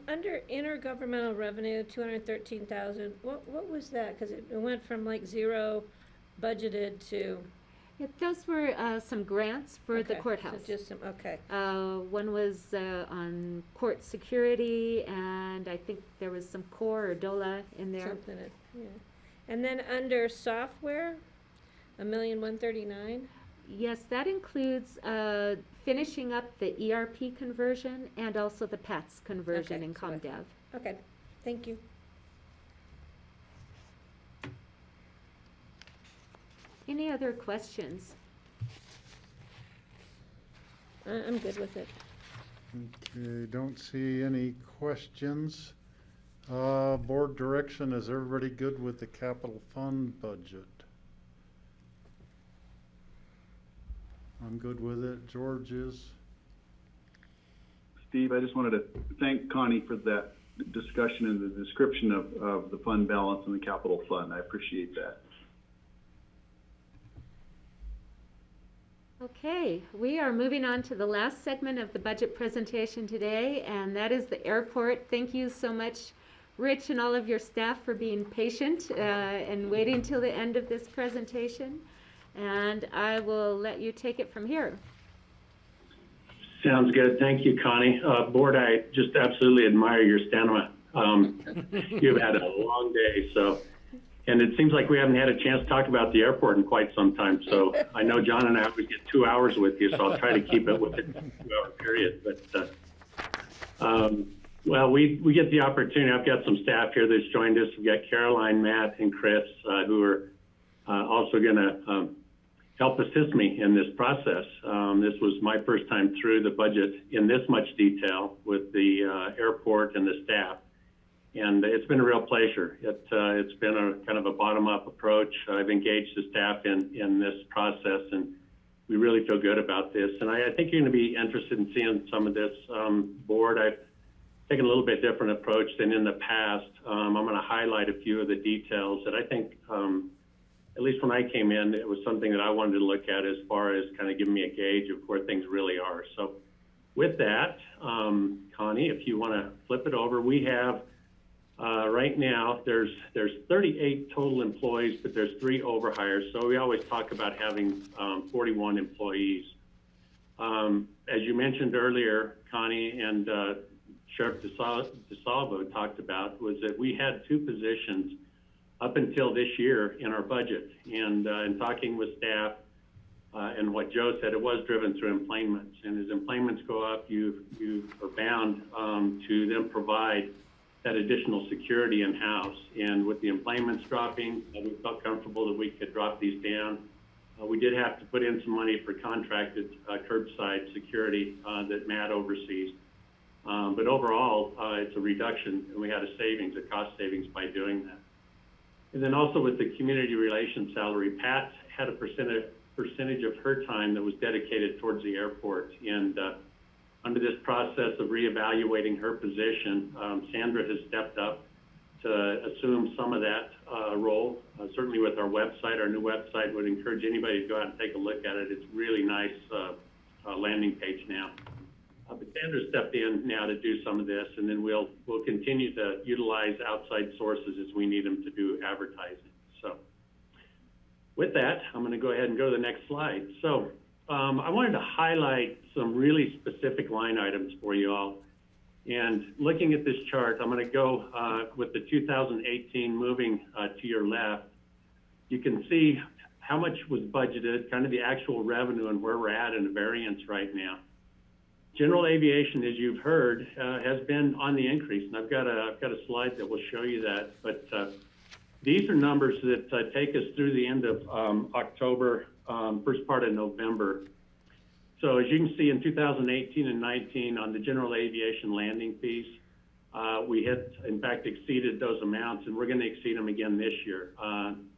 Under intergovernmental revenue, 213,000, what was that? Because it went from like zero budgeted to. Yeah, those were some grants for the Okay, courthouse. So just some, okay. One was on court security, and I think there was some core or DOLA in there. Something, yeah. And then under software, 1,139,000. Yes, that includes finishing up the ERP conversion and also the PATS conversion Okay, in so ComDev. Okay, thank you. Any other questions? I'm good with it. Okay, don't see any questions. Board direction, is everybody good with the capital fund budget? I'm good with it. George is? Steve, I just wanted to thank Connie for that discussion and the description of the fund balance and the capital fund. I appreciate that. Okay, we are moving on to the last segment of the budget presentation today, and that is the airport. Thank you so much, Rich, and all of your staff for being patient and waiting till the end of this presentation. And I will let you take it from here. Sounds good. Thank you, Connie. Board, I just absolutely admire your stamina. You've had a long day, and it seems like we haven't had a chance to talk about the airport in quite some time. So I know John and I always get 2 hours with you, so I'll try to keep it within a 2-hour period. But well, we get the opportunity. I've got some staff here that's joined us. We've got Caroline, Matt, and Chris who are also going to help assist me in this process. This was my first time through the budget in this much detail with the airport and the staff, and it's been a real pleasure. It's been a kind of a bottom-up approach. I've engaged the staff in this process, and we really feel good about this. And I think you're going to be interested in seeing some of this. Board, I've taken a little bit different approach than in the past. I'm going to highlight a few of the details that I think at least when I came in, it was something that I wanted to look at as far as kind of giving me a gauge of where things really are. So with that, Connie, if you want to flip it over, we have right now, there's 38 total employees, but there's 3 overhires. So we always talk about having 41 employees. As you mentioned earlier, Connie, and Sheriff DeSalvo talked about, was that we had 2 positions up until this year in our budget. And in talking with staff and what Joe said, it was driven through employments. And as employments go up, you are bound to then provide that additional security in-house. And with the employments dropping, we felt comfortable that we could drop these down. We did have to put in some money for contracted curbside security that Matt oversees. But overall, it's a reduction, and we had a cost savings by doing that. And then also with the community relations salary, Pat had a percentage of her time that was dedicated towards the airport. And under this process of reevaluating her position, Sandra has stepped up to assume some of that role. Certainly with our website, our new website, would encourage anybody to go out and take a look at it. It's a really nice landing page now. But Sandra stepped in now to do some of this, and then we'll continue to utilize outside sources as we need them to do advertising. So with that, I'm going to go ahead and go to the next slide. So I wanted to highlight some really specific line items for you all. And looking at this chart, I'm going to go with the 2018 moving to your left. You can see how much was budgeted, kind of the actual revenue, and where we're at in the variance right now. General aviation, as you've heard, has been on the increase, and I've got a slide that will show you that. But these are numbers that take us through the end of October, first part of November. So as you can see, in 2018 and 19 on the general aviation landing fees, we had, in fact, exceeded those amounts, and we're going to exceed them again this year.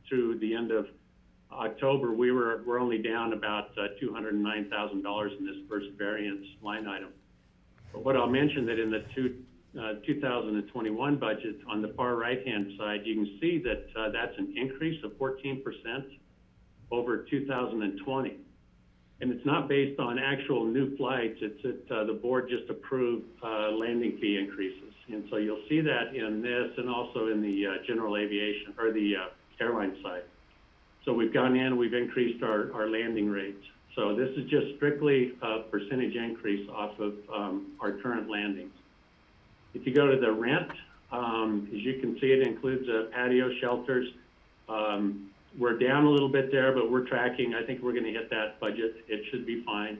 Through the end of October, we're only down about $209,000 in this first variance line item. But what I'll mention that in the 2021 budget on the far right-hand side, you can see that that's an increase of 14% over 2020. And it's not based on actual new flights. It's that the board just approved landing fee increases. And so you'll see that in this and also in the general aviation or the airline side. So we've gone in, we've increased our landing rates. So this is just strictly a percentage increase off of our current landings. If you go to the rent, as you can see, it includes patio shelters. We're down a little bit there, but we're tracking. I think we're going to hit that budget. It should be fine.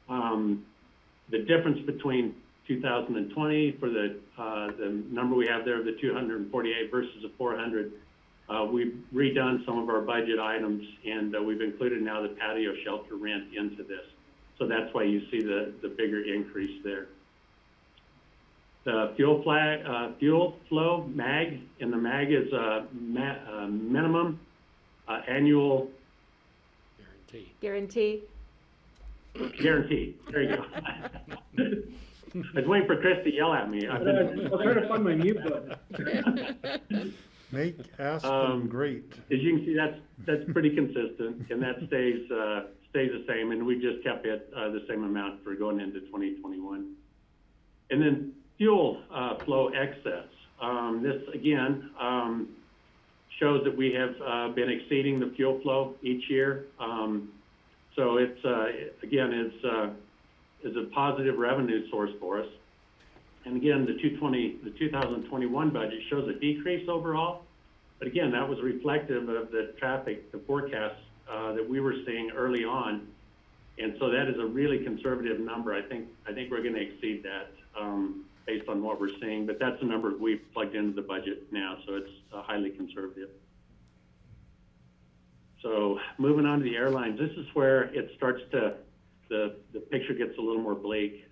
The difference between 2020 for the number we have there of the 248 versus the 400, we've redone some of our budget items, and we've included now the patio shelter rent into this. So that's why you see the bigger increase there. The fuel flow MAG, and the MAG is minimum annual Guarantee. Guarantee. There you go. I was waiting for Chris to yell at me. I was trying to find my mute button. Make Aspen great. As you can see, that's pretty consistent, and that stays the same, and we just kept it the same amount for going into 2021. And then fuel flow excess. This again shows that we have been exceeding the fuel flow each year. So it's again is a positive revenue source for us. And again, the 2021 budget shows a decrease overall, but again, that was reflective of the traffic, the forecasts that we were seeing early on, and so that is a really conservative number. I think we're going to exceed that based on what we're seeing, but that's the number we've plugged into the budget now, so it's highly conservative. So moving on to the airlines, this is where it starts to the picture gets a little more bleak.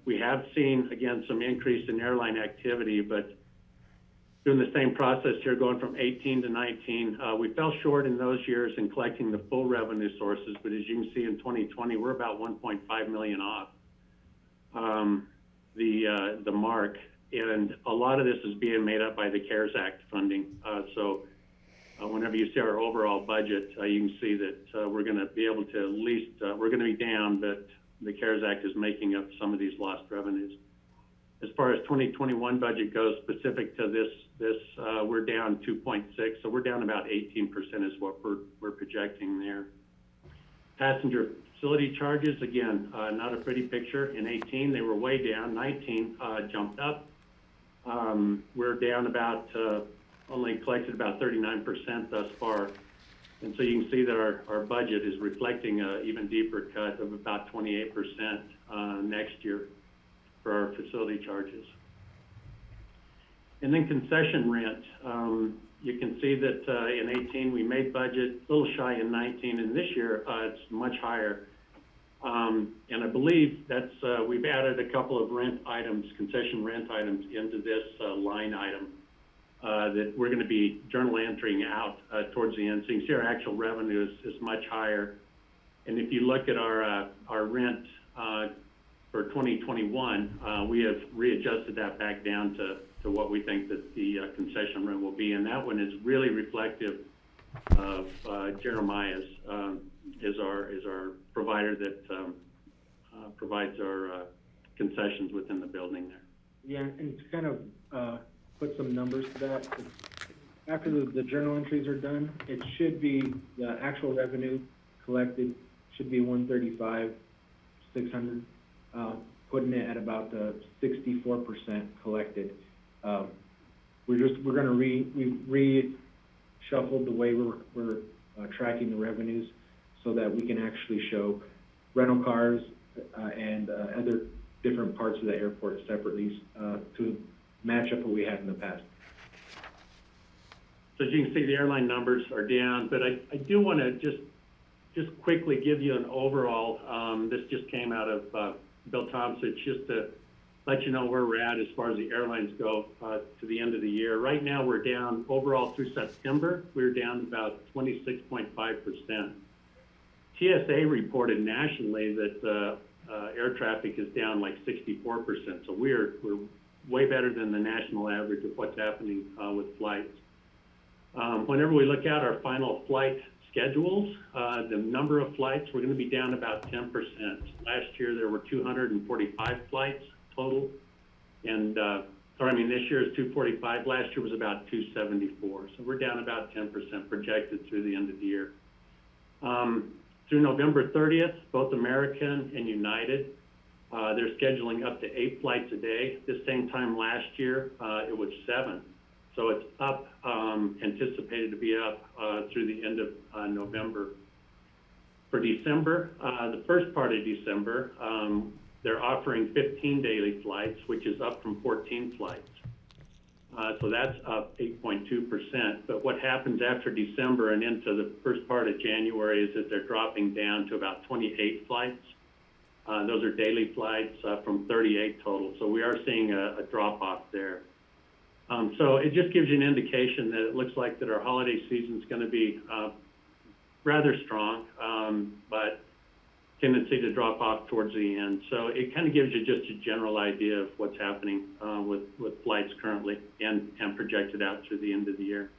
We have seen, again, some increase in airline activity, but doing the same process here, going from 18 to 19, we fell short in those years in collecting the full revenue sources, but as you can see in 2020, we're about 1.5 million off the mark, and a lot of this is being made up by the CARES Act funding. So whenever you see our overall budget, you can see that we're going to be able to at least, we're going to be down, but the CARES Act is making up some of these lost revenues. As far as 2021 budget goes, specific to this, we're down 2.6, so we're down about 18% is what we're projecting there. Passenger facility charges, again, not a pretty picture. In 18, they were way down. 19 jumped up. We're down about, only collected about 39% thus far. And so you can see that our budget is reflecting an even deeper cut of about 28% next year for our facility charges. And then concession rent. You can see that in 18 we made budget, a little shy in 19, and this year it's much higher. And I believe that's we've added a couple of rent items, concession rent items, into this line item. That we're going to be journal entering out towards the end. So you can see our actual revenue is much higher. And if you look at our rent for 2021, we have readjusted that back down to what we think that the concession rent will be. And that one is really reflective of Jeremiah's is our provider that provides our concessions within the building there. Yeah, and to kind of put some numbers to that. After the journal entries are done, it should be the actual revenue collected should be 135,600, putting it at about 64% collected. We're going to we reshuffled the way we're tracking the revenues so that we can actually show rental cars and other different parts of the airport separately to match up what we had in the past. So as you can see, the airline numbers are down, but I do want to just quickly give you an overall. This just came out of Bill Thompson. It's just to let you know where we're at as far as the airlines go to the end of the year. Right now, we're down overall through September. We're down about 26.5%. TSA reported nationally that air traffic is down like 64%. So we're way better than the national average of what's happening with flights. Whenever we look at our final flight schedules, the number of flights, we're going to be down about 10%. Last year there were 245 flights total, and this year is 245. Last year was about 274. So we're down about 10% projected through the end of the year. Through November 30th, both American and United, they're scheduling up to 8 flights a day. This same time last year, it was 7. So it's up, anticipated to be up through the end of November. For December, the first part of December, they're offering 15 daily flights, which is up from 14 flights. So that's up 8.2%. But what happens after December and into the first part of January is that they're dropping down to about 28 flights. Those are daily flights from 38 total. So we are seeing a drop off there. So it just gives you an indication that it looks like that our holiday season is going to be rather strong, but tendency to drop off towards the end. So it kind of gives you just a general idea of what's happening with flights currently and projected out through the end of the year.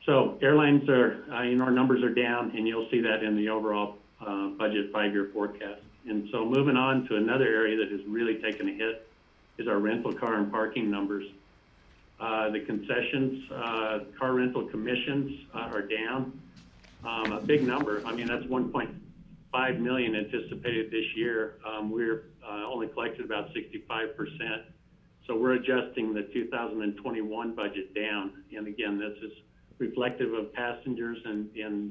So airlines are, our numbers are down, and you'll see that in the overall budget 5-year forecast. And so moving on to another area that has really taken a hit is our rental car and parking numbers. The concessions, car rental commissions are down a big number. That's 1.5 million anticipated this year. We're only collected about 65%. So we're adjusting the 2021 budget down. And again, this is reflective of passengers and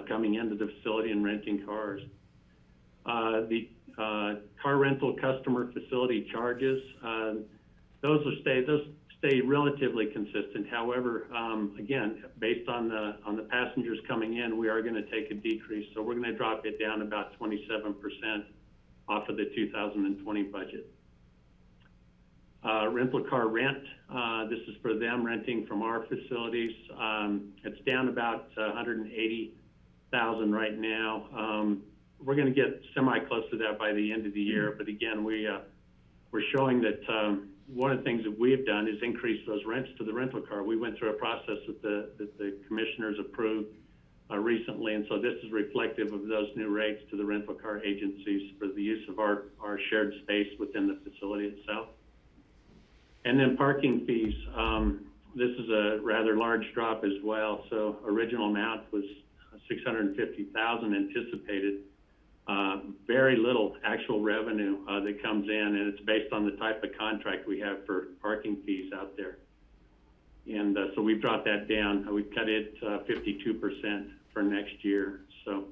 coming into the facility and renting cars. The car rental customer facility charges, those stay relatively consistent. However, again, based on the passengers coming in, we are going to take a decrease. So we're going to drop it down about 27% off of the 2020 budget. Rental car rent, this is for them renting from our facilities. It's down about 180,000 right now. We're going to get semi-close to that by the end of the year. But again, we're showing that one of the things that we have done is increase those rents to the rental car. We went through a process that the commissioners approved recently, and so this is reflective of those new rates to the rental car agencies for the use of our shared space within the facility itself. And then parking fees, this is a rather large drop as well. So original amount was 650,000 anticipated. Very little actual revenue that comes in, and it's based on the type of contract we have for parking fees out there. And so we've dropped that down. We've cut it 52% for next year. So,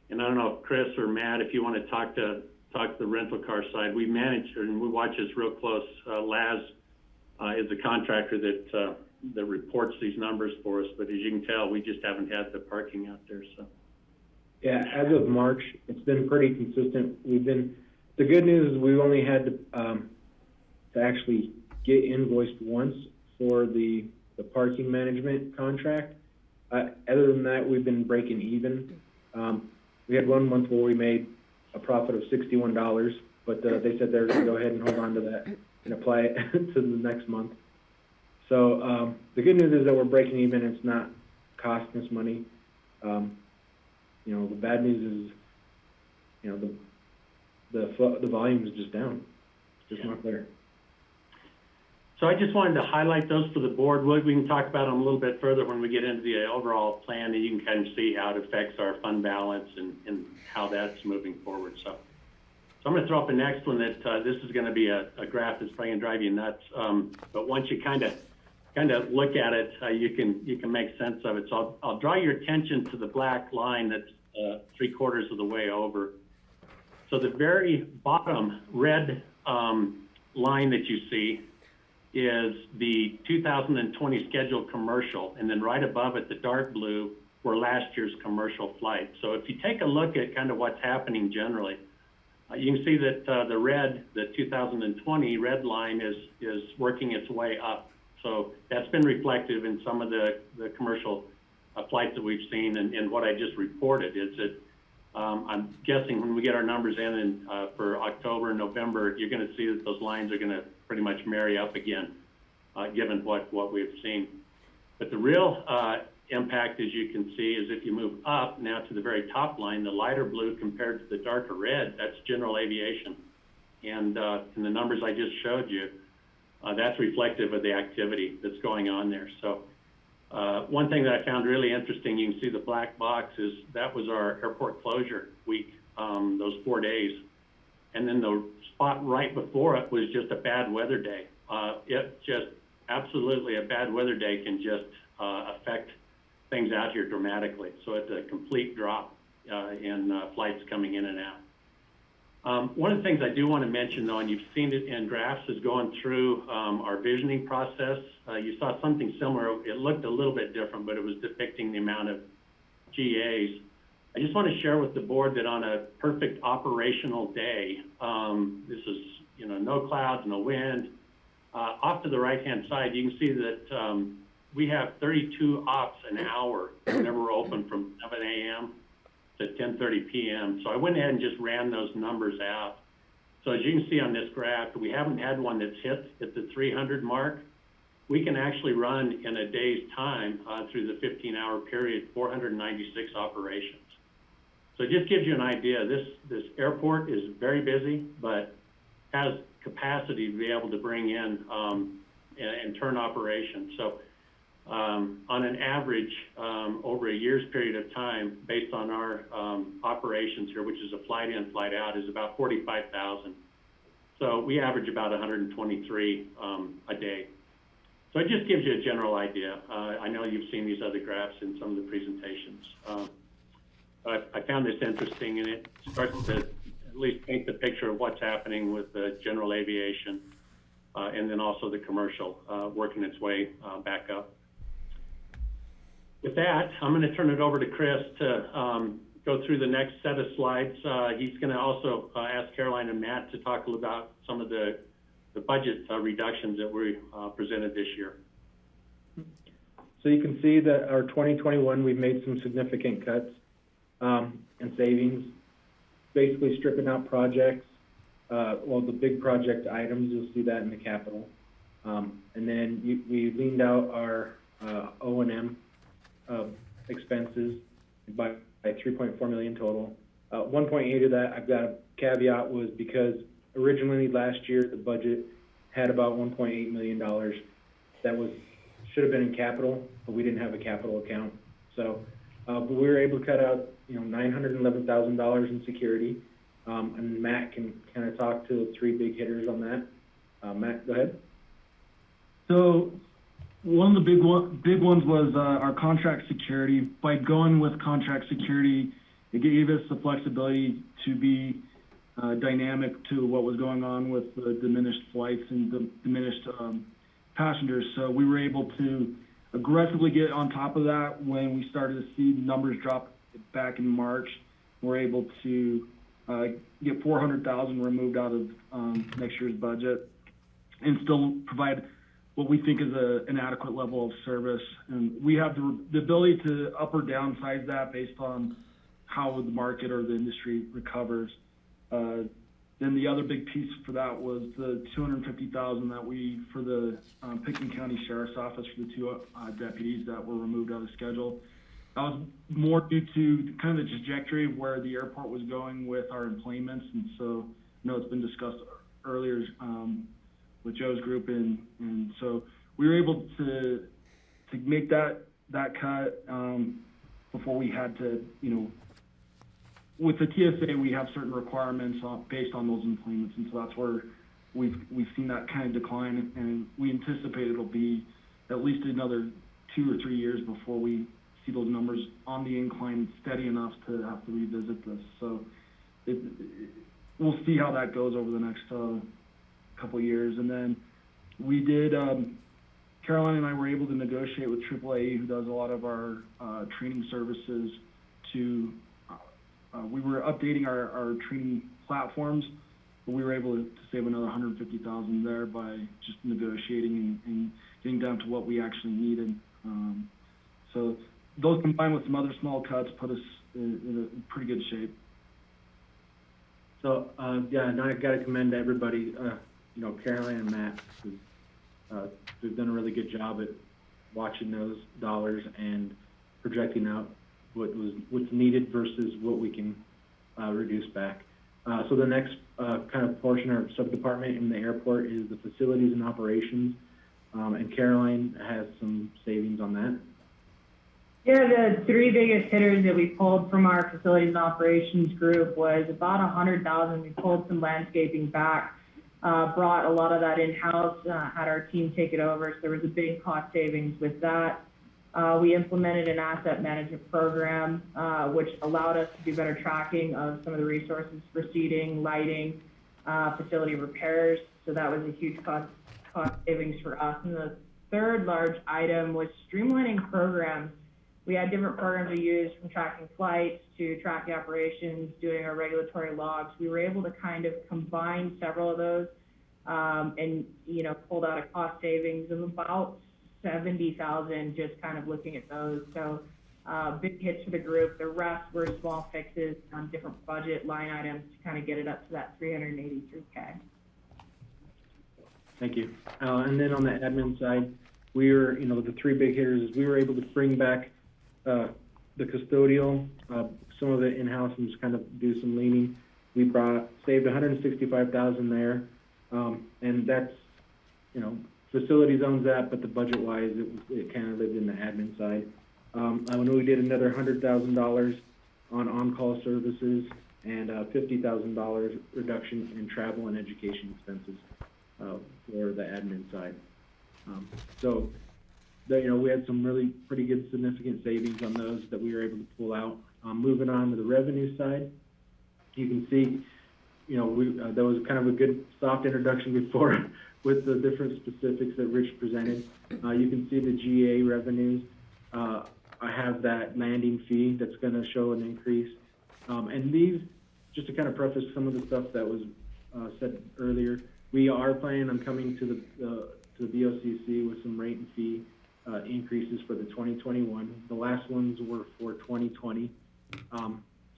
and I don't know if Chris or Matt, if you want to talk the rental car side. We manage and we watch this real close. Laz is a contractor that reports these numbers for us, but as you can tell, we just haven't had the parking out there. So. Yeah, as of March, it's been pretty consistent. The good news is we've only had to actually get invoiced once for the parking management contract. Other than that, we've been breaking even. We had 1 month where we made a profit of $61, but they said they're going to go ahead and hold on to that and apply it to the next month. So the good news is that we're breaking even. It's not costing us money. The bad news is, the volume is just down. It's just not there. So I just wanted to highlight those for the board. We can talk about them a little bit further when we get into the overall plan, and you can kind of see how it affects our fund balance and how that's moving forward. So I'm going to throw up the next one that this is going to be a graph that's probably going to drive you nuts. But once you kind of kind of look at it, you can make sense of it. So I'll draw your attention to the black line that's 3/4 of the way over. So the very bottom red line that you see is the 2020 scheduled commercial, and then right above it, the dark blue, were last year's commercial flights. So if you take a look at kind of what's happening generally, you can see that the 2020 red line is working its way up. So that's been reflective in some of the commercial flights that we've seen, and what I just reported is that I'm guessing when we get our numbers in for October and November, you're going to see that those lines are going to pretty much marry up again, given what we've seen. But the real impact, as you can see, is if you move up now to the very top line, the lighter blue compared to the darker red, that's general aviation. And in the numbers I just showed you, that's reflective of the activity that's going on there. So one thing that I found really interesting, you can see the black box, is that was our airport closure week, those 4 days. And then the spot right before it was just a bad weather day. It just, absolutely, a bad weather day can just affect things out here dramatically. So it's a complete drop in flights coming in and out. One of the things I do want to mention, though, and you've seen it in graphs, is going through our visioning process. You saw something similar. It looked a little bit different, but it was depicting the amount of GAs. I just want to share with the board that on a perfect operational day, this is, no clouds, no wind. Off to the right-hand side, you can see that we have 32 ops an hour whenever we're open from 7 a.m. to 10:30 p.m. So I went ahead and just ran those numbers out. So as you can see on this graph, we haven't had one that's hit at the 300 mark. We can actually run in a day's time through the 15-hour period, 496 operations. So it just gives you an idea. This airport is very busy, but has capacity to be able to bring in and turn operations. So on an average, over a year's period of time, based on our operations here, which is a flight in, flight out, is about 45,000. So we average about 123 a day. So it just gives you a general idea. I know you've seen these other graphs in some of the presentations. I found this interesting, and it starts to at least paint the picture of what's happening with the general aviation and then also the commercial working its way back up. With that, I'm going to turn it over to Chris to go through the next set of slides. He's going to also ask Caroline and Matt to talk a little about some of the budget reductions that we presented this year. So you can see that our 2021, we've made some significant cuts and savings, basically stripping out projects. The big project items, you'll see that in the capital. And then we leaned out our O&M expenses by 3.4 million total. 1.8 of that, I've got a caveat, was because originally last year the budget had about $1.8 million that should have been in capital, but we didn't have a capital account. So but we were able to cut out $911,000 in security, and Matt can kind of talk to the three big hitters on that. Matt, go ahead. So one of the big ones was our contract security. By going with contract security, it gave us the flexibility to be dynamic to what was going on with the diminished flights and the diminished passengers. So we were able to aggressively get on top of that when we started to see numbers drop back in March. We're able to get $400,000 removed out of next year's budget and still provide what we think is an adequate level of service. And we have the ability to up or downsize that based on how the market or the industry recovers. Then the other big piece for that was the $250,000 that we, for the Pickens County Sheriff's Office, for the two deputies that were removed out of the schedule. That was more due to kind of the trajectory of where the airport was going with our employments. And so I know it's been discussed earlier with Joe's group, and so we were able to make that cut before we had to, with the TSA, we have certain requirements based on those employments, and so that's where we've seen that kind of decline, and we anticipate it'll be at least another 2 or 3 years before we see those numbers on the incline steady enough to have to revisit this. So we'll see how that goes over the next couple of years. And then we did, Caroline and I were able to negotiate with AAA, who does a lot of our training services, to, we were updating our training platforms, but we were able to save another $150,000 there by just negotiating and getting down to what we actually needed. So those combined with some other small cuts put us in a pretty good shape. So, yeah, and I got to commend everybody, Caroline and Matt, who've done a really good job at watching those dollars and projecting out what's needed versus what we can reduce back. So the next kind of portion or sub-department in the airport is the facilities and operations, and Caroline has some savings on that. Yeah, the three biggest hitters that we pulled from our facilities and operations group was about $100,000. We pulled some landscaping back, brought a lot of that in-house, had our team take it over. So there was a big cost savings with that. We implemented an asset management program, which allowed us to do better tracking of some of the resources for seating, lighting, facility repairs. So that was a huge cost savings for us. And the third large item was streamlining programs. We had different programs we used, from tracking flights to tracking operations, doing our regulatory logs. We were able to kind of combine several of those and, pulled out a cost savings of about $70,000 just kind of looking at those. So big hits for the group. The rest were small fixes on different budget line items to kind of get it up to that $383K. Thank you. And then on the admin side, we were, the three big hitters is we were able to bring back the custodial, some of it in-house, and just kind of do some leaning. We saved $165,000 there, and that's, facilities owns that, but the budget-wise, it kind of lived in the admin side. I know we did another $100,000 on on-call services and $50,000 reduction in travel and education expenses for the admin side. So, we had some really pretty good significant savings on those that we were able to pull out. Moving on to the revenue side, you can see, that was kind of a good soft introduction before with the different specifics that Rich presented. You can see the GA revenues. I have that landing fee that's going to show an increase. And these, just to kind of preface some of the stuff that was said earlier, we are planning on coming to the BOCC with some rate and fee increases for the 2021. The last ones were for 2020.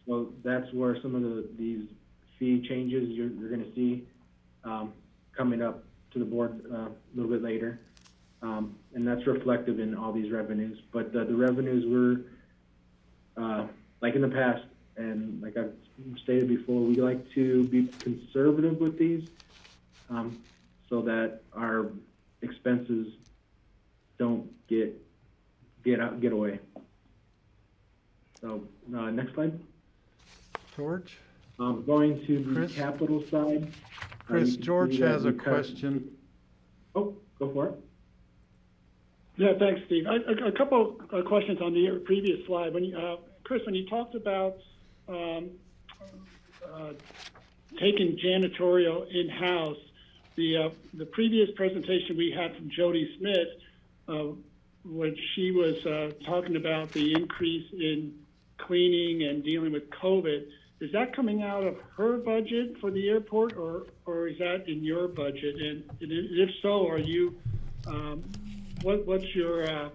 So that's where some of these fee changes you're going to see coming up to the board a little bit later. And that's reflective in all these revenues. But the revenues were, like in the past, and like I've stated before, we like to be conservative with these so that our expenses don't get away. So next slide. George? Going to the capital side. Chris, George has a question. Oh, go for it. Yeah, thanks, Steve. A couple of questions on the previous slide. Chris, when you talked about taking janitorial in-house, the previous presentation we had from Jody Smith, when she was talking about the increase in cleaning and dealing with COVID, is that coming out of her budget for the airport, or is that in your budget? And if so, are you what's your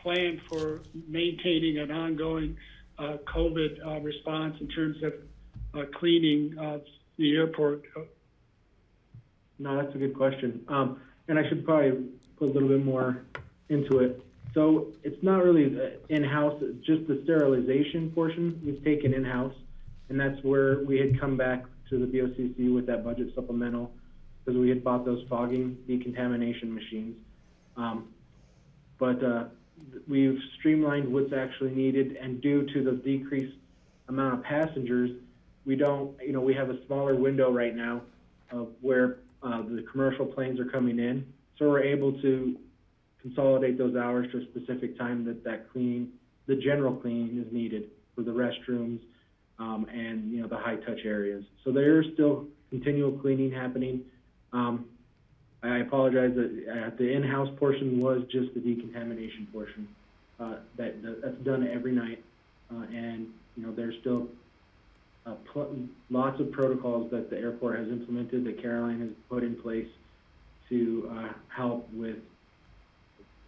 plan for maintaining an ongoing COVID response in terms of cleaning the airport? No, that's a good question. And I should probably put a little bit more into it. So it's not really in-house, just the sterilization portion we've taken in-house. And that's where we had come back to the BOCC with that budget supplemental, because we had bought those fogging decontamination machines. But we've streamlined what's actually needed, and due to the decreased amount of passengers, we don't, we have a smaller window right now of where the commercial planes are coming in. So we're able to consolidate those hours to a specific time that cleaning, the general cleaning is needed for the restrooms, and, you know, the high touch areas. So there is still continual cleaning happening. I apologize that the in-house portion was just the decontamination portion. That's done every night. And, you know, there's still lots of protocols that the airport has implemented, that Caroline has put in place to help with,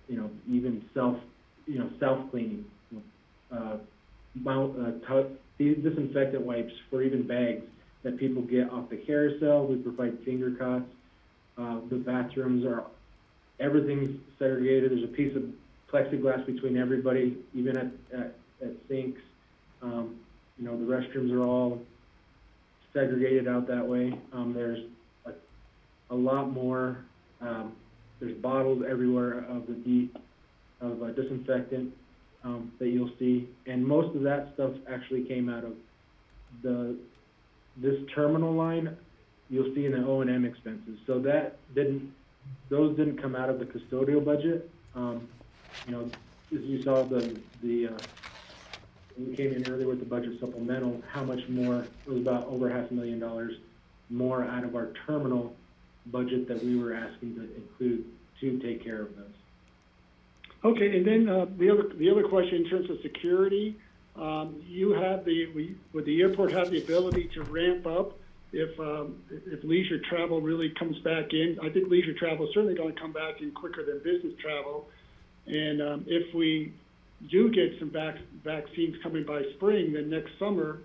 you know, even self-cleaning. These disinfectant wipes for even bags that people get off the carousel. We provide finger cots. The bathrooms everything's segregated. There's a piece of plexiglass between everybody, even at sinks. You know, the restrooms are all segregated out that way. There's a lot more. There's bottles everywhere of disinfectant that you'll see, and most of that stuff actually came out of this terminal line. You'll see in the O&M expenses. So those didn't come out of the custodial budget. You know, as you saw we came in earlier with the budget supplemental, how much more, it was about over $500,000 more out of our terminal budget that we were asking to include to take care of those. Okay, and then the other question in terms of security, would the airport have the ability to ramp up if leisure travel really comes back in? I think leisure travel is certainly going to come back in quicker than business travel, and if we do get some vaccines coming by spring, then next summer,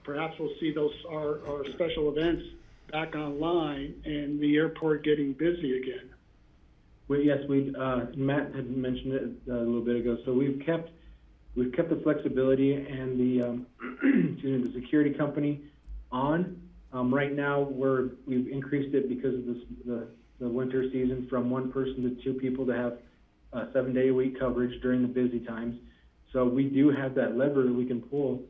perhaps we'll see our special events back online and the airport getting busy again. Well, yes, Matt had mentioned it a little bit ago. So we've kept the flexibility and the security company on. Right now, we've increased it because of the winter season from 1 person to 2 people to have 7-day-a-week coverage during the busy times. So we do have that lever that we can pull,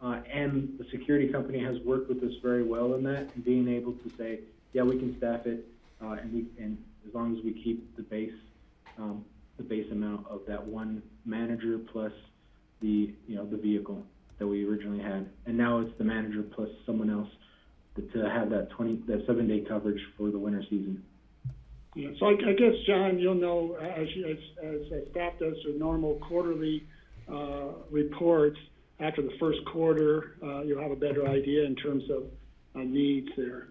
and the security company has worked with us very well in that, and being able to say, yeah, we can staff it, and as long as we keep the base amount of that 1 manager plus the vehicle that we originally had, and now it's the manager plus someone else to have that 7-day coverage for the winter season. Yeah, so I guess, John, you'll know as staff does the normal quarterly reports after the first quarter, you'll have a better idea in terms of needs there.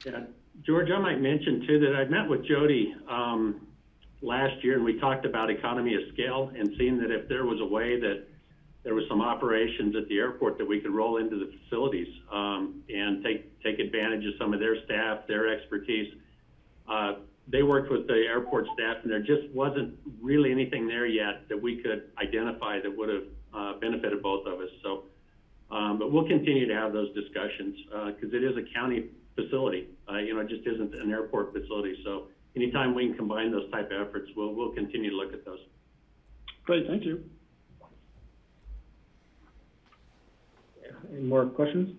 Yeah, George, I might mention too that I met with Jody last year, and we talked about economy of scale and seeing that if there was a way that there was some operations at the airport that we could roll into the facilities and take advantage of some of their staff, their expertise. They worked with the airport staff, and there just wasn't really anything there yet that we could identify that would have benefited both of us. So, but we'll continue to have those discussions because it is a county facility. It just isn't an airport facility. So anytime we can combine those type of efforts, we'll continue to look at those. Great, thank you. Any more questions?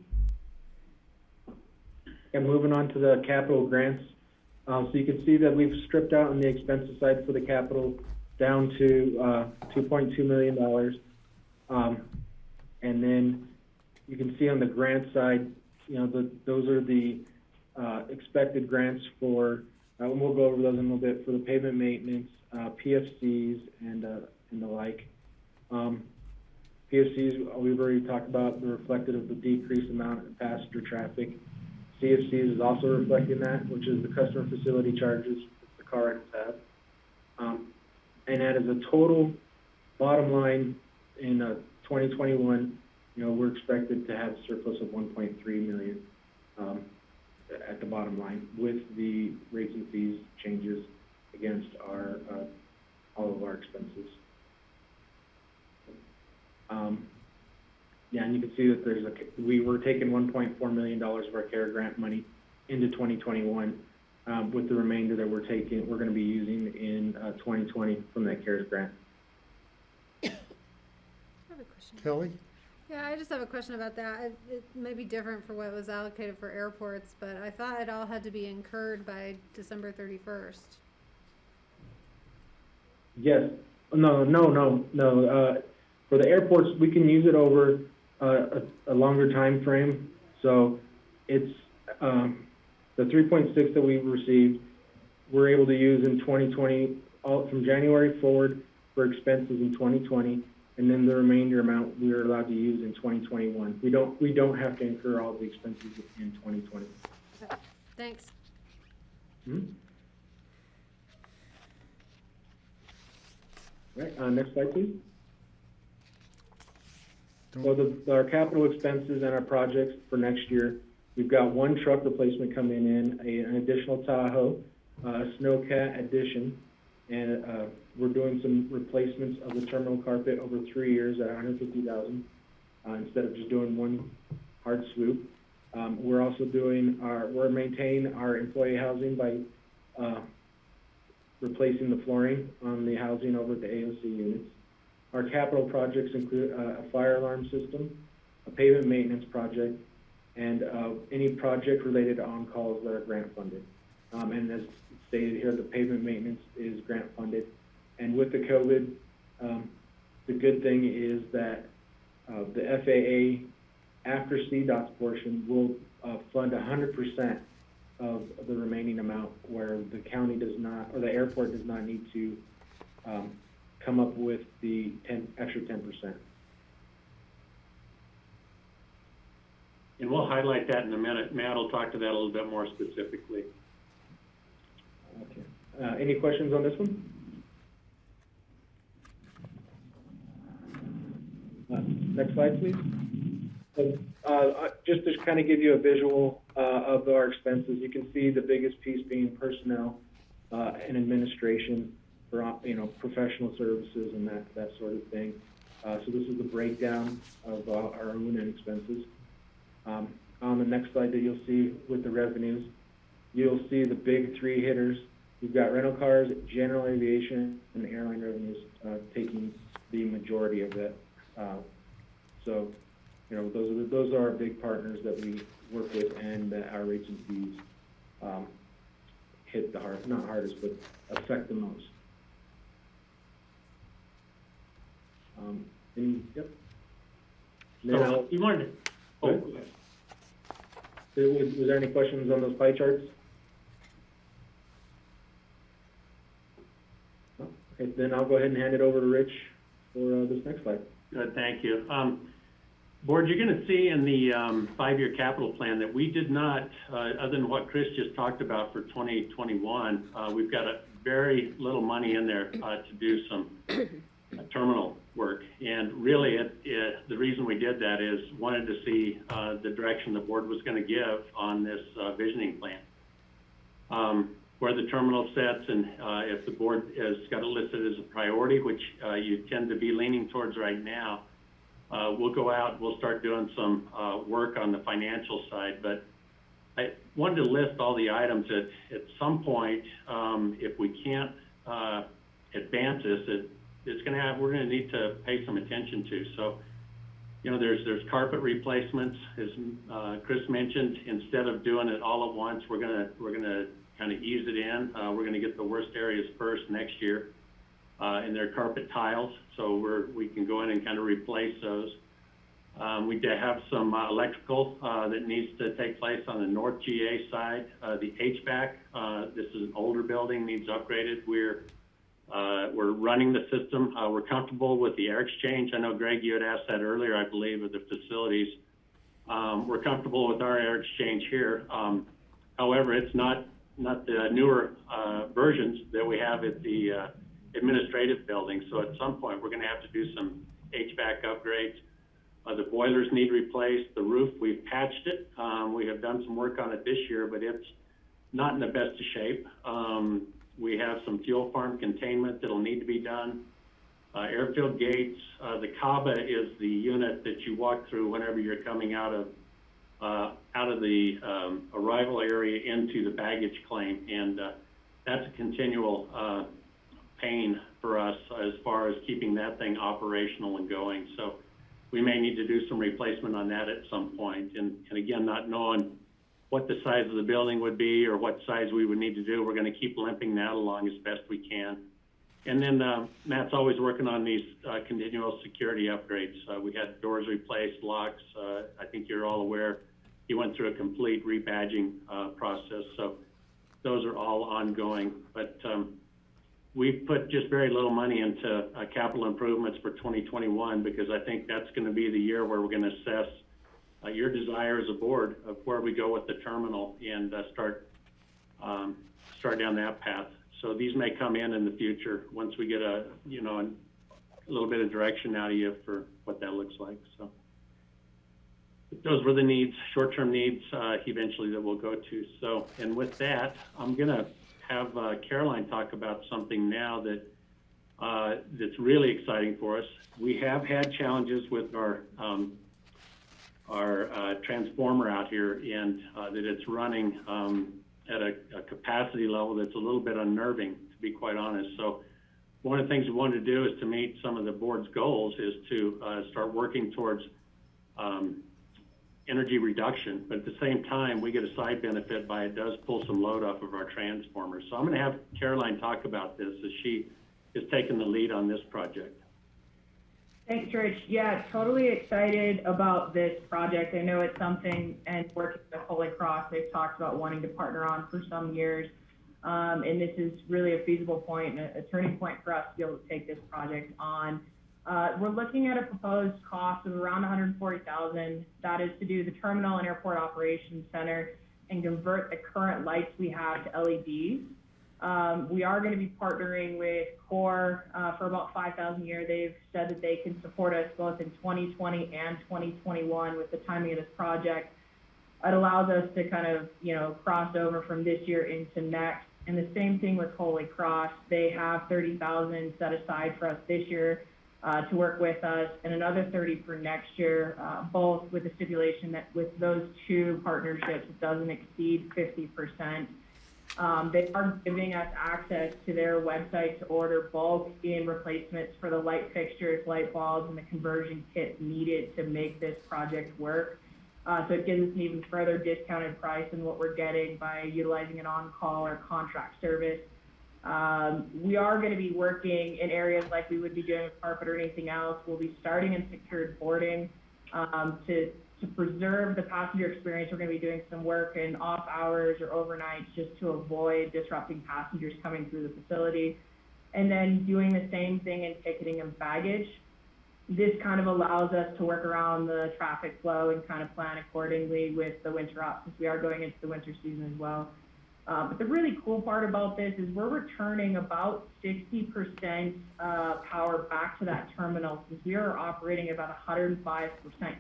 And moving on to the capital grants. So you can see that we've stripped out on the expenses side for the capital down to $2.2 million. And then you can see on the grant side, those are the expected grants for, and we'll go over those in a little bit, for the pavement maintenance, PFCs, and the like. PFCs, we've already talked about, the reflected of the decreased amount of passenger traffic. CFCs is also reflecting that, which is the customer facility charges the car rentals have. And that is a total bottom line in 2021, we're expected to have a surplus of $1.3 million at the bottom line with the rates and fees changes against all of our expenses. Yeah, and you can see that we were taking $1.4 million of our CARE grant money into 2021, with the remainder that we're going to be using in 2020 from that CARES grant. I have a question. Kelly? Yeah, I just have a question about that. It may be different for what was allocated for airports, but I thought it all had to be incurred by December 31st. Yes. No. For the airports, we can use it over a longer time frame. So it's the 3.6 that we received, we're able to use in 2020, from January forward for expenses in 2020, and then the remainder amount we are allowed to use in 2021. We don't have to incur all the expenses in 2020. Okay. Thanks. Right, next slide, please. So our capital expenses and our projects for next year, we've got one truck replacement coming in, an additional Tahoe, a Snowcat addition, and we're doing some replacements of the terminal carpet over 3 years at $150,000 instead of just doing one hard swoop. We're also we're maintaining our employee housing by replacing the flooring on the housing over at the AOC units. Our capital projects include a fire alarm system, a pavement maintenance project, and any project related to on-calls that are grant funded. And as stated here, the pavement maintenance is grant funded. And with the COVID, the good thing is that the FAA, after CDOT's portion, will fund 100% of the remaining amount, where the county does not, or the airport does not need to come up with the extra 10%. And we'll highlight that in a minute. Matt will talk to that a little bit more specifically. Okay. Any questions on this one? Next slide, please. So, just to kind of give you a visual of our expenses, you can see the biggest piece being personnel and administration for professional services and that sort of thing. So this is the breakdown of our own and expenses. On the next slide that you'll see with the revenues, you'll see the big three hitters. We've got rental cars, general aviation, and airline revenues taking the majority of it. So, those are our big partners that we work with, and that our rates and fees hit the not hardest, but affect the most. Yep. So you wanted to, was there any questions on those pie charts? No? Okay, then I'll go ahead and hand it over to Rich for this next slide. Good, thank you. Board, you're going to see in the 5-year capital plan that we did not, other than what Chris just talked about for 2021, we've got a very little money in there to do some terminal work. And really, the reason we did that is wanted to see the direction the board was going to give on this visioning plan. Where the terminal sets, and if the board has got it listed as a priority, which you tend to be leaning towards right now, we'll go out, we'll start doing some work on the financial side. But I wanted to list all the items that at some point, if we can't advance this, we're going to need to pay some attention to. So, there's carpet replacements, as Chris mentioned. Instead of doing it all at once, we're gonna kind of ease it in. We're going to get the worst areas first next year, and their carpet tiles. So we can go in and kind of replace those. We have some electrical that needs to take place on the North GA side. The HVAC, this is an older building, needs upgraded. We're running the system. We're comfortable with the air exchange. I know, Greg, you had asked that earlier, I believe, of the facilities. We're comfortable with our air exchange here. However, it's not the newer versions that we have at the administrative building. So at some point, we're going to have to do some HVAC upgrades. The boilers need replaced. The roof, we've patched it. We have done some work on it this year, but it's not in the best of shape. We have some fuel farm containment that'll need to be done. Airfield gates. The CABA is the unit that you walk through whenever you're coming out of the arrival area into the baggage claim, and that's a continual pain for us as far as keeping that thing operational and going. So we may need to do some replacement on that at some point. And again, not knowing what the size of the building would be or what size we would need to do, we're going to keep limping that along as best we can. And then Matt's always working on these continual security upgrades. We had doors replaced, locks. I think you're all aware. He went through a complete rebadging process. So those are all ongoing. But we've put just very little money into capital improvements for 2021 because I think that's going to be the year where we're going to assess your desire as a board of where we go with the terminal and start down that path. So these may come in the future once we get a little bit of direction out of you for what that looks like. So those were the needs, short-term needs, eventually that we'll go to. So, and with that, I'm gonna have Caroline talk about something now that's really exciting for us. We have had challenges with our transformer out here, and that it's running at a capacity level that's a little bit unnerving, to be quite honest. So one of the things we wanted to do is to meet some of the board's goals is to start working towards energy reduction, but at the same time, we get a side benefit by it does pull some load off of our transformers. So I'm gonna have Caroline talk about this as she is taking the lead on this project. Thanks, Rich. Yeah, totally excited about this project. I know it's something, and working with Holy Cross, they've talked about wanting to partner on for some years. And this is really a feasible point, a turning point for us to be able to take this project on. We're looking at a proposed cost of around $140,000. That is to do the terminal and airport operations center and convert the current lights we have to LEDs. We are going to be partnering with Core for about $5,000 a year. They've said that they can support us both in 2020 and 2021 with the timing of this project. It allows us to kind of, cross over from this year into next. And the same thing with Holy Cross. They have $30,000 set aside for us this year to work with us, and another $30,000 for next year, both with the stipulation that with those two partnerships, it doesn't exceed 50%. They are giving us access to their website to order bulk in replacements for the light fixtures, light bulbs, and the conversion kit needed to make this project work. So it gives us an even further discounted price than what we're getting by utilizing an on-call or contract service. We are going to be working in areas like we would be doing with carpet or anything else. We'll be starting in secured boarding to preserve the passenger experience. We're going to be doing some work in off hours or overnights just to avoid disrupting passengers coming through the facility. And then doing the same thing in ticketing and baggage. This kind of allows us to work around the traffic flow and kind of plan accordingly with the winter ops, since we are going into the winter season as well. But the really cool part about this is we're returning about 60% power back to that terminal, since we are operating at about 105%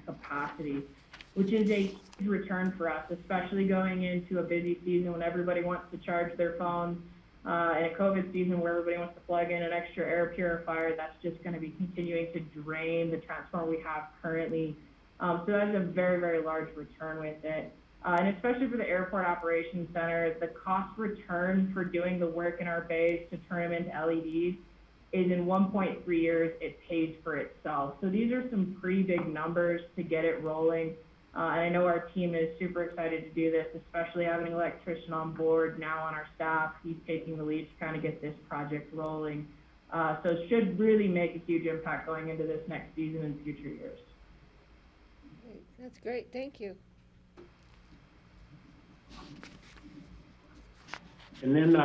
capacity, which is a huge return for us, especially going into a busy season when everybody wants to charge their phones, and a COVID season where everybody wants to plug in an extra air purifier. That's just going to be continuing to drain the transformer we have currently. So that's a very, very large return with it. And especially for the airport operations center, the cost return for doing the work in our bays to turn them into LEDs is in 1.3 years, it pays for itself. So these are some pretty big numbers to get it rolling. And I know our team is super excited to do this, especially having an electrician on board now on our staff. He's taking the lead to kind of get this project rolling. So it should really make a huge impact going into this next season and future years. That's great. Thank you. And then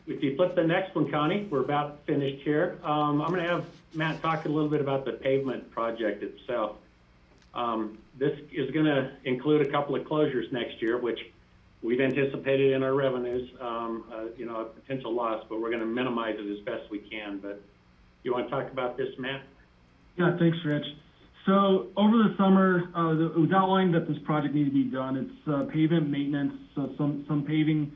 if you flip the next one, Connie, we're about finished here. I'm going to have Matt talk a little bit about the pavement project itself. This is going to include a couple of closures next year, which we've anticipated in our revenues, a potential loss, but we're going to minimize it as best we can. But you want to talk about this, Matt? Yeah, thanks, Rich. So over the summer, it was outlined that this project needed to be done. It's pavement maintenance, so some paving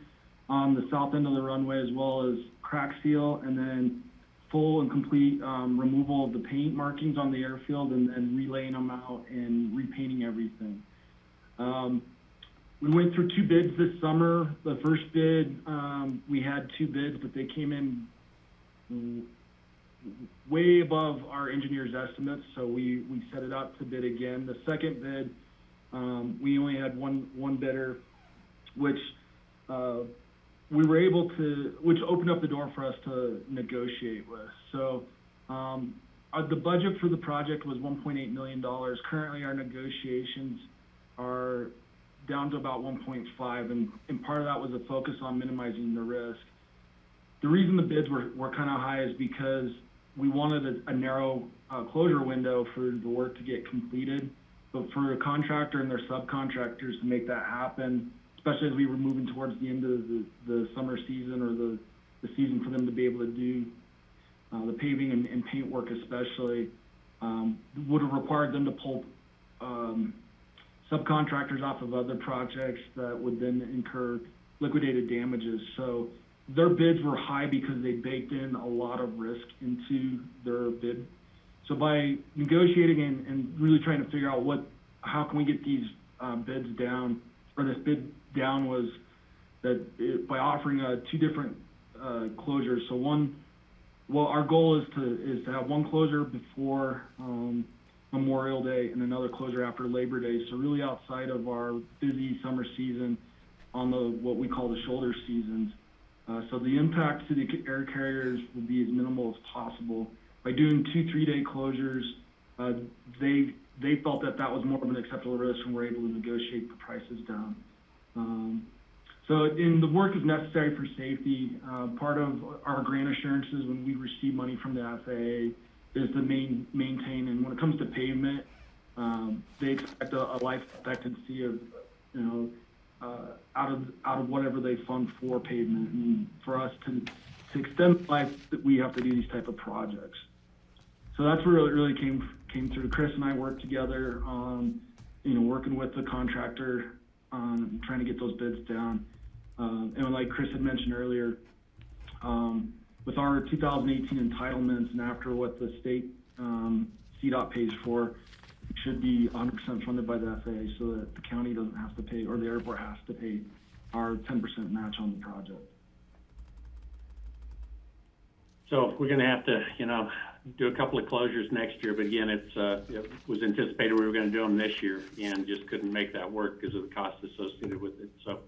on the south end of the runway, as well as crack seal, and then full and complete removal of the paint markings on the airfield, and then relaying them out and repainting everything. We went through 2 bids this summer. The first bid, we had 2 bids, but they came in way above our engineer's estimates, so we set it out to bid again. The second bid, we only had one bidder, which we were able to, which opened up the door for us to negotiate with. So the budget for the project was $1.8 million. Currently, our negotiations are down to about 1.5, and part of that was a focus on minimizing the risk. The reason the bids were kind of high is because we wanted a narrow closure window for the work to get completed, but for a contractor and their subcontractors to make that happen, especially as we were moving towards the end of the summer season, or the season for them to be able to do the paving and paint work especially, would have required them to pull subcontractors off of other projects that would then incur liquidated damages. So their bids were high because they baked in a lot of risk into their bid. So by negotiating and really trying to figure out how can we get these bids down, or this bid down, was that by offering two different closures. So our goal is to have one closure before Memorial Day and another closure after Labor Day. So really outside of our busy summer season on what we call the shoulder seasons. So the impact to the air carriers will be as minimal as possible. By doing 2 3-day closures, they felt that was more of an acceptable risk, and were able to negotiate the prices down. The work is necessary for safety. Part of our grant assurances when we receive money from the FAA is to maintain, and when it comes to pavement, they expect a life expectancy of, out of whatever they fund for pavement. And for us to extend life, we have to do these type of projects. So that's where it really came through. Chris and I worked together on, working with the contractor on trying to get those bids down. And like Chris had mentioned earlier, with our 2018 entitlements, and after what the state CDOT pays for, it should be 100% funded by the FAA, so that the county doesn't have to pay, or the airport has to pay our 10% match on the project. So we're going to have to, do a couple of closures next year, but again, it was anticipated we were going to do them this year, and just couldn't make that work because of the costs associated with it. So,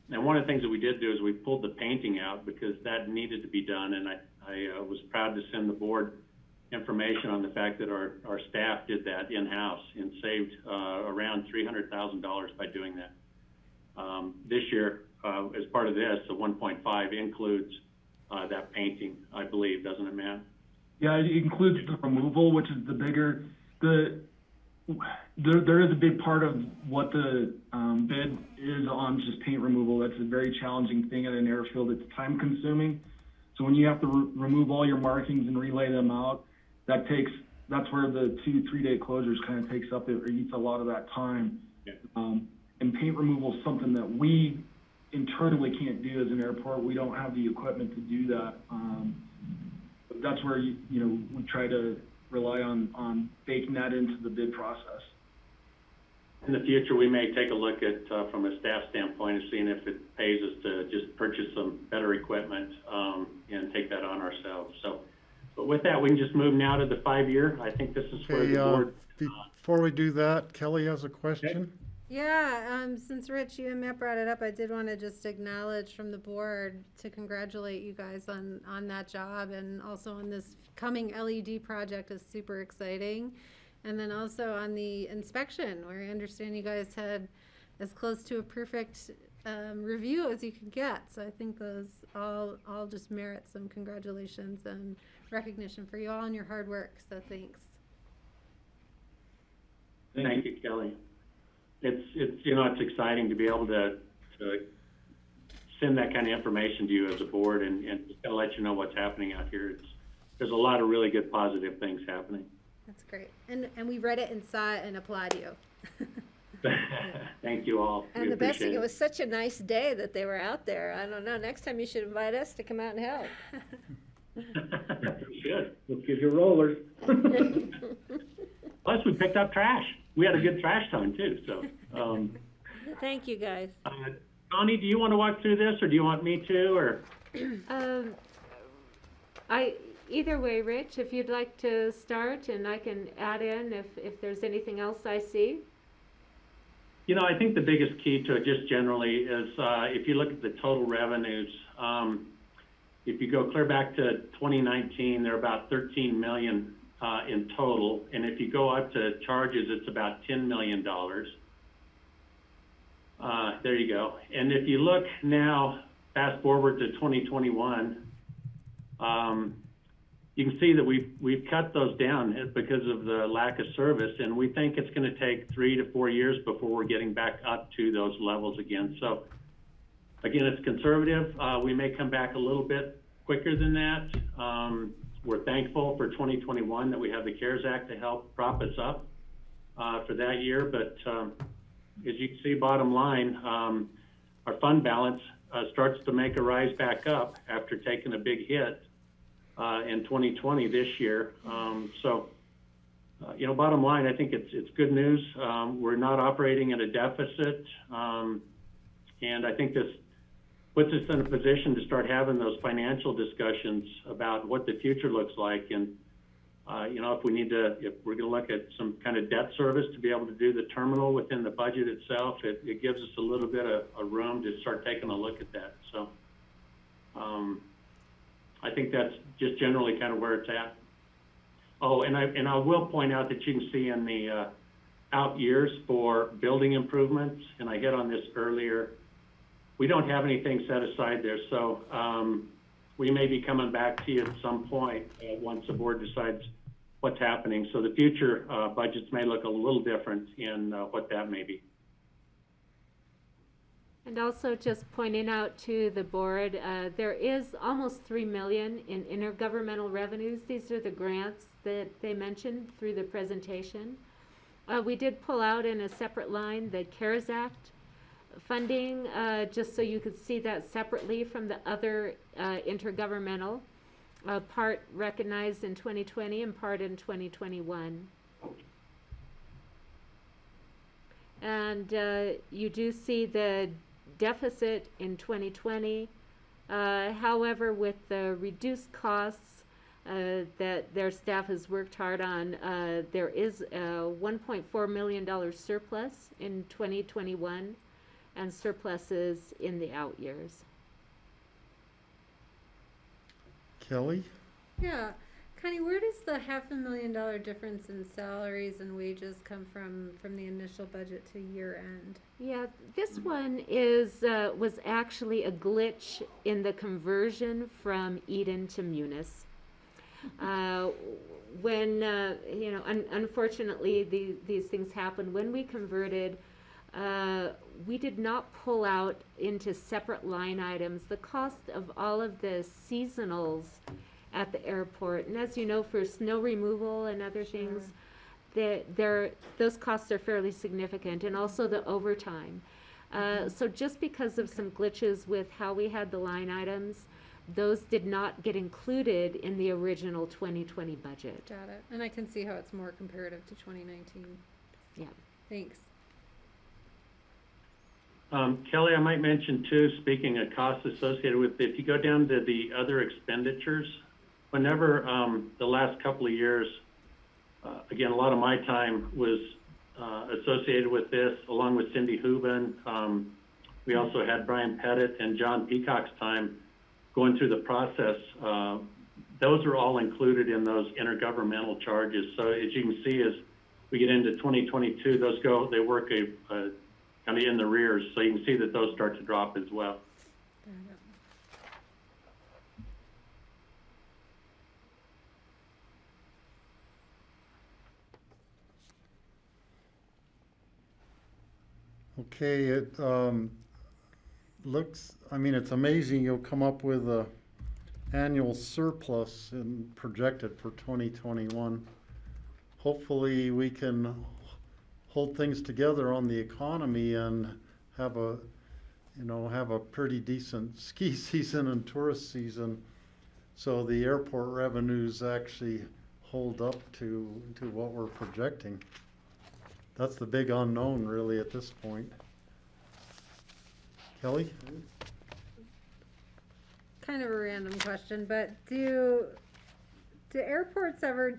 and one of the things that we did do is we pulled the painting out because that needed to be done, and I was proud to send the board information on the fact that our staff did that in-house and saved around $300,000 by doing that. This year, as part of this, the 1.5 includes that painting, I believe, doesn't it, Matt? Yeah, it includes the removal, which is the bigger. There is a big part of what the bid is on just paint removal. That's a very challenging thing at an airfield. It's time consuming. So when you have to remove all your markings and relay them out, that's where the 2 3-day closures kind of takes up, it eats a lot of that time. Yeah. And paint removal is something that we internally can't do as an airport. We don't have the equipment to do that. But that's where we try to rely on baking that into the bid process. In the future, we may take a look at, from a staff standpoint, of seeing if it pays us to just purchase some better equipment and take that on ourselves. So, but with that, we can just move now to the 5-year. I think this is where the board. Before we do that, Kelly has a question. Okay. Yeah, since Rich, you and Matt brought it up, I did want to just acknowledge from the board to congratulate you guys on that job, and also on this coming LED project is super exciting. And then also on the inspection, where I understand you guys had as close to a perfect review as you could get. So I think those all just merit some congratulations and recognition for you all and your hard work. So thanks. Thank you, Kelly. It's exciting to be able to send that kind of information to you as a board and just to let you know what's happening out here. There's a lot of really good positive things happening. That's great. And we read it and saw it and applaud you. Thank you all. And the best thing, it was such a nice day that they were out there. I don't know, next time you should invite us to come out and help. You should. Let's get your rollers. Plus, we picked up trash. We had a good trash time, too. So, Thank you, guys. Connie, do you want to walk through this, or do you want me to? Or Either way, Rich, if you'd like to start, and I can add in if there's anything else I see. I think the biggest key to it just generally is if you look at the total revenues, if you go clear back to 2019, they're about 13 million in total. And if you go up to charges, it's about $10 million. There you go. And if you look now, fast forward to 2021, you can see that we've cut those down because of the lack of service, and we think it's going to take 3 to 4 years before we're getting back up to those levels again. So again, it's conservative. We may come back a little bit quicker than that. We're thankful for 2021 that we have the CARES Act to help prop us up for that year. But as you can see, bottom line, our fund balance starts to make a rise back up after taking a big hit in 2020 this year. Bottom line, I think it's good news. We're not operating at a deficit, and I think this puts us in a position to start having those financial discussions about what the future looks like. And if we're going to look at some kind of debt service to be able to do the terminal within the budget itself, it gives us a little bit of room to start taking a look at that. So I think that's just generally kind of where it's at. Oh, and I will point out that you can see in the out years for building improvements, and I hit on this earlier, we don't have anything set aside there. So we may be coming back to you at some point once the board decides what's happening. So the future budgets may look a little different in what that may be. And also just pointing out to the board, there is almost $3 million in intergovernmental revenues. These are the grants that they mentioned through the presentation. We did pull out in a separate line the CARES Act funding, just so you could see that separately from the other intergovernmental, part recognized in 2020 and part in 2021. And you do see the deficit in 2020. However, with the reduced costs that their staff has worked hard on, there is a $1.4 million surplus in 2021 and surpluses in the out years. Kelly? Yeah. Connie, where does the $500,000 difference in salaries and wages come from the initial budget to year end? Yeah, this one was actually a glitch in the conversion from Eden to Munis. When unfortunately these things happen, when we converted, we did not pull out into separate line items the cost of all of the seasonals at the airport. And as you know, for snow removal and other things, those costs are fairly significant, and also the overtime. So just because of some glitches with how we had the line items, those did not get included in the original 2020 budget. Got it. And I can see how it's more comparative to 2019. Yeah. Thanks. Kelly, I might mention too, speaking of costs associated with, if you go down to the other expenditures, whenever the last couple of years, again, a lot of my time was associated with this, along with Cindy Hubin. We also had Brian Pettit and John Peacock's time going through the process. Those are all included in those intergovernmental charges. So as you can see, as we get into 2022, they work kind of in the rears. So you can see that those start to drop as well. Okay, it it's amazing you'll come up with a annual surplus and projected for 2021. Hopefully we can hold things together on the economy and have a pretty decent ski season and tourist season, so the airport revenues actually hold up to what we're projecting. That's the big unknown really at this point. Kelly? Kind of a random question, but do airports ever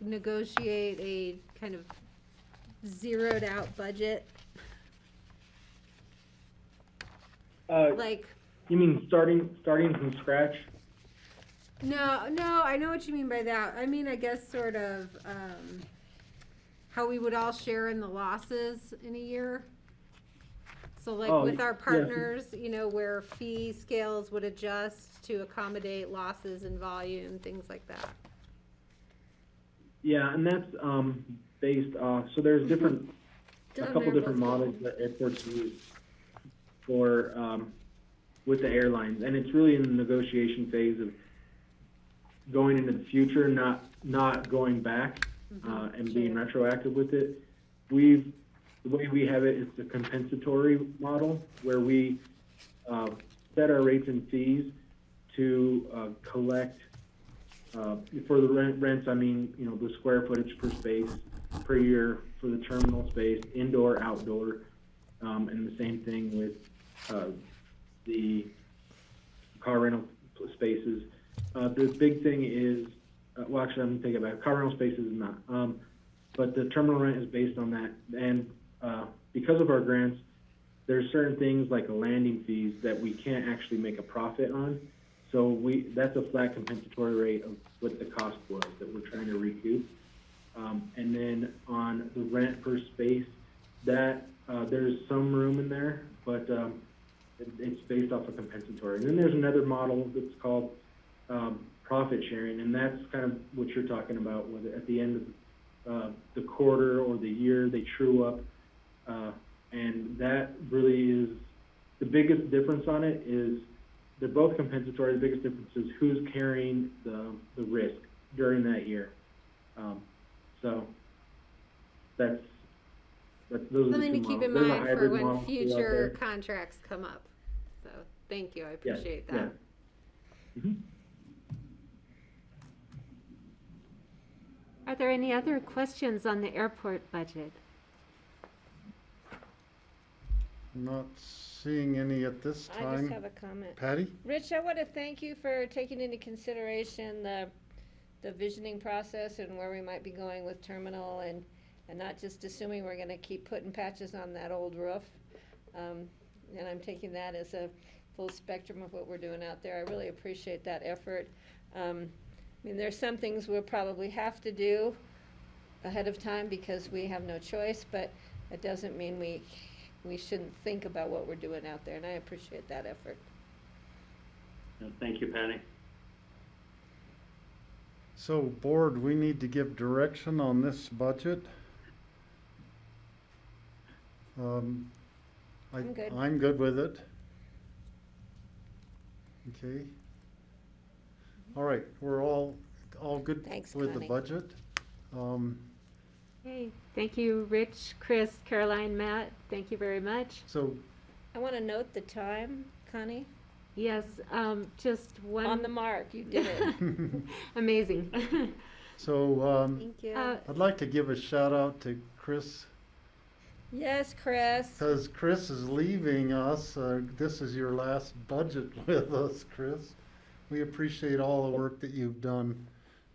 negotiate a kind of zeroed out budget Like, You mean starting from scratch? no, I know what you mean by that. I mean, I guess sort of, how we would all share in the losses in a year. So like Oh, with our yes. partners, you know, where fee scales would adjust to accommodate losses in volume, things like that. Yeah, and that's based off. So there's different, a Done couple there, different both models that airports use for with the airlines, and it's really in the negotiation phase of going into the future, not going back and being retroactive with it. The way we have it is the compensatory model, where we set our rates and fees to collect for the rents. I mean, you know, the square footage per space per year for the terminal space, indoor, outdoor, and the same thing with the car rental spaces. The big thing is, well, actually, I'm thinking about it. Car rental spaces is not, but the terminal rent is based on that. And because of our grants, there's certain things like landing fees that we can't actually make a profit on. So that's a flat compensatory rate of what the cost was that we're trying to recoup. And then on the rent per space, that there's some room in there, but it's based off of compensatory. And then there's another model that's called profit sharing, and that's kind of what you're talking about, whether at the end of the quarter or the year they true up, and that really is the biggest difference on it. Is they're both compensatory. The biggest difference is who's carrying the risk during that year. So that's those are the Something two to keep in models. There's a mind for hybrid when model too out future there. contracts come up. So, thank you, I Yes, appreciate yeah. that. Mhm. Are there any other questions on the airport budget? Not seeing any at this time. I just have a comment. Patty? Rich, I want to thank you for taking into consideration the visioning process and where we might be going with terminal, and not just assuming we're going to keep putting patches on that old roof. And I'm taking that as a full spectrum of what we're doing out there. I really appreciate that effort. I mean, there's some things we'll probably have to do ahead of time because we have no choice, but it doesn't mean we shouldn't think about what we're doing out there, and I appreciate that effort. Thank you, Patty. So, board, we need to give direction on this budget. I'm good. I'm good with it. Okay. All right, we're all good Thanks, with the Connie. budget. Okay, thank you, Rich, Chris, Caroline, Matt, thank you very much. So, I want to note the time, Connie. Yes, just one. On the mark, you did it. Amazing. so Thank you. I'd like to give a shout out to Chris, Yes, Chris. because Chris is leaving us. This is your last budget with us, Chris. We appreciate all the work that you've done.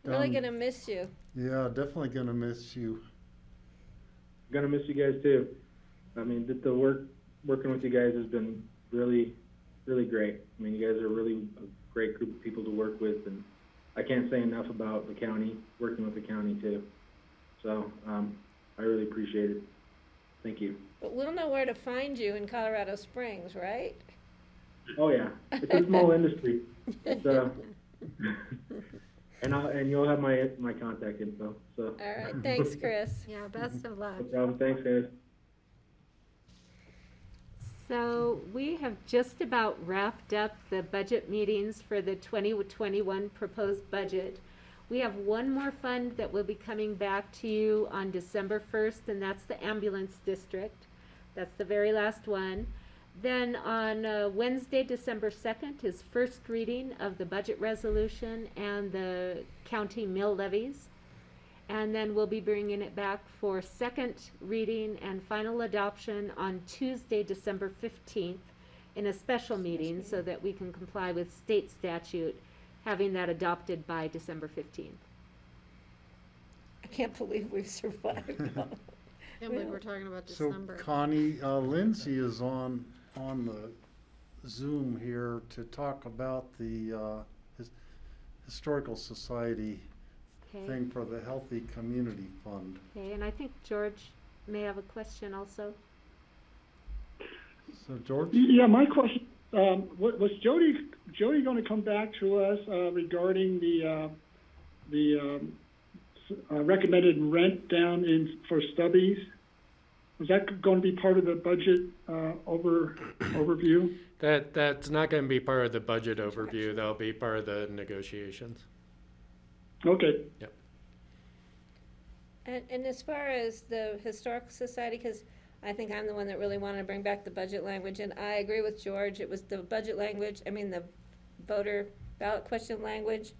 Really gonna miss you. Yeah, definitely gonna miss you. Gonna miss you guys too. I mean, the working with you guys has been really, really great. I mean, you guys are really a great group of people to work with, and I can't say enough about the county, working with the county too. So, I really appreciate it. Thank you. But we'll know where to find you in Colorado Springs, right? Oh yeah, it's a small industry. So, and you'll have my contact info. So. All right, thanks, Chris. Yeah, best of luck. No problem. Thanks, guys. So we have just about wrapped up the budget meetings for the 2021 proposed budget. We have one more fund that will be coming back to you on December 1st, and that's the ambulance district. That's the very last one. Then on Wednesday, December 2nd, is first reading of the budget resolution and the county mill levies. And then we'll be bringing it back for second reading and final adoption on Tuesday, December 15th, in a special meeting so that we can comply with state statute, having that adopted by December 15th. I can't believe we've survived. Can't believe we're talking about So December. Connie, Lindsay is on the Zoom here to talk about the Historical Society Okay. thing for the Healthy Community Fund. Okay, and I think George may have a question also. So George? Yeah, my question, was Jody going to come back to us regarding the recommended rent down for Stubbies? Was that going to be part of the budget overview? That's not going to be part of the budget overview. That'll be part of the negotiations. Okay. Yep. And as far as the Historical Society, because I think I'm the one that really wanted to bring back the budget language, and I agree with George, it was the budget language, the voter ballot question language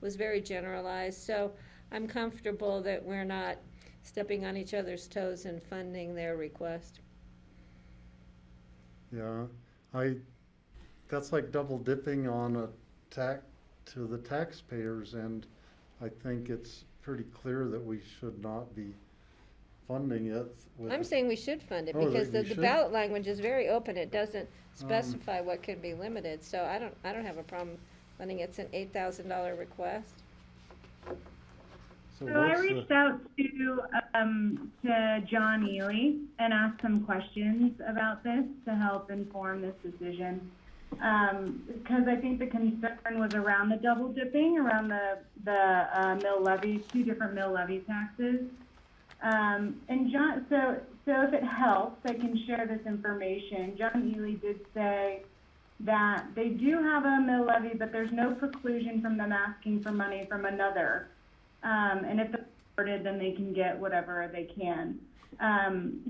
was very generalized, so I'm comfortable that we're not stepping on each other's toes and funding their request. Yeah, that's like double dipping on a tax to the taxpayers, and I think it's pretty clear that we should not be funding it. I'm saying we should fund it, Oh, because that the we should? ballot language is very open, it doesn't specify what can be limited, so I don't have a problem funding it. It's an $8,000 request. So I what's reached out to John Ely and asked some questions about this to help inform this decision. Because I think the concern was around the double dipping, around the mill levies, 2 different mill levy taxes. And John, so if it helps, I can share this information. John Ely did say that they do have a mill levy, but there's no preclusion from them asking for money from another. And if they're awarded, then they can get whatever they can.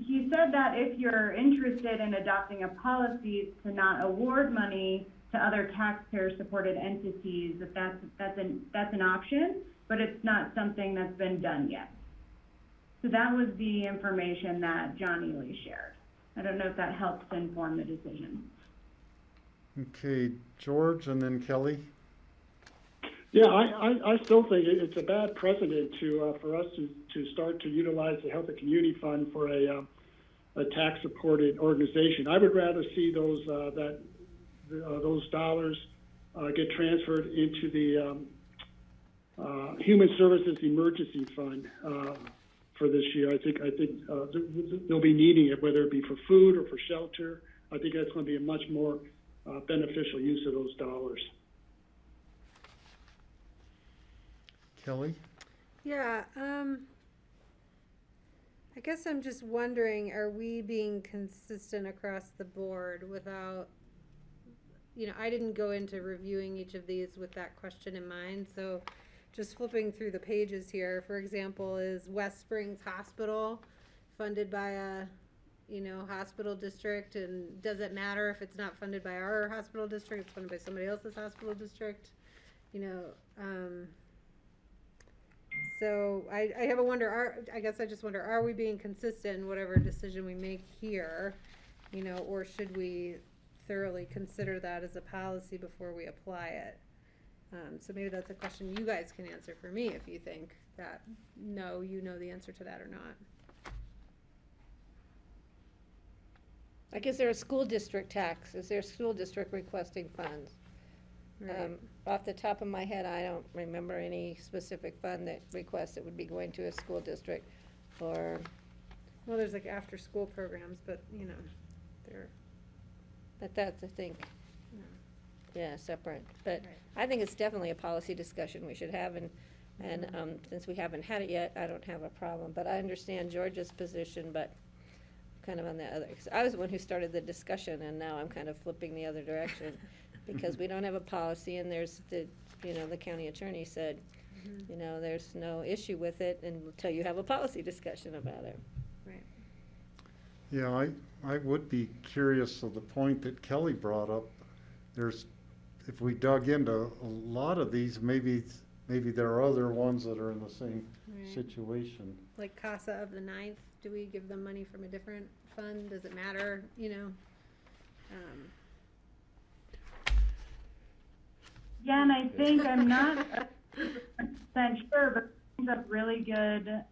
He said that if you're interested in adopting a policy to not award money to other taxpayer-supported entities, that's an option, but it's not something that's been done yet. So that was the information that John Ely shared. I don't know if that helps to inform the decision. Okay, George, and then Kelly. Yeah, I still think it's a bad precedent for us to start to utilize the Health and Community Fund for a tax-supported organization. I would rather see those dollars get transferred into the Human Services Emergency Fund for this year. I think they'll be needing it, whether it be for food or for shelter. I think that's going to be a much more beneficial use of those dollars. Kelly? Yeah, I guess I'm just wondering, are we being consistent across the board without, I didn't go into reviewing each of these with that question in mind, so just flipping through the pages here, for example, is West Springs Hospital funded by a, hospital district, and does it matter if it's not funded by our hospital district, it's funded by somebody else's hospital district, So I have a wonder, I guess I just wonder, are we being consistent in whatever decision we make here, or should we thoroughly consider that as a policy before we apply it? So maybe that's a question you guys can answer for me if you think that, no, you know the answer to that or not. Like, is there a school district tax? Is there a school district requesting funds? Right. Off the top of my head, I don't remember any specific fund that requests it would be going to a school district or. Well, there's like after-school programs, but, they're. But that's, I think, yeah, separate. But I think it's definitely a policy discussion we should have, and since we haven't had it yet, I don't have a problem. But I understand George's position, but kind of on the other, 'cause I was the one who started the discussion, and now I'm kind of flipping the other direction. Because we don't have a policy, and there's the county attorney said, there's no issue with it until you have a policy discussion about it. Right. Yeah, I would be curious of the point that Kelly brought up. If we dug into a lot of these, maybe there are other ones that are in the same situation. Like CASA of the 9th, do we give them money from a different fund? Does it matter, Yeah, and I think I'm not 100% sure, but brings up really good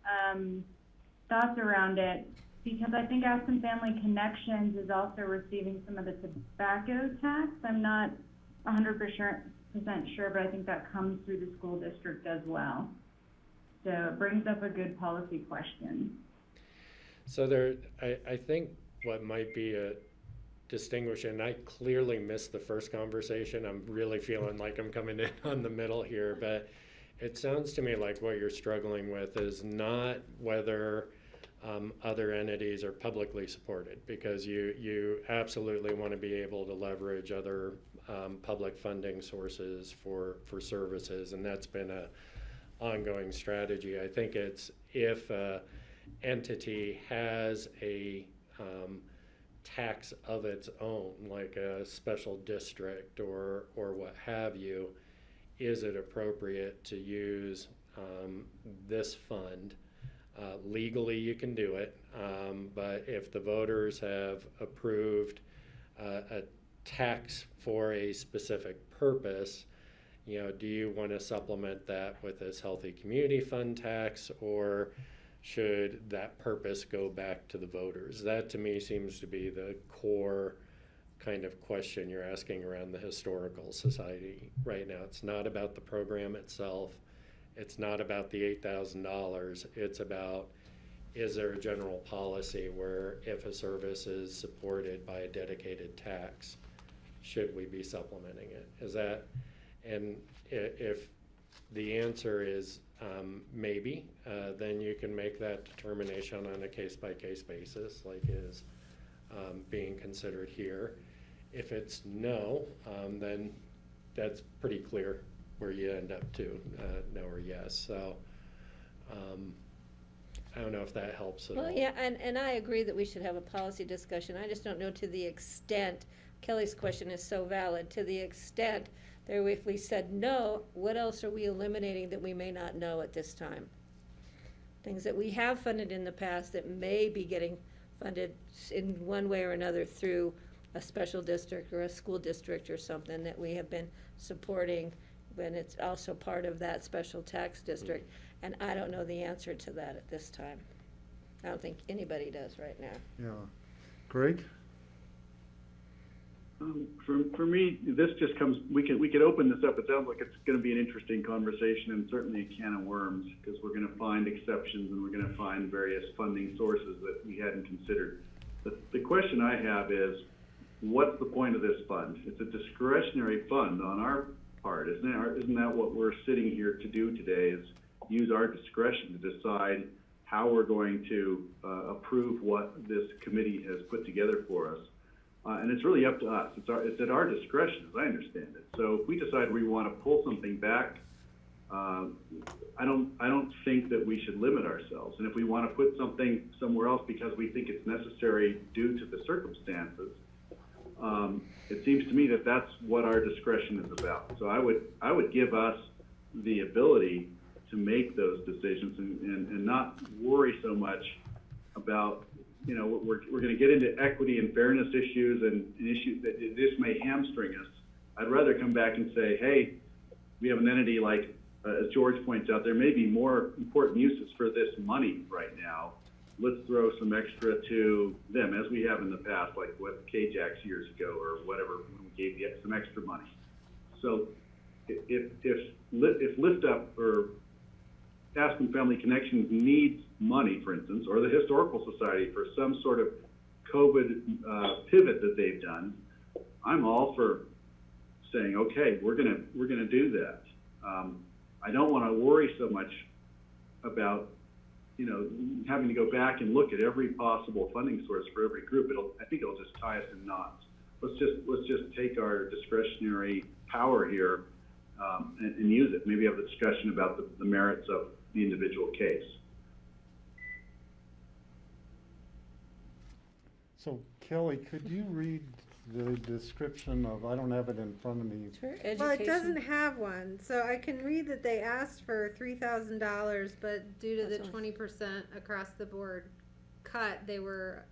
thoughts around it. because I think Aspen Family Connections is also receiving some of the tobacco tax. I'm not 100% sure, but I think that comes through the school district as well. So it brings up a good policy question. So I think what might be a distinguishing, I clearly missed the first conversation. I'm really feeling like I'm coming in on the middle here, but it sounds to me like what you're struggling with is not whether other entities are publicly supported, because you absolutely want to be able to leverage other public funding sources for services, and that's been a ongoing strategy. I think it's if a entity has a tax of its own, like a special district or what have you, is it appropriate to use this fund? Legally, you can do it, but if the voters have approved a tax for a specific purpose, do you want to supplement that with this healthy community fund tax, or should that purpose go back to the voters? That to me seems to be the core kind of question you're asking around the Historical Society right now. It's not about the program itself. It's not about the $8,000. It's about, is there a general policy where if a service is supported by a dedicated tax, should we be supplementing it? Is that, and if the answer is maybe, then you can make that determination on a case-by-case basis, like is being considered here. If it's no, then that's pretty clear where you end up to, no or yes. So I don't know if that helps at all. Well, yeah, and I agree that we should have a policy discussion. I just don't know to the extent, Kelly's question is so valid, to the extent that if we said no, what else are we eliminating that we may not know at this time? Things that we have funded in the past that may be getting funded in one way or another through a special district or a school district or something that we have been supporting when it's also part of that special tax district. And I don't know the answer to that at this time. I don't think anybody does right now. Yeah. Greg? For me, this just comes, we could open this up. It sounds like it's going to be an interesting conversation and certainly a can of worms, because we're going to find exceptions and we're going to find various funding sources that we hadn't considered. The question I have is, what's the point of this fund? It's a discretionary fund on our part. Isn't that what we're sitting here to do today, is use our discretion to decide how we're going to approve what this committee has put together for us? And it's really up to us. It's at our discretion, as I understand it. So if we decide we want to pull something back, I don't think that we should limit ourselves. And if we want to put something somewhere else because we think it's necessary due to the circumstances, it seems to me that that's what our discretion is about. So I would give us the ability to make those decisions and not worry so much about, we're going to get into equity and fairness issues and issues that this may hamstring us. I'd rather come back and say, hey, we have an entity like, as George points out, there may be more important uses for this money right now. Let's throw some extra to them, as we have in the past, like what KJAX years ago or whatever, when we gave some extra money. So if Lift Up or Aspen Family Connections needs money, for instance, or the Historical Society for some sort of COVID pivot that they've done, I'm all for saying, okay, we're gonna do that. I don't want to worry so much about having to go back and look at every possible funding source for every group. I think it'll just tie us in knots. Let's just take our discretionary power here and use it. Maybe have a discussion about the merits of the individual case. So Kelly, could you read the description of, I don't have it in front of me. Sure. Well, it doesn't have one, so I can read that they asked for $3,000, but due to the 20% across the board cut, they were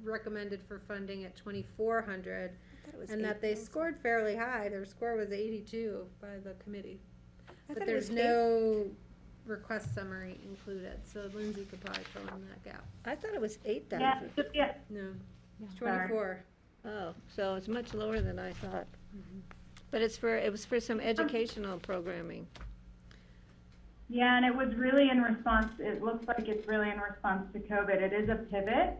recommended for funding at $2,400, and that they scored fairly high. Their score was 82 by the committee. But there's no request summary included, so Lindsay could probably fill in that gap. I thought it was 8,000. Yeah. No, it's Sorry. 24. Oh, so it's much lower than I thought. But it was for some educational programming. Yeah, and it was really in response, it looks like it's really in response to COVID. It is a pivot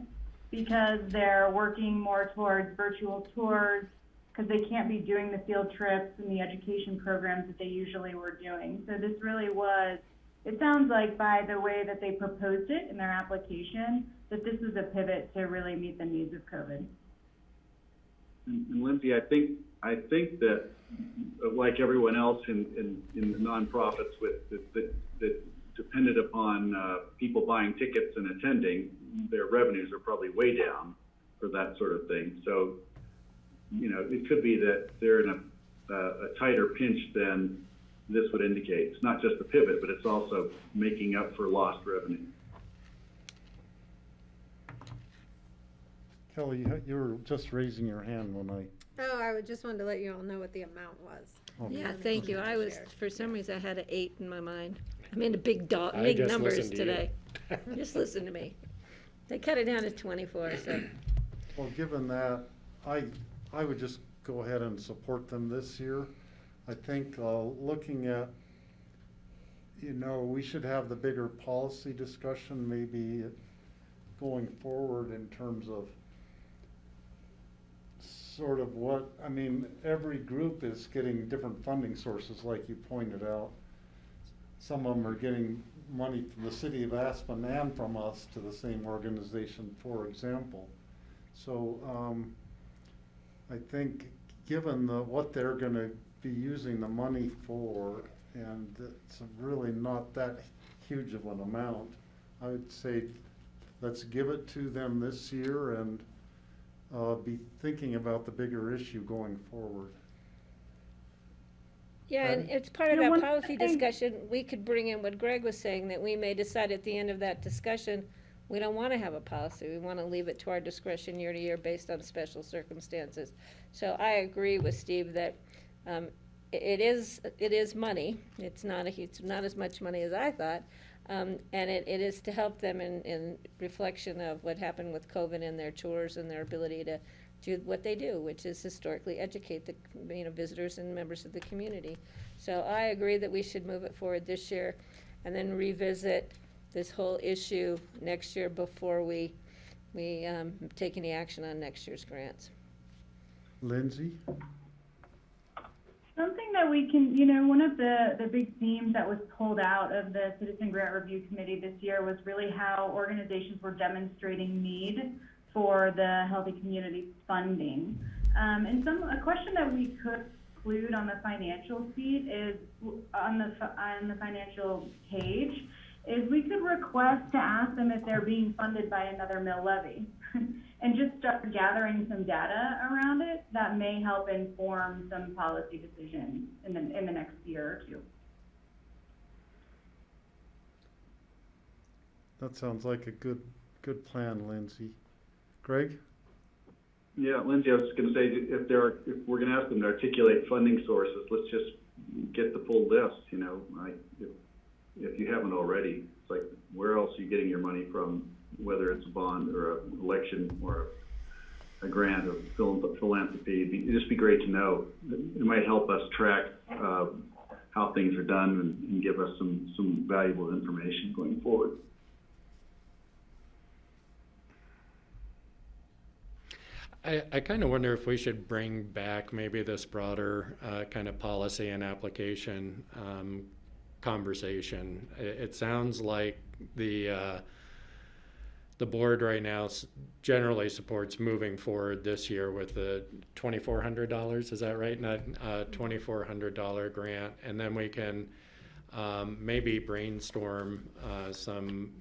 because they're working more towards virtual tours because they can't be doing the field trips and the education programs that they usually were doing. So this really was, it sounds like by the way that they proposed it in their application, that this is a pivot to really meet the needs of COVID. And Lindsay, I think that like everyone else in the nonprofits that depended upon people buying tickets and attending, their revenues are probably way down for that sort of thing. So, you know, it could be that they're in a tighter pinch than this would indicate. It's not just a pivot, but it's also making up for lost revenue. Kelly, you were just raising your hand when I. Oh, I just wanted to let you all know what the amount was. Okay. Yeah, thank you. I was, for some reason, I had an 8 in my mind. I mean, big I just numbers listened to you. today. Just listen to me. They cut it down to 24, so. Well, given that, I would just go ahead and support them this year. I think looking at, you know, we should have the bigger policy discussion maybe going forward in terms of sort of what, I mean, every group is getting different funding sources like you pointed out. Some of them are getting money from the city of Aspen and from us to the same organization, for example. So I think given what they're gonna be using the money for, and it's really not that huge of an amount, I would say let's give it to them this year and be thinking about the bigger issue going forward. Yeah, and Patty? it's part of You know, that one policy thing- discussion, we could bring in what Greg was saying, that we may decide at the end of that discussion, we don't want to have a policy. We want to leave it to our discretion year to year based on special circumstances. So I agree with Steve that it is money. It's not as much money as I thought. And it is to help them in reflection of what happened with COVID and their tours and their ability to do what they do, which is historically educate the visitors and members of the community. So I agree that we should move it forward this year and then revisit this whole issue next year before we take any action on next year's grants. Lindsay? Something that we can, you know, one of the big themes that was pulled out of the Citizen Grant Review Committee this year was really how organizations were demonstrating need for the Healthy Communities funding. And a question that we could include on the financial sheet is, on the financial page, is we could request to ask them if they're being funded by another mill levy. And just start gathering some data around it that may help inform some policy decisions in the next year or two. That sounds like a good plan, Lindsay. Greg? Yeah, Lindsay, I was just going to say, if we're going to ask them to articulate funding sources, let's just get the full list. You know, if you haven't already, it's like, where else are you getting your money from? Whether it's a bond or an election or a grant of philanthropy, it'd just be great to know. It might help us track how things are done and give us some valuable information going forward. I kind of wonder if we should bring back maybe this broader kind of policy and application conversation. It sounds like the board right now generally supports moving forward this year with the $2,400, is that right? Not $2,400 grant, and then we can maybe brainstorm some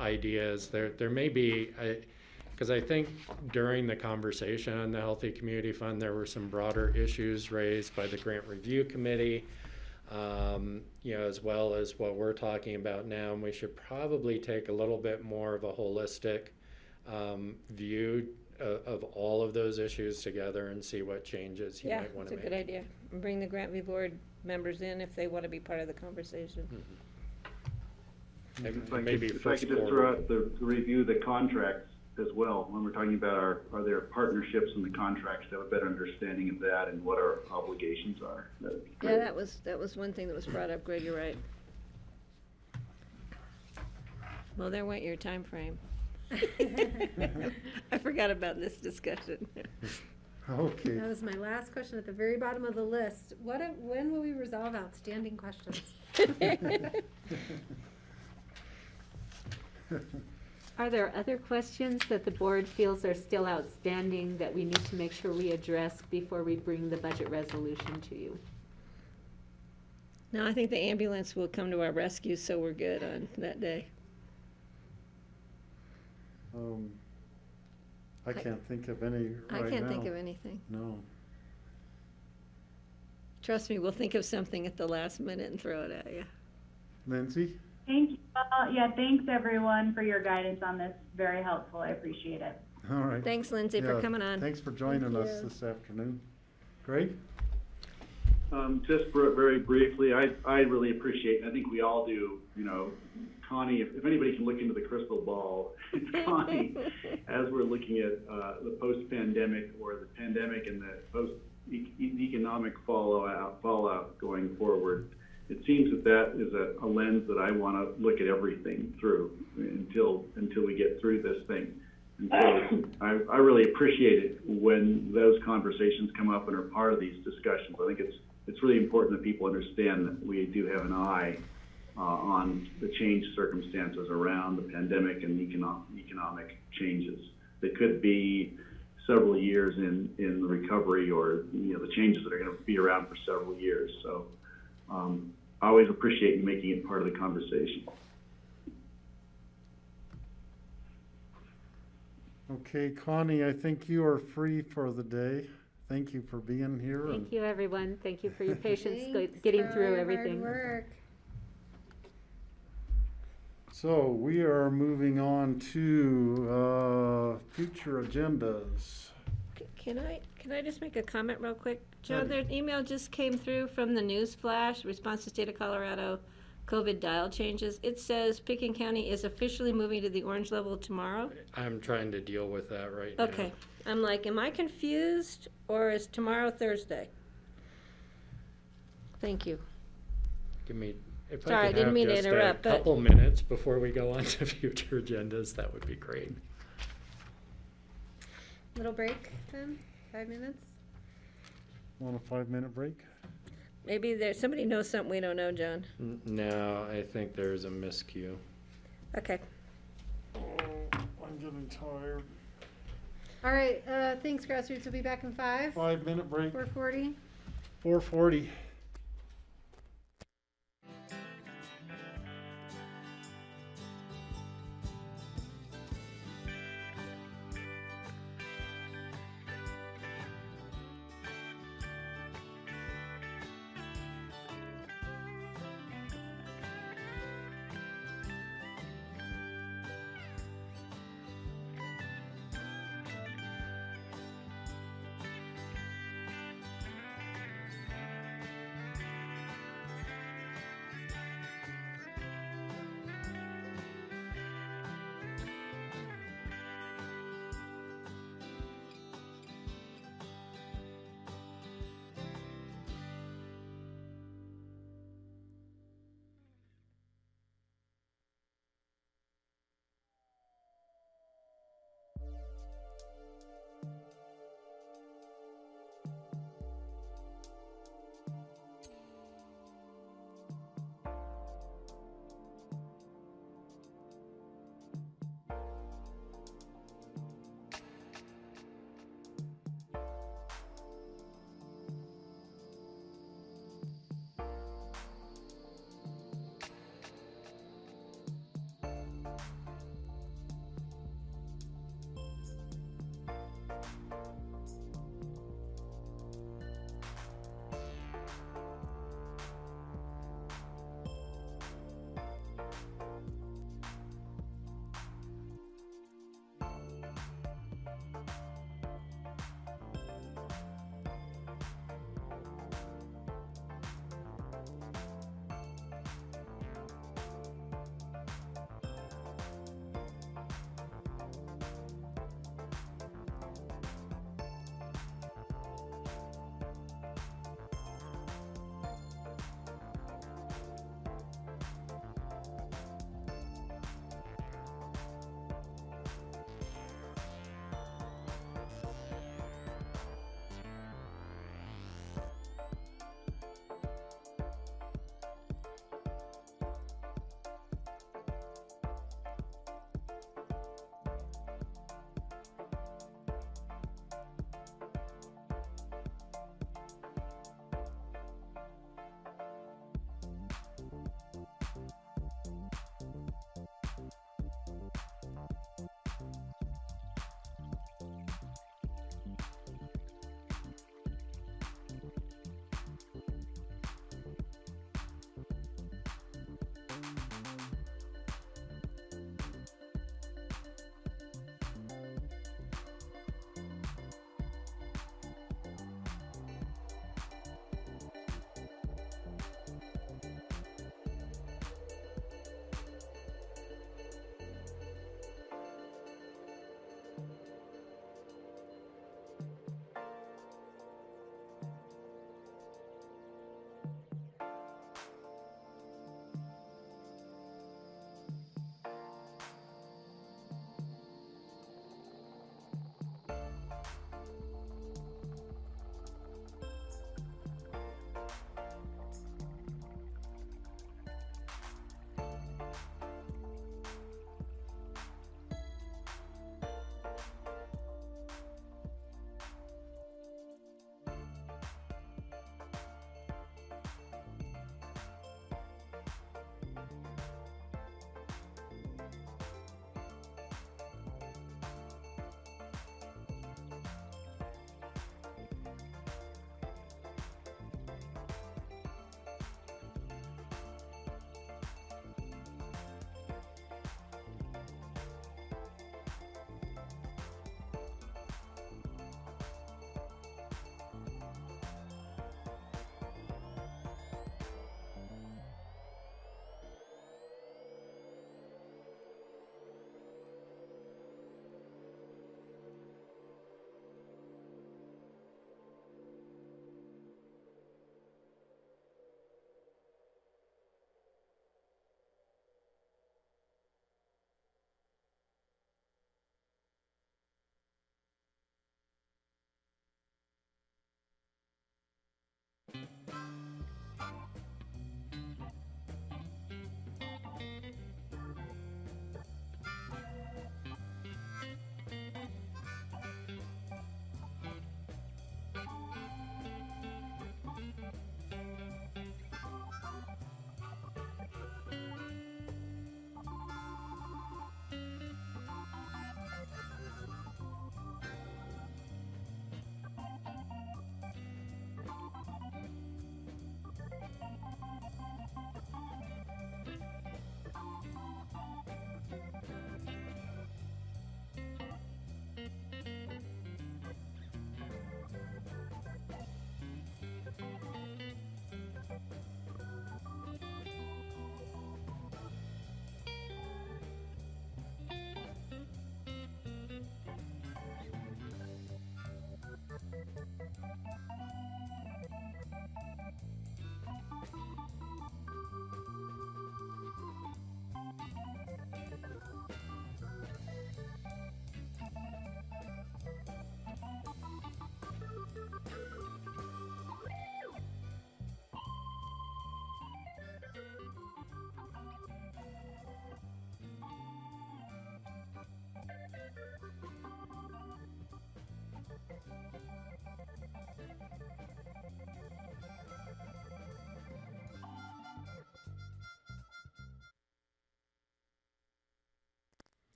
ideas. There may be, because I think during the conversation on the Healthy Community Fund, there were some broader issues raised by the Grant Review Committee, as well as what we're talking about now. And we should probably take a little bit more of a holistic view of all of those issues together and see what changes you might want to make. Yeah, that's a good idea. And bring the Grant Review Board members in if they want to be part of the conversation. Mm-hmm. And If I maybe could first just quarter. throw out the review the contracts as well, when we're talking about are there partnerships in the contracts, to have a better understanding of that and what our obligations are. That'd be Yeah, great. that was one thing that was brought up, Greg, you're right. Well, there went your time frame. I forgot about this discussion. Okay. That was my last question at the very bottom of the list. When will we resolve outstanding questions? Are there other questions that the board feels are still outstanding that we need to make sure we address before we bring the budget resolution to you? No, I think the ambulance will come to our rescue, so we're good on that day. I can't think of any I right can't think now. of anything. No. Trust me, we'll think of something at the last minute and throw it at you. Lindsay? Thank you. Yeah, thanks everyone for your guidance on this. Very helpful. I appreciate it. All right. Thanks, Lindsay, for Yeah, coming on. Thanks for joining Thank us you. this afternoon. Greg? Just very briefly, I really appreciate, and I think we all do, you know, Connie, if anybody can look into the crystal ball, it's Connie, as we're looking at the post-pandemic or the pandemic and the post-economic fallout going forward. It seems that is a lens that I want to look at everything through until we get through this thing. And so I really appreciate it when those conversations come up and are part of these discussions. I think it's really important that people understand that we do have an eye on the changed circumstances around the pandemic and economic changes that could be several years in the recovery, or the changes that are going to be around for several years. So I always appreciate you making it part of the conversation. Okay, Connie, I think you are free for the day. Thank you for being here. Thank you, everyone. Thank you for your patience Thanks getting for all through your everything. hard work. So we are moving on to future agendas. Can I just make a comment real quick? John, Sure. their email just came through from the news flash, response to state of Colorado COVID dial changes. It says Pickens County is officially moving to the orange level tomorrow. I'm trying to deal with that right now. Okay, I'm like, am I confused, or is tomorrow Thursday? Thank you. Give me, if Sorry, I I could didn't have mean to just interrupt, a but- couple minutes before we go on to future agendas, that would be great. Little break then, 5 minutes? Want a 5-minute break? Maybe somebody knows something we don't know, John. No, I think there's a miscue. Okay. I'm getting tired. All right, thanks, Grassroots. We'll be back in 5. 5-minute break. 4:40. 4:40.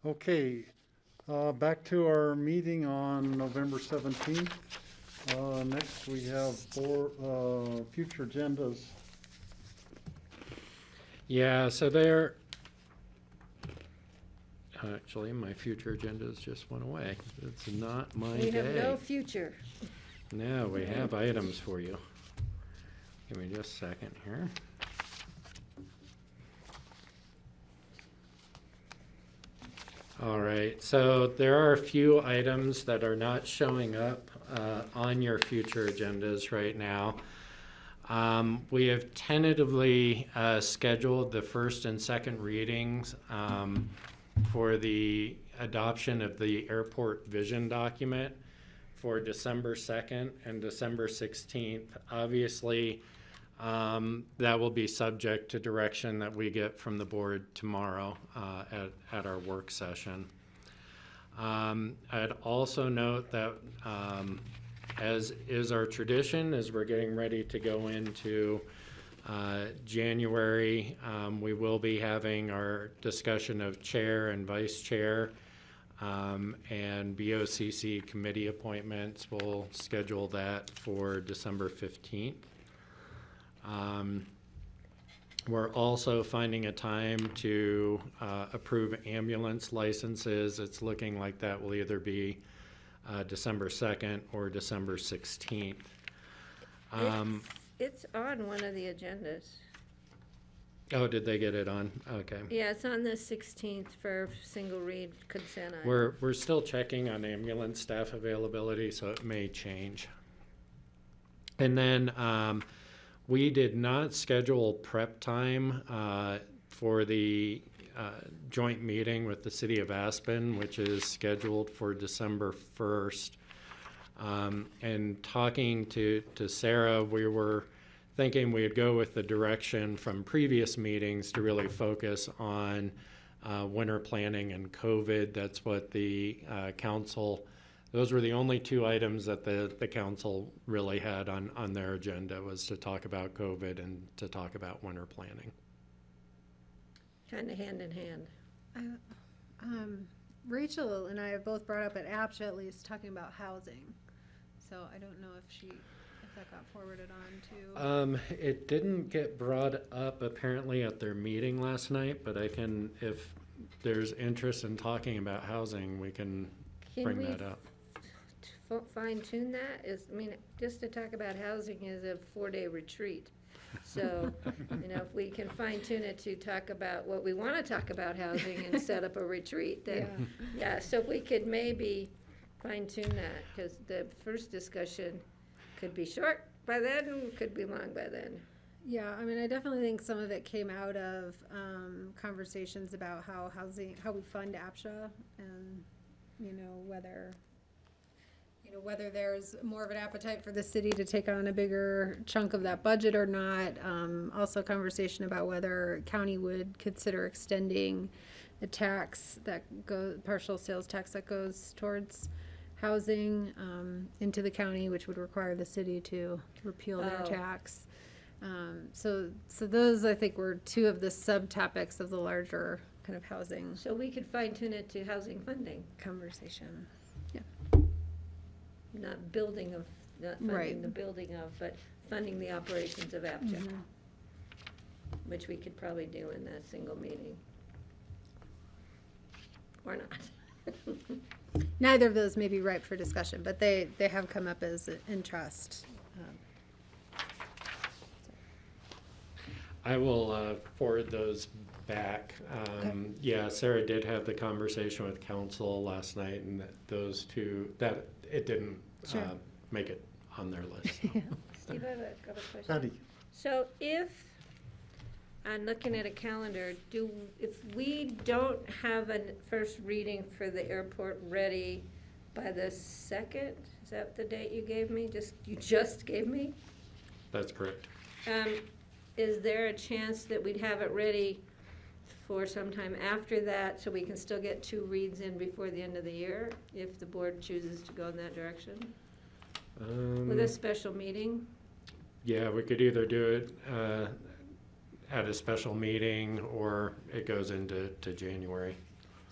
Okay, back to our meeting on November 17th. Next, we have future agendas. Yeah, so there, actually, my future agendas just went away. It's not my We day. have no future. No, we have items for you. Give me just a second here. All right, so there are a few items that are not showing up on your future agendas right now. We have tentatively scheduled the first and second readings for the adoption of the airport vision document for December 2nd and December 16th. Obviously, that will be subject to direction that we get from the board tomorrow at our work session. I'd also note that as is our tradition, as we're getting ready to go into January, we will be having our discussion of chair and vice chair and BOCC committee appointments. We'll schedule that for December 15th. We're also finding a time to approve ambulance licenses. It's looking like that will either be December 2nd or December 16th. It's on one of the agendas. Oh, did they get it on? Okay. Yeah, it's on the 16th for single read consent item. We're still checking on ambulance staff availability, so it may change. And then we did not schedule prep time for the joint meeting with the City of Aspen, which is scheduled for December 1st. And talking to Sarah, we were thinking we'd go with the direction from previous meetings to really focus on winter planning and COVID. That's what the council, those were the only two items that the council really had on their agenda, was to talk about COVID and to talk about winter planning. Kind of hand in hand. Rachel and I have both brought up at APSHA at least talking about housing. So I don't know if that got forwarded on to. It didn't get brought up apparently at their meeting last night, but I can, if there's interest in talking about housing, we can bring that up. Fine tune that? Just to talk about housing is a 4-day retreat. So, if we can fine tune it to talk about what we want to talk about housing and set up a retreat, then, yeah, so if we could maybe fine tune that, because the first discussion could be short by then and could be long by then. Yeah, I definitely think some of it came out of conversations about how we fund APSHA, and whether there's more of an appetite for the city to take on a bigger chunk of that budget or not. Also conversation about whether county would consider extending the tax partial sales tax that goes towards housing into the county, which would require the city to repeal their tax. So those, I think, were two of the subtopics of the larger kind of housing. So we could fine tune it to housing funding conversation. Yeah. Not funding the building of, but funding the operations of APSHA, which we could probably do in that single meeting. Or not. Neither of those may be ripe for discussion, but they have come up as interest. I will forward those back. Yeah, Sarah did have the conversation with council last night, and those two, that it didn't make it on their list. So. Steve, I have a couple questions. Patty. So if, I'm looking at a calendar, if we don't have a first reading for the airport ready by the 2nd, is that the date you gave me? You just gave me? That's correct. Is there a chance that we'd have it ready for sometime after that, so we can still get 2 reads in before the end of the year, if the board chooses to go in that direction? With a special meeting? Yeah, we could either do it at a special meeting, or it goes into January.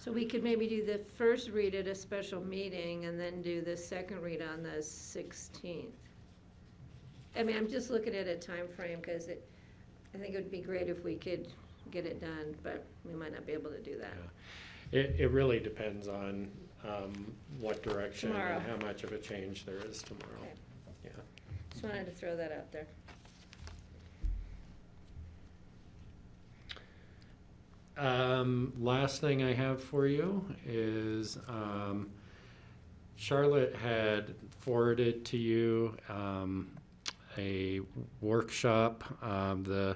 So we could maybe do the first read at a special meeting and then do the second read on the 16th. I mean, I'm just looking at a time frame because I think it would be great if we could get it done, but we might not be able to do that. It really depends on what direction Tomorrow. and how much of a change there is tomorrow. Okay. Yeah. Just wanted to throw that out there. Last thing I have for you is Charlotte had forwarded to you a workshop, the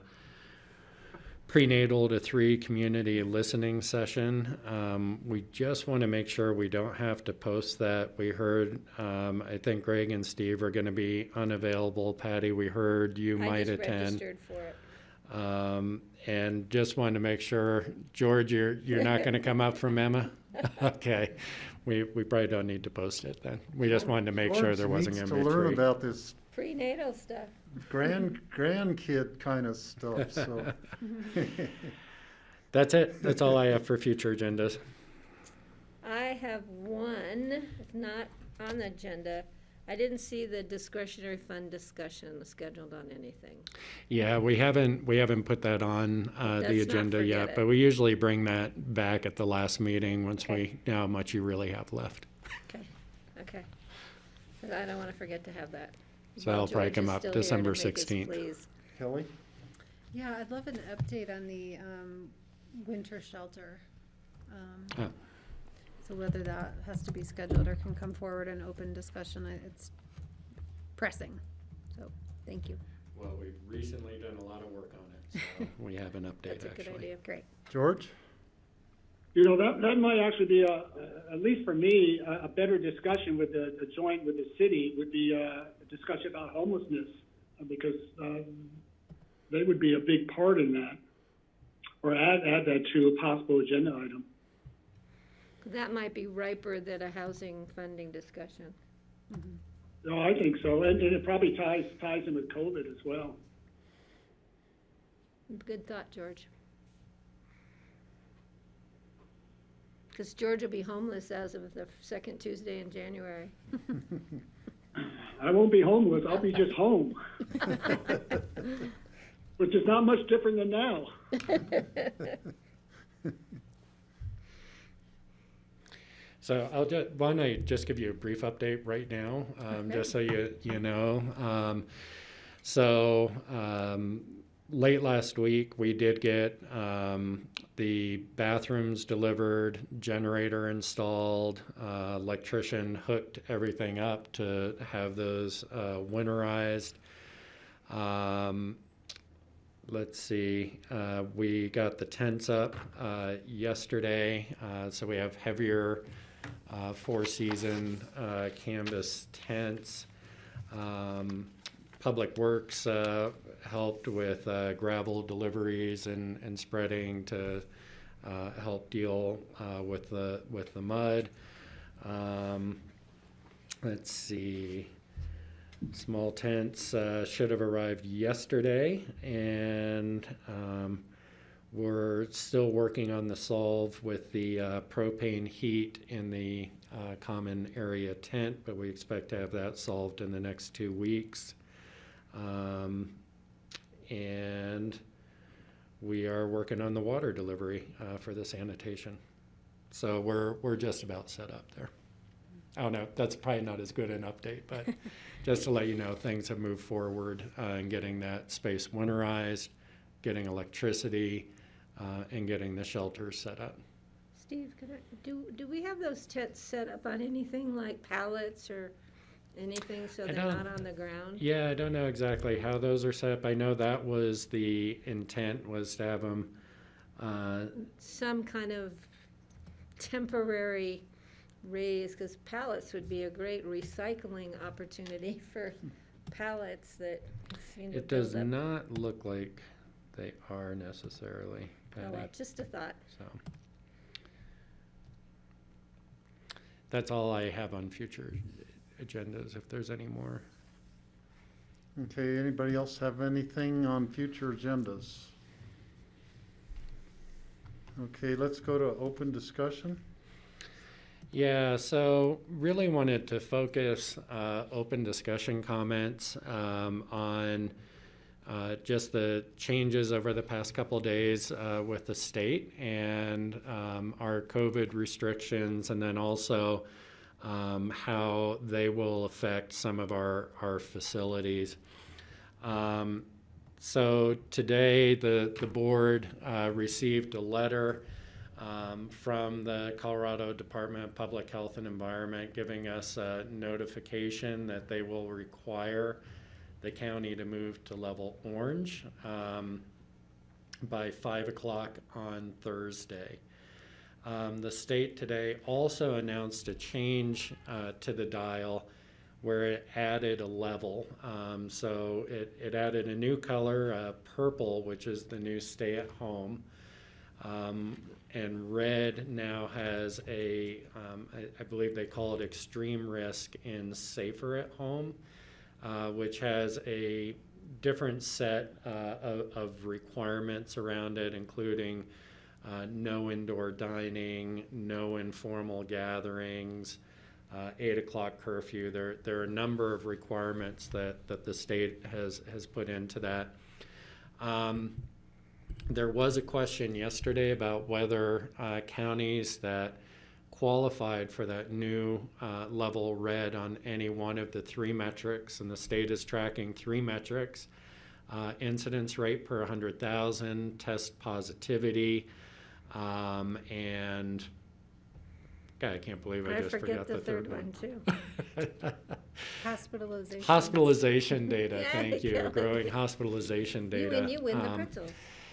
prenatal to 3 community listening session. We just want to make sure we don't have to post that. We heard, I think Greg and Steve are going to be unavailable. Patty, we heard you might attend. I just registered for it. And just wanted to make sure, George, you're not going to come up from Emma? Okay. We probably don't need to post it then. We just wanted to make sure there wasn't going to be a George needs to learn tree. about this Prenatal stuff. grandkid kind of stuff, so. That's it. That's all I have for future agendas. I have one, it's not on the agenda. I didn't see the discretionary fund discussion scheduled on anything. Yeah, we haven't put that on Let's the not agenda forget yet, it. but we usually bring that back at the last meeting once Okay. we know how much you really have left. Okay. 'Cause I don't want to forget to have that. So that'll probably George come is up still here to December make his 16th. pleas. Kelly? Yeah, I'd love an update on the winter shelter. Oh. So whether that has to be scheduled or can come forward in open discussion, it's pressing. So, thank you. Well, we've recently done a lot of work on it, so we have an update That's a good idea. Great. George? You know, that might actually be, at least for me, a better discussion with the joint with the city would be a discussion about homelessness, because they would be a big part in that, or add that to a possible agenda item. That might be riper than a housing funding discussion. No, I think so, and it probably ties in with COVID as well. Good thought, George. Because George will be homeless as of the second Tuesday in January. I won't be homeless, I'll be just home. Which is not much different than now. So why don't I just give you a brief update right now, just so you know. Late last week, we did get the bathrooms delivered, generator installed, electrician hooked everything up to have those winterized. Let's see, we got the tents up yesterday, so we have heavier 4-season canvas tents. Public Works helped with gravel deliveries and spreading to help deal with the mud. Let's see. Small tents should have arrived yesterday, and we're still working on the solve with the propane heat in the common area tent, but we expect to have that solved in the next 2 weeks. And we are working on the water delivery for the sanitation. So we're just about set up there. I don't know, that's probably not as good an update, but just to let you know, things have moved forward in getting that space winterized, getting electricity, and getting the shelters set up. Steve, do we have those tents set up on anything like pallets or anything so they're not on the ground? Yeah, I don't know exactly how those are set up. I know that was the intent, was to have them Some kind of temporary raise, because pallets would be a great recycling opportunity for pallets that seem to it does build up. not look like they are necessarily. Oh, well, Patty. just a thought. So that's all I have on future agendas, if there's any more. Okay, anybody else have anything on future agendas? Okay, let's go to open discussion. Yeah, so really wanted to focus open discussion comments on just the changes over the past couple days with the state and our COVID restrictions, and then also how they will affect some of our facilities. So today the board received a letter from the Colorado Department of Public Health and Environment giving us a notification that they will require the county to move to level orange by 5 o'clock on Thursday. The state today also announced a change to the dial where it added a level. So it added a new color, purple, which is the new stay at home. And red now has I believe they call it extreme risk in safer at home, which has a different set of requirements around it, including no indoor dining, no informal gatherings, 8 o'clock curfew. There are a number of requirements that the state has put into that. There was a question yesterday about whether counties that qualified for that new level red on any one of the three metrics, and the state is tracking three metrics: incidence rate per 100,000, test positivity, and God, I can't believe I just forgot the third one too. Hospitalization. Hospitalization data. Yeah, Thank you. yeah. Growing hospitalization data. You win the pretzels.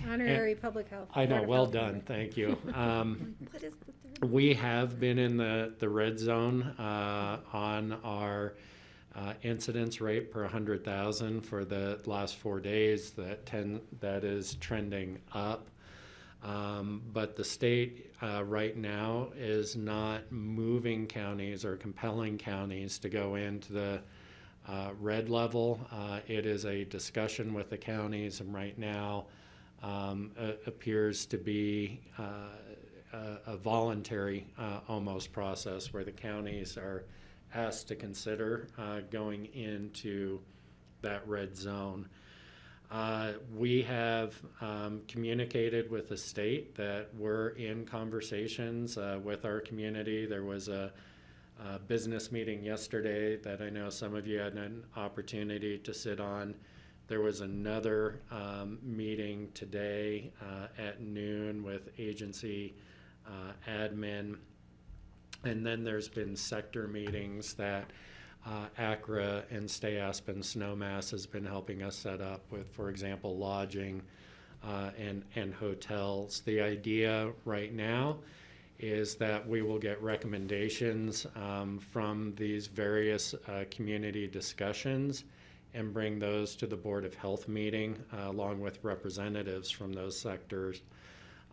Honorary public health. I know. Board of Well Health. done. Thank you. What is the third? We have been in the red zone on our incidence rate per 100,000 for the last 4 days. That is trending up. But the state right now is not moving counties or compelling counties to go into the red level. It is a discussion with the counties, and right now appears to be a voluntary almost process where the counties are asked to consider going into that red zone. We have communicated with the state that we're in conversations with our community. There was a business meeting yesterday that I know some of you had an opportunity to sit on. There was another meeting today at noon with agency admin. And then there's been sector meetings that ACRA and Stay Aspen Snowmass has been helping us set up with, for example, lodging and hotels. The idea right now is that we will get recommendations from these various community discussions and bring those to the Board of Health meeting along with representatives from those sectors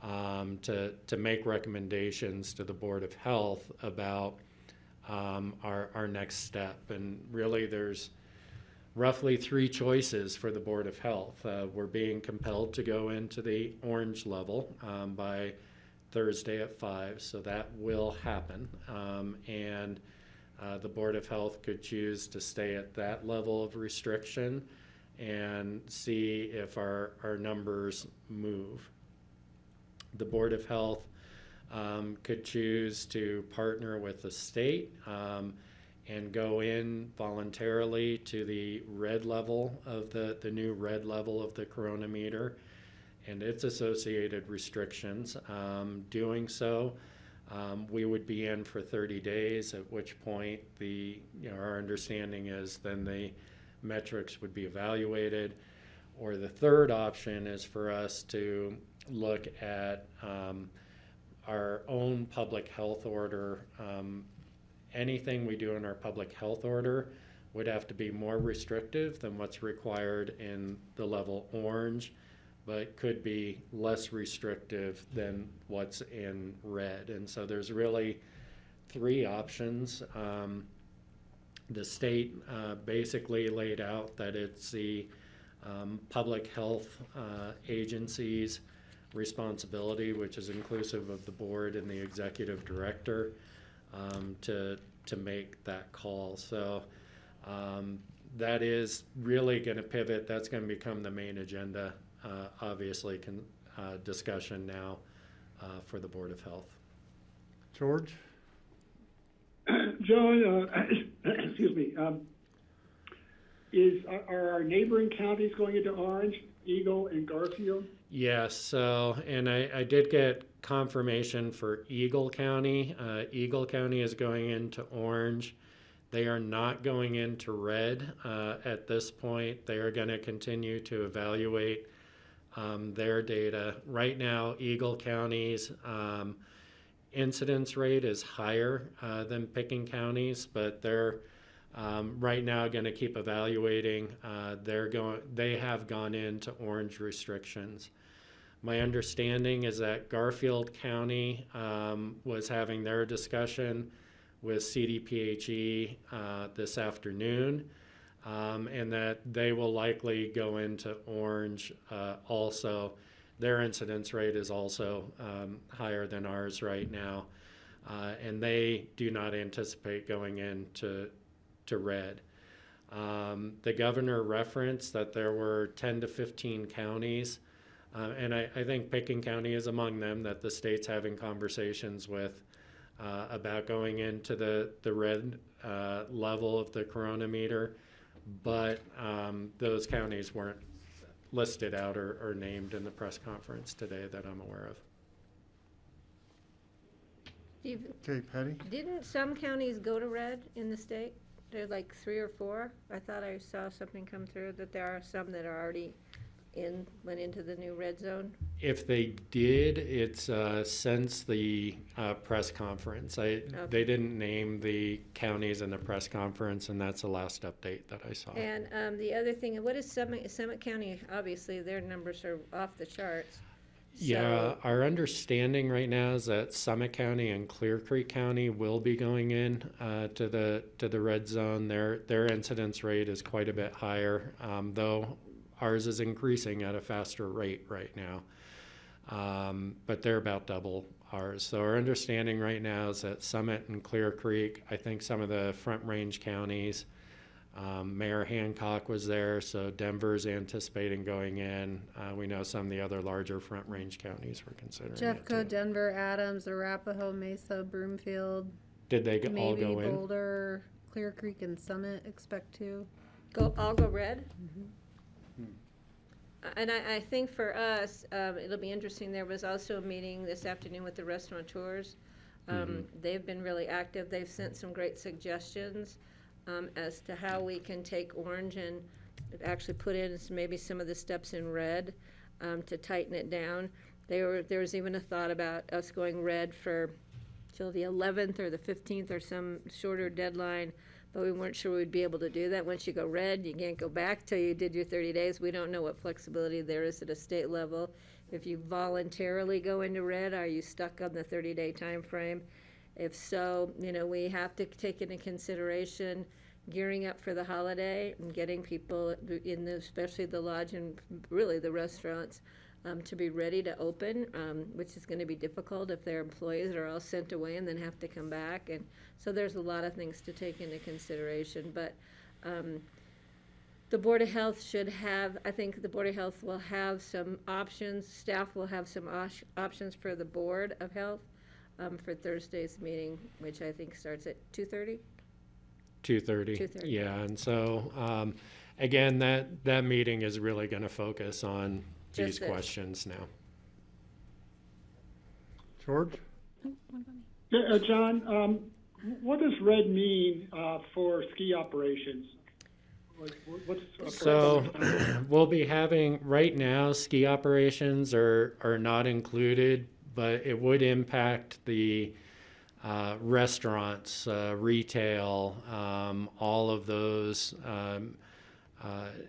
to make recommendations to the Board of Health about our next step. And really there's roughly three choices for the Board of Health. We're being compelled to go into the orange level by Thursday at 5, so that will happen. And the Board of Health could choose to stay at that level of restriction and see if our numbers move. The Board of Health could choose to partner with the state and go in voluntarily to the red level of the new red level of the coronameter and its associated restrictions. Doing so, we would be in for 30 days, at which point our understanding is then the metrics would be evaluated. Or the third option is for us to look at our own public health order. Anything we do in our public health order would have to be more restrictive than what's required in the level orange, but could be less restrictive than what's in red. And so there's really three options. The state basically laid out that it's the public health agencies responsibility, which is inclusive of the board and the executive director, to make that call. So that is really going to pivot. That's going to become the main agenda, obviously, discussion now for the Board of Health. George? John, excuse me, are our neighboring counties going into orange, Eagle and Garfield? Yes, so, and I did get confirmation for Eagle County. Eagle County is going into orange. They are not going into red at this point. They are going to continue to evaluate their data. Right now, Eagle County's incidence rate is higher than Pickens County's, but they're right now going to keep evaluating. They have gone into orange restrictions. My understanding is that Garfield County was having their discussion with CDPHE this afternoon, and that they will likely go into orange also. Their incidence rate is also higher than ours right now, and they do not anticipate going into red. The governor referenced that there were 10 to 15 counties, and I think Pickens County is among them, that the state's having conversations with about going into the red level of the coronameter, but those counties weren't listed out or named in the press conference today that I'm aware of. Okay, Patty? Didn't some counties go to red in the state? There's like 3 or 4. I thought I saw something come through that there are some that are already went into the new red zone. If they did, it's since the press conference. They didn't name the counties in the press conference, and that's the last update that I saw. And the other thing, what is Summit County? Obviously, their numbers are off the charts. Yeah, our understanding right now is that Summit County and Clear Creek County will be going in to the red zone. Their incidence rate is quite a bit higher, though ours is increasing at a faster rate right now. But they're about double ours. So our understanding right now is that Summit and Clear Creek, I think some of the Front Range counties, Mayor Hancock was there, so Denver's anticipating going in. We know some of the other larger Front Range counties were considering Jeffco, it too. Denver, Adams, Arapahoe, Mesa, Broomfield. Did they all maybe go in? Boulder, Clear Creek, and Summit expect to. All go red? And I think for us, it'll be interesting. There was also a meeting this afternoon with the restaurateurs. They've been really active. They've sent some great suggestions as to how we can take orange and actually put in maybe some of the steps in red to tighten it down. There was even a thought about us going red for till the 11th or the 15th or some shorter deadline, but we weren't sure we'd be able to do that. Once you go red, you can't go back till you did your 30 days. We don't know what flexibility there is at a state level. If you voluntarily go into red, are you stuck on the 30-day time frame? If so, we have to take into consideration gearing up for the holiday and getting people especially the lodge and really the restaurants, to be ready to open, which is going to be difficult if their employees are all sent away and then have to come back. And so there's a lot of things to take into consideration. But the Board of Health I think the Board of Health will have some options. Staff will have some options for the Board of Health for Thursday's meeting, which I think starts at 2:30? 2:30. Yeah, and so again, that meeting is really going to focus on these questions now. George? Yeah, John, what does red mean for ski operations? So we'll be having, right now, ski operations are not included, but it would impact the restaurants, retail, all of those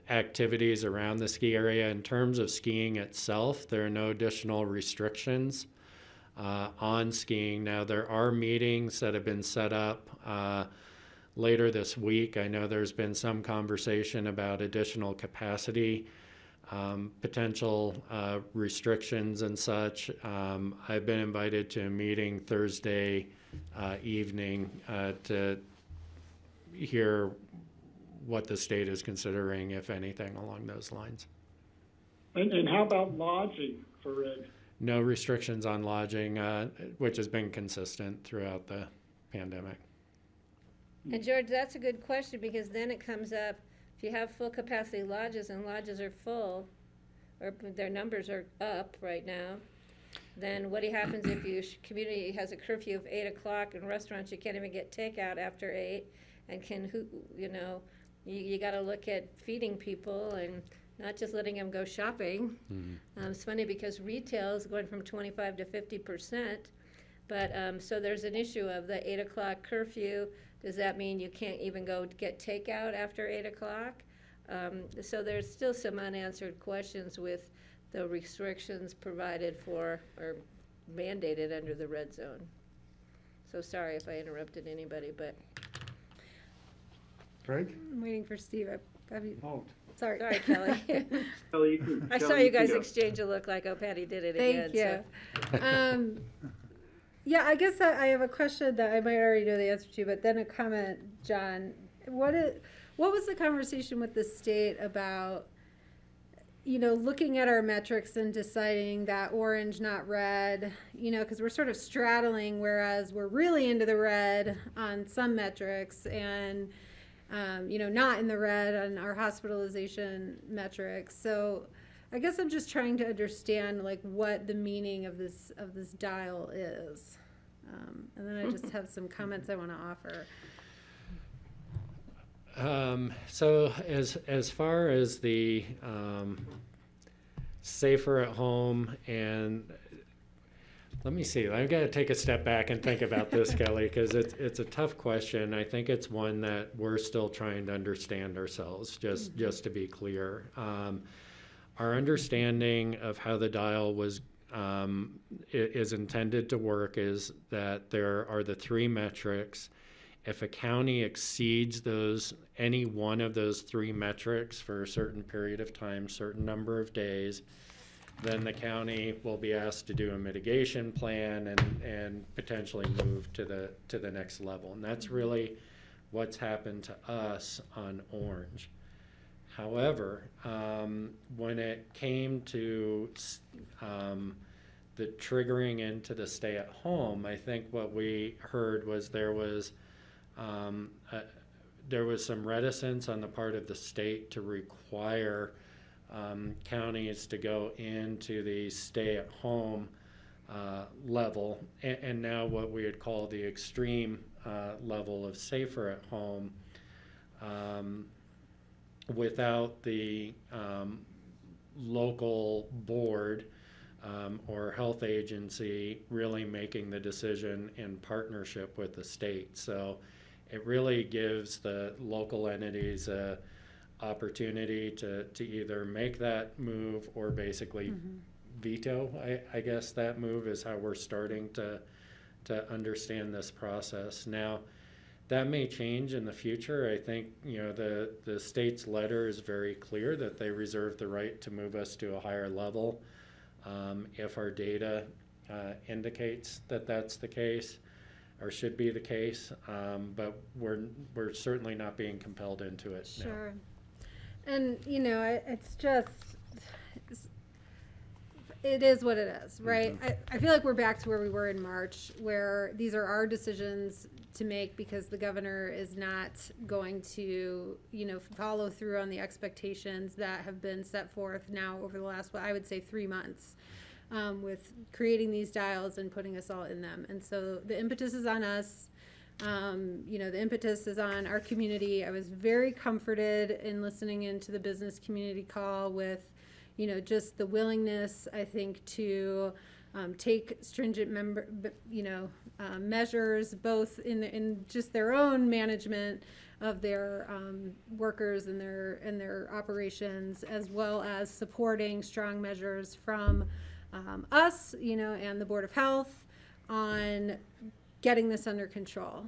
activities around the ski area. In terms of skiing itself, there are no additional restrictions on skiing. Now, there are meetings that have been set up later this week. I know there's been some conversation about additional capacity potential restrictions and such. I've been invited to a meeting Thursday evening to hear what the state is considering, if anything, along those lines. And how about lodging for Ed? No restrictions on lodging, which has been consistent throughout the pandemic. And George, that's a good question, because then it comes up, if you have full capacity lodges and lodges are full, or their numbers are up right now, then what happens if your community has a curfew of 8 o'clock and restaurants, you can't even get takeout after 8, and you got to look at feeding people and not just letting them go shopping. Mm-hmm. It's funny because retail is going from 25 to 50%, but so there's an issue of the 8 o'clock curfew. Does that mean you can't even go get takeout after 8 o'clock? So there's still some unanswered questions with the restrictions provided for or mandated under the red zone. So sorry if I interrupted anybody, but. Craig? I'm waiting for Steve. Oh. Sorry. Sorry, Kelly. Kelly, I saw you guys exchange a look like, oh, Patty did it Thank again. you. Yeah, I guess I have a question that I might already know the answer to, but then a comment, John. What was the conversation with the state about, looking at our metrics and deciding that orange, not red, because we're sort of straddling, whereas we're really into the red on some metrics and, not in the red on our hospitalization metrics. So I guess I'm just trying to understand what the meaning of this dial is. And then I just have some comments I want to offer. So as far as the safer at home, and let me see, I've got to take a step back and think about this, Kelly, because it's a tough question. I think it's one that we're still trying to understand ourselves, just to be clear. Our understanding of how the dial is intended to work is that there are the 3 metrics. If a county exceeds any one of those 3 metrics for a certain period of time, certain number of days, then the county will be asked to do a mitigation plan and potentially move to the next level. And that's really what's happened to us on orange. However, when it came to the triggering into the stay-at-home, I think what we heard was there was some reticence on the part of the state to require counties to go into the stay-at-home level, and now what we would call the extreme level of safer at home, without the local board or health agency really making the decision in partnership with the state. So it really gives the local entities a opportunity to either make that move or basically veto, I guess that move is how we're starting to understand this process. Now, that may change in the future. I think, the state's letter is very clear that they reserve the right to move us to a higher level if our data indicates that that's the case or should be the case, but we're certainly not being compelled into it now. Sure. And, it is what it is, right? I feel like we're back to where we were in March, where these are our decisions to make because the governor is not going to, follow through on the expectations that have been set forth now over the last, I would say 3 months, with creating these dials and putting us all in them. And so the impetus is on us. The impetus is on our community. I was very comforted in listening into the business community call with, just the willingness, I think, to take stringent measures, both in just their own management of their workers and their operations, as well as supporting strong measures from us, and the Board of Health on getting this under control.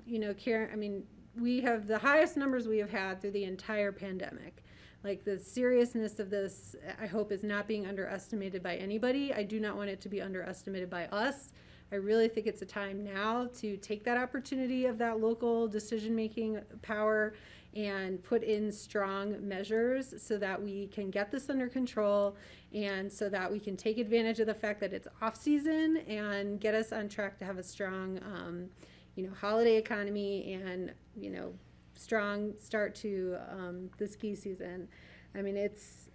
We have the highest numbers we have had through the entire pandemic. Like, the seriousness of this, I hope, is not being underestimated by anybody. I do not want it to be underestimated by us. I really think it's a time now to take that opportunity of that local decision-making power and put in strong measures so that we can get this under control, and so that we can take advantage of the fact that it's off-season and get us on track to have a strong, holiday economy and, strong start to the ski season. I mean, it's,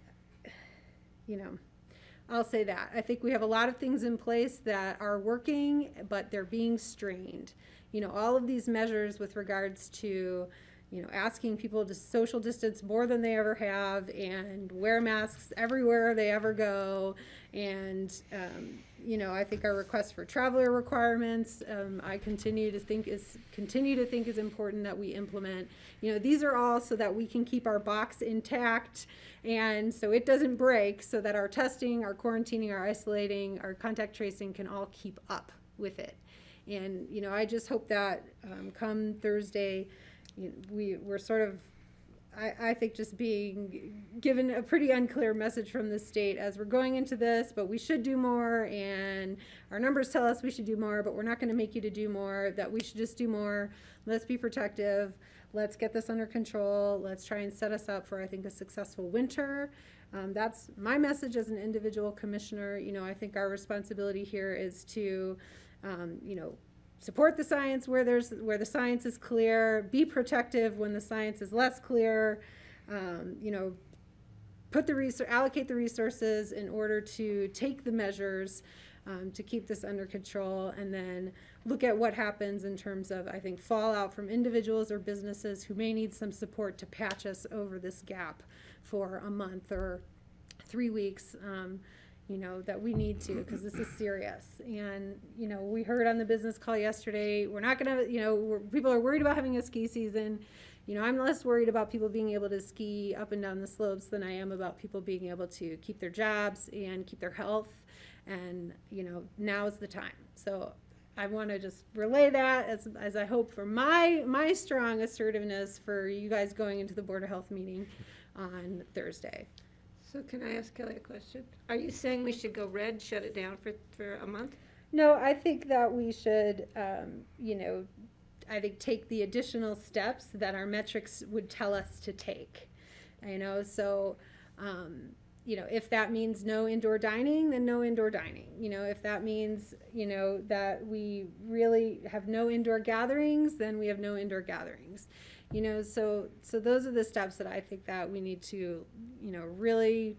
I'll say that. I think we have a lot of things in place that are working, but they're being strained. All of these measures with regards to, asking people to social distance more than they ever have and wear masks everywhere they ever go. And, I think our request for traveler requirements, I continue to think is important that we implement. These are all so that we can keep our box intact and so it doesn't break, so that our testing, our quarantining, our isolating, our contact tracing can all keep up with it. And, I just hope that come Thursday, we're sort of, I think, just being given a pretty unclear message from the state as we're going into this, but we should do more, and our numbers tell us we should do more, but we're not going to make you to do more, that we should just do more. Let's be protective. Let's get this under control. Let's try and set us up for, I think, a successful winter. That's my message as an individual commissioner. I think our responsibility here is to, support the science where the science is clear, be protective when the science is less clear, allocate the resources in order to take the measures to keep this under control, and then look at what happens in terms of, I think, fallout from individuals or businesses who may need some support to patch us over this gap for a month or 3 weeks. That we need to, because this is serious. And, we heard on the business call yesterday, we're not going to, people are worried about having a ski season. I'm less worried about people being able to ski up and down the slopes than I am about people being able to keep their jobs and keep their health. And, now is the time. So I want to just relay that as I hope for my strong assertiveness for you guys going into the Board of Health meeting on Thursday. So can I ask Kelly a question? Are you saying we should go red, shut it down for a month? No, I think that we should, I think take the additional steps that our metrics would tell us to take. So, if that means no indoor dining, then no indoor dining. If that means, that we really have no indoor gatherings, then we have no indoor gatherings. So those are the steps that I think that we need to, really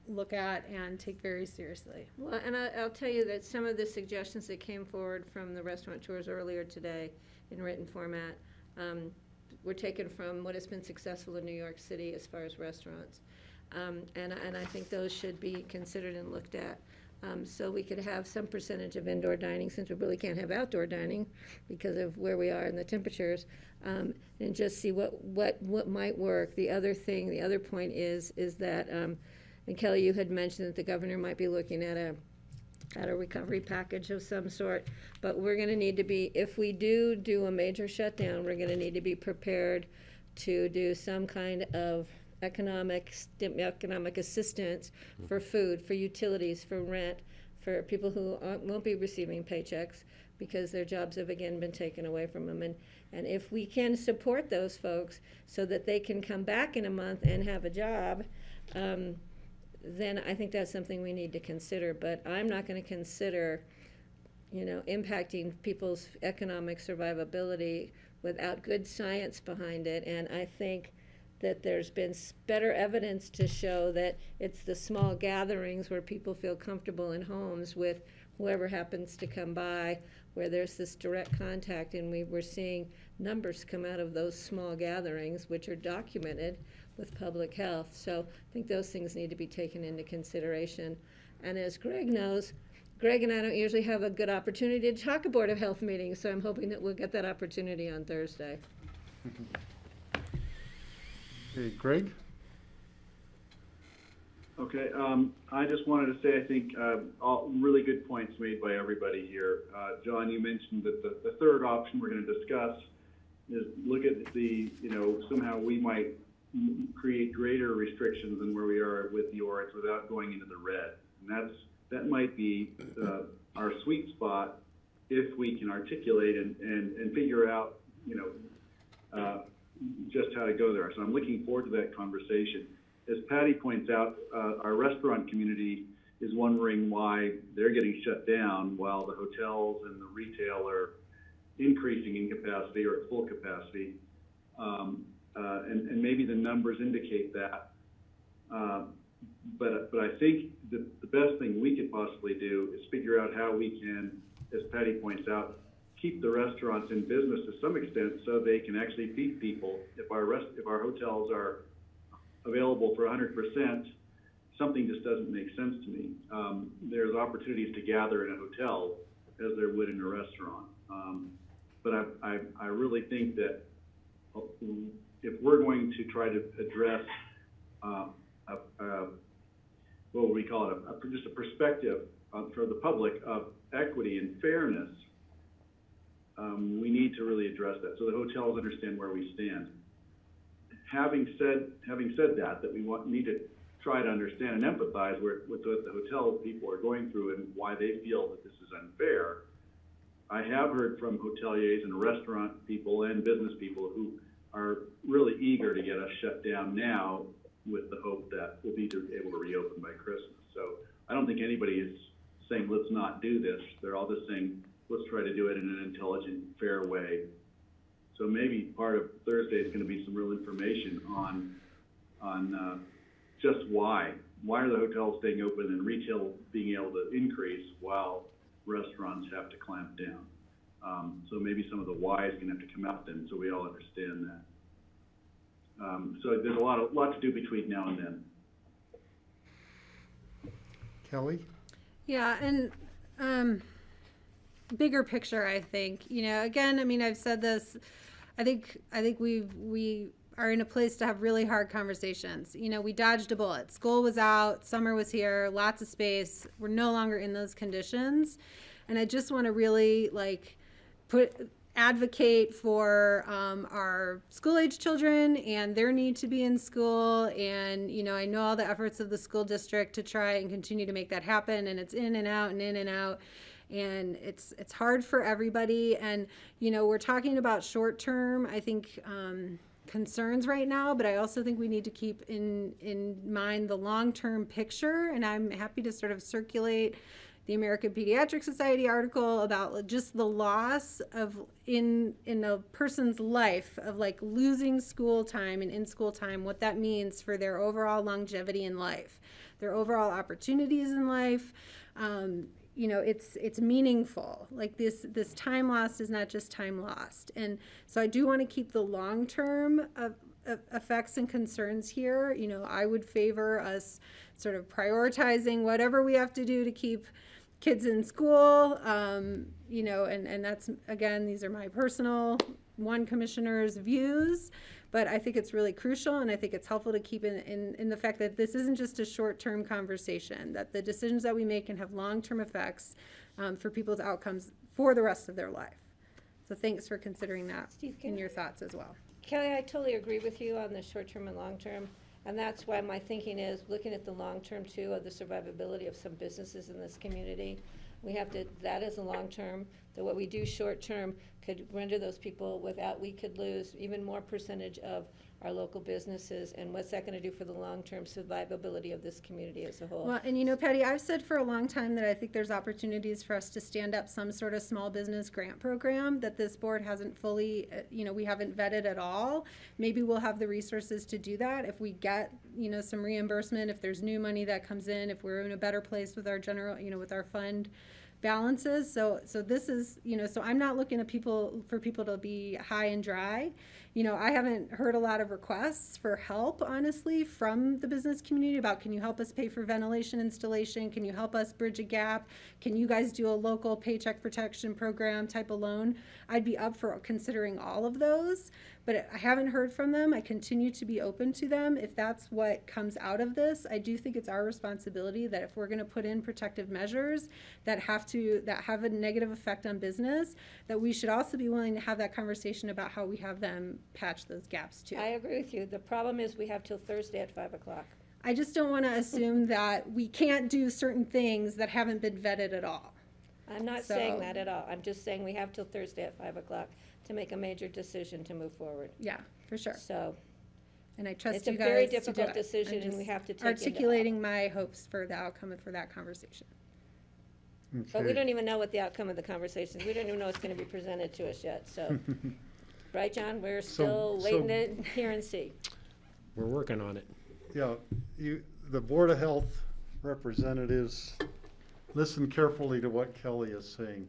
look at and take very seriously. Well, and I'll tell you that some of the suggestions that came forward from the restaurateurs earlier today in written format were taken from what has been successful in New York City as far as restaurants. And I think those should be considered and looked at. So we could have some percentage of indoor dining, since we really can't have outdoor dining because of where we are and the temperatures, and just see what might work. The other point is that, and Kelly, you had mentioned that the governor might be looking at a recovery package of some sort, but we're going to need to be, if we do a major shutdown, we're going to need to be prepared to do some kind of economic assistance for food, for utilities, for rent, for people who won't be receiving paychecks because their jobs have again been taken away from them. And if we can support those folks so that they can come back in a month and have a job, then I think that's something we need to consider. But I'm not going to consider, impacting people's economic survivability without good science behind it. And I think that there's been better evidence to show that it's the small gatherings where people feel comfortable in homes with whoever happens to come by, where there's this direct contact, and we're seeing numbers come out of those small gatherings, which are documented with public health. So I think those things need to be taken into consideration. And as Greg knows, Greg and I don't usually have a good opportunity to talk a Board of Health meeting, so I'm hoping that we'll get that opportunity on Thursday. Okay, Greg? Okay, I just wanted to say, I think all really good points made by everybody here. John, you mentioned that the third option we're going to discuss is look at somehow we might create greater restrictions than where we are with the orange without going into the red. And that might be our sweet spot if we can articulate and figure out, just how to go there. So I'm looking forward to that conversation. As Patty points out, our restaurant community is wondering why they're getting shut down while the hotels and the retail are increasing in capacity or at full capacity. And maybe the numbers indicate that. But I think the best thing we could possibly do is figure out how we can, as Patty points out, keep the restaurants in business to some extent so they can actually feed people. If our hotels are available for 100%, something just doesn't make sense to me. There's opportunities to gather in a hotel as there would in a restaurant. But I really think that if we're going to try to address what would we call it, just a perspective for the public of equity and fairness, we need to really address that so the hotels understand where we stand. Having said that we need to try to understand and empathize with what the hotel people are going through and why they feel that this is unfair. I have heard from hoteliers and restaurant people and business people who are really eager to get us shut down now with the hope that we'll be able to reopen by Christmas. So I don't think anybody is saying, let's not do this. They're all just saying, let's try to do it in an intelligent, fair way. So maybe part of Thursday is going to be some real information on just why are the hotels staying open and retail being able to increase while restaurants have to clamp down. So maybe some of the why is going to have to come out then so we all understand that. So there's a lot to do between now and then. Kelly? Yeah, and bigger picture, I think, again, I mean, I've said this, I think we are in a place to have really hard conversations. We dodged a bullet. School was out, summer was here, lots of space. We're no longer in those conditions. And I just want to really advocate for our school-age children and their need to be in school. And, I know all the efforts of the school district to try and continue to make that happen. And it's in and out and in and out. And it's hard for everybody. And, we're talking about short-term, I think, concerns right now, but I also think we need to keep in mind the long-term picture. And I'm happy to sort of circulate the American Pediatric Society article about just the loss of in a person's life of losing school time and in-school time, what that means for their overall longevity in life, their overall opportunities in life. It's meaningful. This time lost is not just time lost. And so I do want to keep the long-term effects and concerns here. I would favor us sort of prioritizing whatever we have to do to keep kids in school, and that's, again, these are my personal one commissioner's views, but I think it's really crucial, and I think it's helpful to keep in the fact that this isn't just a short-term conversation, that the decisions that we make can have long-term effects for people's outcomes for the rest of their life. So thanks for considering that in your thoughts as well. Kelly, I totally agree with you on the short-term and long-term. And that's why my thinking is looking at the long-term, too, of the survivability of some businesses in this community. We have to, that is a long-term, that what we do short-term could render those people we could lose even more percentage of our local businesses. And what's that going to do for the long-term survivability of this community as a whole? Well, and Patty, I've said for a long time that I think there's opportunities for us to stand up some sort of small business grant program that this board hasn't fully, we haven't vetted at all. Maybe we'll have the resources to do that if we get, some reimbursement, if there's new money that comes in, if we're in a better place with our general, with our fund balances. So this is, so I'm not looking at for people to be high and dry. I haven't heard a lot of requests for help, honestly, from the business community about, can you help us pay for ventilation installation? Can you help us bridge a gap? Can you guys do a local paycheck protection program type of loan? I'd be up for considering all of those. but I haven't heard from them. I continue to be open to them. If that's what comes out of this, I do think it's our responsibility that if we're going to put in protective measures that have a negative effect on business, that we should also be willing to have that conversation about how we have them patch those gaps too. I agree with you. The problem is we have till Thursday at 5 o'clock. I just don't want to assume that we can't do certain things that haven't been vetted at all. I'm not saying that at all. I'm just saying we have till Thursday at 5 o'clock to make a major decision to move forward. Yeah, for sure. So, and I trust it's you a guys very to do difficult it. decision, I'm and just we have to take articulating my hopes for the outcome and for that conversation. But we don't even know what the outcome of the conversation. We don't even know what's going to be presented to us yet. So, right, John? We're still waiting to hear and see. We're working on it. Yeah, the Board of Health representatives, listen carefully to what Kelly is saying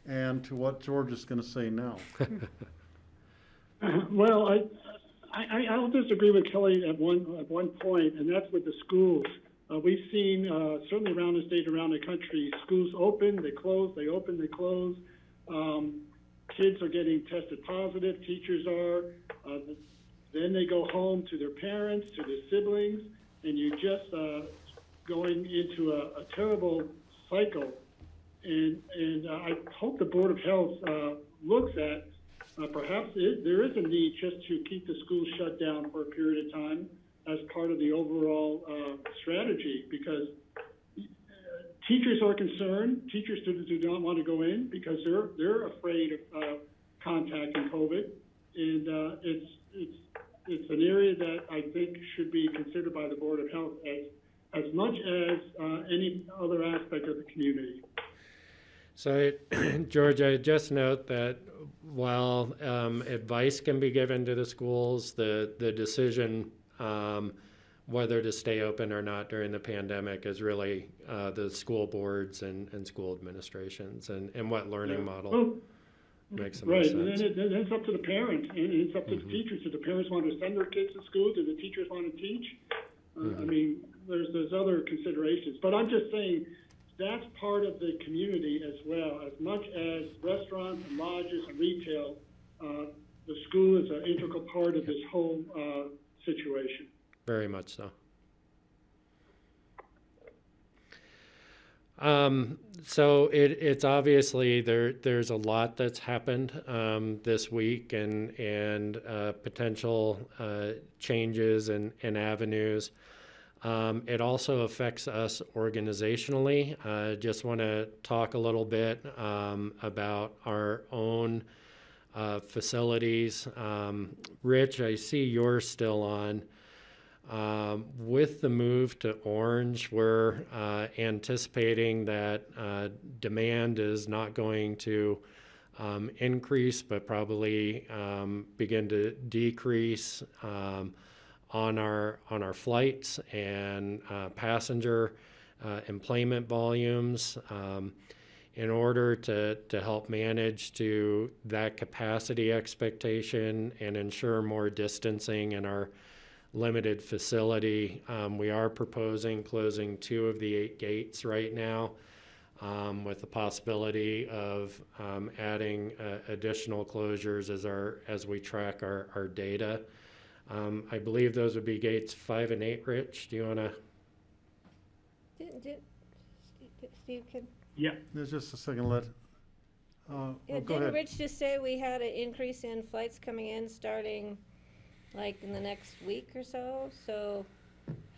and to what George is going to say now. Well, I'll disagree with Kelly at one point, and that's with the schools. We've seen, certainly around the state, around the country, schools open, they close, they open, they close. Kids are getting tested positive, teachers are. Then they go home to their parents, to their siblings, and you're just going into a terrible cycle. And I hope the Board of Health looks at perhaps there is a need just to keep the schools shut down for a period of time as part of the overall strategy, because teachers are concerned. Teachers do not want to go in because they're afraid of contacting COVID, and it's an area that I think should be considered by the Board of Health as much as any other aspect of the community. So, George, I just note that while advice can be given to the schools, the decision whether to stay open or not during the pandemic is really the school boards and school administrations and what learning model makes the most sense. Right, and then it's up to the parents, and it's up to the teachers. Do the parents want to send their kids to school? Do the teachers want to teach? I mean, there's other considerations, but I'm just saying that's part of the community as well. As much as restaurants and lodges and retail, the school is an integral part of this whole situation. Very much so. So it's obviously there's a lot that's happened this week and potential changes and avenues. It also affects us organizationally. Just want to talk a little bit about our own facilities. Rich, I see you're still on. With the move to orange, we're anticipating that demand is not going to increase, but probably begin to decrease on our flights and passenger employment volumes. In order to help manage to that capacity expectation and ensure more distancing in our limited facility, we are proposing closing 2 of the 8 gates right now, with the possibility of adding additional closures as we track our data. I believe those would be gates 5 and 8. Rich, do you want to? Steve can. Yeah. There's just a second. Go Didn't ahead. Rich just say we had an increase in flights coming in starting like in the next week or so? So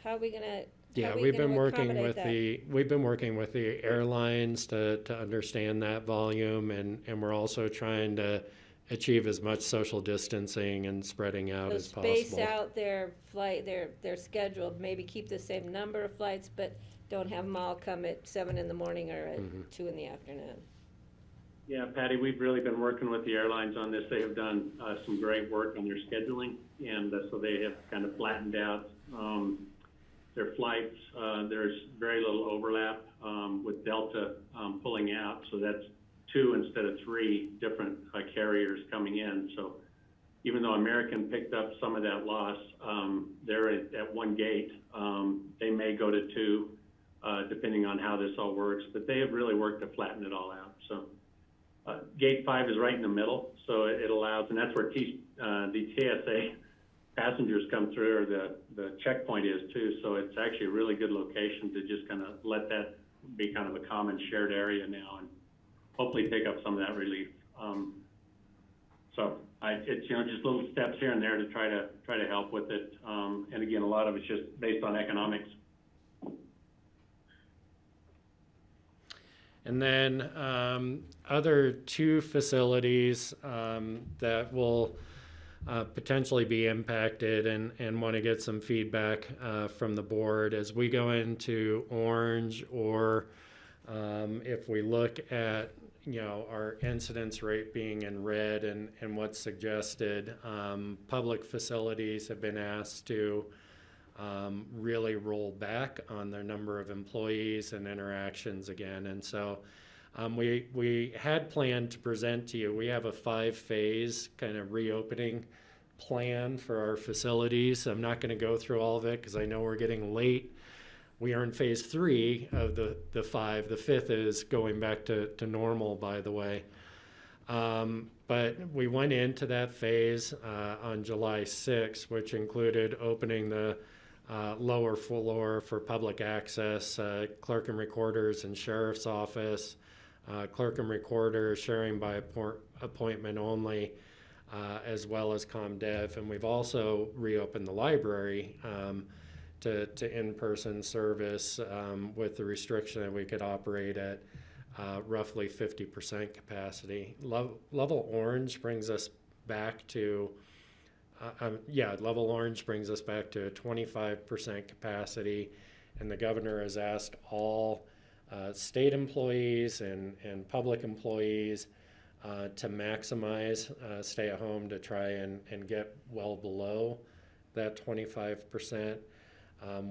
how are we gonna? Yeah, we've been working with the airlines to understand that volume, and we're also trying to achieve as much social distancing and spreading out as possible. Space out their flight, their schedule. Maybe keep the same number of flights, but don't have them all come at 7 in the morning or at 2 in the afternoon. Yeah, Patty, we've really been working with the airlines on this. They have done some great work on their scheduling, and so they have kind of flattened out their flights. There's very little overlap with Delta pulling out, so that's 2 instead of 3 different carriers coming in. So even though American picked up some of that loss, they're at 1 gate. They may go to 2, depending on how this all works, but they have really worked to flatten it all out. So Gate 5 is right in the middle, so it allows, and that's where the TSA passengers come through, or the checkpoint is too. So it's actually a really good location to just kind of let that be kind of a common shared area now, and hopefully take up some of that relief. So it's just little steps here and there to try to help with it. And again, a lot of it's just based on economics. And then other two facilities that will potentially be impacted, and want to get some feedback from the board as we go into orange, or if we look at our incidence rate being in red and what's suggested. Public facilities have been asked to really roll back on their number of employees and interactions again. And so we had planned to present to you, we have a 5-phase kind of reopening plan for our facilities. I'm not going to go through all of it because I know we're getting late. We are in phase 3 of the 5. The 5th is going back to normal, by the way. But we went into that phase on July 6th, which included opening the lower floor for public access, clerk and recorders and sheriff's office, clerk and recorder sharing by appointment only, as well as ComDev. And we've also reopened the library to in-person service with the restriction that we could operate at roughly 50% capacity. Level orange brings us back to, level orange brings us back to 25% capacity, and the governor has asked all state employees and public employees to maximize stay at home to try and get well below that 25%.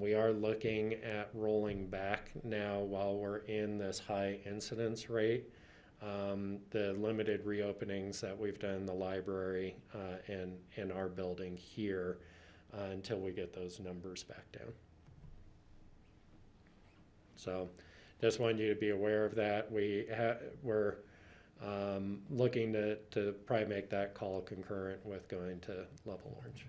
We are looking at rolling back now while we're in this high incidence rate, the limited reopenings that we've done in the library and in our building here until we get those numbers back down. So just wanted you to be aware of that. We're looking to probably make that call concurrent with going to level orange.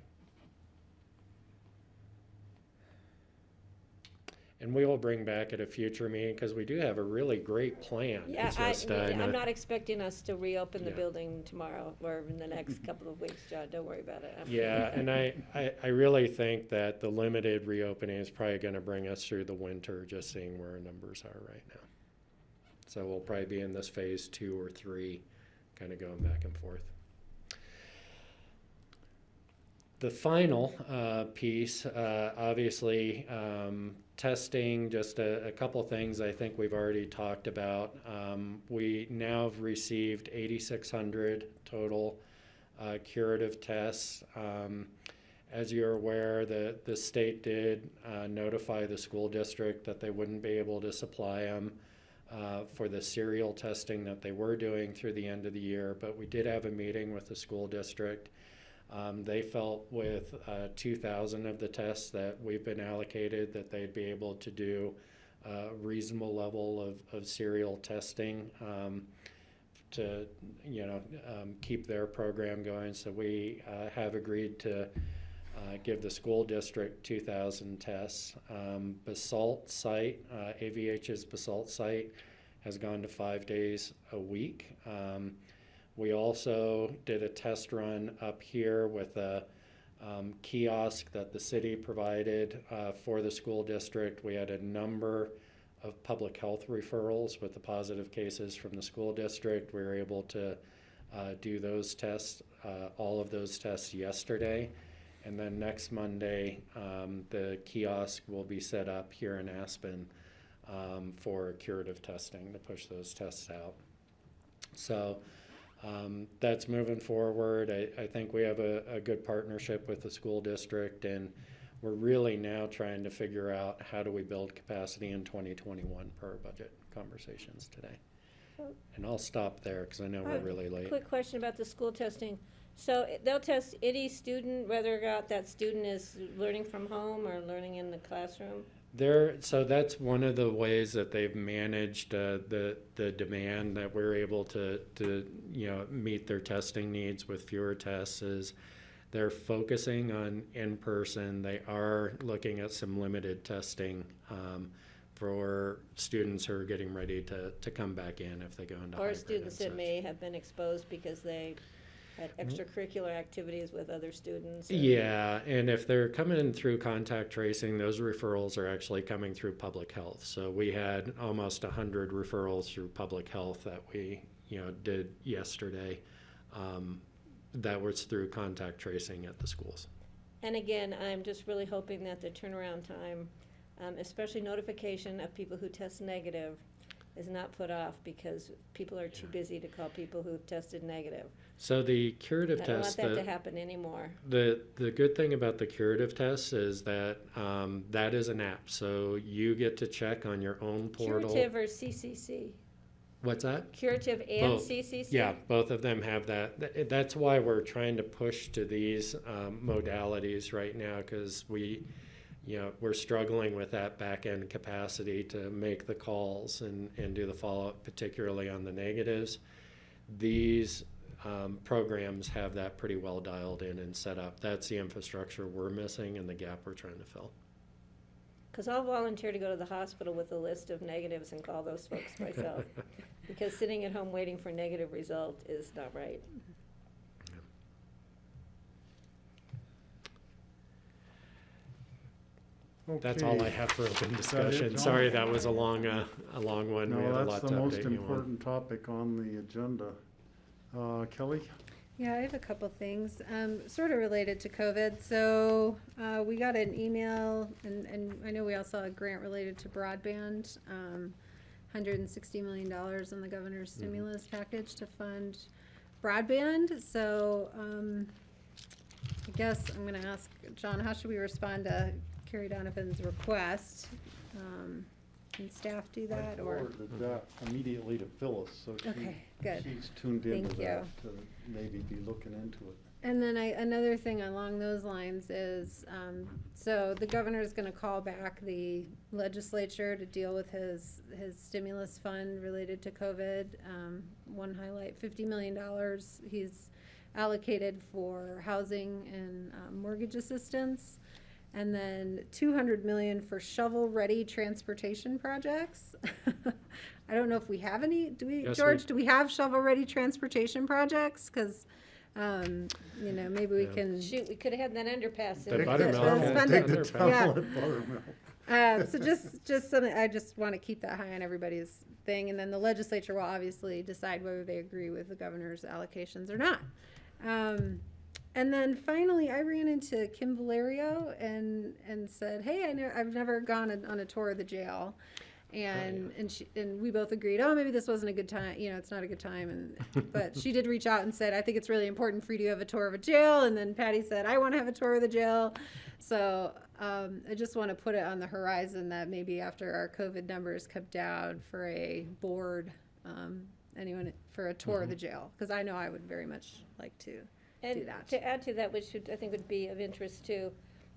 And we will bring back at a future meeting, because we do have a really great plan. Yeah, It's just, I'm not expecting us to reopen the Yeah. building tomorrow or in the next couple of weeks, John. Don't worry about it. Yeah, and I really think that the limited reopening is probably going to bring us through the winter, just seeing where our numbers are right now. So we'll probably be in this phase 2 or 3, kind of going back and forth. The final piece, obviously, testing, just a couple things I think we've already talked about. We now have received 8,600 total curative tests. As you're aware, the state did notify the school district that they wouldn't be able to supply them for the serial testing that they were doing through the end of the year, but we did have a meeting with the school district. They felt with 2,000 of the tests that we've been allocated that they'd be able to do a reasonable level of serial testing to keep their program going. So we have agreed to give the school district 2,000 tests. Basalt site, AVH's Basalt site has gone to 5 days a week. We also did a test run up here with a kiosk that the city provided for the school district. We had a number of public health referrals with the positive cases from the school district. We were able to do those tests, all of those tests yesterday. And then next Monday, the kiosk will be set up here in Aspen for curative testing to push those tests out. So that's moving forward. I think we have a good partnership with the school district, and we're really now trying to figure out how do we build capacity in 2021 per our budget conversations today. And I'll stop there because I know we're really late. Quick question about the school testing. So they'll test any student, whether or not that student is learning from home or learning in the classroom? So that's one of the ways that they've managed the demand that we're able to meet their testing needs with fewer tests is they're focusing on in-person. They are looking at some limited testing for students who are getting ready to come back in if they go into Or hybrid students and that such. may have been exposed because they had extracurricular activities with other students. Yeah, and if they're coming in through contact tracing, those referrals are actually coming through public health. So we had almost 100 referrals through public health that we, did yesterday. That was through contact tracing at the schools. And again, I'm just really hoping that the turnaround time, especially notification of people who test negative, is not put off because people are too busy to call people who've tested negative. So the curative I don't want test, that to happen anymore. the good thing about the curative test is that that is an app. So you get to check on your own portal. Curative or CCC? What's that? Curative and Both. CCC? Yeah, both of them have that. That's why we're trying to push to these modalities right now, because we're struggling with that back end capacity to make the calls and do the follow up, particularly on the negatives. These programs have that pretty well dialed in and set up. That's the infrastructure we're missing and the gap we're trying to fill. Because I'll volunteer to go to the hospital with a list of negatives and call those folks myself. Because sitting at home waiting for a negative result is not right. That's all I Okay. have for open Is that it, discussion. John? Sorry, that was a long one. We had No, a that's lot the to most update you on. important topic on the agenda. Kelly? Yeah, I have a couple things, sort of related to COVID. So we got an email, and I know we all saw a grant related to broadband, $160 million in the governor's stimulus package to fund broadband. So I guess I'm going to ask John, how should we respond to Carrie Donovan's request? Can staff do that, I or? forwarded that immediately to Phyllis, so Okay, good. she's tuned into Thank you. that to maybe be looking into it. And then another thing along those lines is, so the governor is gonna call back the legislature to deal with his stimulus fund related to COVID. One highlight, $50 million he's allocated for housing and mortgage assistance. And then $200 million for shovel-ready transportation projects. I don't know if we have any, Yes, George, do we have shovel-ready transportation projects? Because, maybe we can. Shoot, we could have had that underpass. The in. buttermilk. Spend Take it. the towel Yeah. at buttermilk. So just something, I just want to keep that high on everybody's thing. And then the legislature will obviously decide whether they agree with the governor's allocations or not. And then finally, I ran into Kim Valerio and said, "Hey, I've never gone on a tour of the jail," and we both agreed, "Oh, maybe this wasn't a good time. It's not a good time." But she did reach out and said, "I think it's really important for you to have a tour of a jail." And then Patty said, "I want to have a tour of the jail." So I just want to put it on the horizon that maybe after our COVID numbers come down for a board, for a tour of the jail, because I know I would very much like to. And Do that. to add to that, which I think would be of interest too,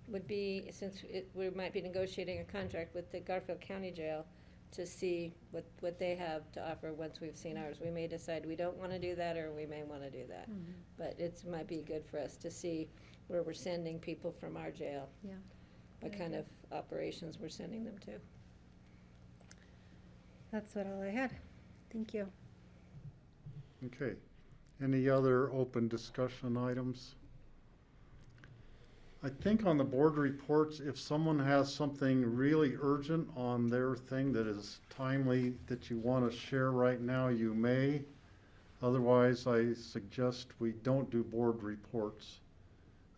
would be, since we might be negotiating a contract with the Garfield County Jail, to see what they have to offer once we've seen ours. We may decide we don't want to do that, or we may want to do that. But it might be good for us to see where we're sending people from our jail. Yeah. What kind of operations we're sending them to. That's all I had. Thank you. Okay. Any other open discussion items? I think on the board reports, if someone has something really urgent on their thing that is timely that you want to share right now, you may. Otherwise, I suggest we don't do board reports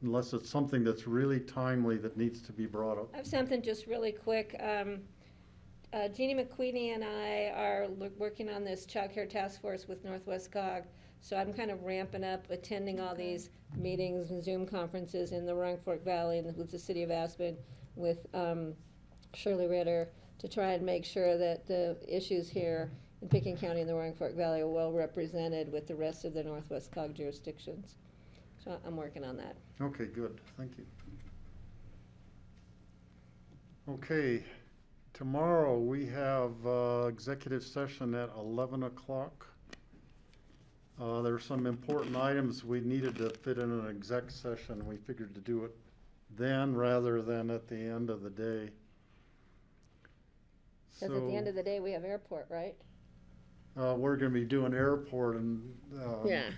unless it's something that's really timely that needs to be brought up. I have something just really quick. Jeannie McQueenie and I are working on this child care task force with Northwest COG. So I'm kind of ramping up, attending all these meetings and Zoom conferences in the Roaring Fork Valley and with the city of Aspen with Shirley Ritter to try and make sure that the issues here in Pickens County and the Roaring Fork Valley are well represented with the rest of the Northwest COG jurisdictions. So I'm working on that. Okay, good. Thank you. Okay, tomorrow we have executive session at 11 o'clock. There are some important items we needed to fit in an exec session. We figured to do it then rather than at the end of the day. Because at the end of the day, we have airport, right? We're gonna be doing airport and, Yeah.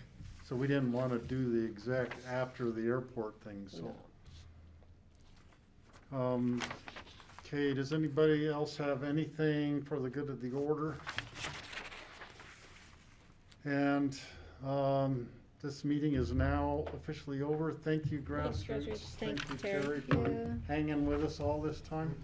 so we didn't wanna do the exec after the airport thing, so. Okay, does anybody else have anything for the good of the order? And, this meeting is now officially over. Thank you, Thanks, Grassroots. Grassroots. Thank Thanks, you, Terry. Terry, for hanging with us all this time.